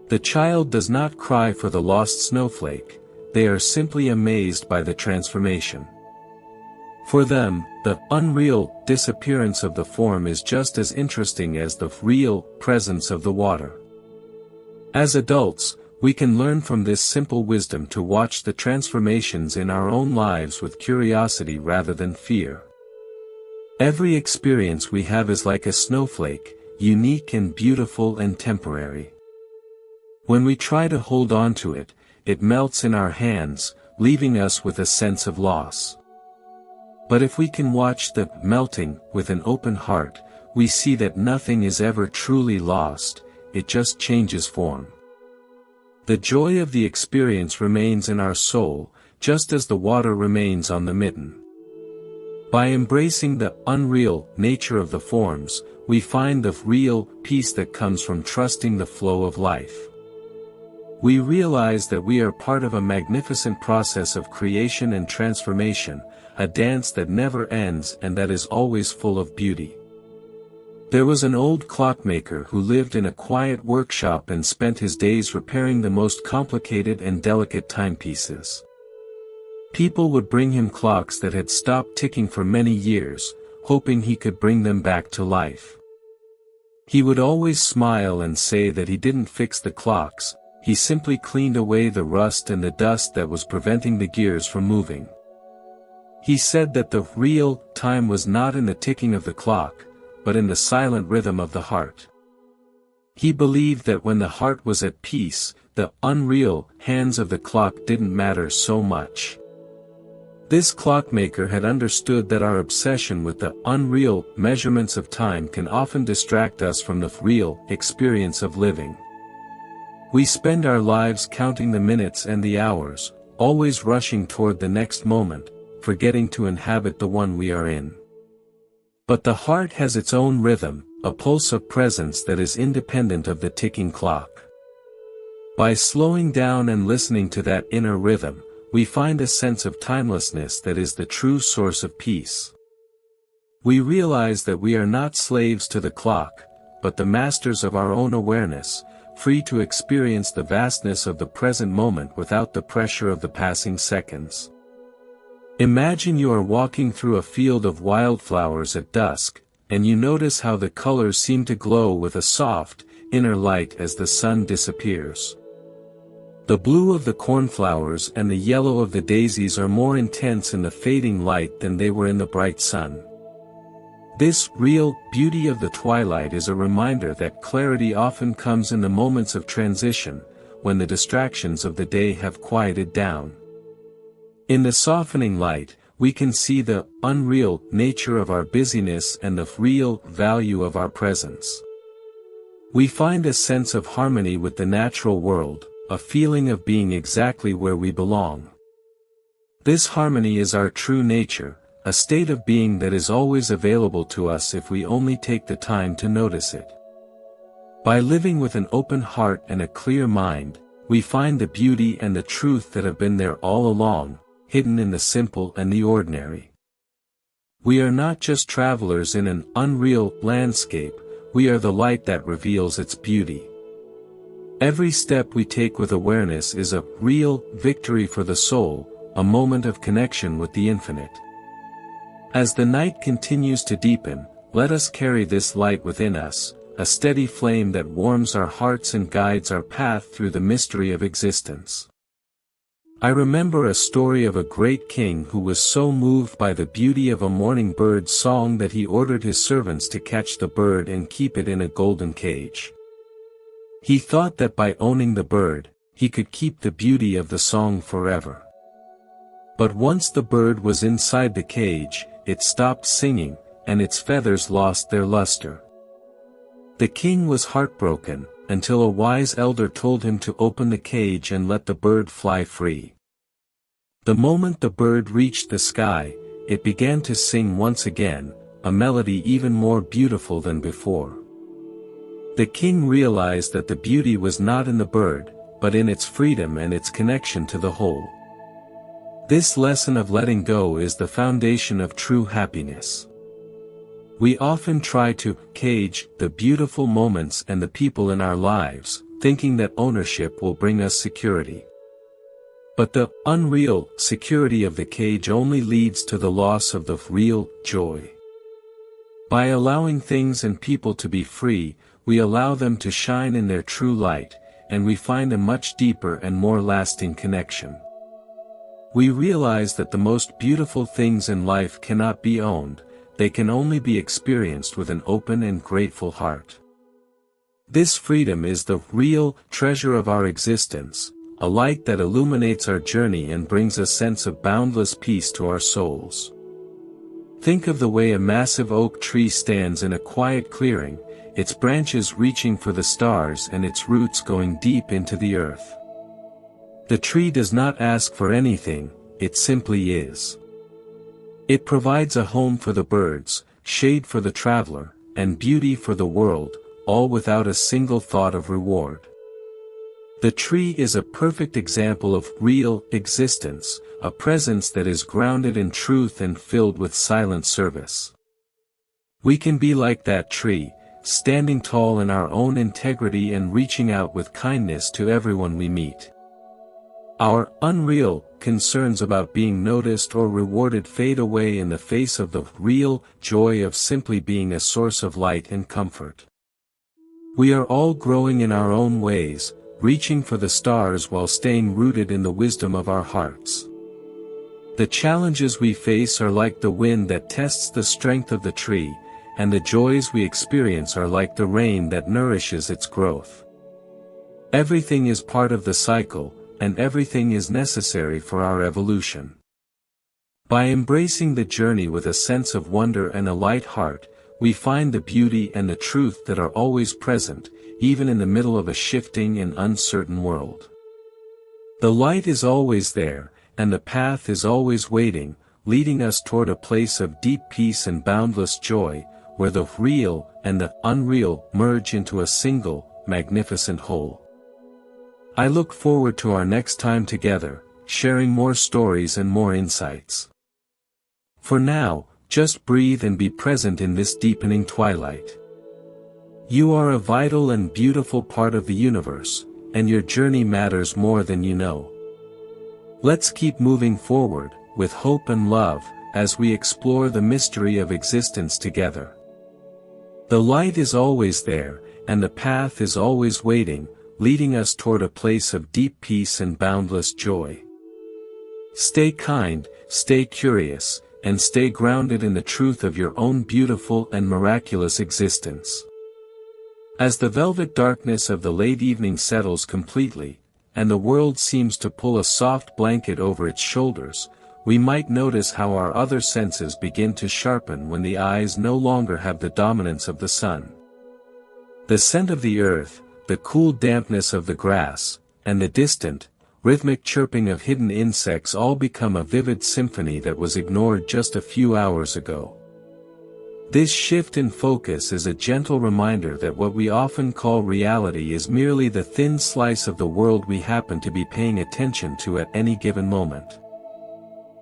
The child does not cry for the lost snowflake, they are simply amazed by the transformation. For them, the unreal disappearance of the form is just as interesting as the real presence of the water. As adults, we can learn from this simple wisdom to watch the transformations in our own lives with curiosity rather than fear. Every experience we have is like a snowflake, unique and beautiful and temporary. When we try to hold on to it, it melts in our hands, leaving us with a sense of loss. But if we can watch the melting with an open heart, we see that nothing is ever truly lost, it just changes form. The joy of the experience remains in our soul, just as the water remains on the mitten. By embracing the unreal nature of the forms, we find the real peace that comes from trusting the flow of life. We realize that we are part of a magnificent process of creation and transformation, a dance that never ends and that is always full of beauty. There was an old clockmaker who lived in a quiet workshop and spent his days repairing the most complicated and delicate timepieces. People would bring him clocks that had stopped ticking for many years, hoping he could bring them back to life. He would always smile and say that he didn't fix the clocks, he simply cleaned away the rust and the dust that was preventing the gears from moving. He said that the real time was not in the ticking of the clock, but in the silent rhythm of the heart. He believed that when the heart was at peace, the unreal hands of the clock didn't matter so much. This clockmaker had understood that our obsession with the unreal measurements of time can often distract us from the real experience of living. We spend our lives counting the minutes and the hours, always rushing toward the next moment, forgetting to inhabit the one we are in. But the heart has its own rhythm, a pulse of presence that is independent of the ticking clock. By slowing down and listening to that inner rhythm, we find a sense of timelessness that is the true source of peace. We realize that we are not slaves to the clock, but the masters of our own awareness, free to experience the vastness of the present moment without the pressure of the passing seconds. Imagine you are walking through a field of wildflowers at dusk, and you notice how the colors seem to glow with a soft, inner light as the sun disappears. The blue of the cornflowers and the yellow of the daisies are more intense in the fading light than they were in the bright sun. This real beauty of the twilight is a reminder that clarity often comes in the moments of transition, when the distractions of the day have quieted down. In the softening light, we can see the unreal nature of our busyness and the real value of our presence. We find a sense of harmony with the natural world, a feeling of being exactly where we belong. This harmony is our true nature, a state of being that is always available to us if we only take the time to notice it. By living with an open heart and a clear mind, we find the beauty and the truth that have been there all along, hidden in the simple and the ordinary. We are not just travelers in an unreal landscape, we are the light that reveals its beauty. Every step we take with awareness is a real victory for the soul, a moment of connection with the infinite. As the night continues to deepen, let us carry this light within us, a steady flame that warms our hearts and guides our path through the mystery of existence. I remember a story of a great king who was so moved by the beauty of a morning bird's song that he ordered his servants to catch the bird and keep it in a golden cage. He thought that by owning the bird, he could keep the beauty of the song forever. But once the bird was inside the cage, it stopped singing, and its feathers lost their luster. The king was heartbroken, until a wise elder told him to open the cage and let the bird fly free. The moment the bird reached the sky, it began to sing once again, a melody even more beautiful than before. The king realized that the beauty was not in the bird, but in its freedom and its connection to the whole. This lesson of letting go is the foundation of true happiness. We often try to cage the beautiful moments and the people in our lives, thinking that ownership will bring us security. But the unreal security of the cage only leads to the loss of the real joy. By allowing things and people to be free, we allow them to shine in their true light, and we find a much deeper and more lasting connection. We realize that the most beautiful things in life cannot be owned, they can only be experienced with an open and grateful heart. This freedom is the real treasure of our existence, a light that illuminates our journey and brings a sense of boundless peace to our souls. Think of the way a massive oak tree stands in a quiet clearing, its branches reaching for the stars and its roots going deep into the earth. The tree does not ask for anything, it simply is. It provides a home for the birds, shade for the traveler, and beauty for the world, all without a single thought of reward. The tree is a perfect example of real existence, a presence that is grounded in truth and filled with silent service. We can be like that tree, standing tall in our own integrity and reaching out with kindness to everyone we meet. Our unreal concerns about being noticed or rewarded fade away in the face of the real joy of simply being a source of light and comfort. We are all growing in our own ways, reaching for the stars while staying rooted in the wisdom of our hearts. The challenges we face are like the wind that tests the strength of the tree, and the joys we experience are like the rain that nourishes its growth. Everything is part of the cycle, and everything is necessary for our evolution. By embracing the journey with a sense of wonder and a light heart, we find the beauty and the truth that are always present, even in the middle of a shifting and uncertain world. The light is always there, and the path is always waiting, leading us toward a place of deep peace and boundless joy, where the real and the unreal merge into a single, magnificent whole. I look forward to our next time together, sharing more stories and more insights. For now, just breathe and be present in this deepening twilight. You are a vital and beautiful part of the universe, and your journey matters more than you know. Let's keep moving forward, with hope and love, as we explore the mystery of existence together. The light is always there, and the path is always waiting, leading us toward a place of deep peace and boundless joy. Stay kind, stay curious, and stay grounded in the truth of your own beautiful and miraculous existence. As the velvet darkness of the late evening settles completely, and the world seems to pull a soft blanket over its shoulders, we might notice how our other senses begin to sharpen when the eyes no longer have the dominance of the sun. The scent of the earth, the cool dampness of the grass, and the distant, rhythmic chirping of hidden insects all become a vivid symphony that was ignored just a few hours ago. This shift in focus is a gentle reminder that what we often call reality is merely the thin slice of the world we happen to be paying attention to at any given moment.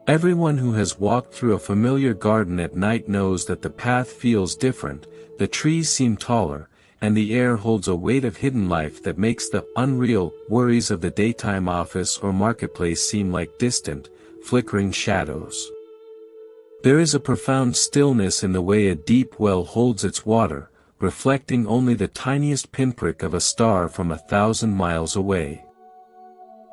Everyone who has walked through a familiar garden at night knows that the path feels different, the trees seem taller, and the air holds a weight of hidden life that makes the unreal worries of the daytime office or marketplace seem like distant, flickering shadows. There is a profound stillness in the way a deep well holds its water, reflecting only the tiniest pinprick of a star from 1,000 miles away.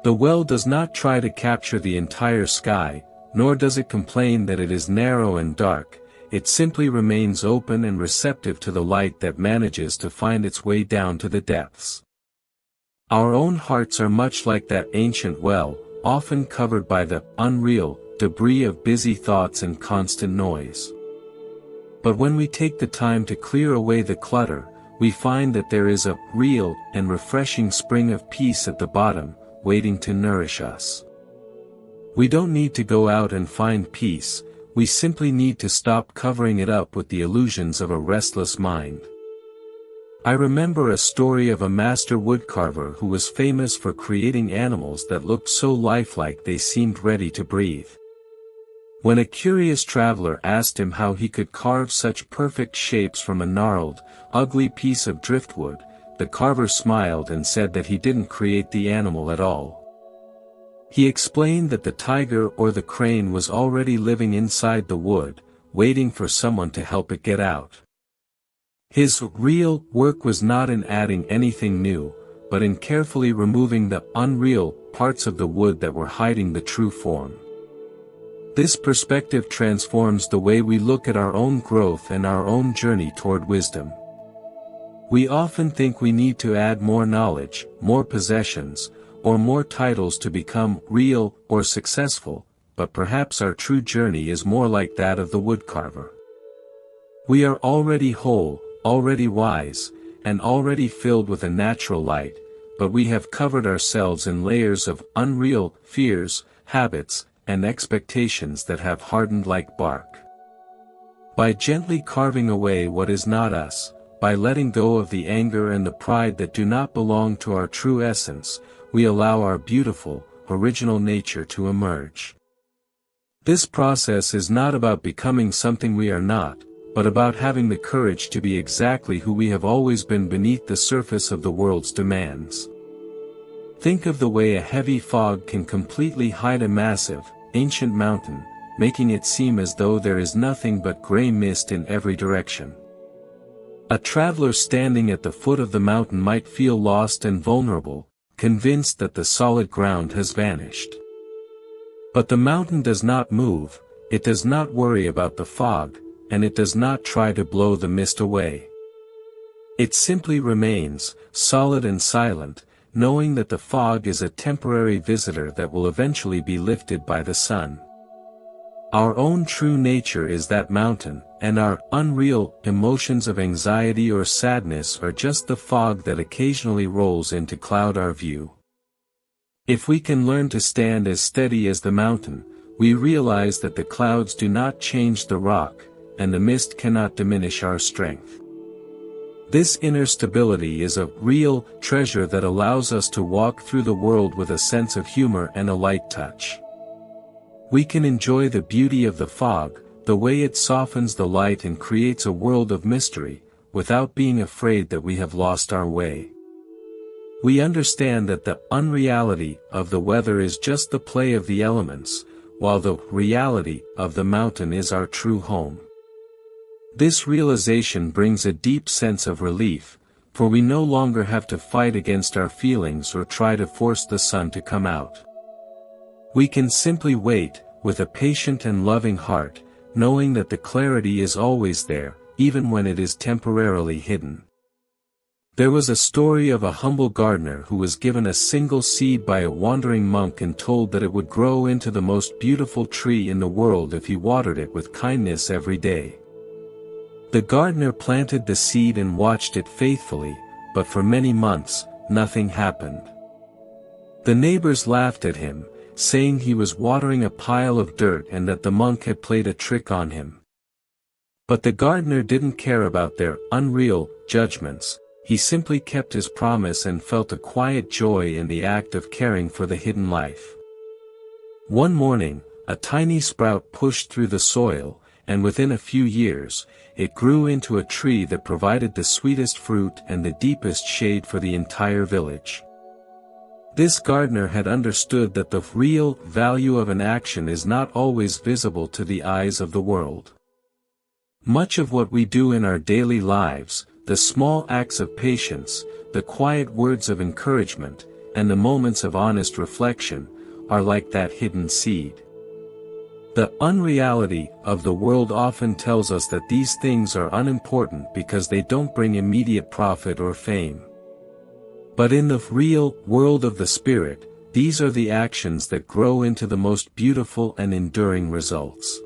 The well does not try to capture the entire sky, nor does it complain that it is narrow and dark. It simply remains open and receptive to the light that manages to find its way down to the depths. Our own hearts are much like that ancient well, often covered by the unreal debris of busy thoughts and constant noise. But when we take the time to clear away the clutter, we find that there is a real and refreshing spring of peace at the bottom, waiting to nourish us. We don't need to go out and find peace. We simply need to stop covering it up with the illusions of a restless mind. I remember a story of a master woodcarver who was famous for creating animals that looked so lifelike they seemed ready to breathe. When a curious traveler asked him how he could carve such perfect shapes from a gnarled, ugly piece of driftwood, the carver smiled and said that he didn't create the animal at all. He explained that the tiger or the crane was already living inside the wood, waiting for someone to help it get out. His real work was not in adding anything new, but in carefully removing the unreal parts of the wood that were hiding the true form. This perspective transforms the way we look at our own growth and our own journey toward wisdom. We often think we need to add more knowledge, more possessions, or more titles to become real or successful, but perhaps our true journey is more like that of the woodcarver. We are already whole, already wise, and already filled with a natural light, but we have covered ourselves in layers of unreal fears, habits, and expectations that have hardened like bark. By gently carving away what is not us, by letting go of the anger and the pride that do not belong to our true essence, we allow our beautiful, original nature to emerge. This process is not about becoming something we are not, but about having the courage to be exactly who we have always been beneath the surface of the world's demands. Think of the way a heavy fog can completely hide a massive, ancient mountain, making it seem as though there is nothing but gray mist in every direction. A traveler standing at the foot of the mountain might feel lost and vulnerable, convinced that the solid ground has vanished. But the mountain does not move, it does not worry about the fog, and it does not try to blow the mist away. It simply remains, solid and silent, knowing that the fog is a temporary visitor that will eventually be lifted by the sun. Our own true nature is that mountain, and our unreal emotions of anxiety or sadness are just the fog that occasionally rolls in to cloud our view. If we can learn to stand as steady as the mountain, we realize that the clouds do not change the rock, and the mist cannot diminish our strength. This inner stability is a real treasure that allows us to walk through the world with a sense of humor and a light touch. We can enjoy the beauty of the fog, the way it softens the light and creates a world of mystery, without being afraid that we have lost our way. We understand that the unreality of the weather is just the play of the elements, while the reality of the mountain is our true home. This realization brings a deep sense of relief, for we no longer have to fight against our feelings or try to force the sun to come out. We can simply wait, with a patient and loving heart, knowing that the clarity is always there, even when it is temporarily hidden. There was a story of a humble gardener who was given a single seed by a wandering monk and told that it would grow into the most beautiful tree in the world if he watered it with kindness every day. The gardener planted the seed and watched it faithfully, but for many months, nothing happened. The neighbors laughed at him, saying he was watering a pile of dirt and that the monk had played a trick on him. But the gardener didn't care about their unreal judgments. He simply kept his promise and felt a quiet joy in the act of caring for the hidden life. One morning, a tiny sprout pushed through the soil, and within a few years, it grew into a tree that provided the sweetest fruit and the deepest shade for the entire village. This gardener had understood that the real value of an action is not always visible to the eyes of the world. Much of what we do in our daily lives, the small acts of patience, the quiet words of encouragement, and the moments of honest reflection, are like that hidden seed. The unreality of the world often tells us that these things are unimportant because they don't bring immediate profit or fame. But in the real world of the spirit, these are the actions that grow into the most beautiful and enduring results.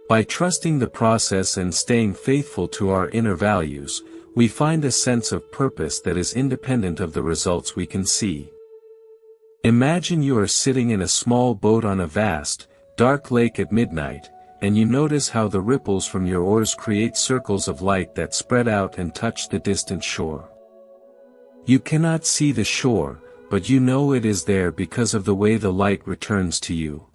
By trusting the process and staying faithful to our inner values, we find a sense of purpose that is independent of the results we can see. Imagine you are sitting in a small boat on a vast, dark lake at midnight, and you notice how the ripples from your oars create circles of light that spread out and touch the distant shore. You cannot see the shore, but you know it is there because of the way the light returns to you.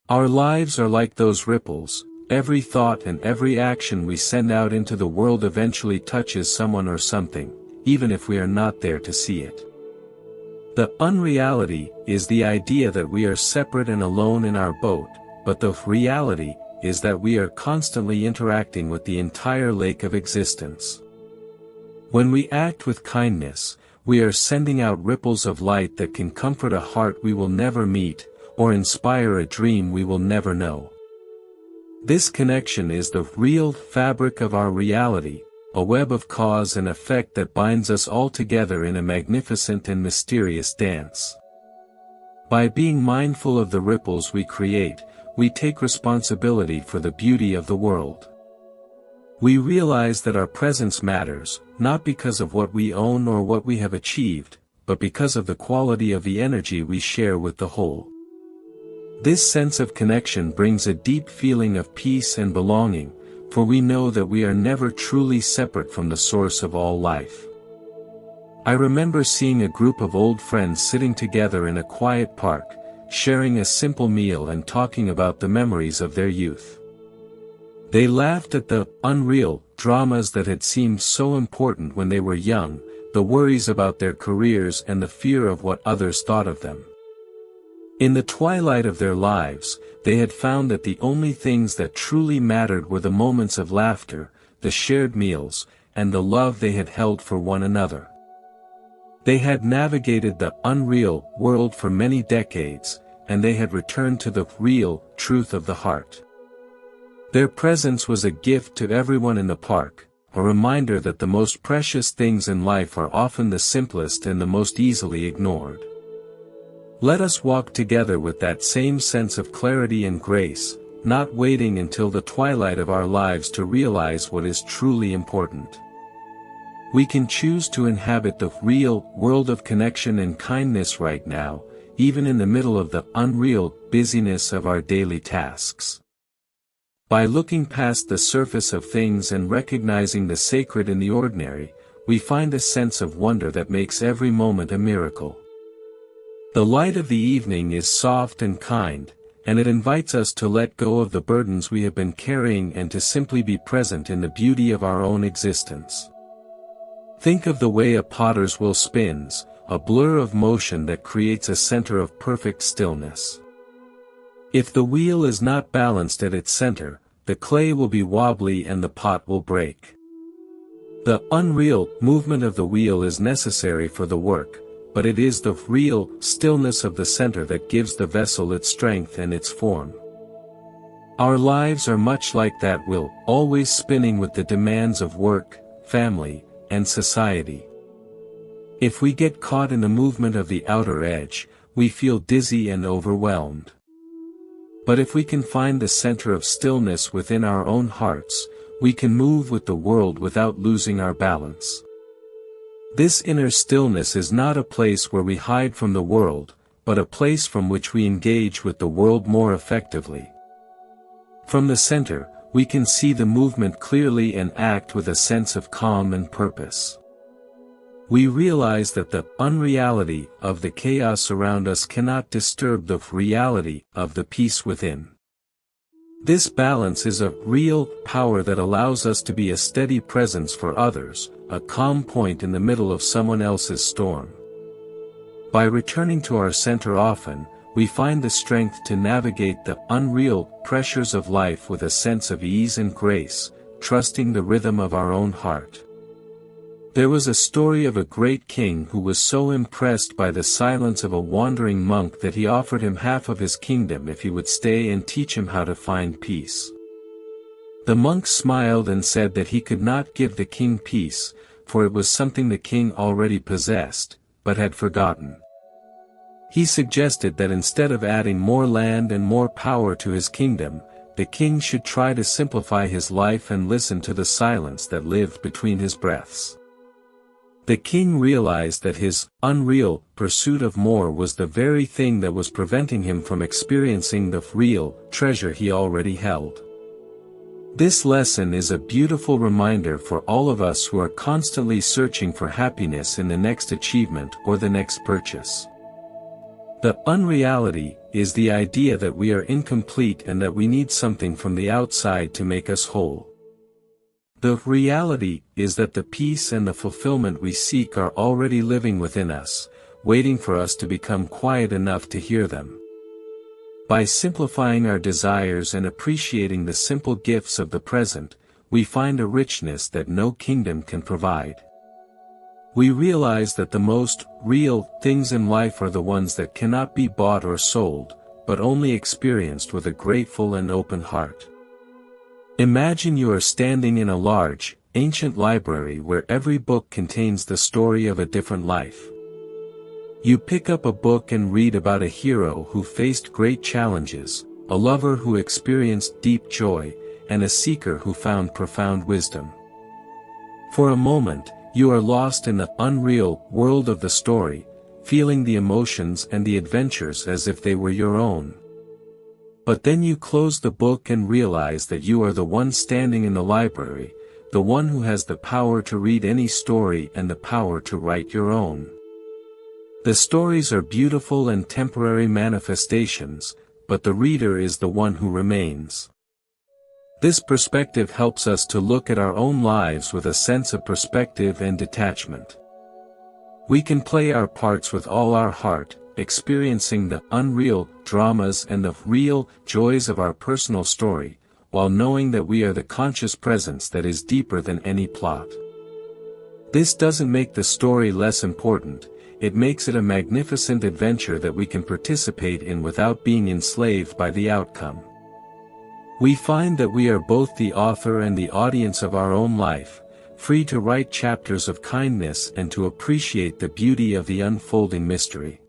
Our lives are like those ripples. Every thought and every action we send out into the world eventually touches someone or something, even if we are not there to see it. The unreality is the idea that we are separate and alone in our boat, but the reality is that we are constantly interacting with the entire lake of existence. When we act with kindness, we are sending out ripples of light that can comfort a heart we will never meet, or inspire a dream we will never know. This connection is the real fabric of our reality, a web of cause and effect that binds us all together in a magnificent and mysterious dance. By being mindful of the ripples we create, we take responsibility for the beauty of the world. We realize that our presence matters, not because of what we own or what we have achieved, but because of the quality of the energy we share with the whole. This sense of connection brings a deep feeling of peace and belonging, for we know that we are never truly separate from the source of all life. I remember seeing a group of old friends sitting together in a quiet park, sharing a simple meal and talking about the memories of their youth. They laughed at the unreal dramas that had seemed so important when they were young, the worries about their careers and the fear of what others thought of them. In the twilight of their lives, they had found that the only things that truly mattered were the moments of laughter, the shared meals, and the love they had held for one another. They had navigated the unreal world for many decades, and they had returned to the real truth of the heart. Their presence was a gift to everyone in the park, a reminder that the most precious things in life are often the simplest and the most easily ignored. Let us walk together with that same sense of clarity and grace, not waiting until the twilight of our lives to realize what is truly important. We can choose to inhabit the real world of connection and kindness right now, even in the middle of the unreal busyness of our daily tasks. By looking past the surface of things and recognizing the sacred in the ordinary, we find a sense of wonder that makes every moment a miracle. The light of the evening is soft and kind, and it invites us to let go of the burdens we have been carrying and to simply be present in the beauty of our own existence. Think of the way a potter's wheel spins, a blur of motion that creates a center of perfect stillness. If the wheel is not balanced at its center, the clay will be wobbly and the pot will break. The unreal movement of the wheel is necessary for the work, but it is the real stillness of the center that gives the vessel its strength and its form. Our lives are much like that wheel, always spinning with the demands of work, family, and society. If we get caught in the movement of the outer edge, we feel dizzy and overwhelmed. But if we can find the center of stillness within our own hearts, we can move with the world without losing our balance. This inner stillness is not a place where we hide from the world, but a place from which we engage with the world more effectively. From the center, we can see the movement clearly and act with a sense of calm and purpose. We realize that the unreality of the chaos around us cannot disturb the reality of the peace within. This balance is a real power that allows us to be a steady presence for others, a calm point in the middle of someone else's storm. By returning to our center often, we find the strength to navigate the unreal pressures of life with a sense of ease and grace, trusting the rhythm of our own heart. There was a story of a great king who was so impressed by the silence of a wandering monk that he offered him half of his kingdom if he would stay and teach him how to find peace. The monk smiled and said that he could not give the king peace, for it was something the king already possessed, but had forgotten. He suggested that instead of adding more land and more power to his kingdom, the king should try to simplify his life and listen to the silence that lived between his breaths. The king realized that his unreal pursuit of more was the very thing that was preventing him from experiencing the real treasure he already held. This lesson is a beautiful reminder for all of us who are constantly searching for happiness in the next achievement or the next purchase. The unreality is the idea that we are incomplete and that we need something from the outside to make us whole. The reality is that the peace and the fulfillment we seek are already living within us, waiting for us to become quiet enough to hear them. By simplifying our desires and appreciating the simple gifts of the present, we find a richness that no kingdom can provide. We realize that the most real things in life are the ones that cannot be bought or sold, but only experienced with a grateful and open heart. Imagine you are standing in a large, ancient library where every book contains the story of a different life. You pick up a book and read about a hero who faced great challenges, a lover who experienced deep joy, and a seeker who found profound wisdom. For a moment, you are lost in the unreal world of the story, feeling the emotions and the adventures as if they were your own. But then you close the book and realize that you are the one standing in the library, the one who has the power to read any story and the power to write your own. The stories are beautiful and temporary manifestations, but the reader is the one who remains. This perspective helps us to look at our own lives with a sense of perspective and detachment. We can play our parts with all our heart, experiencing the unreal dramas and the real joys of our personal story, while knowing that we are the conscious presence that is deeper than any plot. This doesn't make the story less important, it makes it a magnificent adventure that we can participate in without being enslaved by the outcome. We find that we are both the author and the audience of our own life, free to write chapters of kindness and to appreciate the beauty of the unfolding mystery.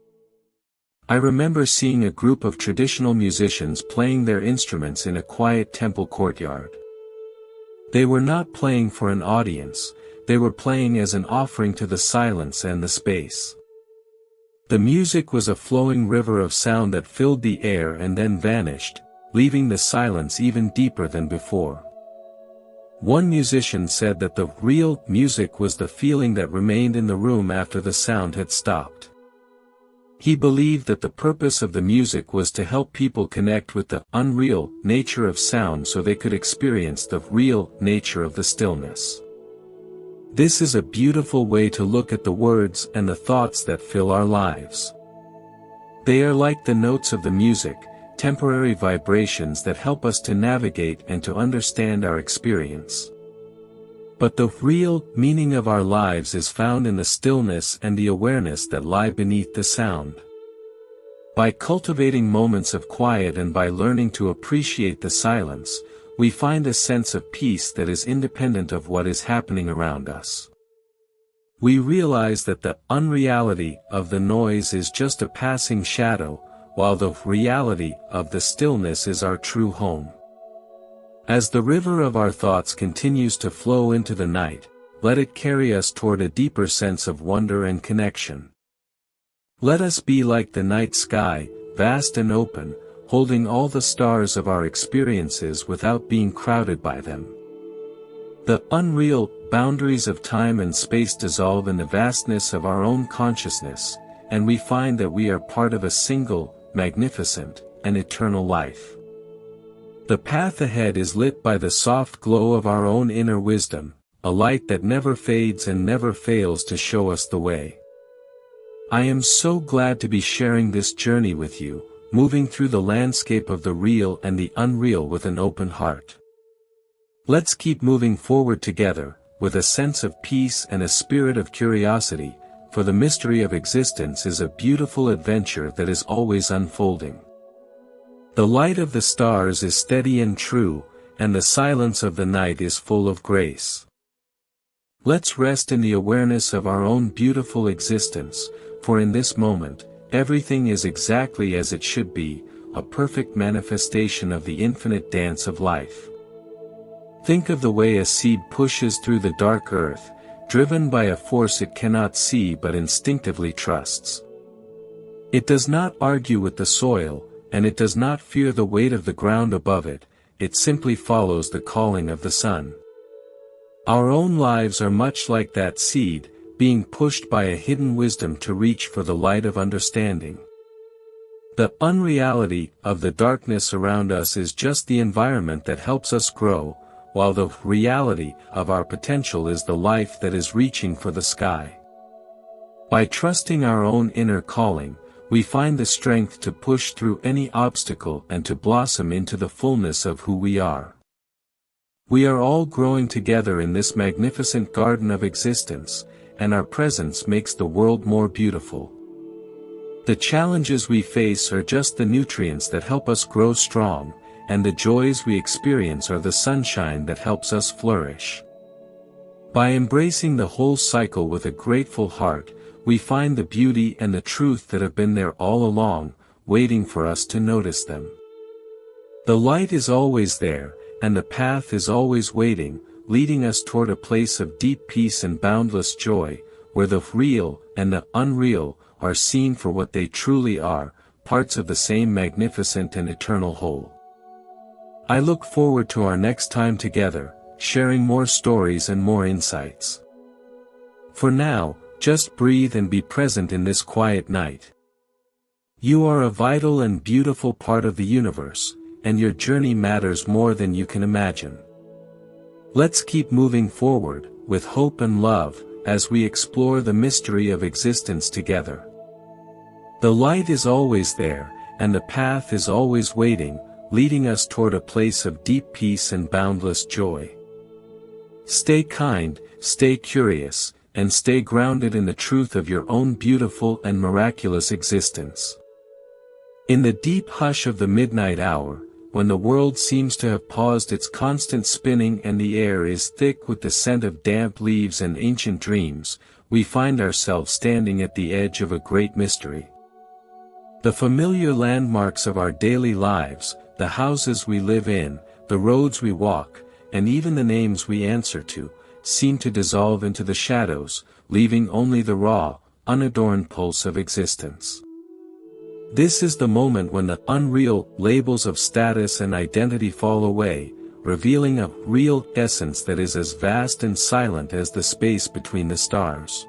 I remember seeing a group of traditional musicians playing their instruments in a quiet temple courtyard. They were not playing for an audience, they were playing as an offering to the silence and the space. The music was a flowing river of sound that filled the air and then vanished, leaving the silence even deeper than before. One musician said that the real music was the feeling that remained in the room after the sound had stopped. He believed that the purpose of the music was to help people connect with the unreal nature of sound so they could experience the real nature of the stillness. This is a beautiful way to look at the words and the thoughts that fill our lives. They are like the notes of the music, temporary vibrations that help us to navigate and to understand our experience. But the real meaning of our lives is found in the stillness and the awareness that lie beneath the sound. By cultivating moments of quiet and by learning to appreciate the silence, we find a sense of peace that is independent of what is happening around us. We realize that the unreality of the noise is just a passing shadow, while the reality of the stillness is our true home. As the river of our thoughts continues to flow into the night, let it carry us toward a deeper sense of wonder and connection. Let us be like the night sky, vast and open, holding all the stars of our experiences without being crowded by them. The unreal boundaries of time and space dissolve in the vastness of our own consciousness, and we find that we are part of a single, magnificent, and eternal life. The path ahead is lit by the soft glow of our own inner wisdom, a light that never fades and never fails to show us the way. I am so glad to be sharing this journey with you, moving through the landscape of the real and the unreal with an open heart. Let's keep moving forward together, with a sense of peace and a spirit of curiosity, for the mystery of existence is a beautiful adventure that is always unfolding. The light of the stars is steady and true, and the silence of the night is full of grace. Let's rest in the awareness of our own beautiful existence, for in this moment, everything is exactly as it should be, a perfect manifestation of the infinite dance of life. Think of the way a seed pushes through the dark earth, driven by a force it cannot see but instinctively trusts. It does not argue with the soil, and it does not fear the weight of the ground above it, it simply follows the calling of the sun. Our own lives are much like that seed, being pushed by a hidden wisdom to reach for the light of understanding. The unreality of the darkness around us is just the environment that helps us grow, while the reality of our potential is the life that is reaching for the sky. By trusting our own inner calling, we find the strength to push through any obstacle and to blossom into the fullness of who we are. We are all growing together in this magnificent garden of existence, and our presence makes the world more beautiful. The challenges we face are just the nutrients that help us grow strong, and the joys we experience are the sunshine that helps us flourish. By embracing the whole cycle with a grateful heart, we find the beauty and the truth that have been there all along, waiting for us to notice them. The light is always there, and the path is always waiting, leading us toward a place of deep peace and boundless joy, where the real and the unreal are seen for what they truly are, parts of the same magnificent and eternal whole. I look forward to our next time together, sharing more stories and more insights. For now, just breathe and be present in this quiet night. You are a vital and beautiful part of the universe, and your journey matters more than you can imagine. Let's keep moving forward, with hope and love, as we explore the mystery of existence together. The light is always there, and the path is always waiting, leading us toward a place of deep peace and boundless joy. Stay kind, stay curious, and stay grounded in the truth of your own beautiful and miraculous existence. In the deep hush of the midnight hour, when the world seems to have paused its constant spinning and the air is thick with the scent of damp leaves and ancient dreams, we find ourselves standing at the edge of a great mystery. The familiar landmarks of our daily lives, the houses we live in, the roads we walk, and even the names we answer to, seem to dissolve into the shadows, leaving only the raw, unadorned pulse of existence. This is the moment when the unreal labels of status and identity fall away, revealing a real essence that is as vast and silent as the space between the stars.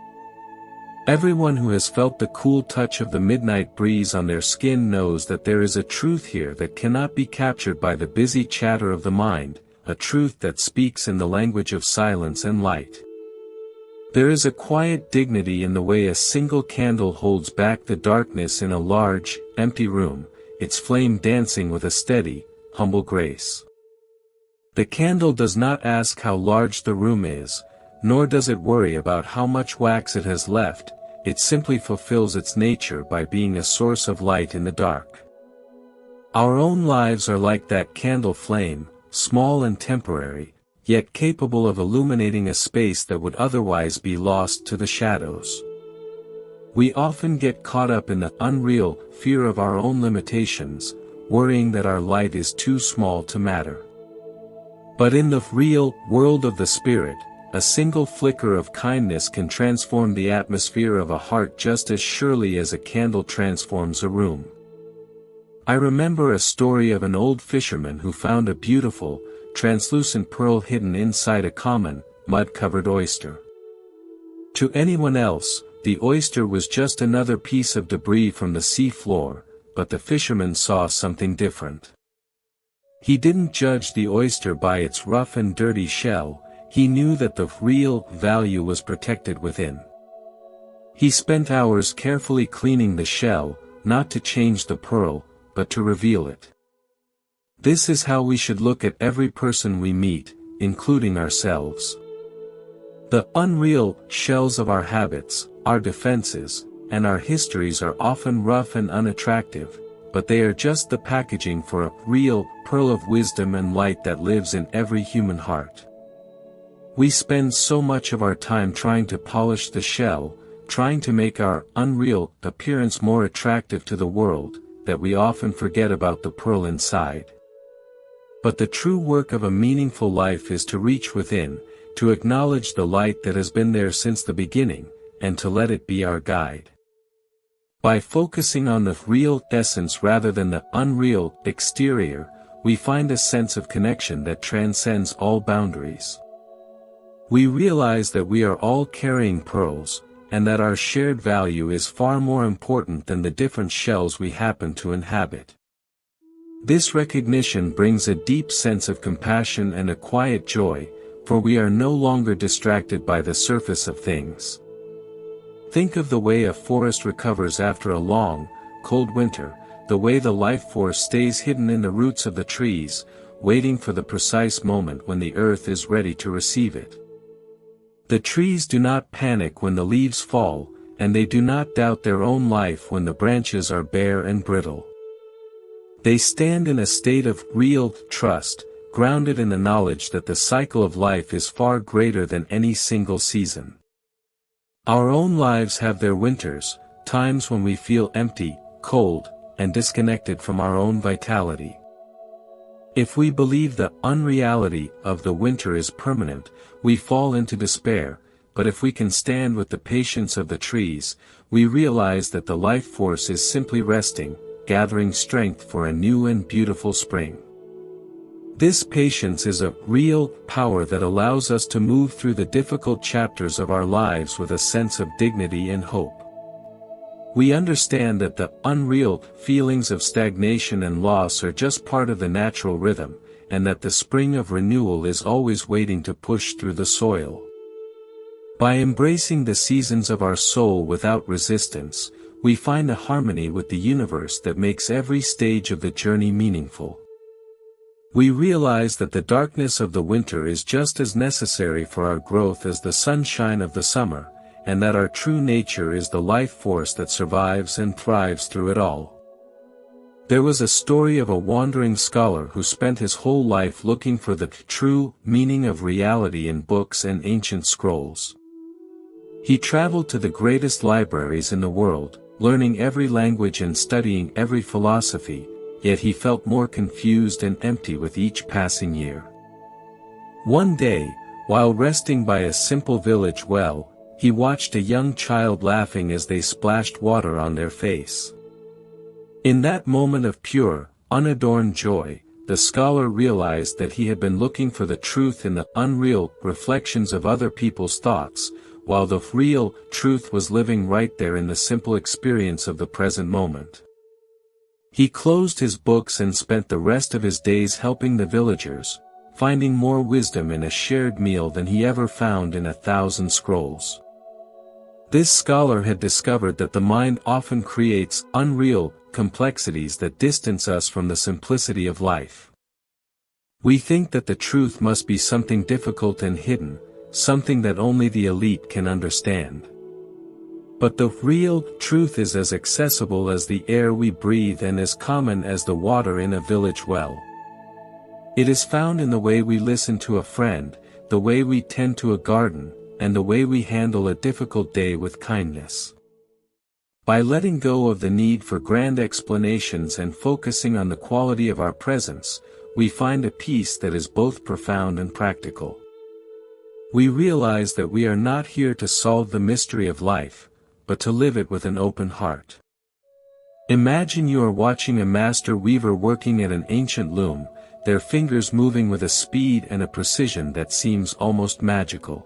Everyone who has felt the cool touch of the midnight breeze on their skin knows that there is a truth here that cannot be captured by the busy chatter of the mind, a truth that speaks in the language of silence and light. There is a quiet dignity in the way a single candle holds back the darkness in a large, empty room, its flame dancing with a steady, humble grace. The candle does not ask how large the room is, nor does it worry about how much wax it has left, it simply fulfills its nature by being a source of light in the dark. Our own lives are like that candle flame, small and temporary, yet capable of illuminating a space that would otherwise be lost to the shadows. We often get caught up in the unreal fear of our own limitations, worrying that our light is too small to matter. But in the real world of the spirit, a single flicker of kindness can transform the atmosphere of a heart just as surely as a candle transforms a room. I remember a story of an old fisherman who found a beautiful, translucent pearl hidden inside a common, mud-covered oyster. To anyone else, the oyster was just another piece of debris from the sea floor, but the fisherman saw something different. He didn't judge the oyster by its rough and dirty shell, he knew that the real value was protected within. He spent hours carefully cleaning the shell, not to change the pearl, but to reveal it. This is how we should look at every person we meet, including ourselves. The unreal shells of our habits, our defenses, and our histories are often rough and unattractive, but they are just the packaging for a real pearl of wisdom and light that lives in every human heart. We spend so much of our time trying to polish the shell, trying to make our unreal appearance more attractive to the world, that we often forget about the pearl inside. But the true work of a meaningful life is to reach within, to acknowledge the light that has been there since the beginning, and to let it be our guide. By focusing on the real essence rather than the unreal exterior, we find a sense of connection that transcends all boundaries. We realize that we are all carrying pearls, and that our shared value is far more important than the different shells we happen to inhabit. This recognition brings a deep sense of compassion and a quiet joy, for we are no longer distracted by the surface of things. Think of the way a forest recovers after a long, cold winter, the way the life force stays hidden in the roots of the trees, waiting for the precise moment when the earth is ready to receive it. The trees do not panic when the leaves fall, and they do not doubt their own life when the branches are bare and brittle. They stand in a state of real trust, grounded in the knowledge that the cycle of life is far greater than any single season. Our own lives have their winters, times when we feel empty, cold, and disconnected from our own vitality. If we believe the unreality of the winter is permanent, we fall into despair, but if we can stand with the patience of the trees, we realize that the life force is simply resting, gathering strength for a new and beautiful spring. This patience is a real power that allows us to move through the difficult chapters of our lives with a sense of dignity and hope. We understand that the unreal feelings of stagnation and loss are just part of the natural rhythm, and that the spring of renewal is always waiting to push through the soil. By embracing the seasons of our soul without resistance, we find a harmony with the universe that makes every stage of the journey meaningful. We realize that the darkness of the winter is just as necessary for our growth as the sunshine of the summer, and that our true nature is the life force that survives and thrives through it all. There was a story of a wandering scholar who spent his whole life looking for the true meaning of reality in books and ancient scrolls. He traveled to the greatest libraries in the world, learning every language and studying every philosophy, yet he felt more confused and empty with each passing year. One day, while resting by a simple village well, he watched a young child laughing as they splashed water on their face. In that moment of pure, unadorned joy, the scholar realized that he had been looking for the truth in the unreal reflections of other people's thoughts, while the real truth was living right there in the simple experience of the present moment. He closed his books and spent the rest of his days helping the villagers, finding more wisdom in a shared meal than he ever found in 1,000 scrolls. This scholar had discovered that the mind often creates unreal complexities that distance us from the simplicity of life. We think that the truth must be something difficult and hidden, something that only the elite can understand. But the real truth is as accessible as the air we breathe and as common as the water in a village well. It is found in the way we listen to a friend, the way we tend to a garden, and the way we handle a difficult day with kindness. By letting go of the need for grand explanations and focusing on the quality of our presence, we find a peace that is both profound and practical. We realize that we are not here to solve the mystery of life, but to live it with an open heart. Imagine you are watching a master weaver working at an ancient loom, their fingers moving with a speed and a precision that seems almost magical.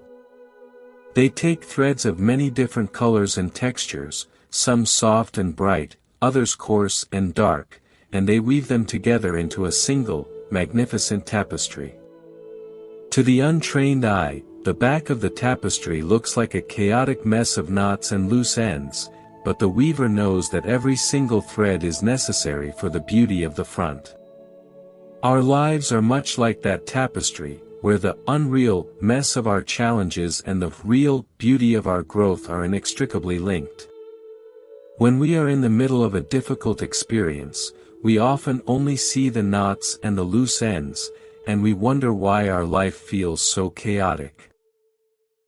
They take threads of many different colors and textures, some soft and bright, others coarse and dark, and they weave them together into a single, magnificent tapestry. To the untrained eye, the back of the tapestry looks like a chaotic mess of knots and loose ends, but the weaver knows that every single thread is necessary for the beauty of the front. Our lives are much like that tapestry, where the unreal mess of our challenges and the real beauty of our growth are inextricably linked. When we are in the middle of a difficult experience, we often only see the knots and the loose ends, and we wonder why our life feels so chaotic.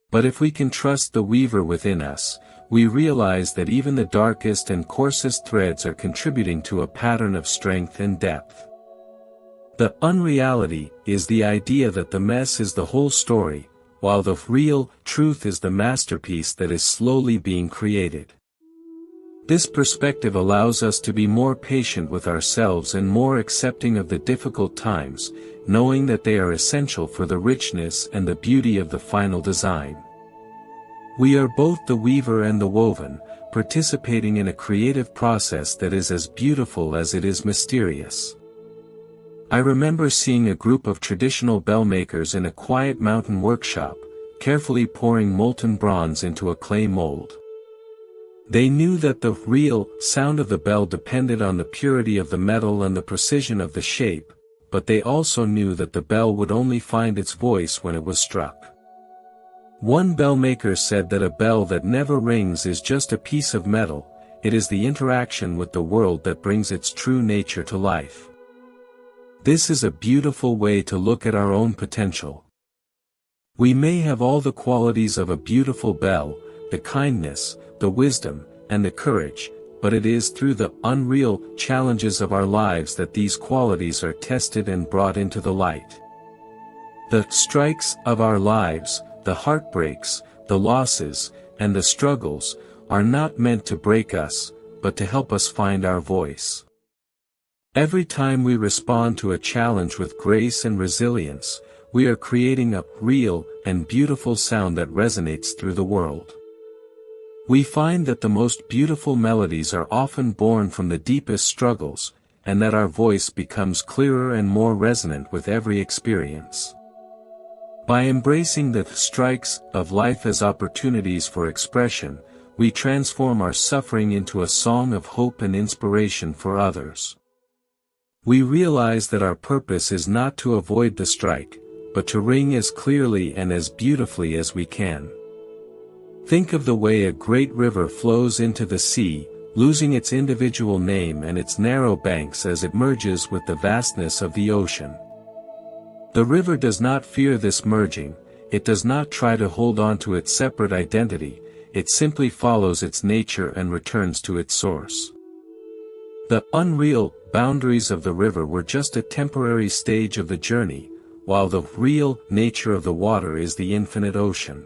But if we can trust the weaver within us, we realize that even the darkest and coarsest threads are contributing to a pattern of strength and depth. The unreality is the idea that the mess is the whole story, while the real truth is the masterpiece that is slowly being created. This perspective allows us to be more patient with ourselves and more accepting of the difficult times, knowing that they are essential for the richness and the beauty of the final design. We are both the weaver and the woven, participating in a creative process that is as beautiful as it is mysterious. I remember seeing a group of traditional bell makers in a quiet mountain workshop, carefully pouring molten bronze into a clay mold. They knew that the real sound of the bell depended on the purity of the metal and the precision of the shape, but they also knew that the bell would only find its voice when it was struck. One bell maker said that a bell that never rings is just a piece of metal, it is the interaction with the world that brings its true nature to life. This is a beautiful way to look at our own potential. We may have all the qualities of a beautiful bell, the kindness, the wisdom, and the courage, but it is through the unreal challenges of our lives that these qualities are tested and brought into the light. The strikes of our lives, the heartbreaks, the losses, and the struggles, are not meant to break us, but to help us find our voice. Every time we respond to a challenge with grace and resilience, we are creating a real and beautiful sound that resonates through the world. We find that the most beautiful melodies are often born from the deepest struggles, and that our voice becomes clearer and more resonant with every experience. By embracing the strikes of life as opportunities for expression, we transform our suffering into a song of hope and inspiration for others. We realize that our purpose is not to avoid the strike, but to ring as clearly and as beautifully as we can. Think of the way a great river flows into the sea, losing its individual name and its narrow banks as it merges with the vastness of the ocean. The river does not fear this merging, it does not try to hold on to its separate identity, it simply follows its nature and returns to its source. The unreal boundaries of the river were just a temporary stage of the journey, while the real nature of the water is the infinite ocean.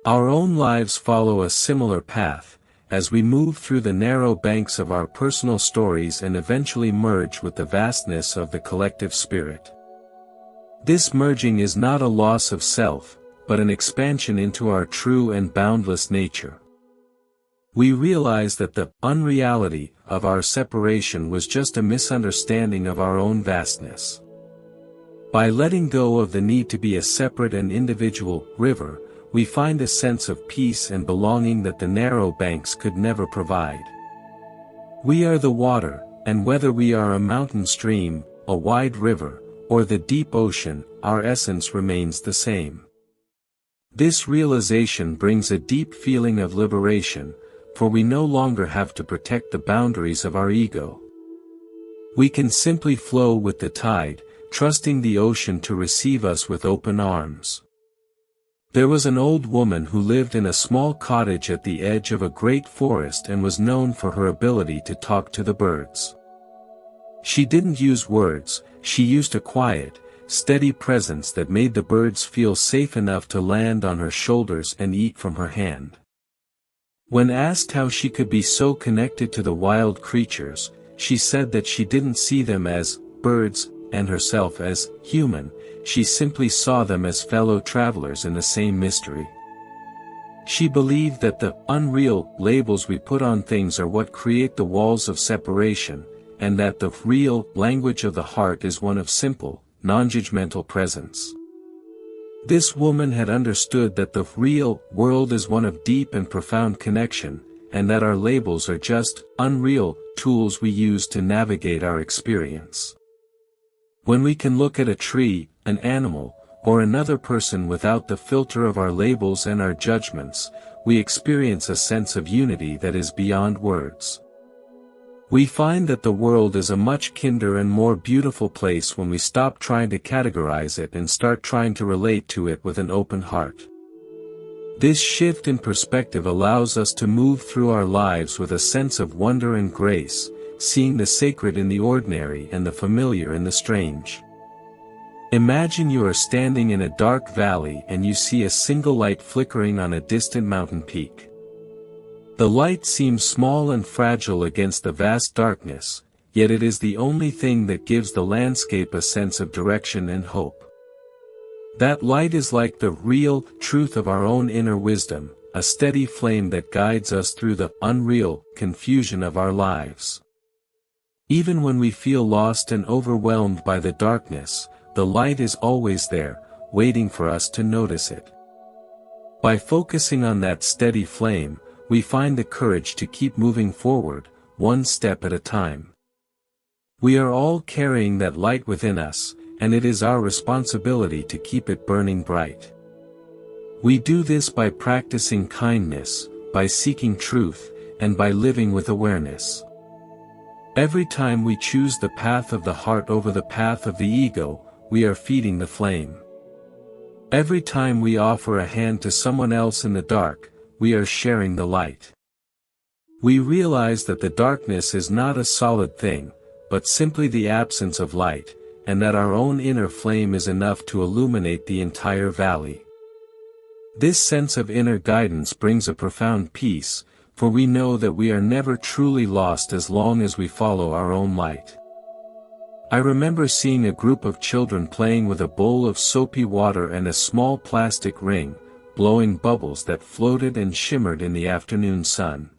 Our own lives follow a similar path, as we move through the narrow banks of our personal stories and eventually merge with the vastness of the collective spirit. This merging is not a loss of self, but an expansion into our true and boundless nature. We realize that the unreality of our separation was just a misunderstanding of our own vastness. By letting go of the need to be a separate and individual river, we find a sense of peace and belonging that the narrow banks could never provide. We are the water, and whether we are a mountain stream, a wide river, or the deep ocean, our essence remains the same. This realization brings a deep feeling of liberation, for we no longer have to protect the boundaries of our ego. We can simply flow with the tide, trusting the ocean to receive us with open arms. There was an old woman who lived in a small cottage at the edge of a great forest and was known for her ability to talk to the birds. She didn't use words, she used a quiet, steady presence that made the birds feel safe enough to land on her shoulders and eat from her hand. When asked how she could be so connected to the wild creatures, she said that she didn't see them as birds, and herself as human, she simply saw them as fellow travelers in the same mystery. She believed that the unreal labels we put on things are what create the walls of separation, and that the real language of the heart is one of simple, non-judgmental presence. This woman had understood that the real world is one of deep and profound connection, and that our labels are just unreal tools we use to navigate our experience. When we can look at a tree, an animal, or another person without the filter of our labels and our judgments, we experience a sense of unity that is beyond words. We find that the world is a much kinder and more beautiful place when we stop trying to categorize it and start trying to relate to it with an open heart. This shift in perspective allows us to move through our lives with a sense of wonder and grace, seeing the sacred in the ordinary and the familiar in the strange. Imagine you are standing in a dark valley and you see a single light flickering on a distant mountain peak. The light seems small and fragile against the vast darkness, yet it is the only thing that gives the landscape a sense of direction and hope. That light is like the real truth of our own inner wisdom, a steady flame that guides us through the unreal confusion of our lives. Even when we feel lost and overwhelmed by the darkness, the light is always there, waiting for us to notice it. By focusing on that steady flame, we find the courage to keep moving forward, one step at a time. We are all carrying that light within us, and it is our responsibility to keep it burning bright. We do this by practicing kindness, by seeking truth, and by living with awareness. Every time we choose the path of the heart over the path of the ego, we are feeding the flame. Every time we offer a hand to someone else in the dark, we are sharing the light. We realize that the darkness is not a solid thing, but simply the absence of light, and that our own inner flame is enough to illuminate the entire valley. This sense of inner guidance brings a profound peace, for we know that we are never truly lost as long as we follow our own light. I remember seeing a group of children playing with a bowl of soapy water and a small plastic ring, blowing bubbles that floated and shimmered in the afternoon sun.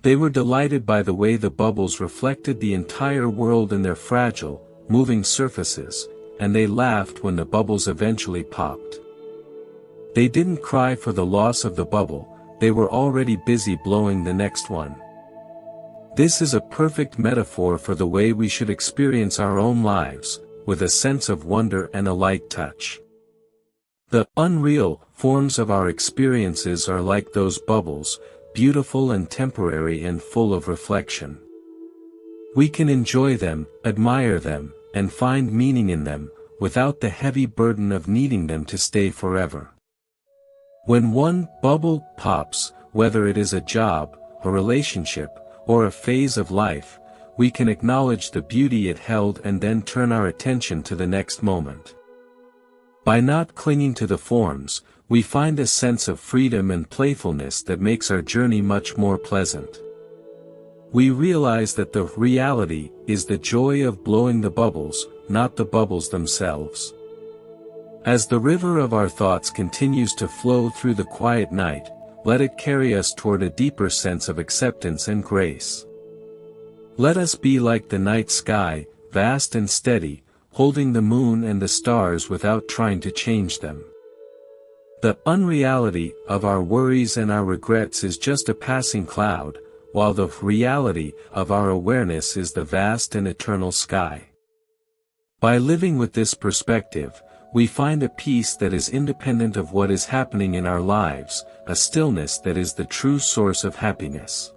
They were delighted by the way the bubbles reflected the entire world in their fragile, moving surfaces, and they laughed when the bubbles eventually popped. They didn't cry for the loss of the bubble, they were already busy blowing the next one. This is a perfect metaphor for the way we should experience our own lives, with a sense of wonder and a light touch. The unreal forms of our experiences are like those bubbles, beautiful and temporary and full of reflection. We can enjoy them, admire them, and find meaning in them, without the heavy burden of needing them to stay forever. When one bubble pops, whether it is a job, a relationship, or a phase of life, we can acknowledge the beauty it held and then turn our attention to the next moment. By not clinging to the forms, we find a sense of freedom and playfulness that makes our journey much more pleasant. We realize that the reality is the joy of blowing the bubbles, not the bubbles themselves. As the river of our thoughts continues to flow through the quiet night, let it carry us toward a deeper sense of acceptance and grace. Let us be like the night sky, vast and steady, holding the moon and the stars without trying to change them. The unreality of our worries and our regrets is just a passing cloud, while the reality of our awareness is the vast and eternal sky. By living with this perspective, we find a peace that is independent of what is happening in our lives, a stillness that is the true source of happiness.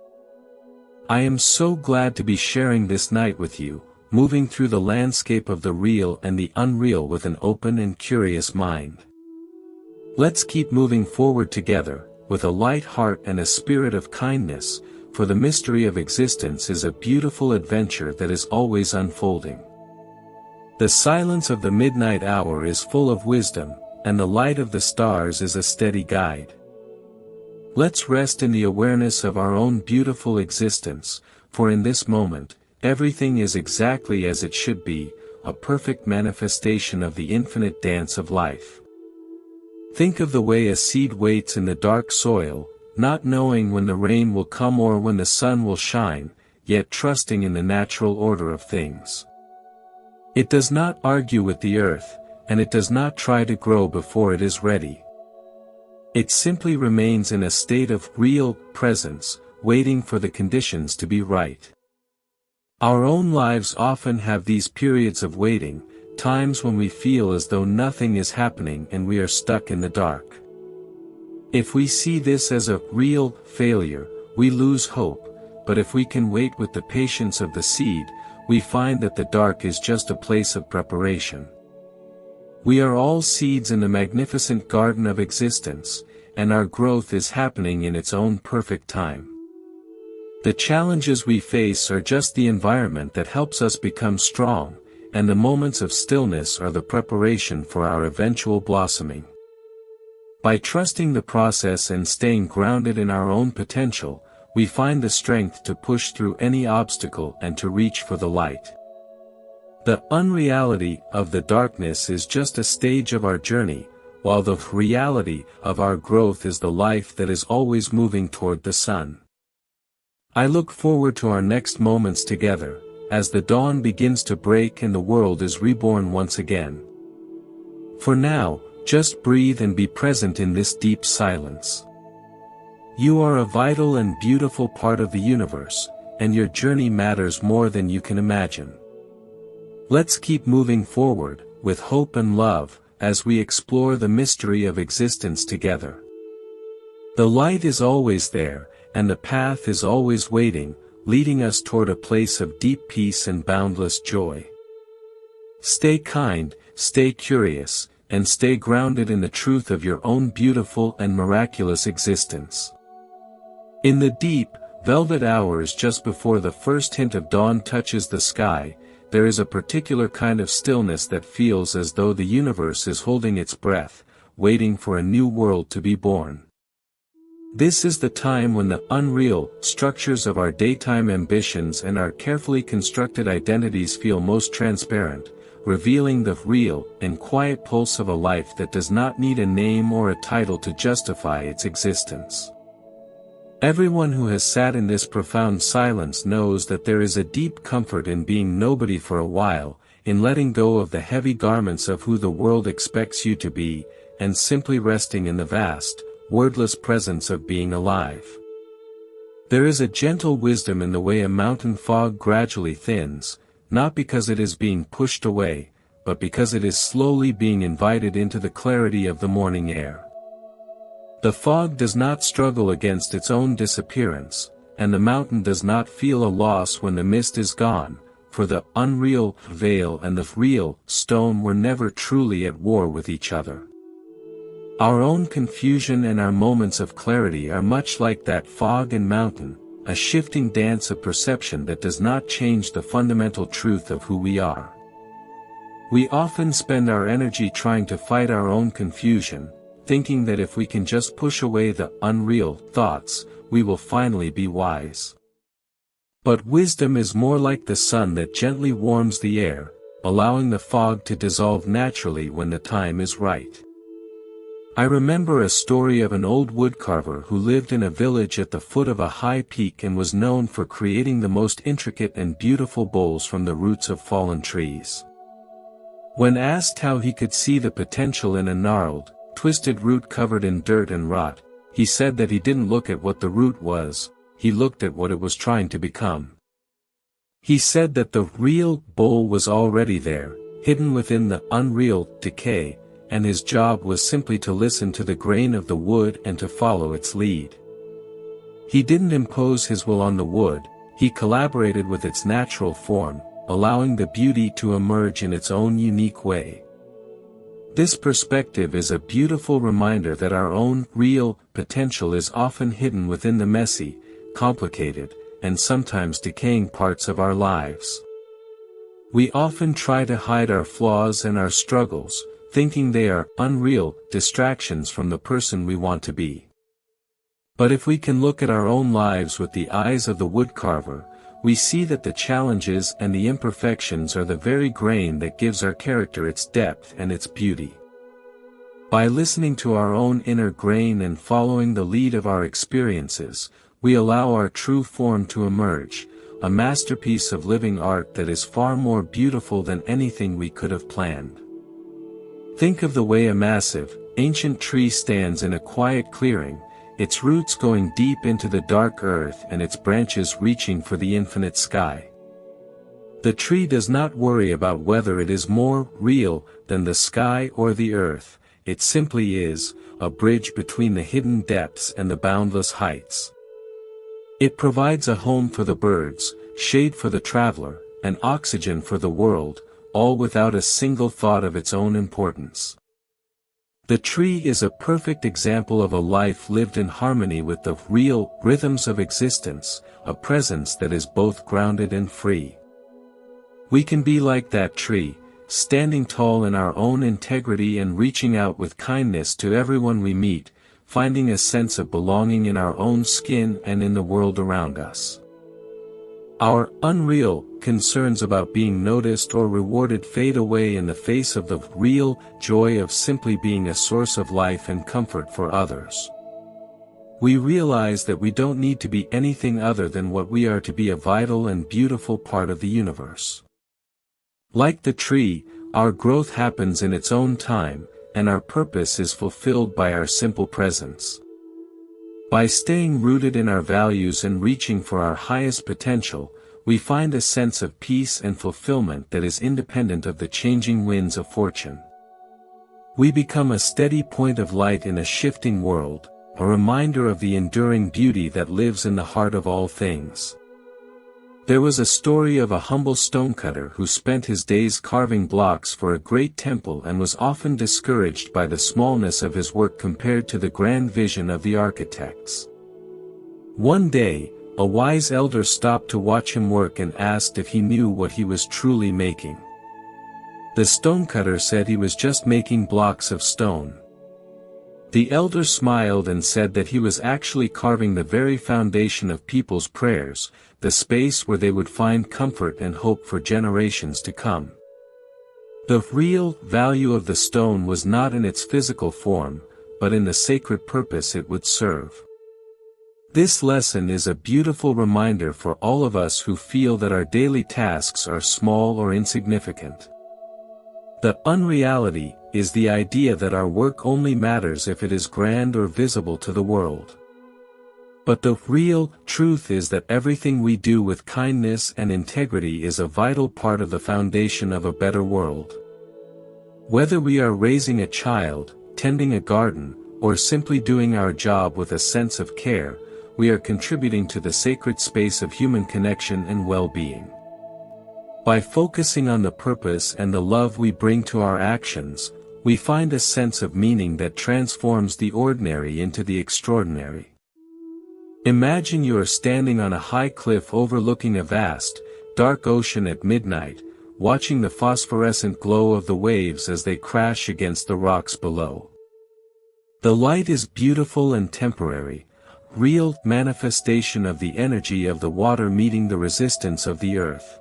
I am so glad to be sharing this night with you, moving through the landscape of the real and the unreal with an open and curious mind. Let's keep moving forward together, with a light heart and a spirit of kindness, for the mystery of existence is a beautiful adventure that is always unfolding. The silence of the midnight hour is full of wisdom, and the light of the stars is a steady guide. Let's rest in the awareness of our own beautiful existence, for in this moment, everything is exactly as it should be, a perfect manifestation of the infinite dance of life. Think of the way a seed waits in the dark soil, not knowing when the rain will come or when the sun will shine, yet trusting in the natural order of things. It does not argue with the earth, and it does not try to grow before it is ready. It simply remains in a state of real presence, waiting for the conditions to be right. Our own lives often have these periods of waiting, times when we feel as though nothing is happening and we are stuck in the dark. If we see this as a real failure, we lose hope, but if we can wait with the patience of the seed, we find that the dark is just a place of preparation. We are all seeds in the magnificent garden of existence, and our growth is happening in its own perfect time. The challenges we face are just the environment that helps us become strong, and the moments of stillness are the preparation for our eventual blossoming. By trusting the process and staying grounded in our own potential, we find the strength to push through any obstacle and to reach for the light. The unreality of the darkness is just a stage of our journey, while the reality of our growth is the life that is always moving toward the sun. I look forward to our next moments together, as the dawn begins to break and the world is reborn once again. For now, just breathe and be present in this deep silence. You are a vital and beautiful part of the universe, and your journey matters more than you can imagine. Let's keep moving forward, with hope and love, as we explore the mystery of existence together. The light is always there, and the path is always waiting, leading us toward a place of deep peace and boundless joy. Stay kind, stay curious, and stay grounded in the truth of your own beautiful and miraculous existence. In the deep, velvet hours just before the first hint of dawn touches the sky, there is a particular kind of stillness that feels as though the universe is holding its breath, waiting for a new world to be born. This is the time when the unreal structures of our daytime ambitions and our carefully constructed identities feel most transparent, revealing the real and quiet pulse of a life that does not need a name or a title to justify its existence. Everyone who has sat in this profound silence knows that there is a deep comfort in being nobody for a while, in letting go of the heavy garments of who the world expects you to be, and simply resting in the vast, wordless presence of being alive. There is a gentle wisdom in the way a mountain fog gradually thins, not because it is being pushed away, but because it is slowly being invited into the clarity of the morning air. The fog does not struggle against its own disappearance, and the mountain does not feel a loss when the mist is gone, for the unreal veil and the real stone were never truly at war with each other. Our own confusion and our moments of clarity are much like that fog and mountain, a shifting dance of perception that does not change the fundamental truth of who we are. We often spend our energy trying to fight our own confusion, thinking that if we can just push away the unreal thoughts, we will finally be wise. But wisdom is more like the sun that gently warms the air, allowing the fog to dissolve naturally when the time is right. I remember a story of an old woodcarver who lived in a village at the foot of a high peak and was known for creating the most intricate and beautiful bowls from the roots of fallen trees. When asked how he could see the potential in a gnarled, twisted root covered in dirt and rot, he said that he didn't look at what the root was, he looked at what it was trying to become. He said that the real bowl was already there, hidden within the unreal decay, and his job was simply to listen to the grain of the wood and to follow its lead. He didn't impose his will on the wood, he collaborated with its natural form, allowing the beauty to emerge in its own unique way. This perspective is a beautiful reminder that our own real potential is often hidden within the messy, complicated, and sometimes decaying parts of our lives. We often try to hide our flaws and our struggles, thinking they are unreal distractions from the person we want to be. But if we can look at our own lives with the eyes of the woodcarver, we see that the challenges and the imperfections are the very grain that gives our character its depth and its beauty. By listening to our own inner grain and following the lead of our experiences, we allow our true form to emerge, a masterpiece of living art that is far more beautiful than anything we could have planned. Think of the way a massive, ancient tree stands in a quiet clearing, its roots going deep into the dark earth and its branches reaching for the infinite sky. The tree does not worry about whether it is more real than the sky or the earth, it simply is, a bridge between the hidden depths and the boundless heights. It provides a home for the birds, shade for the traveler, and oxygen for the world, all without a single thought of its own importance. The tree is a perfect example of a life lived in harmony with the real rhythms of existence, a presence that is both grounded and free. We can be like that tree, standing tall in our own integrity and reaching out with kindness to everyone we meet, finding a sense of belonging in our own skin and in the world around us. Our unreal concerns about being noticed or rewarded fade away in the face of the real joy of simply being a source of life and comfort for others. We realize that we don't need to be anything other than what we are to be, a vital and beautiful part of the universe. Like the tree, our growth happens in its own time, and our purpose is fulfilled by our simple presence. By staying rooted in our values and reaching for our highest potential, we find a sense of peace and fulfillment that is independent of the changing winds of fortune. We become a steady point of light in a shifting world, a reminder of the enduring beauty that lives in the heart of all things. There was a story of a humble stonecutter who spent his days carving blocks for a great temple and was often discouraged by the smallness of his work compared to the grand vision of the architects. One day, a wise elder stopped to watch him work and asked if he knew what he was truly making. The stonecutter said he was just making blocks of stone. The elder smiled and said that he was actually carving the very foundation of people's prayers, the space where they would find comfort and hope for generations to come. The real value of the stone was not in its physical form, but in the sacred purpose it would serve. This lesson is a beautiful reminder for all of us who feel that our daily tasks are small or insignificant. The unreality is the idea that our work only matters if it is grand or visible to the world. But the real truth is that everything we do with kindness and integrity is a vital part of the foundation of a better world. Whether we are raising a child, tending a garden, or simply doing our job with a sense of care, we are contributing to the sacred space of human connection and well-being. By focusing on the purpose and the love we bring to our actions, we find a sense of meaning that transforms the ordinary into the extraordinary. Imagine you are standing on a high cliff overlooking a vast, dark ocean at midnight, watching the phosphorescent glow of the waves as they crash against the rocks below. The light is beautiful and temporary, real manifestation of the energy of the water meeting the resistance of the earth.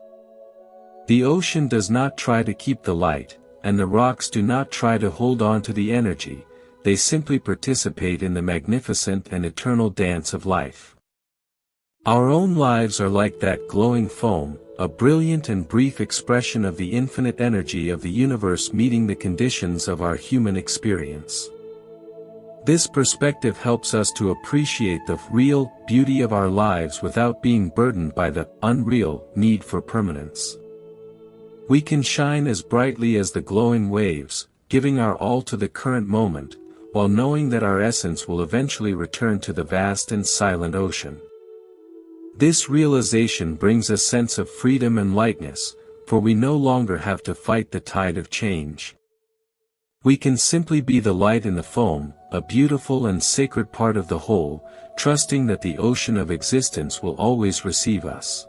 The ocean does not try to keep the light, and the rocks do not try to hold on to the energy, they simply participate in the magnificent and eternal dance of life. Our own lives are like that glowing foam, a brilliant and brief expression of the infinite energy of the universe meeting the conditions of our human experience. This perspective helps us to appreciate the real beauty of our lives without being burdened by the unreal need for permanence. We can shine as brightly as the glowing waves, giving our all to the current moment, while knowing that our essence will eventually return to the vast and silent ocean. This realization brings a sense of freedom and lightness, for we no longer have to fight the tide of change. We can simply be the light in the foam, a beautiful and sacred part of the whole, trusting that the ocean of existence will always receive us.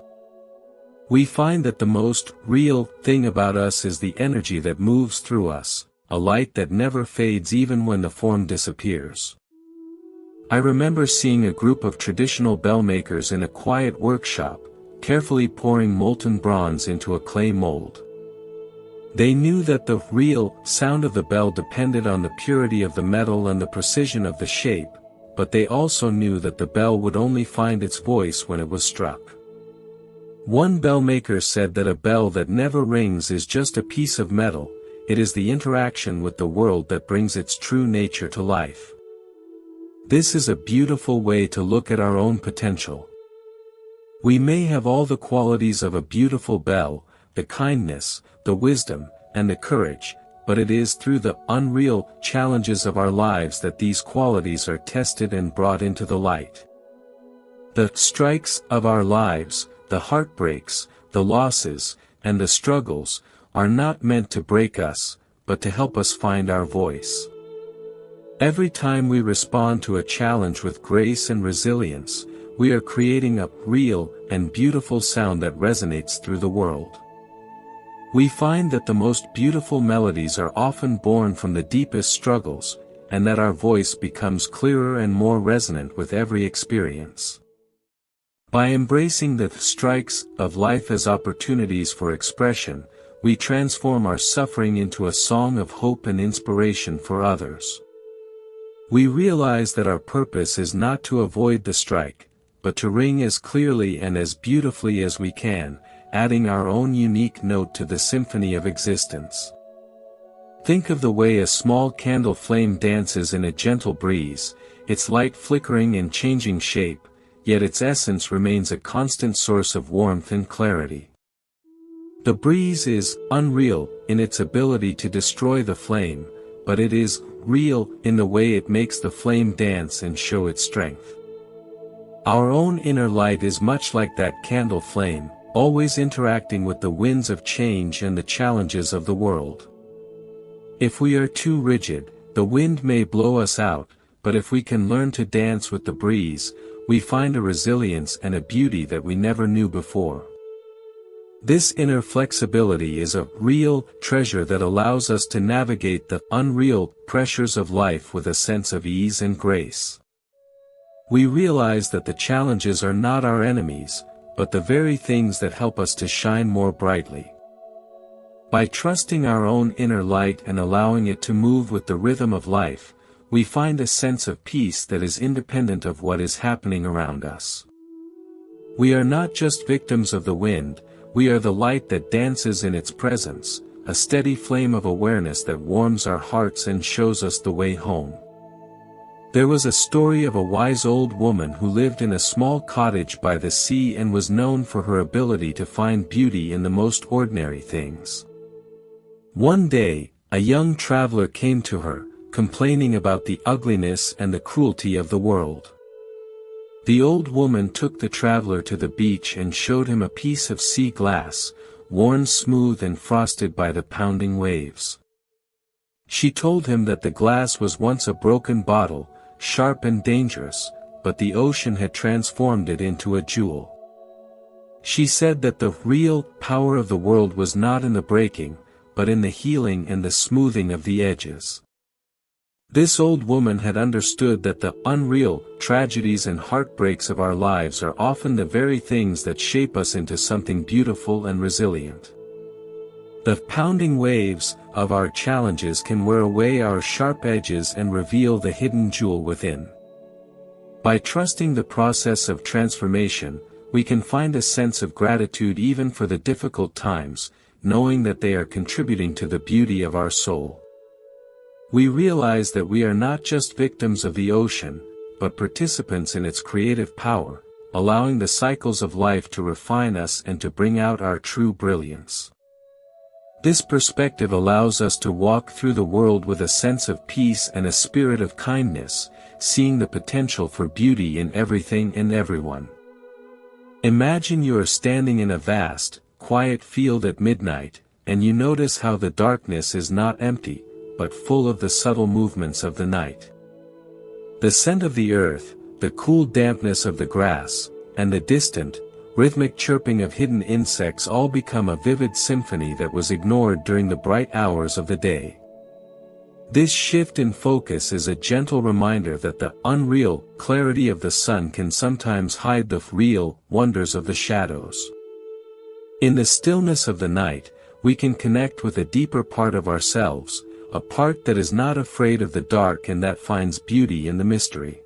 We find that the most real thing about us is the energy that moves through us, a light that never fades even when the form disappears. I remember seeing a group of traditional bell makers in a quiet workshop, carefully pouring molten bronze into a clay mold. They knew that the real sound of the bell depended on the purity of the metal and the precision of the shape, but they also knew that the bell would only find its voice when it was struck. One bell maker said that a bell that never rings is just a piece of metal, it is the interaction with the world that brings its true nature to life. This is a beautiful way to look at our own potential. We may have all the qualities of a beautiful bell, the kindness, the wisdom, and the courage, but it is through the unreal challenges of our lives that these qualities are tested and brought into the light. The strikes of our lives, the heartbreaks, the losses, and the struggles, are not meant to break us, but to help us find our voice. Every time we respond to a challenge with grace and resilience, we are creating a real and beautiful sound that resonates through the world. We find that the most beautiful melodies are often born from the deepest struggles, and that our voice becomes clearer and more resonant with every experience. By embracing the strikes of life as opportunities for expression, we transform our suffering into a song of hope and inspiration for others. We realize that our purpose is not to avoid the strike, but to ring as clearly and as beautifully as we can, adding our own unique note to the symphony of existence. Think of the way a small candle flame dances in a gentle breeze, its light flickering and changing shape, yet its essence remains a constant source of warmth and clarity. The breeze is unreal in its ability to destroy the flame, but it is real in the way it makes the flame dance and show its strength. Our own inner light is much like that candle flame, always interacting with the winds of change and the challenges of the world. If we are too rigid, the wind may blow us out, but if we can learn to dance with the breeze, we find a resilience and a beauty that we never knew before. This inner flexibility is a real treasure that allows us to navigate the unreal pressures of life with a sense of ease and grace. We realize that the challenges are not our enemies, but the very things that help us to shine more brightly. By trusting our own inner light and allowing it to move with the rhythm of life, we find a sense of peace that is independent of what is happening around us. We are not just victims of the wind, we are the light that dances in its presence, a steady flame of awareness that warms our hearts and shows us the way home. There was a story of a wise old woman who lived in a small cottage by the sea and was known for her ability to find beauty in the most ordinary things. One day, a young traveler came to her, complaining about the ugliness and the cruelty of the world. The old woman took the traveler to the beach and showed him a piece of sea glass, worn smooth and frosted by the pounding waves. She told him that the glass was once a broken bottle, sharp and dangerous, but the ocean had transformed it into a jewel. She said that the real power of the world was not in the breaking, but in the healing and the smoothing of the edges. This old woman had understood that the unreal tragedies and heartbreaks of our lives are often the very things that shape us into something beautiful and resilient. The pounding waves of our challenges can wear away our sharp edges and reveal the hidden jewel within. By trusting the process of transformation, we can find a sense of gratitude even for the difficult times, knowing that they are contributing to the beauty of our soul. We realize that we are not just victims of the ocean, but participants in its creative power, allowing the cycles of life to refine us and to bring out our true brilliance. This perspective allows us to walk through the world with a sense of peace and a spirit of kindness, seeing the potential for beauty in everything and everyone. Imagine you are standing in a vast, quiet field at midnight, and you notice how the darkness is not empty, but full of the subtle movements of the night. The scent of the earth, the cool dampness of the grass, and the distant, rhythmic chirping of hidden insects all become a vivid symphony that was ignored during the bright hours of the day. This shift in focus is a gentle reminder that the unreal clarity of the sun can sometimes hide the real wonders of the shadows. In the stillness of the night, we can connect with a deeper part of ourselves, a part that is not afraid of the dark and that finds beauty in the mystery.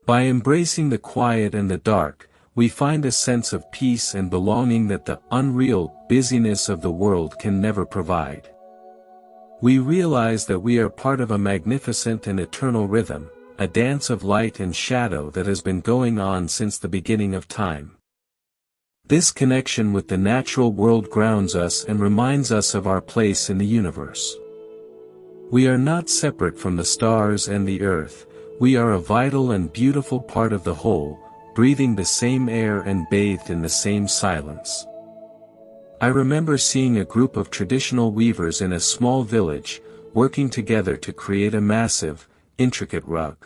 By embracing the quiet and the dark, we find a sense of peace and belonging that the unreal busyness of the world can never provide. We realize that we are part of a magnificent and eternal rhythm, a dance of light and shadow that has been going on since the beginning of time. This connection with the natural world grounds us and reminds us of our place in the universe. We are not separate from the stars and the earth, we are a vital and beautiful part of the whole, breathing the same air and bathed in the same silence. I remember seeing a group of traditional weavers in a small village, working together to create a massive, intricate rug.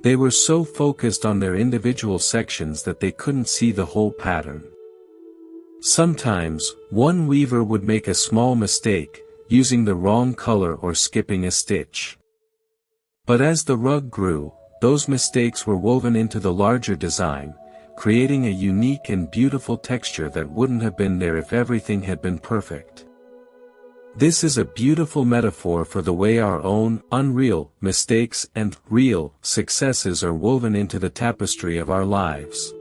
They were so focused on their individual sections that they couldn't see the whole pattern. Sometimes, one weaver would make a small mistake, using the wrong color or skipping a stitch. But as the rug grew, those mistakes were woven into the larger design, creating a unique and beautiful texture that wouldn't have been there if everything had been perfect. This is a beautiful metaphor for the way our own unreal mistakes and real successes are woven into the tapestry of our lives.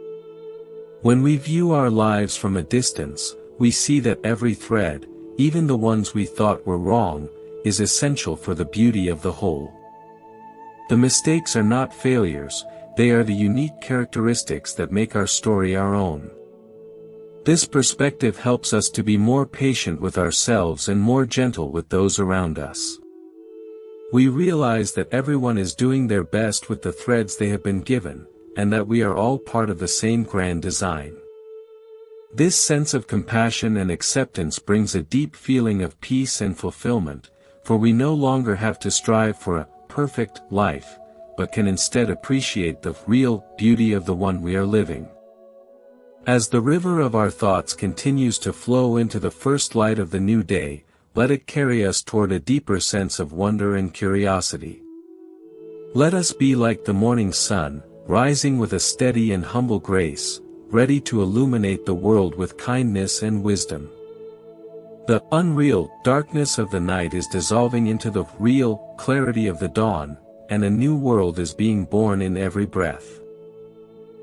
When we view our lives from a distance, we see that every thread, even the ones we thought were wrong, is essential for the beauty of the whole. The mistakes are not failures, they are the unique characteristics that make our story our own. This perspective helps us to be more patient with ourselves and more gentle with those around us. We realize that everyone is doing their best with the threads they have been given, and that we are all part of the same grand design. This sense of compassion and acceptance brings a deep feeling of peace and fulfillment, for we no longer have to strive for a perfect life, but can instead appreciate the real beauty of the one we are living. As the river of our thoughts continues to flow into the first light of the new day, let it carry us toward a deeper sense of wonder and curiosity. Let us be like the morning sun, rising with a steady and humble grace, ready to illuminate the world with kindness and wisdom. The unreal darkness of the night is dissolving into the real clarity of the dawn, and a new world is being born in every breath.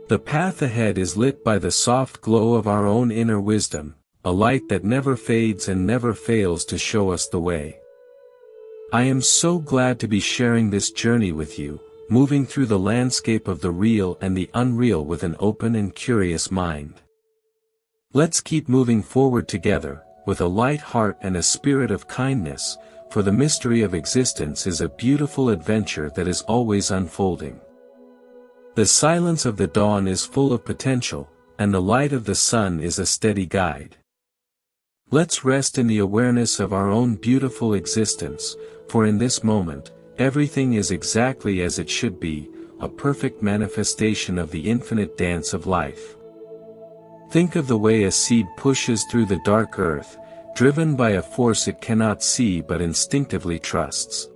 The path ahead is lit by the soft glow of our own inner wisdom, a light that never fades and never fails to show us the way. I am so glad to be sharing this journey with you, moving through the landscape of the real and the unreal with an open and curious mind. Let's keep moving forward together, with a light heart and a spirit of kindness, for the mystery of existence is a beautiful adventure that is always unfolding. The silence of the dawn is full of potential, and the light of the sun is a steady guide. Let's rest in the awareness of our own beautiful existence, for in this moment, everything is exactly as it should be, a perfect manifestation of the infinite dance of life. Think of the way a seed pushes through the dark earth, driven by a force it cannot see but instinctively trusts.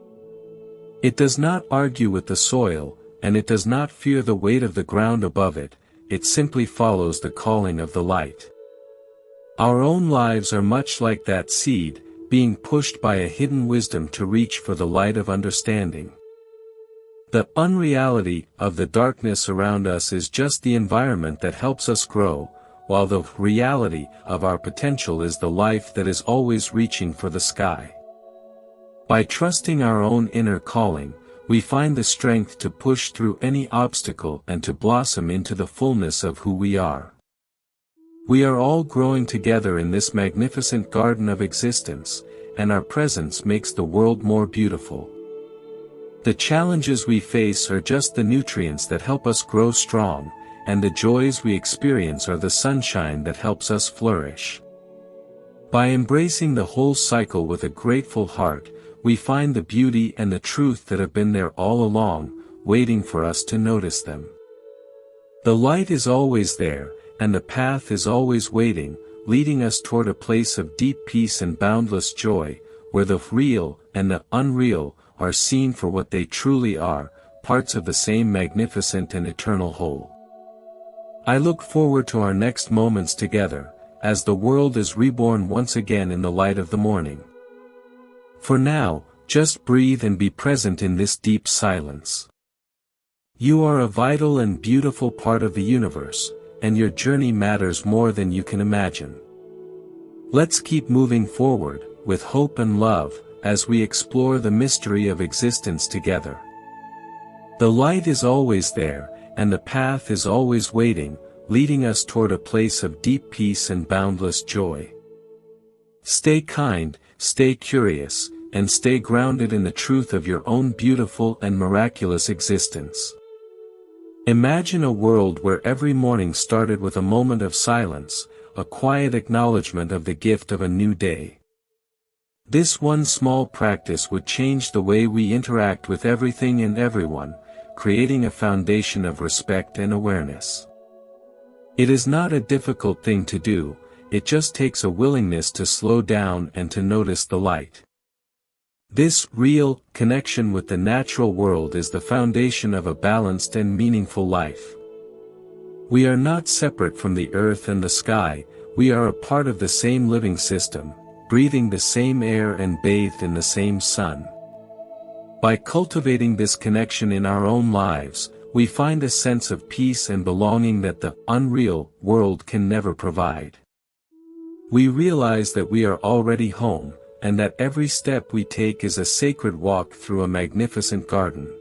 It does not argue with the soil, and it does not fear the weight of the ground above it, it simply follows the calling of the light. Our own lives are much like that seed, being pushed by a hidden wisdom to reach for the light of understanding. The unreality of the darkness around us is just the environment that helps us grow, while the reality of our potential is the life that is always reaching for the sky. By trusting our own inner calling, we find the strength to push through any obstacle and to blossom into the fullness of who we are. We are all growing together in this magnificent garden of existence, and our presence makes the world more beautiful. The challenges we face are just the nutrients that help us grow strong, and the joys we experience are the sunshine that helps us flourish. By embracing the whole cycle with a grateful heart, we find the beauty and the truth that have been there all along, waiting for us to notice them. The light is always there, and the path is always waiting, leading us toward a place of deep peace and boundless joy, where the real and the unreal are seen for what they truly are, parts of the same magnificent and eternal whole. I look forward to our next moments together, as the world is reborn once again in the light of the morning. For now, just breathe and be present in this deep silence. You are a vital and beautiful part of the universe, and your journey matters more than you can imagine. Let's keep moving forward, with hope and love, as we explore the mystery of existence together. The light is always there, and the path is always waiting, leading us toward a place of deep peace and boundless joy. Stay kind, stay curious, and stay grounded in the truth of your own beautiful and miraculous existence. Imagine a world where every morning started with a moment of silence, a quiet acknowledgement of the gift of a new day. This one small practice would change the way we interact with everything and everyone, creating a foundation of respect and awareness. It is not a difficult thing to do, it just takes a willingness to slow down and to notice the light. This real connection with the natural world is the foundation of a balanced and meaningful life. We are not separate from the earth and the sky, we are a part of the same living system, breathing the same air and bathed in the same sun. By cultivating this connection in our own lives, we find a sense of peace and belonging that the unreal world can never provide. We realize that we are already home, and that every step we take is a sacred walk through a magnificent garden.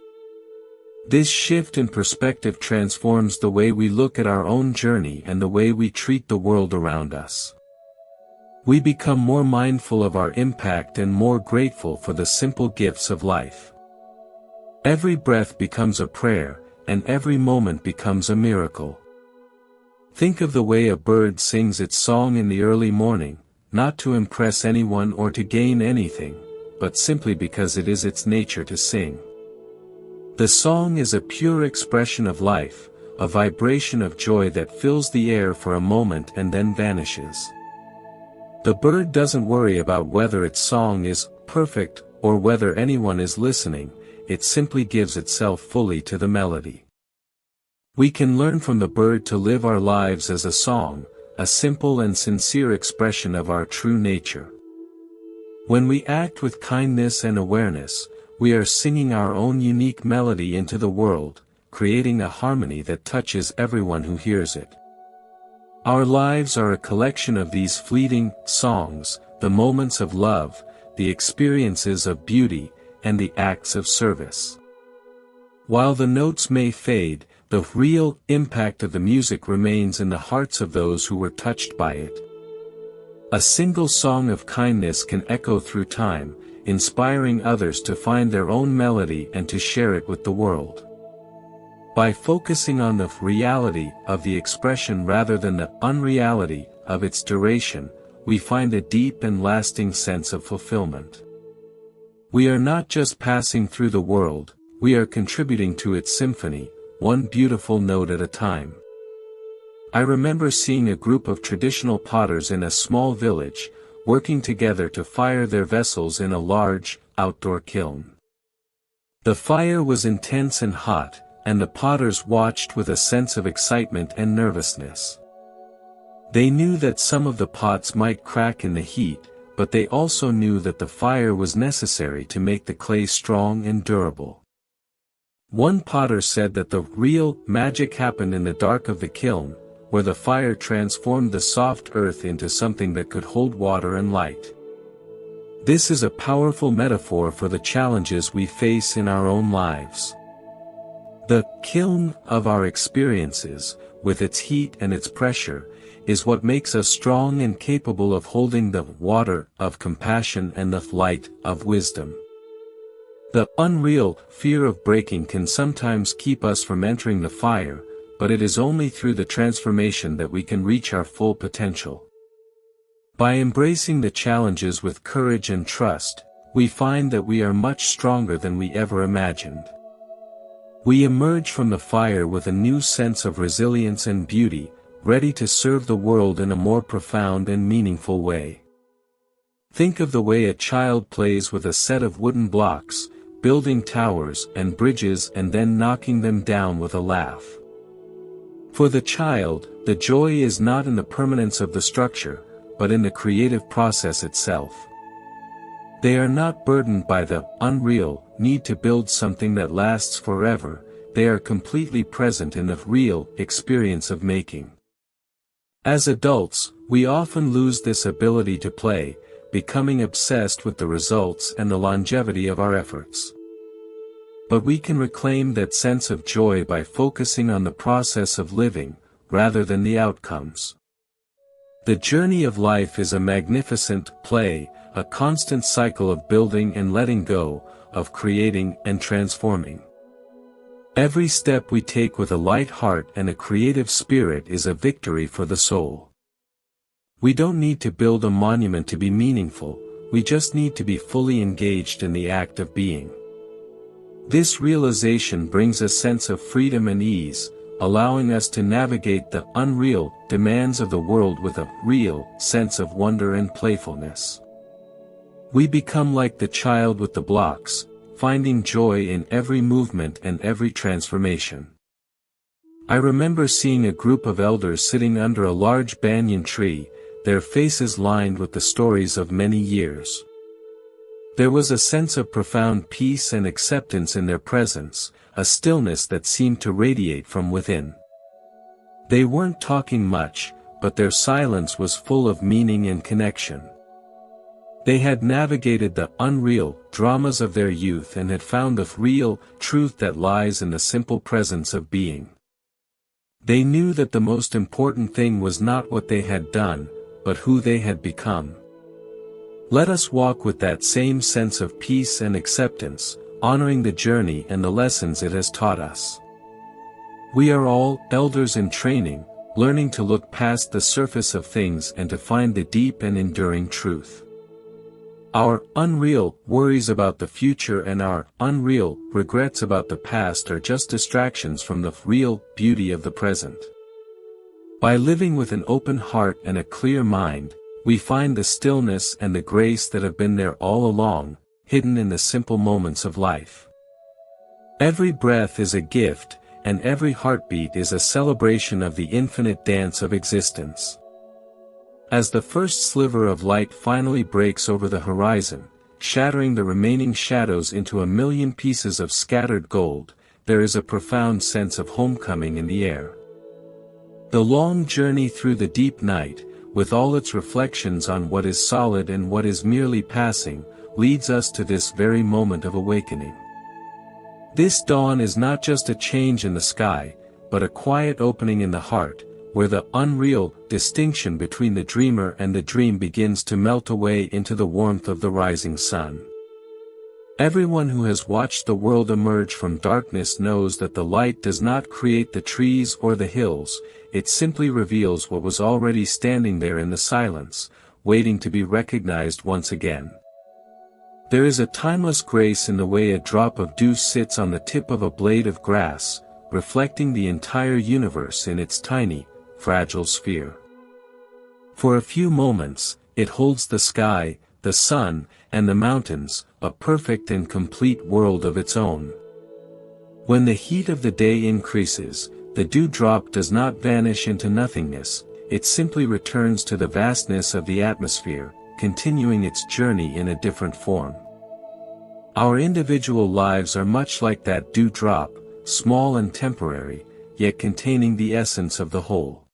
This shift in perspective transforms the way we look at our own journey and the way we treat the world around us. We become more mindful of our impact and more grateful for the simple gifts of life. Every breath becomes a prayer, and every moment becomes a miracle. Think of the way a bird sings its song in the early morning, not to impress anyone or to gain anything, but simply because it is its nature to sing. The song is a pure expression of life, a vibration of joy that fills the air for a moment and then vanishes. The bird doesn't worry about whether its song is perfect or whether anyone is listening, it simply gives itself fully to the melody. We can learn from the bird to live our lives as a song, a simple and sincere expression of our true nature. When we act with kindness and awareness, we are singing our own unique melody into the world, creating a harmony that touches everyone who hears it. Our lives are a collection of these fleeting songs, the moments of love, the experiences of beauty, and the acts of service. While the notes may fade, the real impact of the music remains in the hearts of those who were touched by it. A single song of kindness can echo through time, inspiring others to find their own melody and to share it with the world. By focusing on the reality of the expression rather than the unreality of its duration, we find a deep and lasting sense of fulfillment. We are not just passing through the world, we are contributing to its symphony, one beautiful note at a time. I remember seeing a group of traditional potters in a small village, working together to fire their vessels in a large, outdoor kiln. The fire was intense and hot, and the potters watched with a sense of excitement and nervousness. They knew that some of the pots might crack in the heat, but they also knew that the fire was necessary to make the clay strong and durable. One potter said that the real magic happened in the dark of the kiln, where the fire transformed the soft earth into something that could hold water and light. This is a powerful metaphor for the challenges we face in our own lives. The kiln of our experiences, with its heat and its pressure, is what makes us strong and capable of holding the water of compassion and the light of wisdom. The unreal fear of breaking can sometimes keep us from entering the fire, but it is only through the transformation that we can reach our full potential. By embracing the challenges with courage and trust, we find that we are much stronger than we ever imagined. We emerge from the fire with a new sense of resilience and beauty, ready to serve the world in a more profound and meaningful way. Think of the way a child plays with a set of wooden blocks, building towers and bridges and then knocking them down with a laugh. For the child, the joy is not in the permanence of the structure, but in the creative process itself. They are not burdened by the unreal need to build something that lasts forever, they are completely present in the real experience of making. As adults, we often lose this ability to play, becoming obsessed with the results and the longevity of our efforts. But we can reclaim that sense of joy by focusing on the process of living, rather than the outcomes. The journey of life is a magnificent play, a constant cycle of building and letting go, of creating and transforming. Every step we take with a light heart and a creative spirit is a victory for the soul. We don't need to build a monument to be meaningful, we just need to be fully engaged in the act of being. This realization brings a sense of freedom and ease, allowing us to navigate the unreal demands of the world with a real sense of wonder and playfulness. We become like the child with the blocks, finding joy in every movement and every transformation. I remember seeing a group of elders sitting under a large banyan tree, their faces lined with the stories of many years. There was a sense of profound peace and acceptance in their presence, a stillness that seemed to radiate from within. They weren't talking much, but their silence was full of meaning and connection. They had navigated the unreal dramas of their youth and had found the real truth that lies in the simple presence of being. They knew that the most important thing was not what they had done, but who they had become. Let us walk with that same sense of peace and acceptance, honoring the journey and the lessons it has taught us. We are all elders in training, learning to look past the surface of things and to find the deep and enduring truth. Our unreal worries about the future and our unreal regrets about the past are just distractions from the real beauty of the present. By living with an open heart and a clear mind, we find the stillness and the grace that have been there all along, hidden in the simple moments of life. Every breath is a gift, and every heartbeat is a celebration of the infinite dance of existence. As the first sliver of light finally breaks over the horizon, shattering the remaining shadows into a million pieces of scattered gold, there is a profound sense of homecoming in the air. The long journey through the deep night, with all its reflections on what is solid and what is merely passing, leads us to this very moment of awakening. This dawn is not just a change in the sky, but a quiet opening in the heart, where the unreal distinction between the dreamer and the dream begins to melt away into the warmth of the rising sun. Everyone who has watched the world emerge from darkness knows that the light does not create the trees or the hills, it simply reveals what was already standing there in the silence, waiting to be recognized once again. There is a timeless grace in the way a drop of dew sits on the tip of a blade of grass, reflecting the entire universe in its tiny, fragile sphere. For a few moments, it holds the sky, the sun, and the mountains, a perfect and complete world of its own. When the heat of the day increases, the dewdrop does not vanish into nothingness, it simply returns to the vastness of the atmosphere, continuing its journey in a different form. Our individual lives are much like that dewdrop, small and temporary, yet containing the essence of the whole.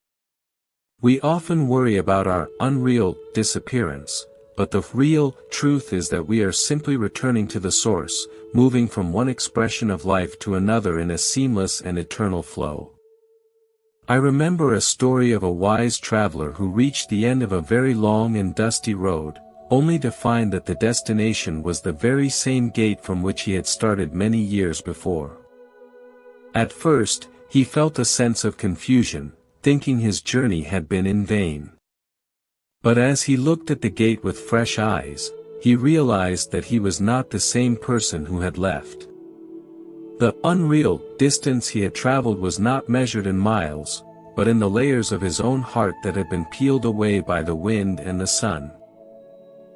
We often worry about our unreal disappearance, but the real truth is that we are simply returning to the source, moving from one expression of life to another in a seamless and eternal flow. I remember a story of a wise traveler who reached the end of a very long and dusty road, only to find that the destination was the very same gate from which he had started many years before. At first, he felt a sense of confusion, thinking his journey had been in vain. But as he looked at the gate with fresh eyes, he realized that he was not the same person who had left. The unreal distance he had traveled was not measured in miles, but in the layers of his own heart that had been peeled away by the wind and the sun.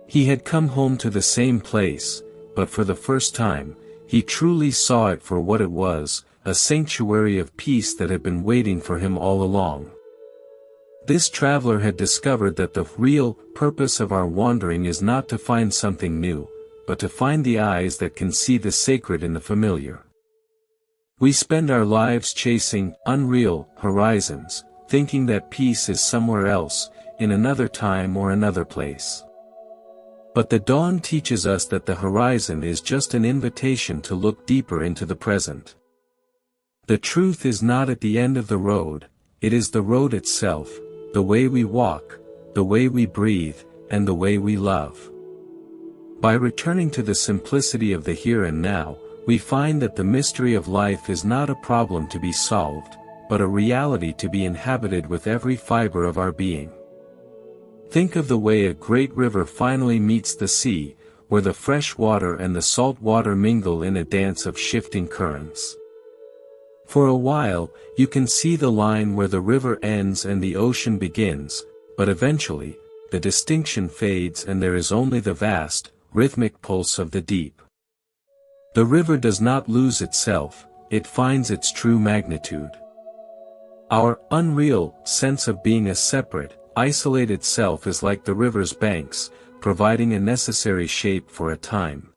He had come home to the same place, but for the first time, he truly saw it for what it was, a sanctuary of peace that had been waiting for him all along. This traveler had discovered that the real purpose of our wandering is not to find something new, but to find the eyes that can see the sacred in the familiar. We spend our lives chasing unreal horizons, thinking that peace is somewhere else, in another time or another place. But the dawn teaches us that the horizon is just an invitation to look deeper into the present. The truth is not at the end of the road, it is the road itself, the way we walk, the way we breathe, and the way we love. By returning to the simplicity of the here and now, we find that the mystery of life is not a problem to be solved, but a reality to be inhabited with every fiber of our being. Think of the way a great river finally meets the sea, where the fresh water and the salt water mingle in a dance of shifting currents. For a while, you can see the line where the river ends and the ocean begins, but eventually, the distinction fades and there is only the vast, rhythmic pulse of the deep. The river does not lose itself, it finds its true magnitude. Our unreal sense of being a separate, isolated self is like the river's banks, providing a necessary shape for a time.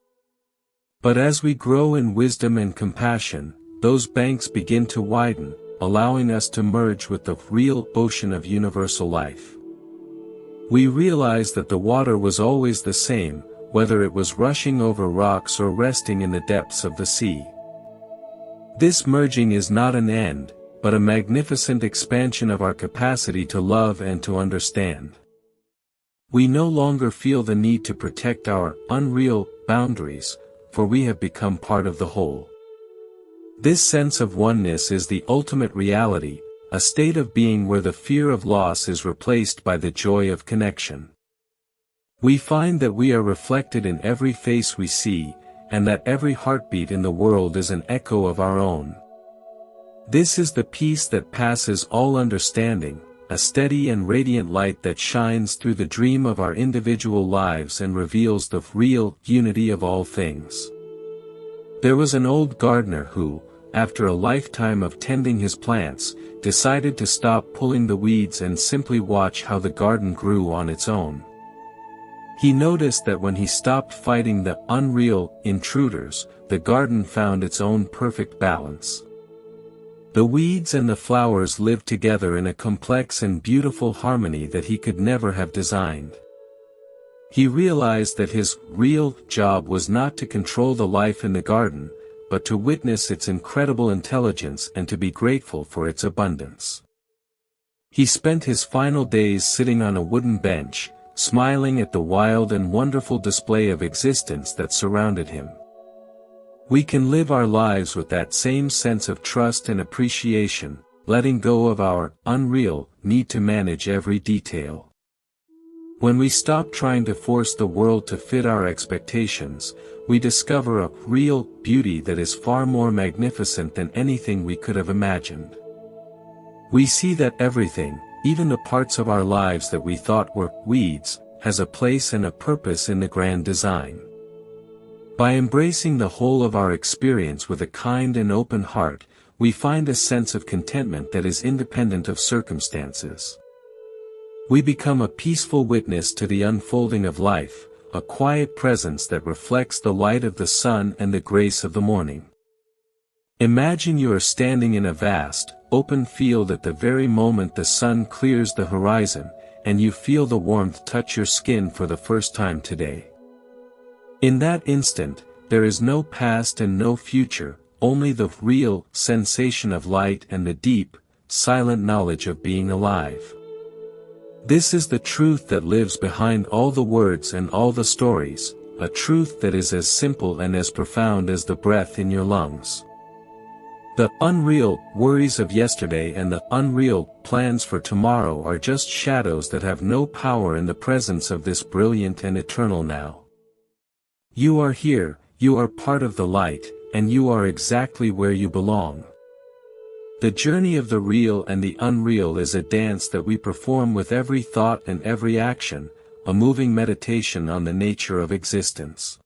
But as we grow in wisdom and compassion, those banks begin to widen, allowing us to merge with the real ocean of universal life. We realize that the water was always the same, whether it was rushing over rocks or resting in the depths of the sea. This merging is not an end, but a magnificent expansion of our capacity to love and to understand. We no longer feel the need to protect our unreal boundaries, for we have become part of the whole. This sense of oneness is the ultimate reality, a state of being where the fear of loss is replaced by the joy of connection. We find that we are reflected in every face we see, and that every heartbeat in the world is an echo of our own. This is the peace that passes all understanding, a steady and radiant light that shines through the dream of our individual lives and reveals the real unity of all things. There was an old gardener who, after a lifetime of tending his plants, decided to stop pulling the weeds and simply watch how the garden grew on its own. He noticed that when he stopped fighting the unreal intruders, the garden found its own perfect balance. The weeds and the flowers lived together in a complex and beautiful harmony that he could never have designed. He realized that his real job was not to control the life in the garden, but to witness its incredible intelligence and to be grateful for its abundance. He spent his final days sitting on a wooden bench, smiling at the wild and wonderful display of existence that surrounded him. We can live our lives with that same sense of trust and appreciation, letting go of our unreal need to manage every detail. When we stop trying to force the world to fit our expectations, we discover a real beauty that is far more magnificent than anything we could have imagined. We see that everything, even the parts of our lives that we thought were weeds, has a place and a purpose in the grand design. By embracing the whole of our experience with a kind and open heart, we find a sense of contentment that is independent of circumstances. We become a peaceful witness to the unfolding of life, a quiet presence that reflects the light of the sun and the grace of the morning. Imagine you are standing in a vast, open field at the very moment the sun clears the horizon, and you feel the warmth touch your skin for the first time today. In that instant, there is no past and no future, only the real sensation of light and the deep, silent knowledge of being alive. This is the truth that lives behind all the words and all the stories, a truth that is as simple and as profound as the breath in your lungs. The unreal worries of yesterday and the unreal plans for tomorrow are just shadows that have no power in the presence of this brilliant and eternal now. You are here, you are part of the light, and you are exactly where you belong. The journey of the real and the unreal is a dance that we perform with every thought and every action, a moving meditation on the nature of existence.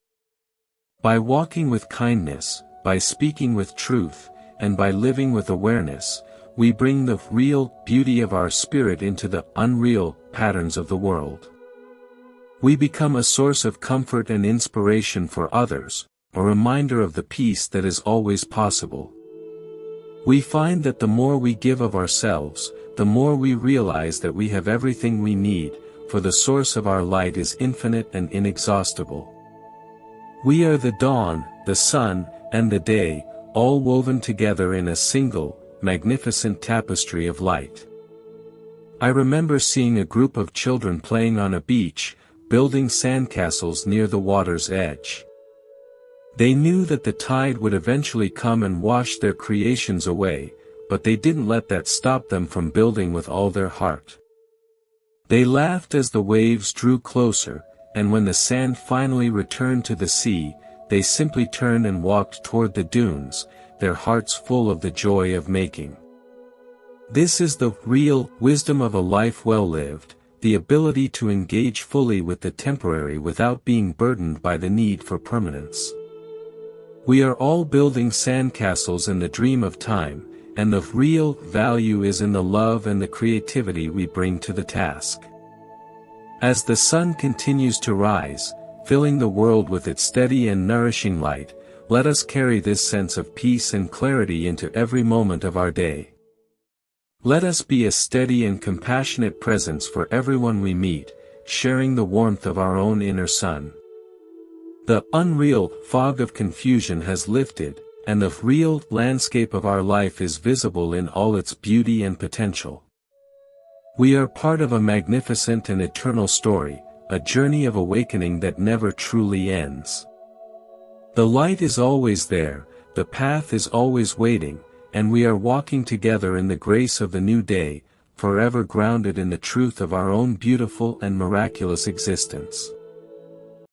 By walking with kindness, by speaking with truth, and by living with awareness, we bring the real beauty of our spirit into the unreal patterns of the world. We become a source of comfort and inspiration for others, a reminder of the peace that is always possible. We find that the more we give of ourselves, the more we realize that we have everything we need, for the source of our light is infinite and inexhaustible. We are the dawn, the sun, and the day, all woven together in a single, magnificent tapestry of light. I remember seeing a group of children playing on a beach, building sandcastles near the water's edge. They knew that the tide would eventually come and wash their creations away, but they didn't let that stop them from building with all their heart. They laughed as the waves drew closer, and when the sand finally returned to the sea, they simply turned and walked toward the dunes, their hearts full of the joy of making. This is the real wisdom of a life well lived, the ability to engage fully with the temporary without being burdened by the need for permanence. We are all building sandcastles in the dream of time, and the real value is in the love and the creativity we bring to the task. As the sun continues to rise, filling the world with its steady and nourishing light, let us carry this sense of peace and clarity into every moment of our day. Let us be a steady and compassionate presence for everyone we meet, sharing the warmth of our own inner sun. The unreal fog of confusion has lifted, and the real landscape of our life is visible in all its beauty and potential. We are part of a magnificent and eternal story, a journey of awakening that never truly ends. The light is always there, the path is always waiting, and we are walking together in the grace of the new day, forever grounded in the truth of our own beautiful and miraculous existence.